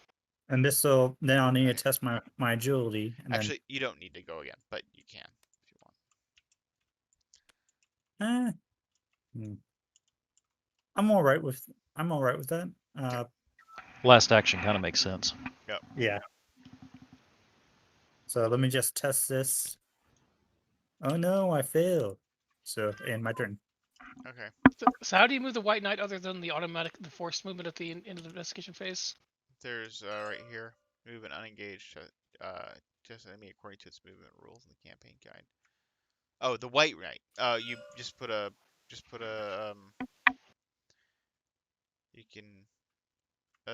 And this will then I'll need to
Right.
test my agility. And
actually, you don't need to go again, but you can if you want.
then I'm all right with that.
Last action kind of makes sense.
Yeah. So let me just test this. Oh no, I failed. So and my turn.
Okay.
So how do you move the White Knight other than the forced movement at the end of the investigation phase?
There's right here, move an unengaged just enemy according to its movement rules in the campaign guide. Oh, the white knight. You just put a you can.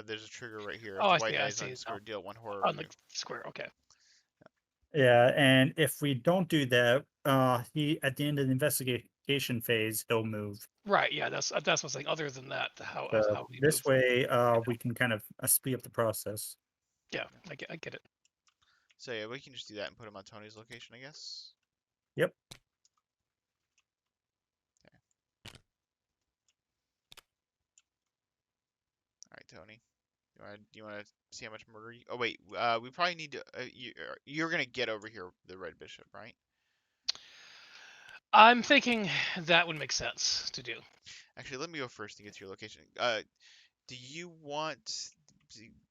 There's a trigger right here. If
Oh,
the
I
white
see.
knight
I
is
see.
on score, deal 1 horror
On
view.
the square. Okay.
Yeah, and if we don't do that, he at the end of the investigation phase, he'll move.
Right. Yeah. That's what I was saying. Other than that, how we
This
move.
way, we can kind of speed up the process.
Yeah, I get it.
So yeah, we can just do that and put him on Tony's location, I guess.
Yep.
All right, Tony. You want to see how much murder? Oh wait, we probably need to. You're gonna get over here the red bishop, right?
I'm thinking that would make sense to do.
Actually, let me go first to get to your location. Do you want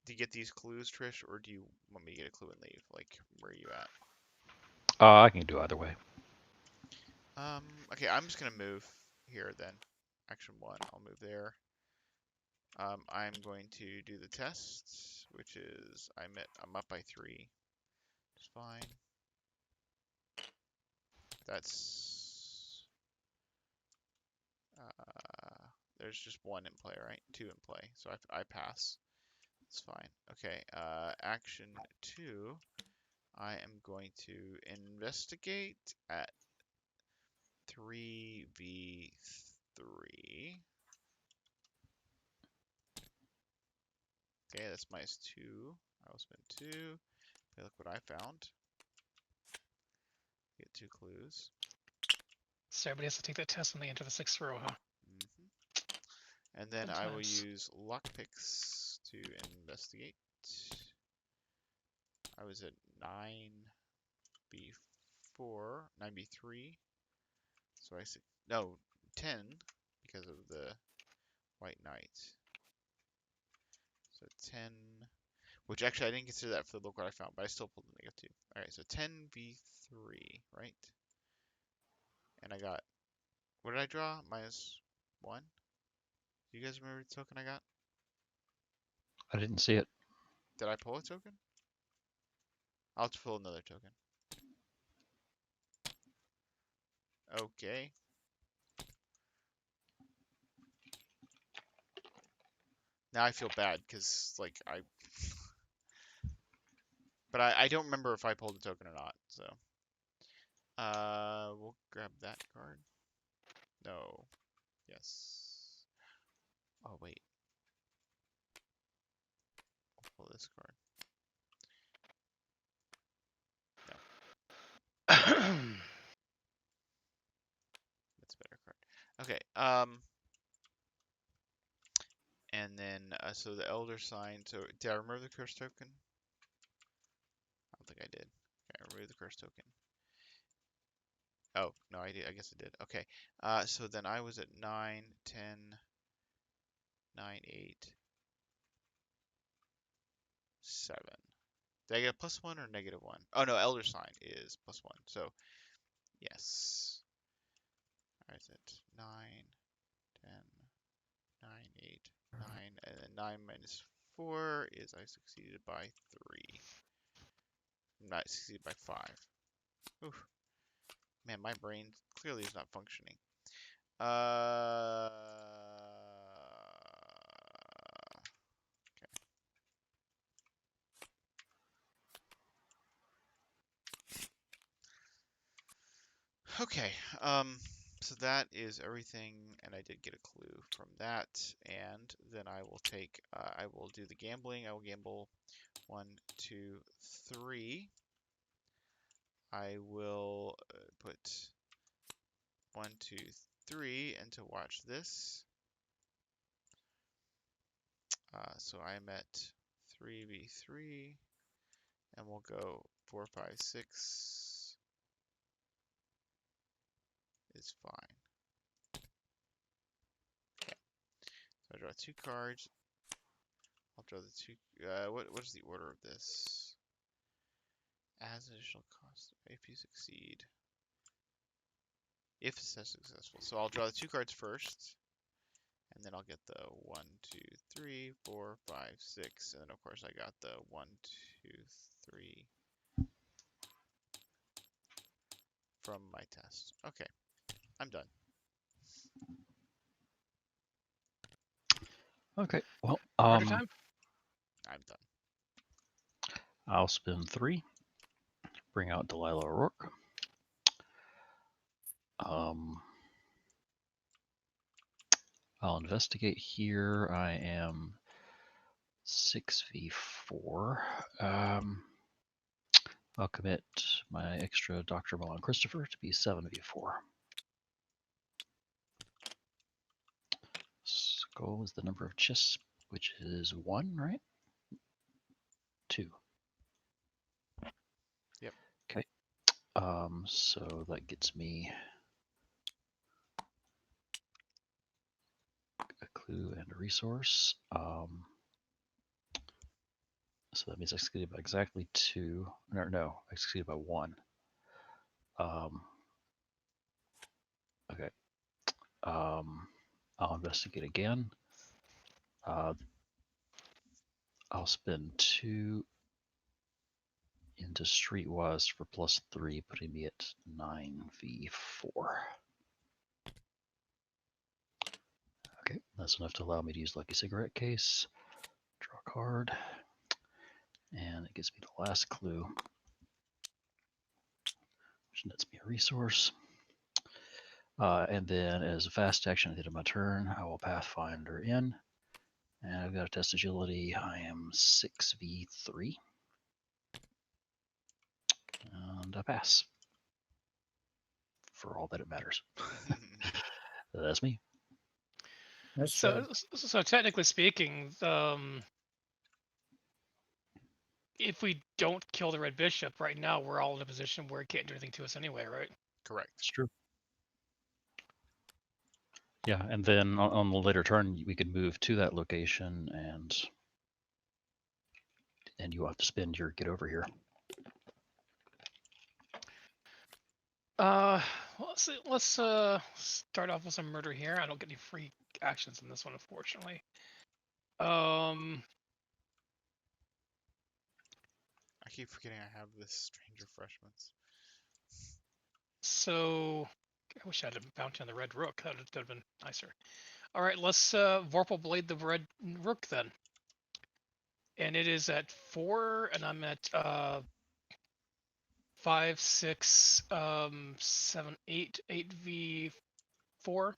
to get these clues, Trish, or do you want me to get a clue and leave? Like, where are you at?
I can do either way.
Okay, I'm just gonna move here then. Action 1, I'll move there. I'm going to do the test, which is I'm up by 3. It's fine. That's there's just 1 in play, right? 2 in play, so I pass. It's fine. Okay. Action 2. I am going to investigate at 3v3. Okay, that's -2. I will spend 2. Okay, look what I found. Get 2 clues.
So everybody has to take that test when they enter the 6th row, huh?
And then
Good
I will
times.
use lockpicks to investigate. I was at 9b4, 9b3. So I said, no, 10 because of the white knight. So 10, which actually I didn't consider that for the local I found, but I still pulled the -2. Alright, so 10v3, right? And I got, what did I draw? -1? Do you guys remember the token I got?
I didn't see it.
Did I pull a token? I'll have to pull another token. Okay. Now I feel bad because like but I don't remember if I pulled a token or not. So we'll grab that card. No. Yes. Oh wait. We'll pull this card. That's a better card. Okay. And then so the Elder Sign. So did I remove the curse token? I don't think I did. Okay, I removed the curse token. Oh, no, I did. I guess I did. Okay. So then I was at 9, 10, 9, 8, 7. Did I get a +1 or -1? Oh, no, Elder Sign is +1. So, yes. Alright, that's 9, 10, 9, 8, 9. And then 9 minus 4 is I succeeded by 3. Not succeeded by 5. Oof. Man, my brain clearly is not functioning. Okay. So that is everything, and I did get a clue from that. And then I will take, I will do the gambling. I will gamble 1, 2, 3. I will put 1, 2, 3 and to watch this. So I'm at 3v3, and we'll go 4, 5, 6 is fine. Okay. So I draw 2 cards. I'll draw the 2. What is the order of this? As additional cost if you succeed. If it's successful. So I'll draw the 2 cards first. And then I'll get the 1, 2, 3, 4, 5, 6. And then of course I got the 1, 2, 3 from my test. Okay. I'm done.
Okay. Well,
Order time.
I'm done.
I'll spend 3. Bring out Delilah O'Rourke. I'll investigate here. I am 6v4. I'll commit my extra Dr. Mullen Christopher to be 7v4. Skull is the number of chess, which is 1, right? 2.
Yep.
Okay. So that gets me a clue and a resource. So that means I succeeded by exactly 2. No, I succeeded by 1. Okay. I'll investigate again. I'll spend 2 into Streetwise for +3, putting me at 9v4. Okay, that's enough to allow me to use Lucky Cigarette Case. Draw a card. And it gives me the last clue, which nets me a resource. And then as a fast action at the end of my turn, I will Pathfinder in. And I've got a test agility. I am 6v3. And I pass. For all that it matters. That's me.
That's
So,
true.
so technically speaking, if we don't kill the red bishop right now, we're all in a position where it can't do anything to us anyway, right?
Correct.
It's true. Yeah, and then on the later turn, we could move to that location, and you have to spend your get over here.
Let's start off with some murder here. I don't get any free actions in this one, unfortunately.
I keep forgetting I have this strange refreshments.
So I wish I had a bounty on the red rook. That would have been nicer. All right, let's Vorpal Blade the red rook then. And it is at 4, and I'm at 5, 6, 7, 8, 8v4.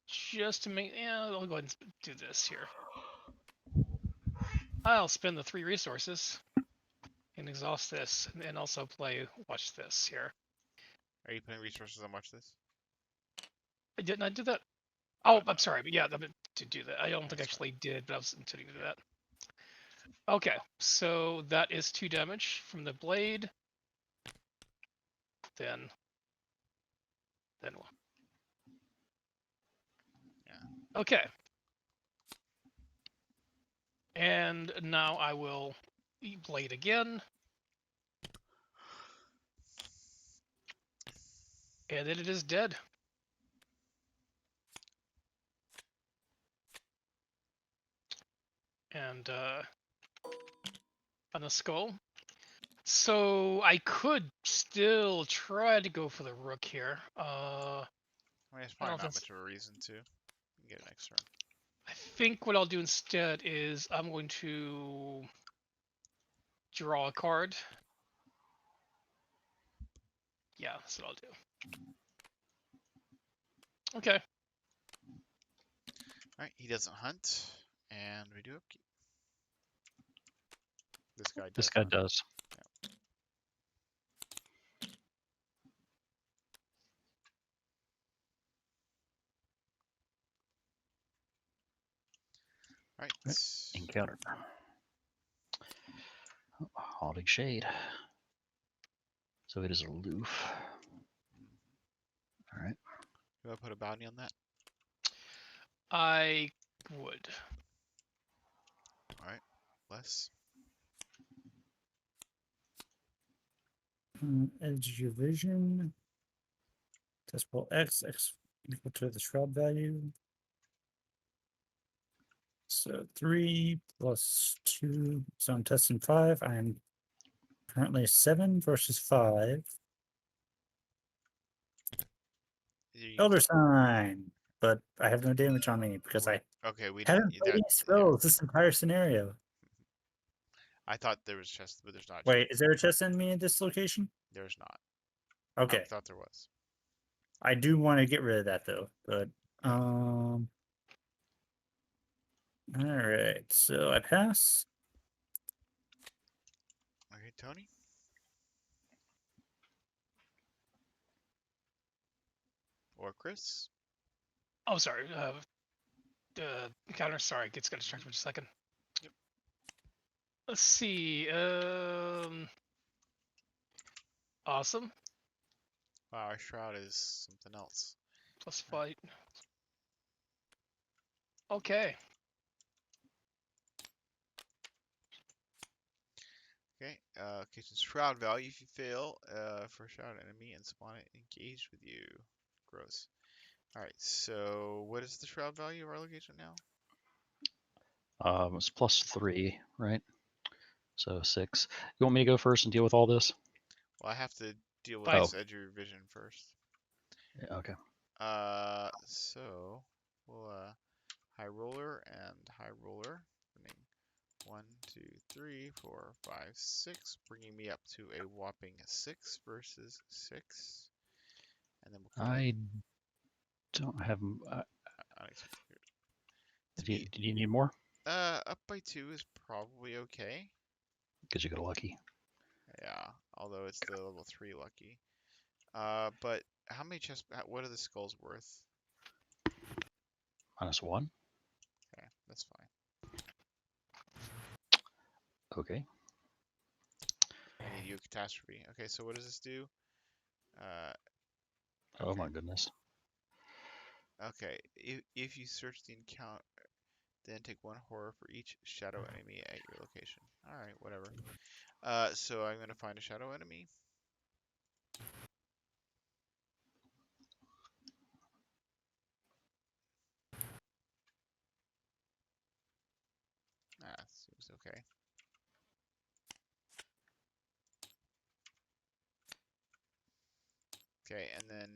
Just to make, yeah, I'll go ahead and do this here. I'll spend the 3 resources and exhaust this, and also play watch this here.
Are you putting resources on watch this?
Didn't I do that? Oh, I'm sorry, but yeah, I meant to do that. I don't think I actually did, but I was intending to do that. Okay, so that is 2 damage from the blade. Then what? Yeah. Okay. And now I will blade again. And then it is dead. and on the skull. So I could still try to go for the rook here.
I mean, it's
I
probably
don't know
not
if
much of a reason to. You can get an next turn.
I think what I'll do instead is I'm going to draw a card. Yeah, that's what I'll do. Okay.
Alright, he doesn't hunt, and we do upkeep. This guy does.
This guy
hunt.
does.
Alright.
Encounter. Haunting Shade. So it is aloof. All right.
Do I put a bounty on that?
I would.
Alright. Less.
Edge your vision. Testable X equal to the shroud value. So 3 plus 2. So I'm testing 5. I'm currently 7 versus 5. Elder Sign. But I have no damage on me because I
Okay, we
haven't
didn't.
played any spells this entire scenario.
I thought there was chest, but there's not.
Wait, is there a chest enemy in this location?
There's not.
Okay.
I thought there was.
I do want to get rid of that though, but all right, so I pass.
Okay, Tony. Or Chris.
Oh, sorry. Encounter. Sorry, it's got distracted for a second.
Yep.
Let's see. Awesome.
Wow, our shroud is something else.
Plus fight. Okay.
Okay, kitchen shroud value if you fail for a shroud enemy and spawn it engaged with you. Gross. Alright, so what is the shroud value of our location now?
It's +3, right? So 6. You want me to go first and deal with all this?
Well, I have to deal with
Fine.
this edge of your vision first.
Yeah, okay.
So we'll high roller and high roller. 1, 2, 3, 4, 5, 6, bringing me up to a whopping 6 versus 6. And then we'll come in.
I don't have.
Unexpected.
Do you need more?
Up by 2 is probably okay.
Because you got lucky.
Yeah, although it's the level 3 lucky. But how many chests? What are the skulls worth?
-1.
Okay, that's fine.
Okay.
I need you a catastrophe. Okay, so what does this do?
Oh
Okay.
my goodness.
Okay, if you search the encounter, then take 1 horror for each shadow enemy at your location. Alright, whatever. So I'm gonna find a shadow enemy. Seems okay. Okay, and then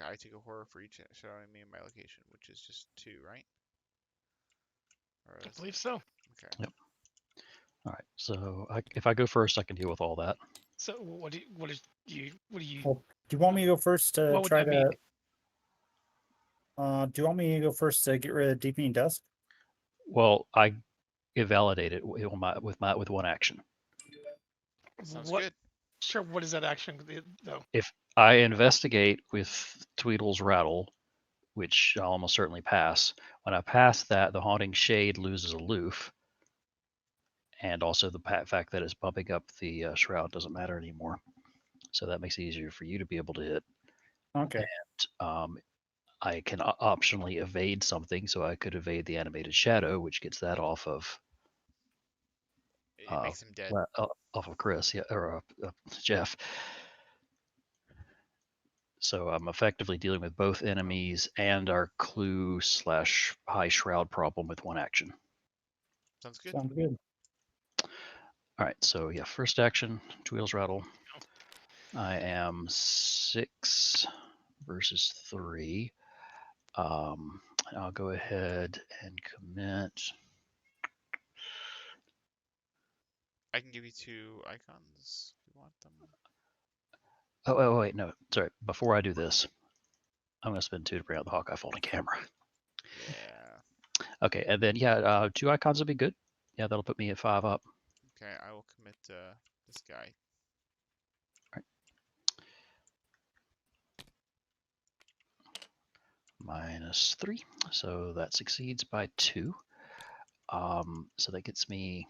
I take a horror for each shadow enemy in my location, which is just 2, right? Or
I
is
believe
it?
so.
Okay.
Yep. All right. So if I go first, I can deal with all that.
So what do you?
Well, do you want me to go first to
What would
try
that
to?
mean?
Do you want me to go first to get rid of Deepening Dusk?
Well, I invalidate it with 1 action.
Sounds
What?
good.
Sure. What is that action though?
If I investigate with Tweedle's Rattle, which I'll almost certainly pass, when I pass that, the Haunting Shade loses aloof, and also the fact that it's bumping up the shroud doesn't matter anymore. So that makes it easier for you to be able to hit.
Okay.
And I can optionally evade something, so I could evade the animated shadow, which gets that off of
It makes him dead.
off of Chris, yeah, or Jeff. So I'm effectively dealing with both enemies and our clue / high shroud problem with 1 action.
Sounds good.
Sounds good.
All right, so yeah, first action, 2 wheels rattle. I am 6 versus 3. I'll go ahead and commit.
I can give you 2 icons if you want them.
Oh, wait, no, sorry. Before I do this, I'm going to spend 2 to bring out the Hawkeye folding camera.
Yeah.
Okay, and then yeah, 2 icons would be good. Yeah, that'll put me at 5 up.
Okay, I will commit this guy.
-3, so that succeeds by 2. So that gets me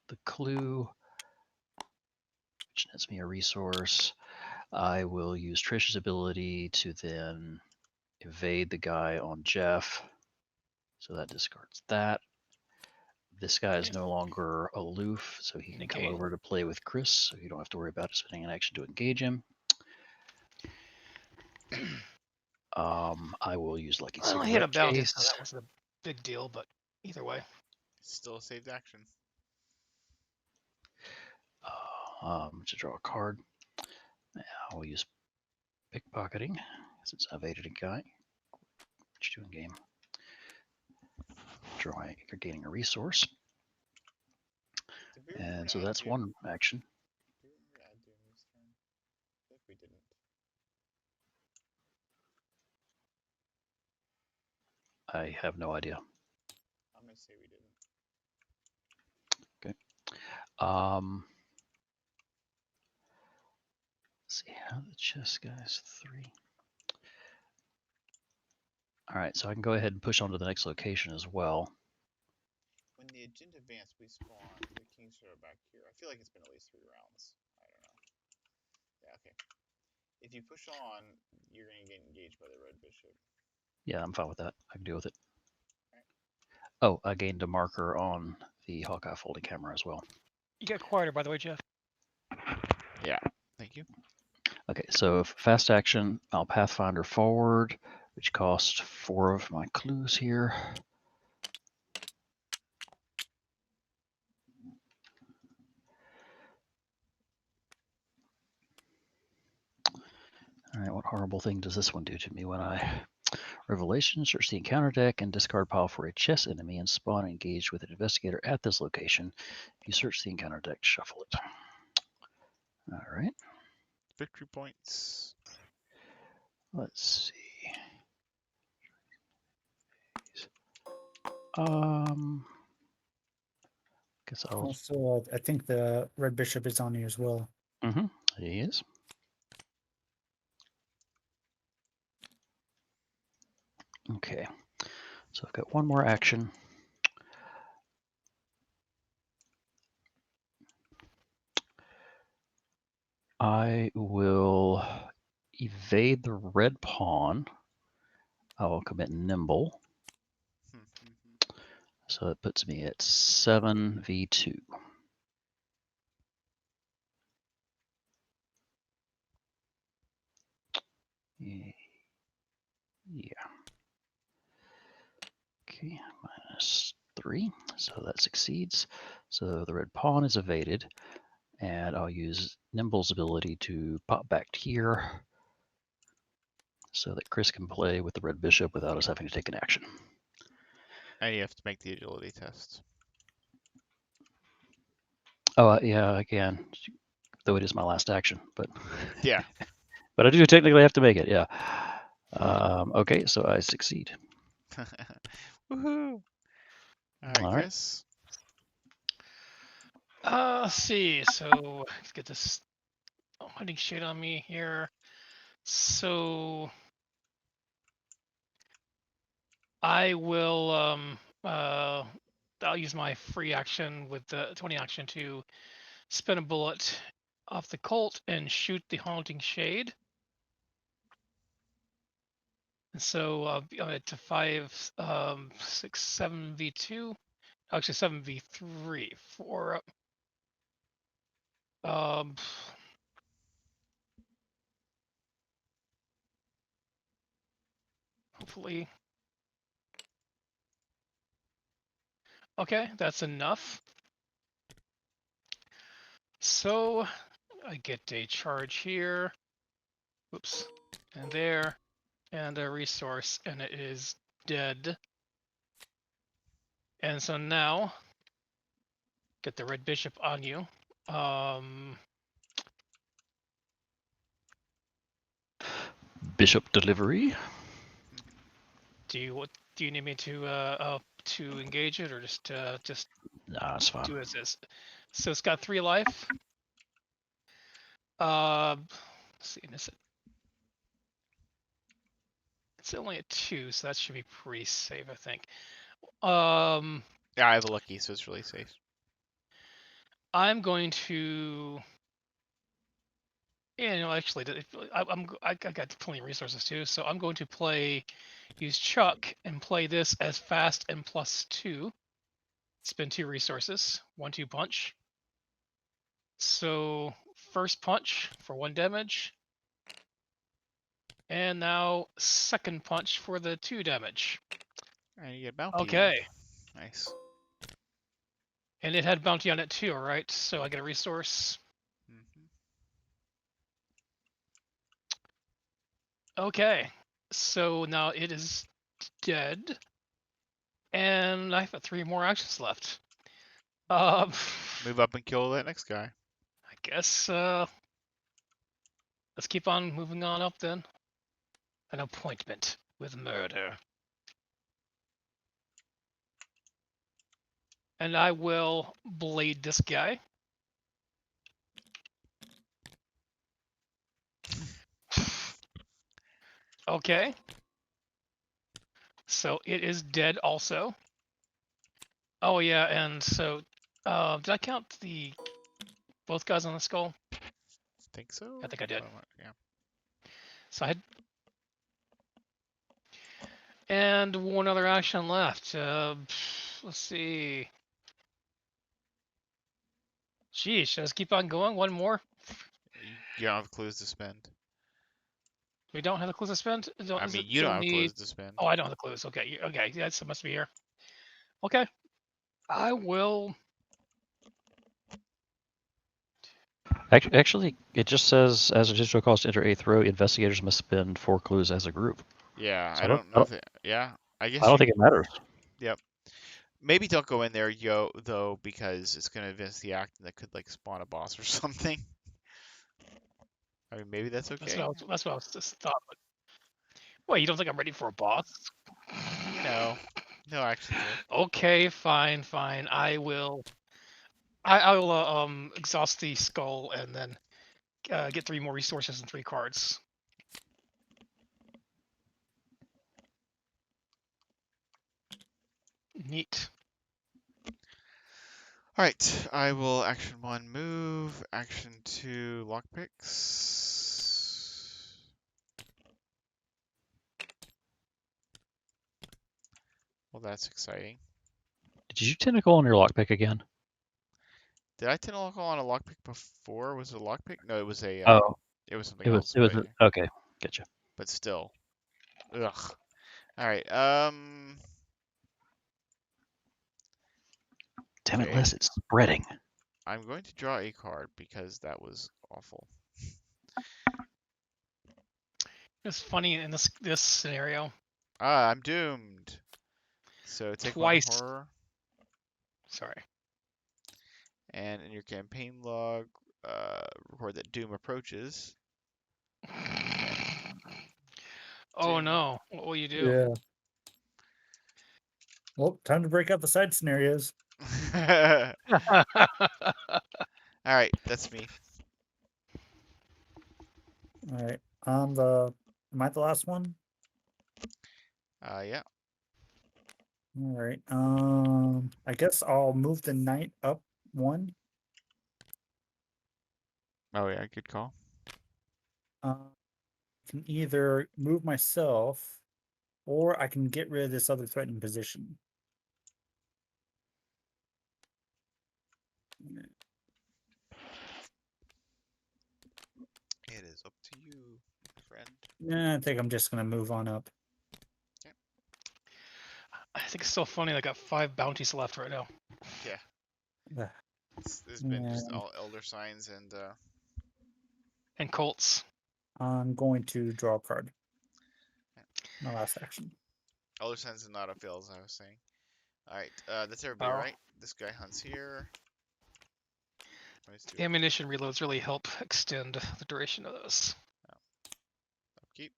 the clue, which nets me a resource. I will use Trish's ability to then evade the guy on Jeff. So that discards that. This guy is
Okay.
no longer aloof, so he can come
Negate.
over to play with Chris, so you don't have to worry about spending an action to engage him. I will use Lucky
Well, I
Cigarette
hit a bounty,
Case.
so that wasn't a big deal, but either way.
Still a saved action.
To draw a card. I will use Pickpocketing, since I evaded a guy. What you doing, game? Drawing, you're gaining a resource.
Did we
And
remember
so
to add
that's
Doom?
one action.
Do we remember to add Doom this turn? I feel like we didn't.
I have no idea.
I'm gonna say we didn't.
Let's see how the chess guy's 3. All right, so I can go ahead and push on to the next location as well.
When the agenda advanced, we spawn the kings are back here. I feel like it's been at least 3 rounds. I don't know. Yeah, okay. If you push on, you're gonna get engaged by the red bishop.
Yeah, I'm fine with that. I can deal with it.
Right.
Oh, I gained a marker on the Hawkeye folding camera as well.
You got quieter, by the way, Jeff.
Yeah. Thank you.
Okay, so fast action, I'll Pathfinder forward, which costs 4 of my clues here. All right, what horrible thing does this one do to me when I Revelation, search the encounter deck and discard pile for a chess enemy and spawn engaged with an investigator at this location. If you search the encounter deck, shuffle it. All right.
Victory points.
Let's see. Guess I'll.
Also, I think the red bishop is on you as well.
He is. Okay. So I've got one more action. I will evade the red pawn. I will commit nimble. So it puts me at 7v2. Yeah. Okay, -3. So that succeeds. So the red pawn is evaded. And I'll use Nimble's ability to pop back here so that Chris can play with the red bishop without us having to take an action.
And you have to make the agility test.
Oh, yeah, again, though it is my last action, but
Yeah.
but I do technically have to make it, yeah. Okay, so I succeed.
Woohoo! All right, Chris.
Let's see. So let's get this hunting shade on me here. So I will I'll use my free action with the 20 action to spin a bullet off the Colt and shoot the haunting shade. And so I'm at 5, 6, 7v2. Actually 7v3 for hopefully Okay, that's enough. So I get a charge here. Oops. And there. And a resource, and it is dead. And so now, get the red bishop on you.
Bishop delivery.
Do you need me to engage it, or just
Nah, it's fine.
do as is? So it's got 3 life. Let's see, is it? It's only at 2, so that should be pretty safe, I think.
Yeah, I have a lucky, so it's really safe.
I'm going to. Yeah, no, actually, I got plenty of resources too, so I'm going to use Chuck and play this as fast and +2. Spend 2 resources, 1/2 punch. So first punch for 1 damage, and now second punch for the 2 damage.
And you get bounty.
Okay,
Nice.
and it had bounty on it too, right? So I get a resource.
Mm-hmm.
Okay, so now it is dead, and I have 3 more actions left.
Move up and kill that next guy.
I guess let's keep on moving on up then. An appointment with murder. And I will blade this guy. Okay. So it is dead also. Oh yeah, and so did I count both guys on the skull?
Think so?
I think I did.
Yeah.
So I had, and one other action left. Let's see. Geez, should I just keep on going? One more?
You don't have clues to spend.
We don't have the clues to spend?
I mean, you don't have clues to spend.
Oh, I don't have the clues. Okay, okay, yeah, it must be here. Okay, I will.
Actually, it just says as a digital cost to enter 8th row, investigators must spend 4 clues as a group.
Yeah,
So
I don't know if it. Yeah, I guess
I don't
you.
think it matters.
Yep. Maybe don't go in there, though, because it's gonna advance the act and that could like spawn a boss or something. I mean, maybe that's okay.
That's what I was just thought. But... Wait, you don't think I'm ready for a boss?
No, no, actually.
Okay, fine. I will. I will exhaust the skull and then get 3 more resources and 3 cards. Neat.
All right, I will action 1 move, action 2 lockpicks. Well, that's exciting.
Did you tentacle on your lockpick again?
Did I tentacle on a lockpick before? Was it a lockpick? No, it was a.
Oh,
It was something
it was.
else.
It was. Okay, getcha.
But still. Ugh. All right.
Damn it,
Okay.
Liz, it's spreading.
I'm going to draw a card because that was awful.
It's funny in this scenario.
Ah, I'm doomed. So take
Twice.
1 horror.
Sorry.
And in your campaign log, record that doom approaches.
Oh
Ding.
no! What will you do?
Yeah. Well, time to break out the side scenarios.
All right, that's me.
All right. Am I the last one?
Yeah.
All right. I guess I'll move the knight up 1.
Oh yeah, good call.
Can either move myself, or I can get rid of this other threatening position.
It is up to you, friend.
Yeah, I think I'm just gonna move on up.
I think so funny. I got 5 bounties left right now.
Yeah.
Ugh.
It's been just
Yeah.
all elder signs and
And Colts.
I'm going to draw a card. My last action.
elder signs and autofill, as I was saying. All right, that's everybody,
Oh.
right? This guy hunts here.
The ammunition reloads really help extend the duration of those.
Upkeep.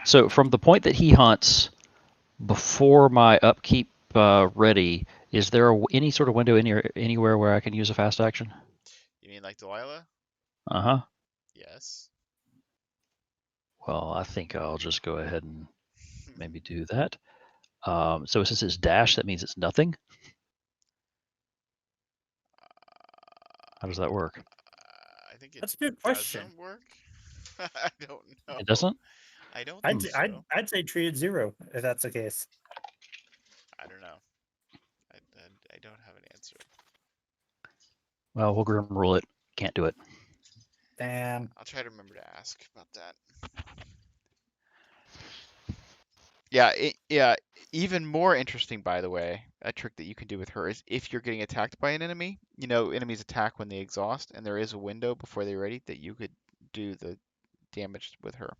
So from the point that he hunts, before my upkeep ready, is there any sort of window anywhere where I can use a fast action?
You mean like Delilah?
Uh-huh.
Yes.
Well, I think I'll just go ahead and maybe do that. So since it's dash, that means it's nothing. How does that work?
I think it
That's a good question.
doesn't work. I don't know.
It doesn't?
I don't
I'd,
think
I'd,
so.
I'd say treat it 0 if that's the case.
I don't know. I don't have an answer.
Well, we'll grim rule it. Can't do it.
Damn.
I'll try to remember to ask about that. Yeah, yeah. Even more interesting, by the way, a trick that you can do with her is if you're getting attacked by an enemy, enemies attack when they exhaust, and there is a window before they're ready that you could do the damage with her.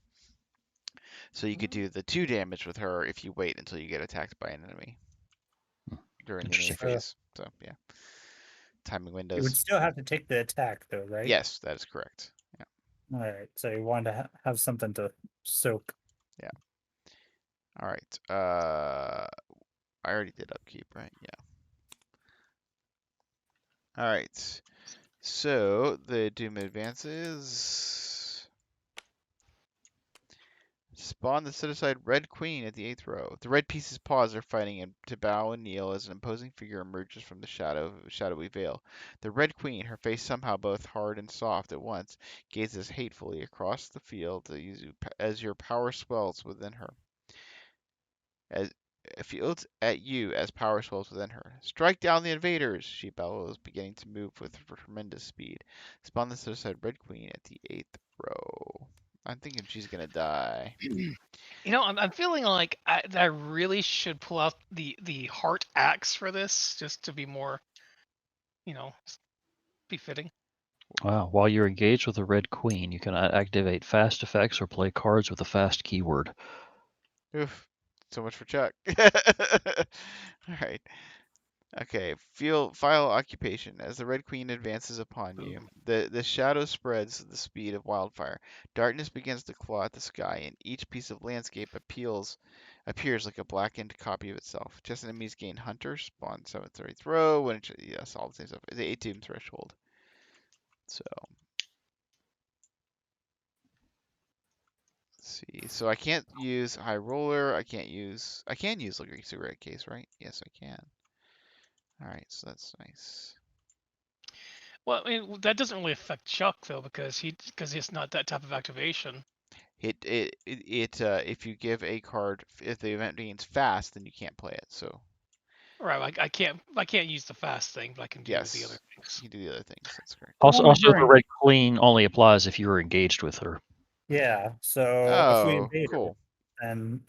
So you could do the 2 damage with her if you wait until you get attacked by an enemy during the main
Interesting.
phase. So yeah, timing
You would
windows.
still have to take the attack, though, right?
Yes, that is correct. Yeah.
All right. So you want to have something to soak.
All right. I already did upkeep, right? Yeah. All right. So the Doom advances. Spawn the set-aside Red Queen at the 8th row. The red pieces pause their fighting and to bow and kneel as an imposing figure emerges from the shadowy veil. The Red Queen, her face somehow both hard and soft at once, gazes hatefully across the field as your power swells within her. As fields at you as power swells within her. Strike down the invaders, she bellows, beginning to move with tremendous speed. Spawn the set-aside Red Queen at the 8th row. I'm thinking she's gonna die.
I'm feeling like I really should pull out the heart axe for this, just to be more, befitting.
Wow. While you're engaged with the Red Queen, you can activate fast effects or play cards with a fast keyword.
Oof. So much for Chuck. All right. Okay. File occupation. As the Red Queen advances upon you, the shadow spreads at the speed of wildfire. Darkness begins to claw at the sky, and each piece of landscape appears like a blackened copy of itself. Just enemies gain hunter, spawn 7th or 8th row, yes, all the same stuff. The 8 doom threshold. So let's see. So I can't use High Roller. I can use Luxury Cigarette Case, right? Yes, I can. All right, so that's nice.
Well, I mean, that doesn't really affect Chuck though, because it's not that type of activation.
If you give a card, if the event begins fast, then you can't play it. So
Right, I can't use the fast thing, but I can do the other
yes,
things.
you can do the other things. That's correct.
Also,
long as you're
the
in-
Red Queen only applies if you are engaged with her.
Yeah. So if we
Oh,
invade her,
cool.
then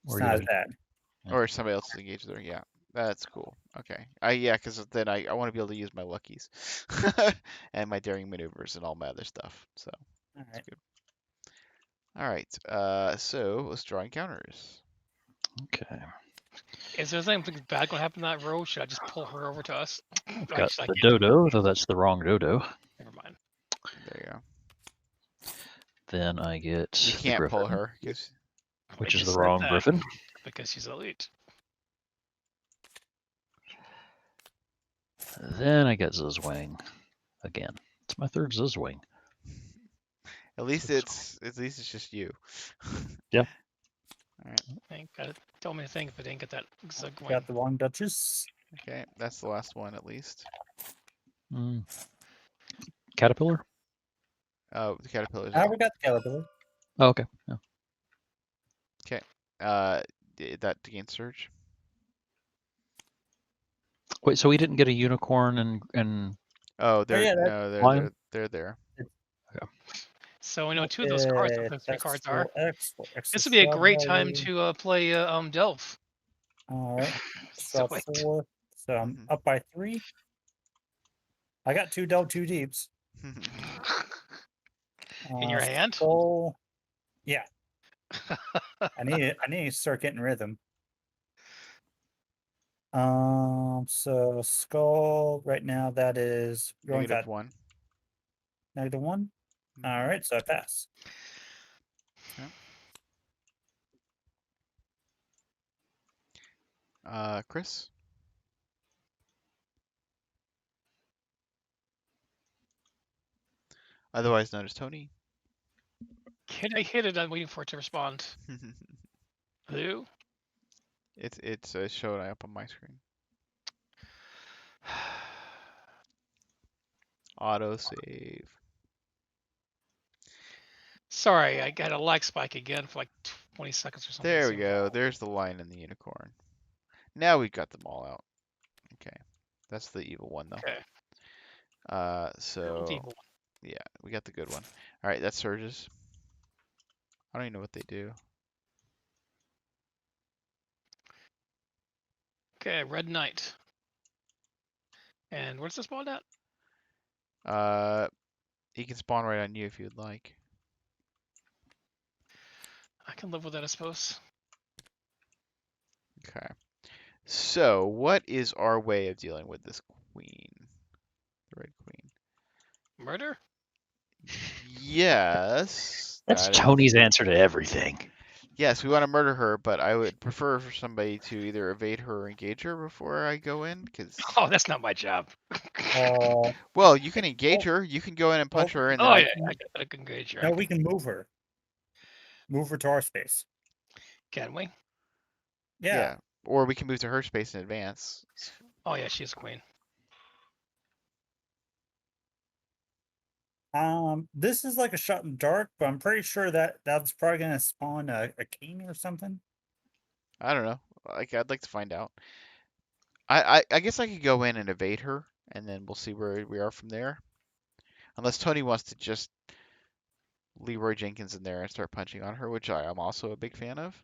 it's
Or
not
yeah,
as bad.
Yeah.
Or somebody else is engaged there. Yeah, that's cool. Okay. Yeah, because then I want to be able to use my luckies and my daring maneuvers and all my other stuff. So
All right.
good. All right. So let's draw encounters.
Okay.
Is there something bad going to happen in that row? Should I just pull her over to us?
I've
I
got
can't
the
do that.
dodo, though that's the wrong dodo.
Never mind.
There you go.
Then I get
You
the
can't
griffin,
pull her because
which
I
is
just
the
said
wrong
that
griffin.
because she's elite.
Then I get Zizwing again. It's my 3rd Zizwing.
at least it's just you.
Yeah.
All right.
Thank God. Tell me to think if I didn't get that going.
Got the wrong Duchess.
Okay, that's the last one at least.
Caterpillar?
Oh, the caterpillars.
We got the Caterpillar.
Oh, okay. Yeah.
Okay. That to gain surge.
Wait, so we didn't get a unicorn and
Oh,
yeah,
no,
lion?
they're there.
So we know two of those cards, what those three
That's
cards are.
4X. X
This
is
would be a great time
strawberry.
to play Delve.
All right.
So
Draw
wait.
4. So I'm
Mhm.
up by 3. I got 2 Delve 2 deeps.
In your hand?
Skull. Yeah. I need to start getting rhythm. So skull right now that is going at
-1.
-1. All right, so I pass.
Chris? Otherwise known as Tony.
Can I hit it? I'm waiting for it to respond. Who?
It's showing up on my screen. Auto save.
Sorry, I got a lag spike again for like 20 seconds or something.
There we
so-
go. There's the lion and the unicorn. Now we've got them all out. Okay. That's the evil one though.
Okay.
So
Evil.
yeah, we got the good one. All right, that's surges. I don't even know what they do.
Okay, Red Knight. And where's this spawn at?
He can spawn right on you if you'd like.
I can live with that, I suppose.
Okay. So, what is our way of dealing with this queen? The red queen.
Murder?
Yes.
That's
that is-
Tony's answer to everything.
Yes, we want to murder her, but I would prefer for somebody to either evade her or engage her before I go in, because...
Oh, that's not my job.
Well, you can engage her. You can go in and punch her, and then
Oh,
I...
yeah, I can engage her.
No, we can move her. Move her to our space.
Can we?
Yeah.
Or we can move to her space in advance.
Oh, yeah, she's a queen.
This is like a shot in the dark, but I'm pretty sure that that's probably gonna spawn a king or something.
I don't know. I'd like to find out. I guess I could go in and evade her, and then we'll see where we are from there. Unless Tony wants to just Leroy Jenkins in there and start punching on her, which I am also a big fan of.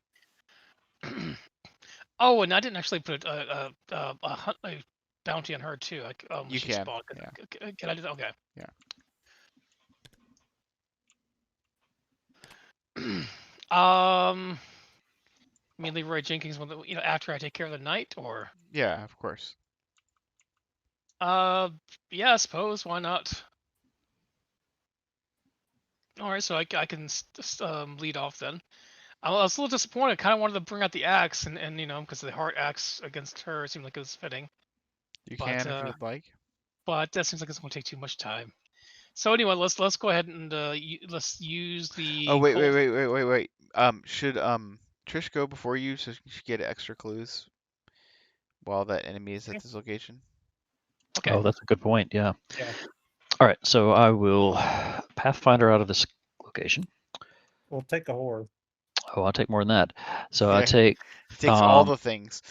Oh, and I didn't actually put a bounty on her too.
You
she
can,
spawned.
yeah.
Can I do that? Okay.
Yeah.
I mean, Leroy Jenkins, when after I take care of the knight, or
Yeah, of course.
yeah, I suppose. Why not? All right, so I can lead off then. I was a little disappointed. Kind of wanted to bring out the axe, and because the heart axe against her seemed like it was fitting.
You
But
can if you'd like.
but that seems like it's going to take too much time. So anyway, let's go ahead and let's use the.
Oh wait. Should Trish go before you so she get extra clues while that enemy is at this location?
Okay.
Oh, that's a good point. Yeah.
Yeah.
All right. So I will Pathfinder out of this location.
We'll take a horror.
Oh, I'll take more than that. So I
Yeah.
take.
It takes all the things.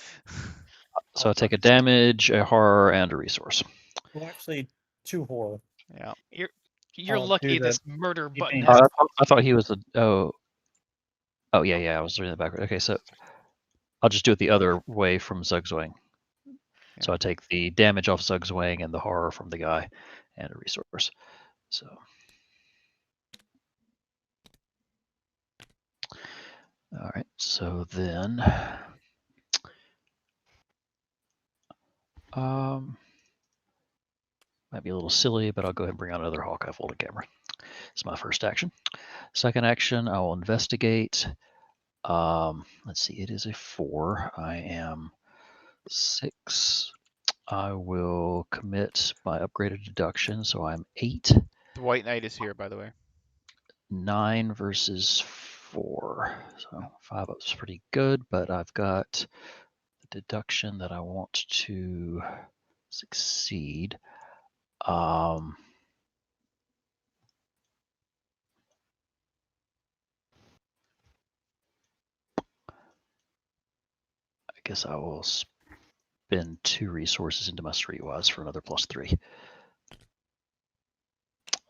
So I take a damage, a horror, and a resource.
Well, actually, 2 horror.
Yeah.
You're
I'll
lucky
do the
this murder button
evening.
has.
I thought he was the. Oh yeah. I was reading the background. Okay, so I'll just do it the other way from Zugzwang. So I take the damage off Zugzwang and the horror from the guy, and a resource. So. All right. So then. Might be a little silly, but I'll go ahead and bring out another Hawkeye folded camera. It's my first action. Second action, I will investigate. Let's see, it is a 4. I am 6. I will commit my upgraded deduction, so I'm 8.
The White Knight is here, by the way.
9 versus 4. So 5 up is pretty good, but I've got the deduction that I want to succeed. I guess I will spend 2 resources into my streetwise for another +3.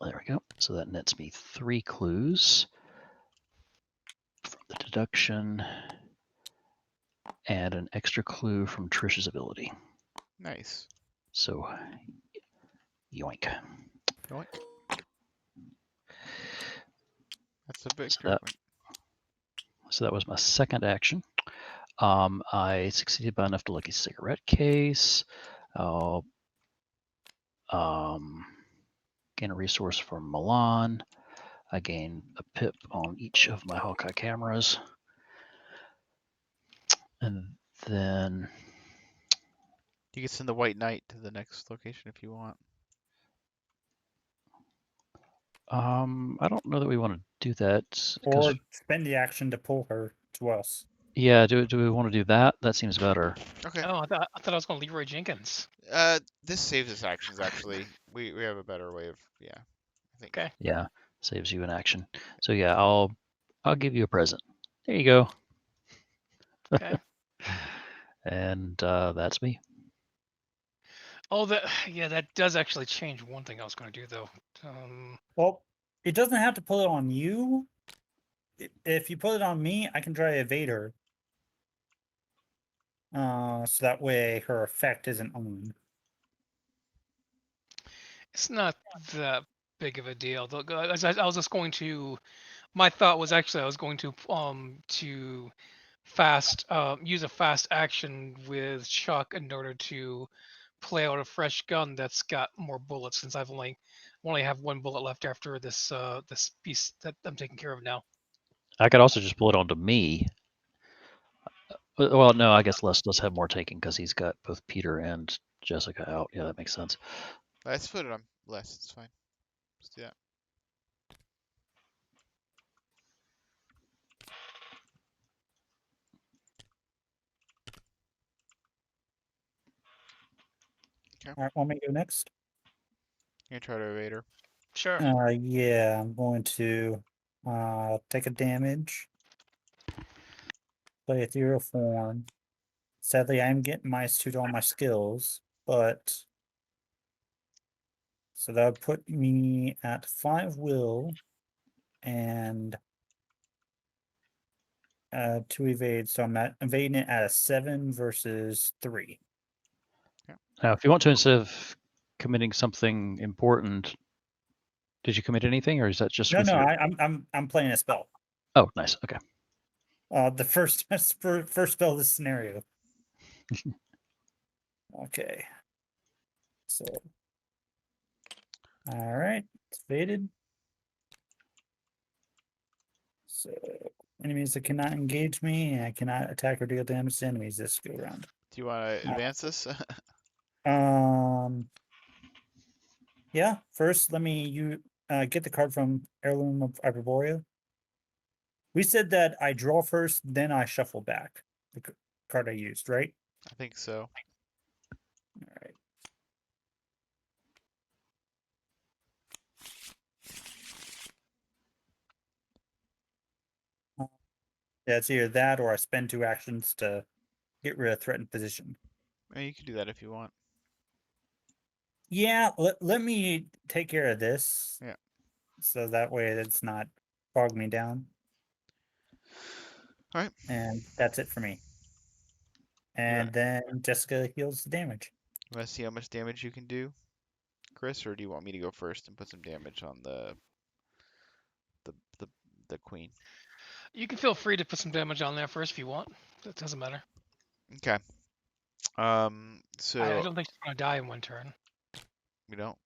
There we go. So that nets me 3 clues from the deduction and an extra clue from Trish's ability.
Nice.
So, yoink.
Yoink. That's a big
So that was my second action. I succeeded by enough to lucky cigarette case. I'll gain a resource from Milan. I gain a pip on each of my Hawkeye cameras. And then
You can send the White Knight to the next location if you want.
I don't know that we want to do that.
Or spend the action to pull her to us.
Yeah, do we want to do that? That seems better.
Okay.
Oh, I thought I was going to Leroy Jenkins.
This saves us actions actually. We have a better way of I think.
Okay.
Yeah, saves you an action. So yeah, I'll give you a present. There you go.
Okay.
And that's me.
Oh, that does actually change one thing I was going to do though.
Well, it doesn't have to pull it on you. If you put it on me, I can try evade her. So that way her effect isn't on.
It's not that big of a deal. I was just going to. My thought was actually I was going to use a fast action with Chuck in order to play out a fresh gun that's got more bullets, since I've only have 1 bullet left after this this piece that I'm taking care of now.
I could also just pull it onto me. Well, no, I guess Les does have more taking because he's got both Peter and Jessica out. Yeah, that makes sense.
Let's put it on less. It's fine. Let's do that.
All right, want me to go next?
You're gonna try to evade her.
Sure.
Yeah, I'm going to take a damage. Play ethereal form. Sadly, I'm getting -2 to all my skills, but so that would put me at 5 will and 2 evade. So I'm at evading it at a 7 versus 3.
Now, if you want to, instead of committing something important, did you commit anything, or is that just
No,
with
no,
your?
I'm playing a spell.
Oh, nice. Okay.
The first first spell of this scenario. Okay. So, all right, it's faded. So, enemies that cannot engage me, and I cannot attack or deal damage to enemies this go round.
Do you want to advance this?
Yeah. First, let me get the card from Heirloom of Hyperborea. We said that I draw first, then I shuffle back the card I used, right?
I think so.
All right. Yeah, it's either that or I spend 2 actions to get rid of threatened position.
You can do that if you want.
Yeah, let me take care of this.
Yeah.
So that way it's not bog me down.
All right.
And that's it for me. And then Jessica heals the damage.
You want to see how much damage you can do, Chris, or do you want me to go first and put some damage on the queen?
You can feel free to put some damage on there first if you want. That doesn't matter.
Okay. So
I don't think she's gonna die in 1 turn.
we don't.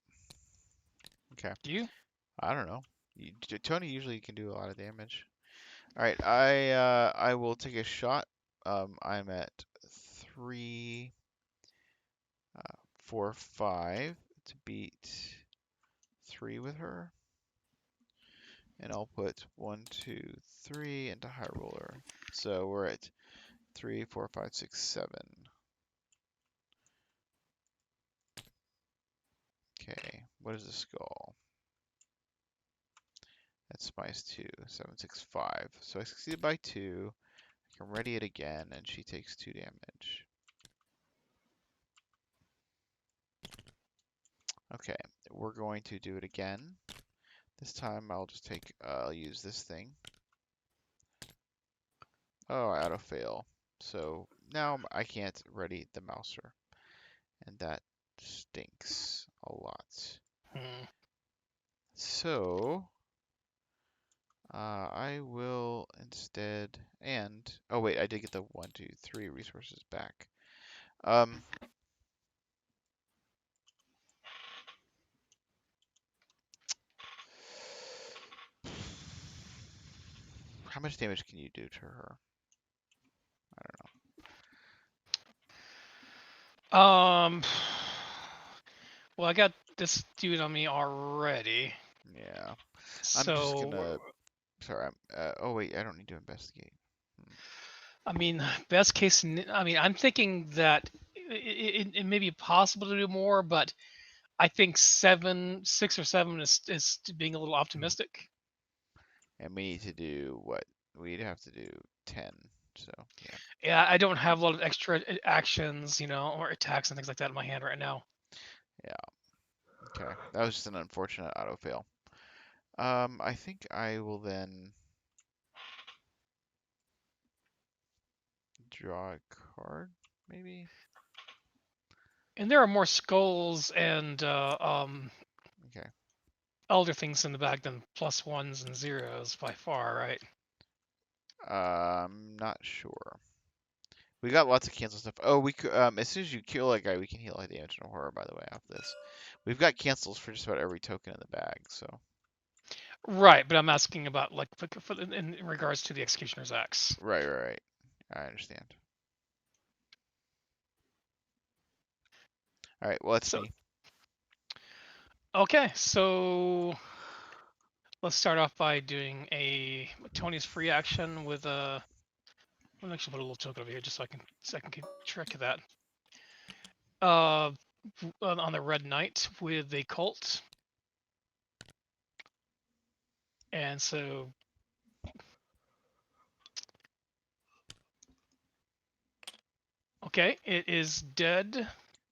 Okay.
Do you?
I don't know. Tony usually can do a lot of damage. All right. I will take a shot. I'm at 3, 4, 5 to beat 3 with her. And I'll put 1, 2, 3 into High Roller. So we're at 3, 4, 5, 6, 7. Okay, what is the skull? That's minus 2, 7, 6, 5. So I succeeded by 2. I can ready it again, and she takes 2 damage. Okay, we're going to do it again. This time I'll just I'll use this thing. Oh, I auto fail. So now I can't ready the mouser. And that stinks a lot.
Hmm.
So I will instead oh wait, I did get the 1, 2, 3 resources back. Um, how much damage can you do to her? I don't
Um. Well, I got this dude on me already.
know. Yeah, I'm just
So,
gonna. Sorry. Oh wait, I don't need to investigate.
I mean, best case. I mean, I'm thinking that it may be possible to do more, but I think 6 or 7 is being a little optimistic.
And we need to do what? We'd have to do 10. So yeah.
Yeah, I don't have a lot of extra actions, or attacks and things like that in my hand right now.
Yeah. Okay. That was just an unfortunate auto fail. I think I will then draw a card, maybe.
And there are more skulls and
Okay.
elder things in the bag than +1s and zeros by far, right?
I'm not sure. We got lots of cancel stuff. Oh, we could, as soon as you kill a guy, we can heal damage and horror, by the way, off this. We've got cancels for just about every token in the bag, so.
Right, but I'm asking about like in regards to the Executioner's Axe.
Right. I understand. All right, well, that's
So
me.
okay, so let's start off by doing a Tony's free action with a. I'm actually put a little token over here just so I can keep track of that. On the Red Knight with a cult, and so okay, it is dead.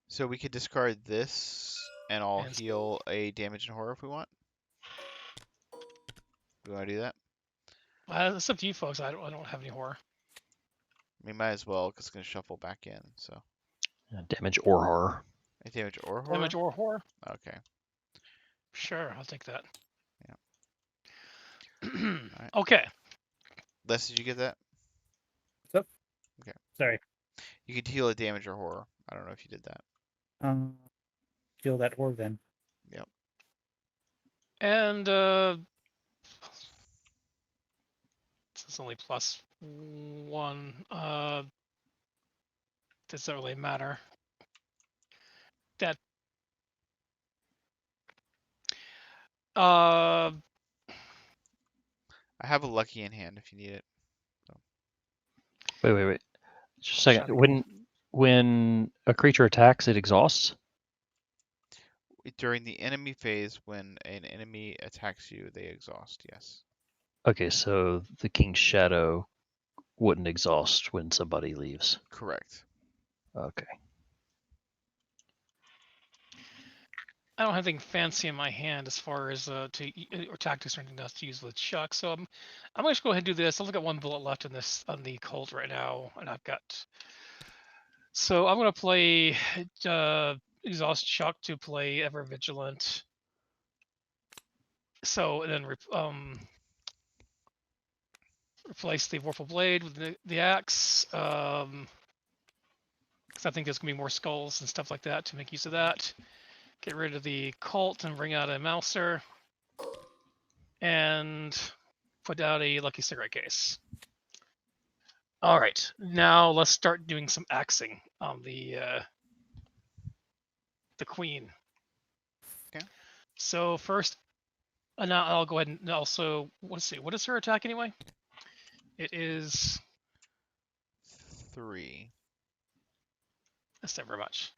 So we could discard this, and I'll
And
heal a damage and horror if we want. We want to do that?
it's up to you folks. I don't have any horror.
We might as well, because it's going to shuffle back in, so.
Damage or horror.
A damage or horror?
Damage or horror?
Okay.
Sure, I'll take that.
Yeah. Right.
Okay.
Les, did you get that?
What's up?
Okay.
Sorry.
You could heal a damage or horror. I don't know if you did that.
Kill that orb then.
Yep.
And it's only +1. Doesn't really matter. That
I have a lucky in hand if you need it. So.
Wait. Just a second.
Shocking.
When a creature attacks, it exhausts?
During the enemy phase, when an enemy attacks you, they exhaust, yes.
Okay, so the King's Shadow wouldn't exhaust when somebody leaves.
Correct.
Okay.
I don't have anything fancy in my hand as far as or tactics or anything else to use with Chuck, so I'm going to go ahead and do this. I've got 1 bullet left in this on the Colt right now, and I've got. So I'm going to play exhaust Chuck to play Ever Vigilant. So then replace the Vorpal Blade with the axe. Because I think there's gonna be more skulls and stuff like that to make use of that. Get rid of the cult and bring out a mouser. And put out a lucky cigarette case. All right, now let's start doing some axing on the queen.
Okay.
So first, now I'll go ahead and also let's see. What is her attack anyway? It is
3.
That's not very much.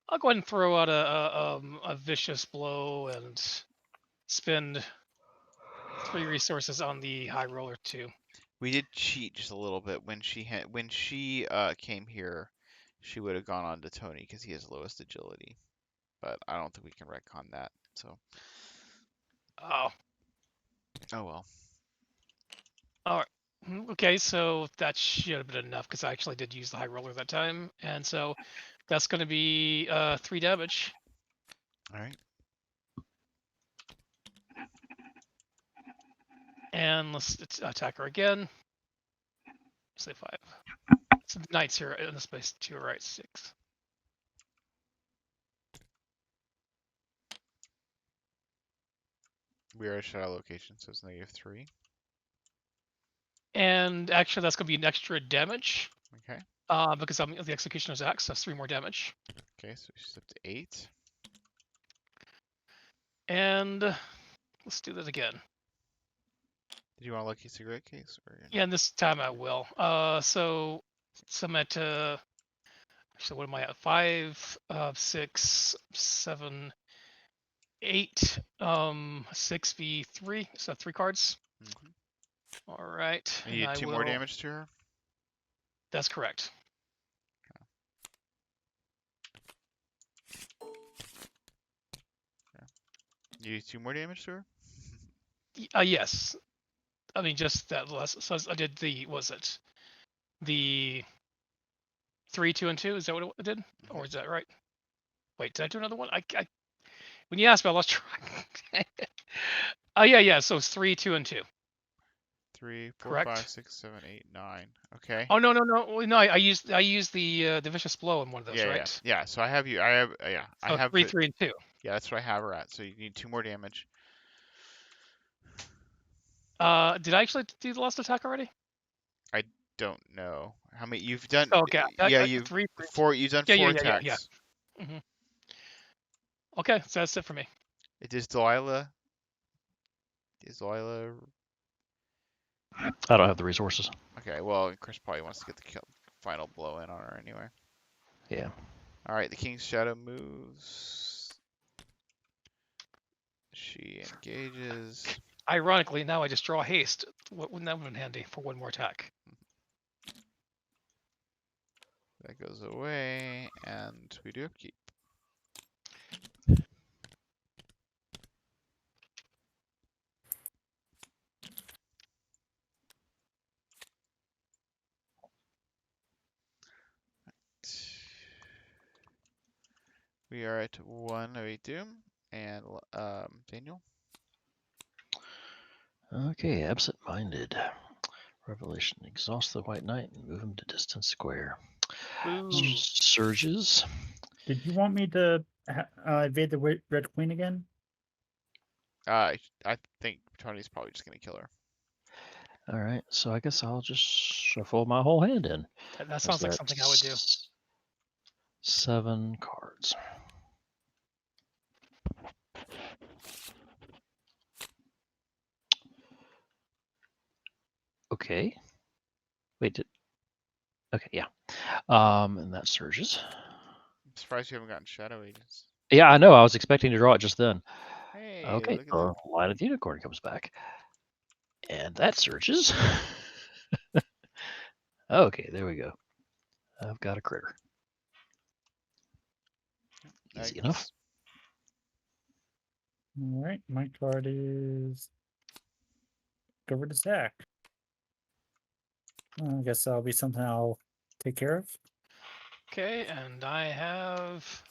I'll go ahead and throw out a vicious blow and spend 3 resources on the high roller too.
We did cheat just a little bit when she came here. She would have gone on to Tony because he has lowest agility, but I don't think we can retcon that. So.
Oh,
Oh well.
All right. Okay, so that should have been enough because I actually did use the high roller that time, and so that's going to be 3 damage.
All right.
And let's attack her again. Say 5. So the knights here in this place to your right, 6.
We are at shadow location, so it's -3.
And actually, that's going to be an extra damage.
Okay.
Because I'm the Executioner's Axe, so that's 3 more damage.
Okay, so she's up to 8.
And let's do that again.
Did you want a lucky cigarette case? Or...
Yeah, and this time I will. So I'm at actually, what am I at? 5, 6, 7, 8, 6v3. So 3 cards.
Mm-hmm.
All right.
You need 2 more damage to her?
That's correct.
Okay. You need 2 more damage to her?
Yes. I mean, just that less. So I did the, was it the 3, 2, and 2? Is that what it did?
Mm-hmm.
Or is that right? Wait, did I do another one? I when you asked me, I lost track. Yeah. So it's 3, 2, and 2.
3, 4,
Correct.
5, 6, 7, 8, 9. Okay.
Oh no. No, I used the vicious blow in one of those,
Yeah,
right?
yeah. So I have you. I have. Yeah.
So
I have
3, 3, and 2.
Yeah, that's what I have her at. So you need 2 more damage.
Did I actually do the last attack already?
I don't know how many you've done.
Oh, okay.
Yeah, you've
3,
4. You've done 4 attacks.
Yeah. Mm-hmm. Okay, so that's it for me.
Is Delilah?
I don't have the resources.
Okay, well, Chris probably wants to get the final blow in on her anyway.
Yeah.
All right, the King's Shadow moves. She engages.
Ironically, now I just draw haste. Wouldn't that have been handy for 1 more attack?
That goes away, and we do upkeep. We are at 1 of 8 doom, and Daniel.
Okay, absent-minded. Revelation. Exhaust the White Knight and move him to distant square.
Ooh.
Surges.
Did you want me to evade the Red Queen again?
I think Tony's probably just gonna kill her.
All right, so I guess I'll just shuffle my whole hand in.
That sounds like something I would do.
7 cards. Okay. Wait, okay, yeah. And that surges.
I'm surprised you haven't gotten Shadow Agents.
Yeah, I know. I was expecting to draw it just then.
Hey,
Okay,
look at
the Line of the Unicorn comes back. And that surges. Okay, there we go. I've got a critter.
that.
Easy enough.
All right, my card is covered to stack. I guess that'll be something I'll take care of.
Okay, and I have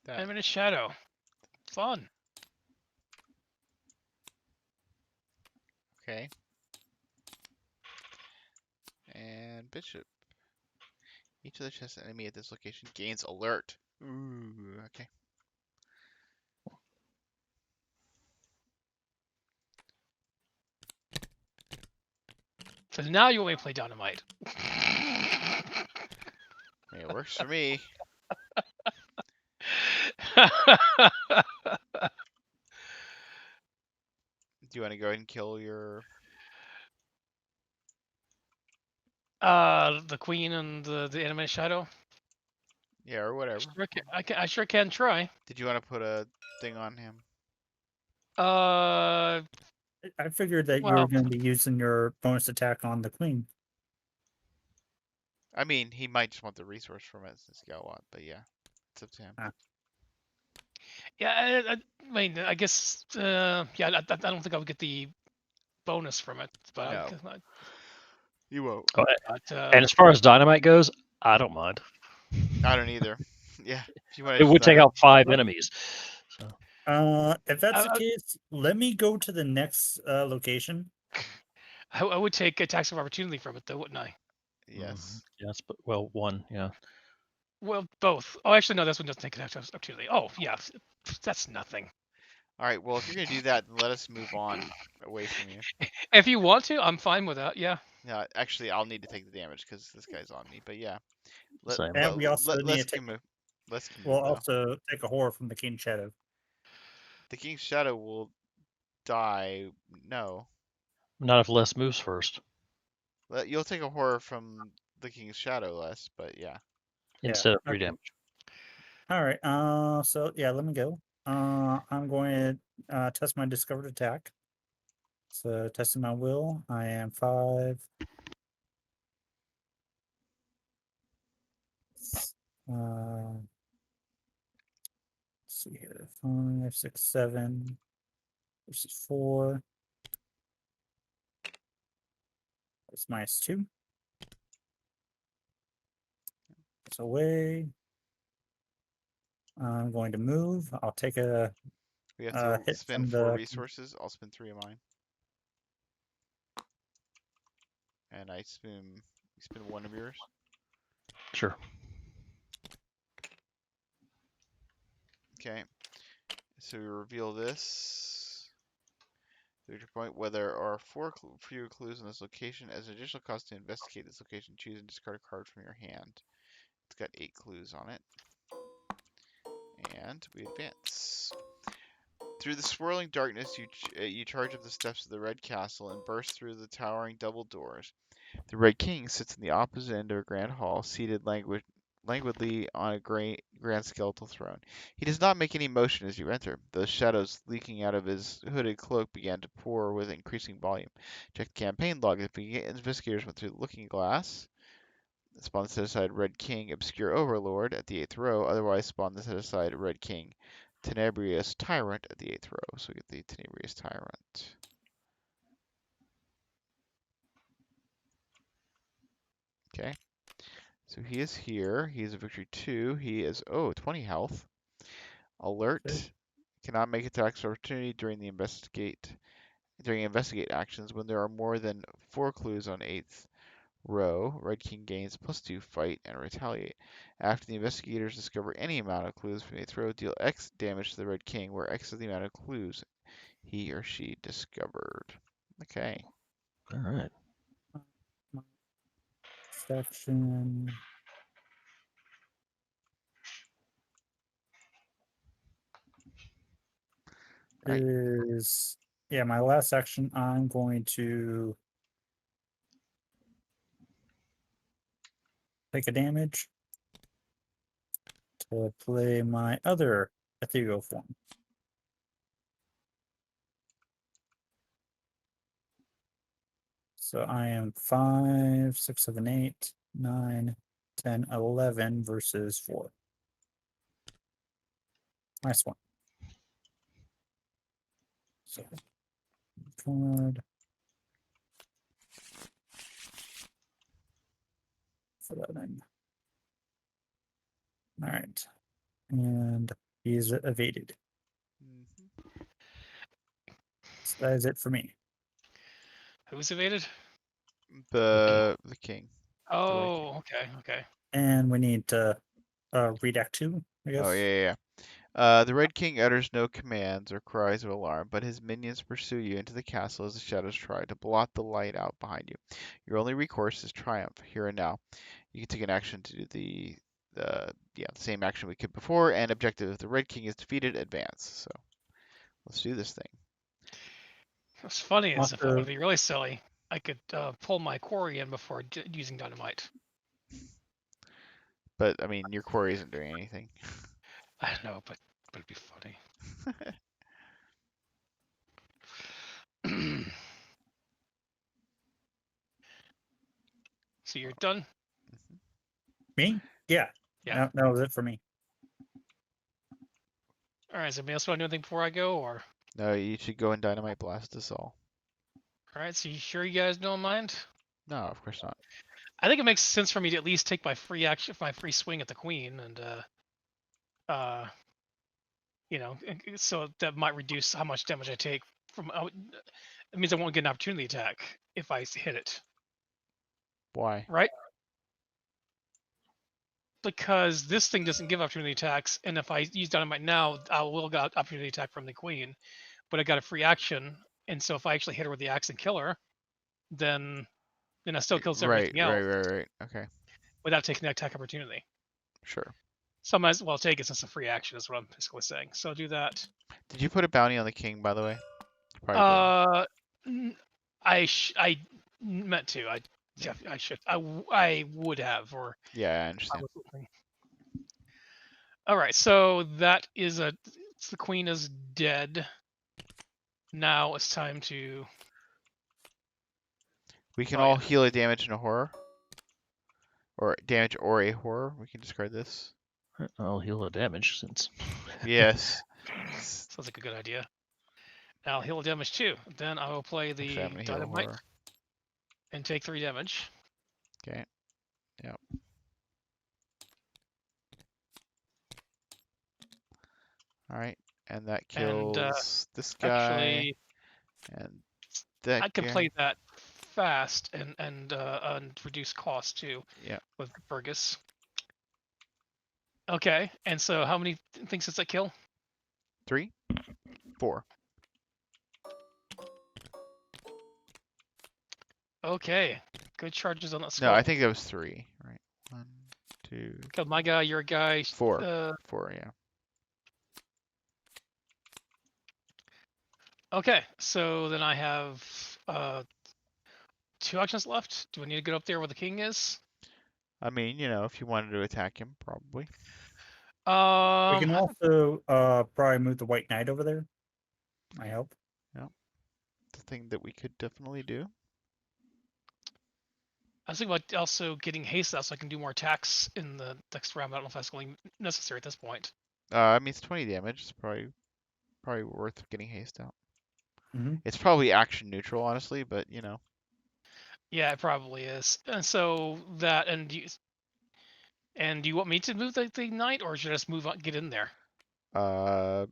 That.
10-minute shadow. Fun.
Okay. And Bishop. Each of the chess enemy at this location gains alert. Ooh, okay.
So now you want me to play Dynamite.
I mean, it works for me. Do you want to go ahead and kill your...
The Queen and the Animated Shadow?
Yeah, or whatever.
I sure can try.
Did you want to put a thing on him?
I figured that you were
Well,
going to be using your bonus attack on the Queen.
I mean, he might just want the resource from it since he got one, but yeah, it's up to him.
Yeah, I mean, I guess. Yeah, I don't think I would get the bonus from it, but
No. You won't.
Oh,
but
and as far as dynamite goes, I don't mind.
I don't either. Yeah. If you want
It
to
would take
spend it.
out 5 enemies. So
If that's the
I-
case, let me go to the next location.
I would take a tax of opportunity from it, though, wouldn't I?
Yes.
yes, but well, 1, yeah.
Well, both. Oh, actually, no, this one doesn't take a tax of opportunity. Oh, yeah, that's nothing.
All right. Well, if you're going to do that, then let us move on away from you.
If you want to, I'm fine with that. Yeah.
Yeah. Actually, I'll need to take the damage because this guy's on me. But yeah.
Same.
And we also need
Let's
to take.
move. Let's move
We'll
though.
also take a horror from the King's Shadow.
The King's Shadow will die. No.
Not if Les moves first.
You'll take a horror from the King's Shadow less, but yeah.
Instead of 3
okay.
damage.
All right. So yeah, let me go. I'm going to test my discovered attack. So testing my will. I am 5. Let's see here. 5, 6, 7 versus 4. That's -2. It's away. I'm going to move. I'll take a
We have to
hit
spend
from
4
the.
resources. I'll spend 3 of mine. And you spend 1 of yours.
Sure.
Okay. So we reveal this. Third point, where there are 4 fewer clues in this location, as an additional cost to investigate this location, choose and discard a card from your hand. It's got 8 clues on it. And we advance. Through the swirling darkness, you charge up the steps of the Red Castle and burst through the towering double doors. The Red King sits in the opposite end of a grand hall, seated languidly on a grand skeletal throne. He does not make any motion as you enter. The shadows leaking out of his hooded cloak began to pour with increasing volume. Check the campaign log. The investigators went through the looking glass. Spawn the set-aside Red King, Obscure Overlord at the 8th row. Otherwise, spawn the set-aside Red King, Tenebrious Tyrant at the 8th row. So we get the Tenebrious Tyrant. Okay. So he is here. He is a victory 2. He is, 20 health. Alert.
Okay.
Cannot make attacks of opportunity during investigate actions when there are more than 4 clues on 8th row. Red King gains +2 fight and retaliate. After the investigators discover any amount of clues from 8th row, deal X damage to the Red King, where X is the amount of clues he or she discovered. Okay.
All right.
Section.
Right.
Is yeah, my last action. I'm going to take a damage to play my other ethereal form. So I am 5, 6, 7, 8, 9, 10, 11 versus 4. Nice one. So card for that then. All right. And he's evaded. So that is it for me.
Who's evaded?
The king.
Oh, okay.
And we need to read Act 2, I guess.
Oh, yeah. The Red King utters no commands or cries of alarm, but his minions pursue you into the castle as the shadows try to blot the light out behind you. Your only recourse is triumph, here and now. You can take an action to do the same action we could before, and objective: if the Red King is defeated, advance. So let's do this thing.
What's funny is if I want
After-
to be really silly, I could pull my quarry in before using dynamite.
But I mean, your quarry isn't doing anything.
I don't know, but it'd be funny. So you're done?
Me? Yeah.
Yeah.
That was it for me.
All right. Does anybody else want to do anything before I go, or?
No, you should go and dynamite blast us all.
All right. So you sure you guys don't mind?
No, of course not.
I think it makes sense for me to at least take my free action, my free swing at the queen, and so that might reduce how much damage I take from. It means I won't get an opportunity attack if I hit it,
Why?
right? Because this thing doesn't give opportunity attacks, and if I use dynamite now, I will get opportunity attack from the queen, but I got a free action, and so if I actually hit her with the axe and kill her, then I still kills
Right,
everything else
right. Okay,
without taking the attack opportunity.
sure.
So I might as well take it since it's a free action, is what I'm basically saying. So do that.
Did you put a bounty on the king, by the way? You probably
I meant to. I should. I would have, or
did. Yeah, I
I
understand.
was looking. All right, so that is the queen is dead. Now it's time to.
We can
Oh,
all
yeah.
heal a damage and a horror. Or damage or a horror. We can discard this.
I'll heal the damage since.
Yes.
Sounds like a good idea. Now I'll heal damage too. Then I will play the
Actually, I'm gonna heal a
dynamite
horror.
and take 3 damage.
Okay. Yep. Alright. And that kills
And
this guy.
actually,
And that
I can
guy.
play that fast and reduce cost too.
Yeah.
With Fergus. Okay, and so how many things does that kill?
3? 4.
Okay, good charges on that
No,
skull.
I think that was 3. Right. 1, 2.
Killed my guy, your guy.
4. 4, yeah.
Okay, so then I have 2 actions left. Do I need to get up there where the king is?
I mean, if you wanted to attack him, probably.
We can also probably move the white knight over there. Might help.
The thing that we could definitely do.
I was thinking about also getting haste out so I can do more attacks in the next round. I don't know if that's really necessary at this point.
I mean, it's 20 damage. It's probably worth getting haste out.
Mm-hmm.
It's probably action neutral, honestly, but
Yeah, it probably is. And so that, and do you want me to move the knight, or should I just move on, get in there?
I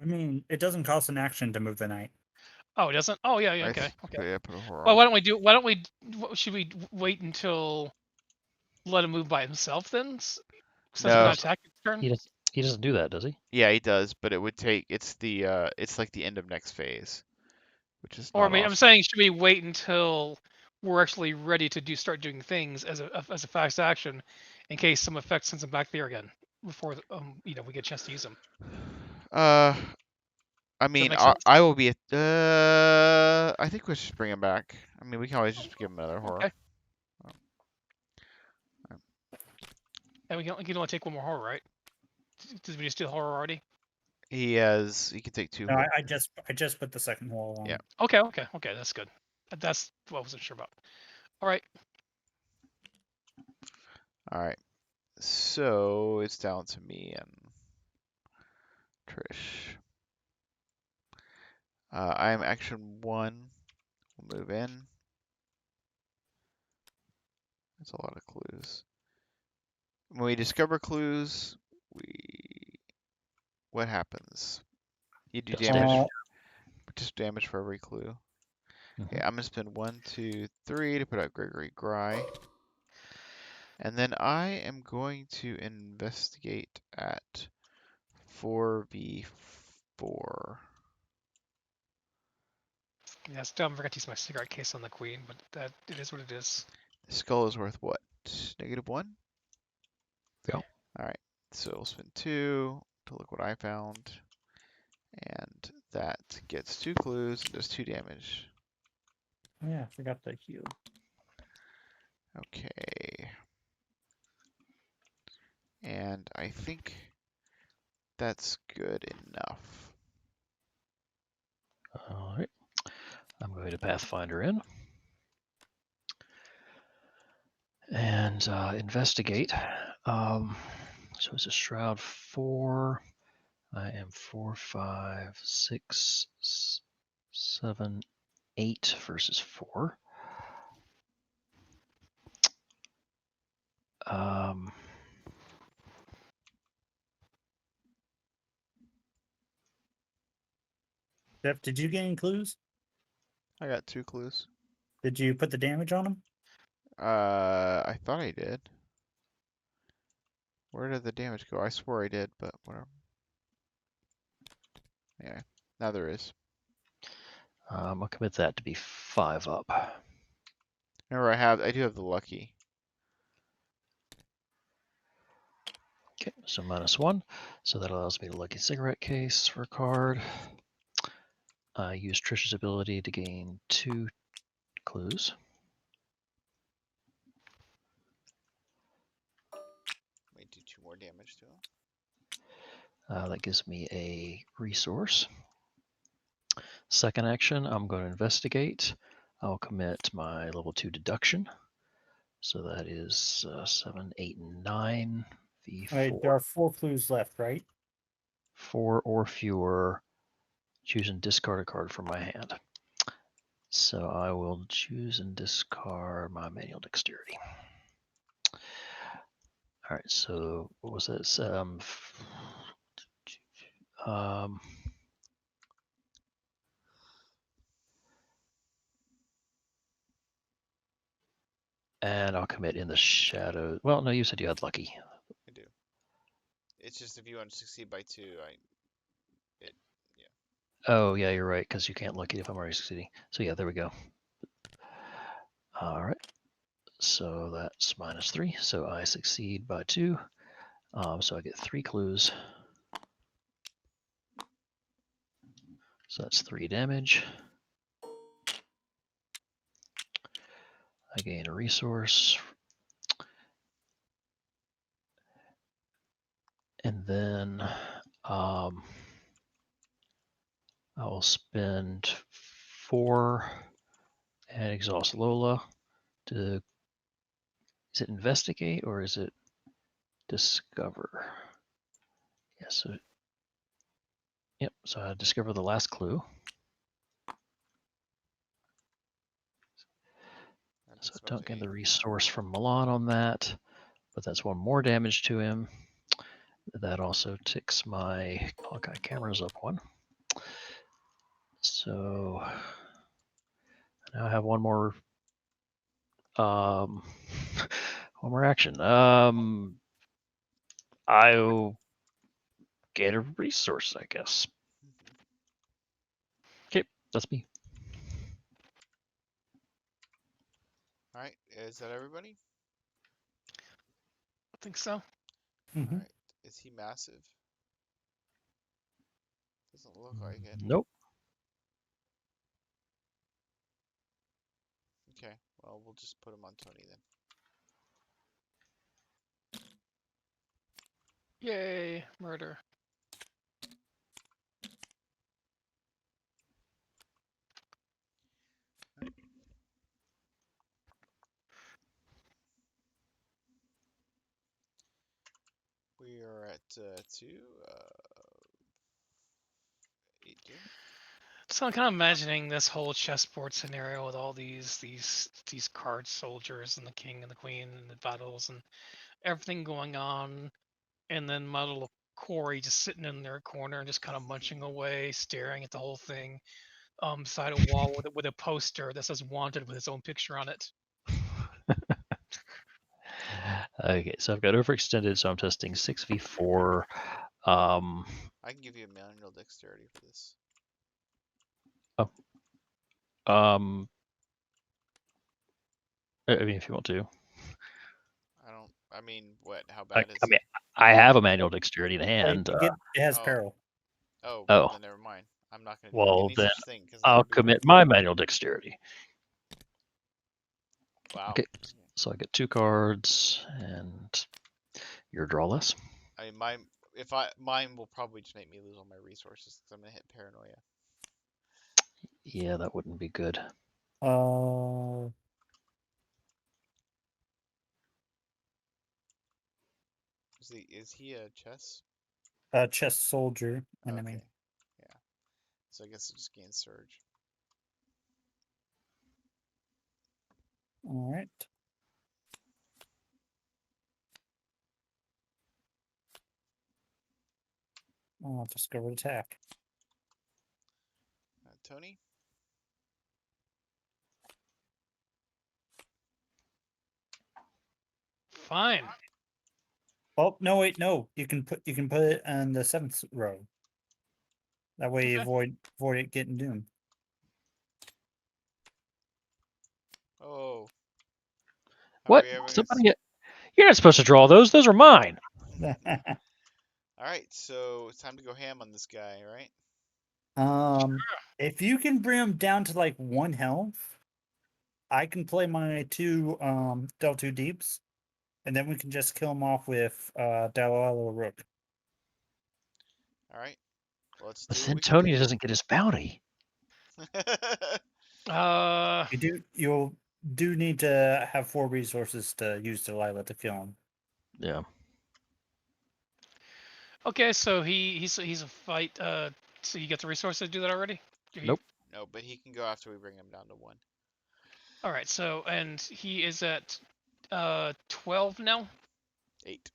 mean, it doesn't cost an action to move the knight.
Oh, it doesn't. Oh, yeah,
I
okay, okay.
Yeah, put a horror
Well,
on.
should we wait until let him move by himself then? Since
No.
I'm not attacking his turn?
He doesn't do that, does he?
Yeah, he does, but it would take. It's like the end of next phase, which is
Or I
not
mean, I'm
awesome.
saying, should we wait until we're actually ready to start doing things as a fast action, in case some effect sends him back there again before we get a chance to use them?
I mean,
make sense?
I will be. I think we should bring him back. I mean, we can always just give him another horror.
Okay. And we can only take 1 more horror, right? Did we just do the horror already?
He can take 2
No,
horror.
I just put the second wall on.
Yeah.
Okay, that's good. That's what I wasn't sure about. All right.
All right. So it's down to me and Trish. I am action 1. We'll move in. That's a lot of clues. When we discover clues, what happens? You do
Just
damage. Just damage for every clue.
Mhm.
Okay, I'm gonna spend 1, 2, 3 to put out Gregory Gry. And then I am going to investigate at 4v4.
Yeah, still I forgot to use my cigarette case on the queen, but that it is what it is.
The skull is worth what? -1?
Yeah.
Alright, so we'll spend 2 to look what I found. And that gets 2 clues and does 2 damage.
Oh, yeah, I forgot to heal.
Okay. And I think that's good enough.
All right. I'm going to Pathfinder in. And investigate. So it's a Shroud 4. I am 4, 5, 6, 7, 8 versus 4.
Jeff, did you get any clues?
I got 2 clues.
Did you put the damage on them?
I thought I did. Where did the damage go? I swore I did, but whatever. Yeah, now there is.
I'll commit that to be 5 up.
Remember, I do have the lucky.
Okay, so -1. So that allows me to lucky cigarette case for a card. I use Trish's ability to gain 2 clues.
Might do 2 more damage to him.
That gives me a resource. Second action, I'm going to investigate. I'll commit my level 2 deduction. So that is 7, 8, and 9 v4.
Right, there are 4 clues left, right?
4 or fewer. Choose and discard a card from my hand. So I will choose and discard my manual dexterity. All right, so what was this? And I'll commit in the shadow. Well, no, you said you had lucky.
I do. It's just if you want to succeed by 2,
Oh, yeah, you're right, because you can't lucky if I'm already succeeding. So yeah, there we go. All right. So that's -3. So I succeed by 2. So I get 3 clues. So that's 3 damage. I gain a resource. And then I will spend 4 and exhaust Lola to. Is it investigate or is it discover? Yeah, so. Yep, so I discover the last clue. So I don't get the resource from Milan on that, but that's 1 more damage to him. That also ticks my Hawkeye cameras up 1. So now I have 1 more one more action. I'll get a resource, I guess. Okay, that's me.
All right, is that everybody?
I think so.
Mm-hmm.
All right, is he massive? Doesn't look like it.
Nope.
Okay, well, we'll just put him on Tony then.
Yay, murder.
We are at 2, 8 doom.
So I'm kind of imagining this whole chessboard scenario with all these card soldiers and the king and the queen and the battles and everything going on, and then my little Corey just sitting in their corner and just kind of munching away, staring at the whole thing, beside a wall with a poster that says "Wanted" with his own picture on it.
Okay, so I've got overextended, so I'm testing 6v4.
I can give you a manual dexterity for this.
I mean, if you want to.
I mean, what? How bad is
I mean,
it?
I have a manual dexterity in hand.
It has
Oh.
peril.
Oh,
Oh.
well, then never mind. I'm not going to do
Well,
any
then
such thing. Cause
I'll
that'd be
commit
worth
my manual dexterity.
Wow.
Okay, so I get 2 cards, and your draw less.
I mean, mine will probably just make me lose all my resources because I'm going to hit paranoia.
Yeah, that wouldn't be good.
Is he a chess?
chest soldier enemy.
Okay. Yeah. So I guess it just gains surge.
All right. I'll just go with attack.
Tony?
Fine.
Oh no! Wait, no. You can put it on the 7th row. That way you
Okay.
avoid it getting doomed.
Oh. How are
What?
we ever gonna
Somebody, you're not supposed to draw those. Those are mine.
Alright, so it's time to go ham on this guy, right?
If you can bring him down to like 1 health, I can play my 2 Del2 deeps, and then we can just kill him off with Dalala Rook.
Alright. Well, let's
But
do what
then
we can
Tony
do.
doesn't get his bounty.
You do need to have 4 resources to use Delilah to kill him.
Yeah.
Okay, so he's a fight. So you get the resources to do that already?
Nope.
No, but he can go after we bring him down to 1.
All right. So and he is at 12 now.
8.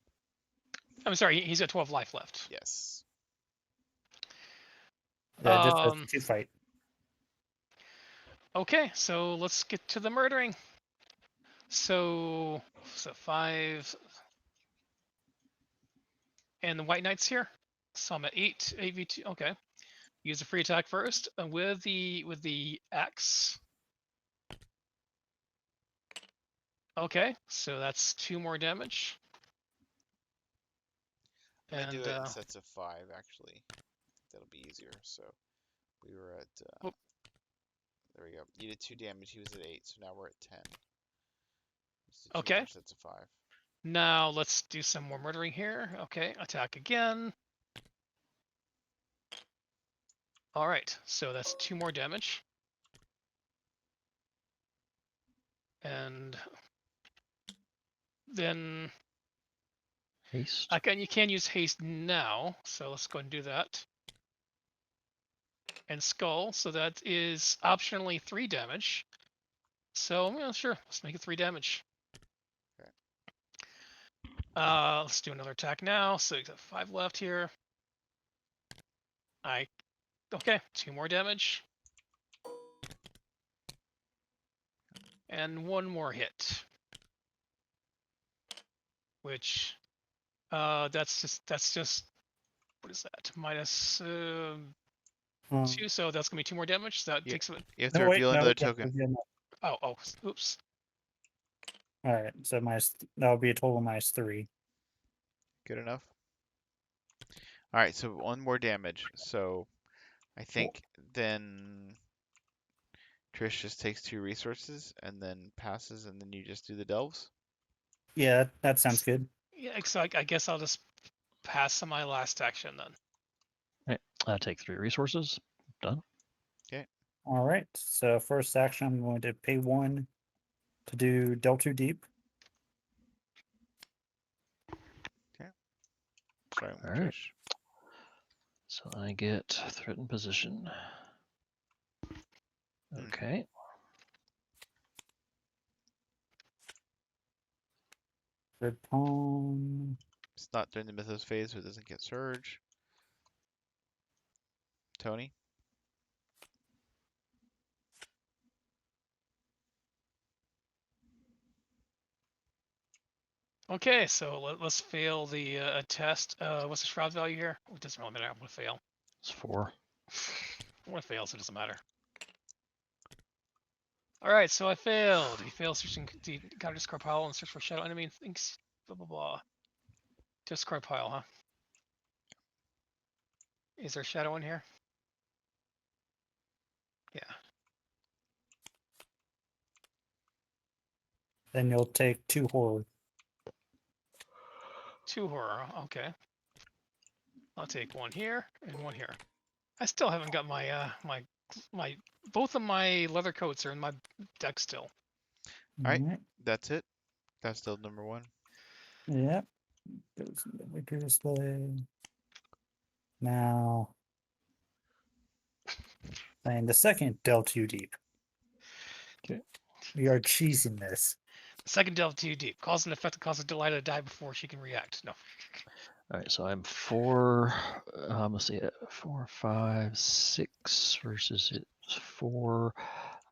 I'm sorry. He's got 12 life left.
Yes.
Yeah, just a 2 fight.
Okay, so let's get to the murdering. So 5, and the White Knight's here. So I'm at 8 AV2. Okay, use a free attack first with the axe. Okay, so that's 2 more damage.
I'm gonna
And
do it in sets of 5, actually. That'll be easier. So we were at there we go. You did 2 damage, he was at 8, so now we're at 10. Let's do 2
okay,
more sets of 5.
now let's do some more murdering here. Okay, attack again. All right, so that's 2 more damage. And then
Haste.
you can use haste now, so let's go and do that. And skull, so that is optionally 3 damage. So yeah, sure, let's make it 3 damage.
Okay.
Let's do another attack now. So you got 5 left here. Okay, 2 more damage. And 1 more hit. Which that's just what is that? Minus 2, so that's gonna be 2 more damage. So that
Yeah.
takes it.
You have to reveal another
yeah,
token.
Oh, oops.
All right, so that'll be a total -3.
Good enough. Alright, so 1 more damage. So I think then Trish just takes 2 resources and then passes, and then you just do the delves.
Yeah, that sounds good.
Yeah, so I guess I'll just pass on my last action then.
Right. Take 3 resources. Done.
All right, so first action, I'm going to pay 1 to do Del2 deep.
Starting with
All right.
Trish.
So I get threatened position. Okay.
Third pawn.
It's not during the Mythos phase, so it doesn't get surge. Tony?
Okay, so let's fail the test. What's the shroud value here? It doesn't really matter. I'm gonna fail.
It's 4.
I'm gonna fail, so it doesn't matter. All right, so I failed. He fails searching the counter discard pile and search for shadow enemy. Thinks blah blah blah. Discard pile, huh? Is there shadow in here? Yeah.
Then you'll take 2 horror.
2 horror. Okay. I'll take 1 here and 1 here. I still haven't got my my both of my leather coats are in my deck still.
Alright.
All right.
That's it. That's still number 1.
Yep. Goes in the wicker display. Now, playing the second delve too deep.
Okay.
We are cheesing this.
Second delve too deep. Cause an effect that causes Delilah to die before she can react. No.
All right, so I'm 4. Let's see, 4, 5, 6 versus it's 4.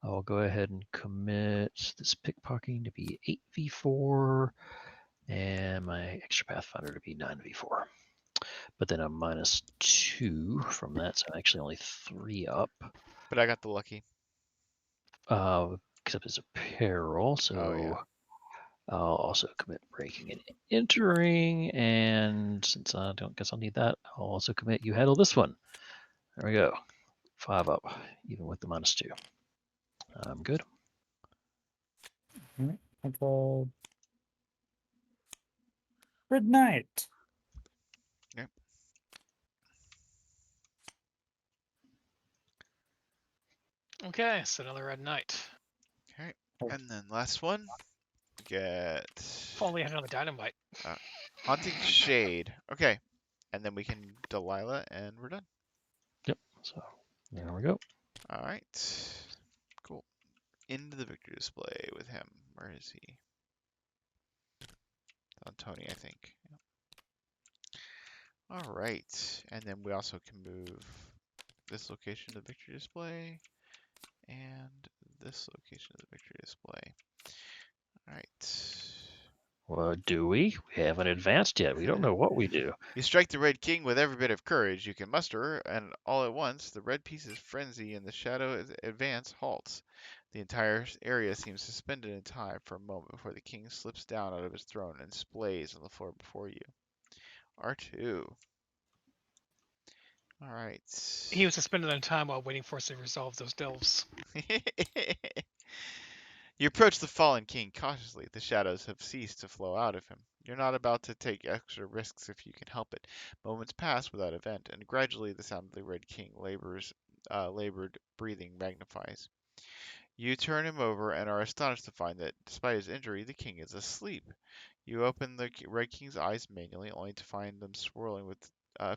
I'll go ahead and commit this pickpocketing to be 8v4 and my extra pathfinder to be 9v4. But then I'm -2 from that, so I'm actually only 3 up.
But I got the lucky.
Except it's a peril, so
Oh, yeah.
I'll also commit breaking and entering, and since I don't guess I'll need that, I'll also commit you handle this one. There we go. 5 up, even with the -2. I'm good.
Good night.
Yep.
Okay, so another red knight.
Okay. And then last one. Get
If only I had another dynamite.
Haunting Shade. Okay. And then we can Delilah and we're done.
Yep. So there we go.
All right. Cool. Into the victory display with him. Where is he? On Tony, I think. All right. And then we also can move this location to the victory display and this location to the victory display. All right.
Well, do we? We haven't advanced yet. We don't know what we do.
You strike the Red King with every bit of courage you can muster, and all at once the red pieces frenzy and the shadow advance halts. The entire area seems suspended in time for a moment before the king slips down out of his throne and splays on the floor before you. R2. All right.
He was suspended in time while waiting for us to resolve those delves.
You approach the fallen king cautiously. The shadows have ceased to flow out of him. You're not about to take extra risks if you can help it. Moments pass without event, and gradually the sound of the Red King labored breathing magnifies. You turn him over and are astonished to find that, despite his injury, the king is asleep. You open the Red King's eyes manually, only to find them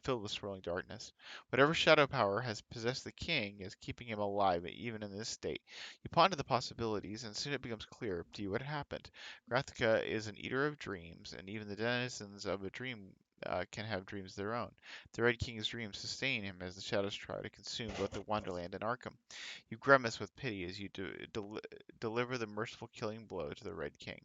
filled with swirling darkness. Whatever shadow power has possessed the king is keeping him alive even in this state. You ponder the possibilities, and soon it becomes clear to you what happened. Grathika is an eater of dreams, and even the denizens of a dream can have dreams of their own. The Red King's dreams sustain him as the shadows try to consume both the Wonderland and Arkham. You grimace with pity as you deliver the merciful killing blow to the Red King.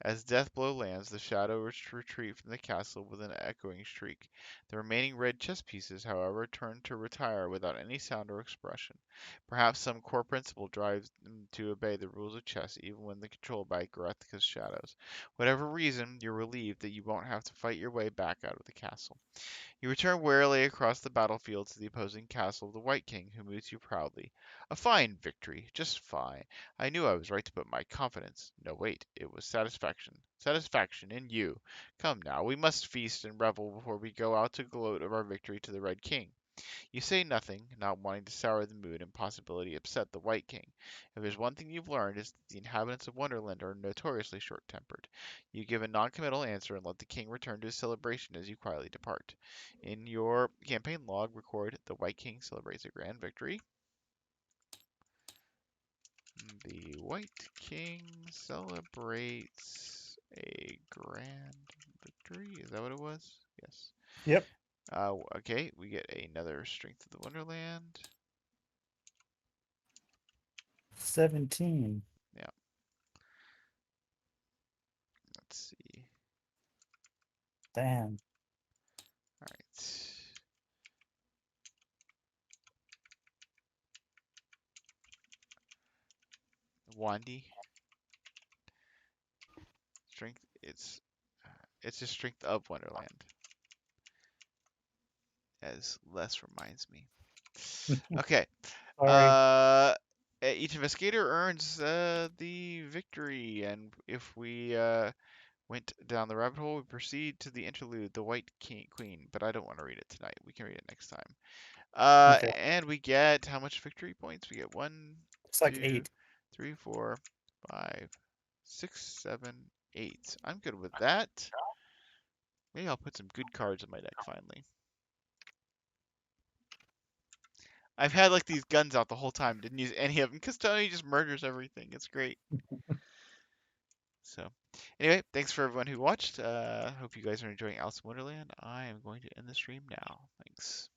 As death blow lands, the shadows retreat from the castle with an echoing shriek. The remaining red chess pieces, however, turn to retire without any sound or expression. Perhaps some core principle drives them to obey the rules of chess even when controlled by Goretzka's shadows. Whatever reason, you're relieved that you won't have to fight your way back out of the castle. You return warily across the battlefield to the opposing castle of the White King, who meets you proudly. A fine victory, just fine. I knew I was right to put my confidence. No, wait, it was satisfaction. Satisfaction in you. Come now, we must feast and revel before we go out to gloat of our victory to the Red King. You say nothing, not wanting to sour the mood and possibility upset the White King. If there's one thing you've learned, it's that the inhabitants of Wonderland are notoriously short-tempered. You give a non-committal answer and let the king return to his celebration as you quietly depart. In your campaign log, record the White King celebrates a grand victory. The White King celebrates a grand victory. Is that what it was? Yes.
Yep.
Okay, we get another Strength of the Wonderland.
17.
Yeah. Let's see.
Damn.
All right. Wandy. Strength. It's just Strength of Wonderland. As Les reminds me. Okay.
Sorry.
Each investigator earns the victory, and if we went down the rabbit hole, we proceed to the interlude, the White Queen. But I don't want to read it tonight. We can read it next time.
Okay.
And we get how much victory points? We get 1,
It's like
2,
8.
3, 4, 5, 6, 7, 8. I'm good with that. Maybe I'll put some good cards in my deck finally. I've had like these guns out the whole time. Didn't use any of them because Tony just murders everything. It's great. So, anyway, thanks for everyone who watched. Hope you guys are enjoying Alice in Wonderland. I am going to end the stream now. Thanks.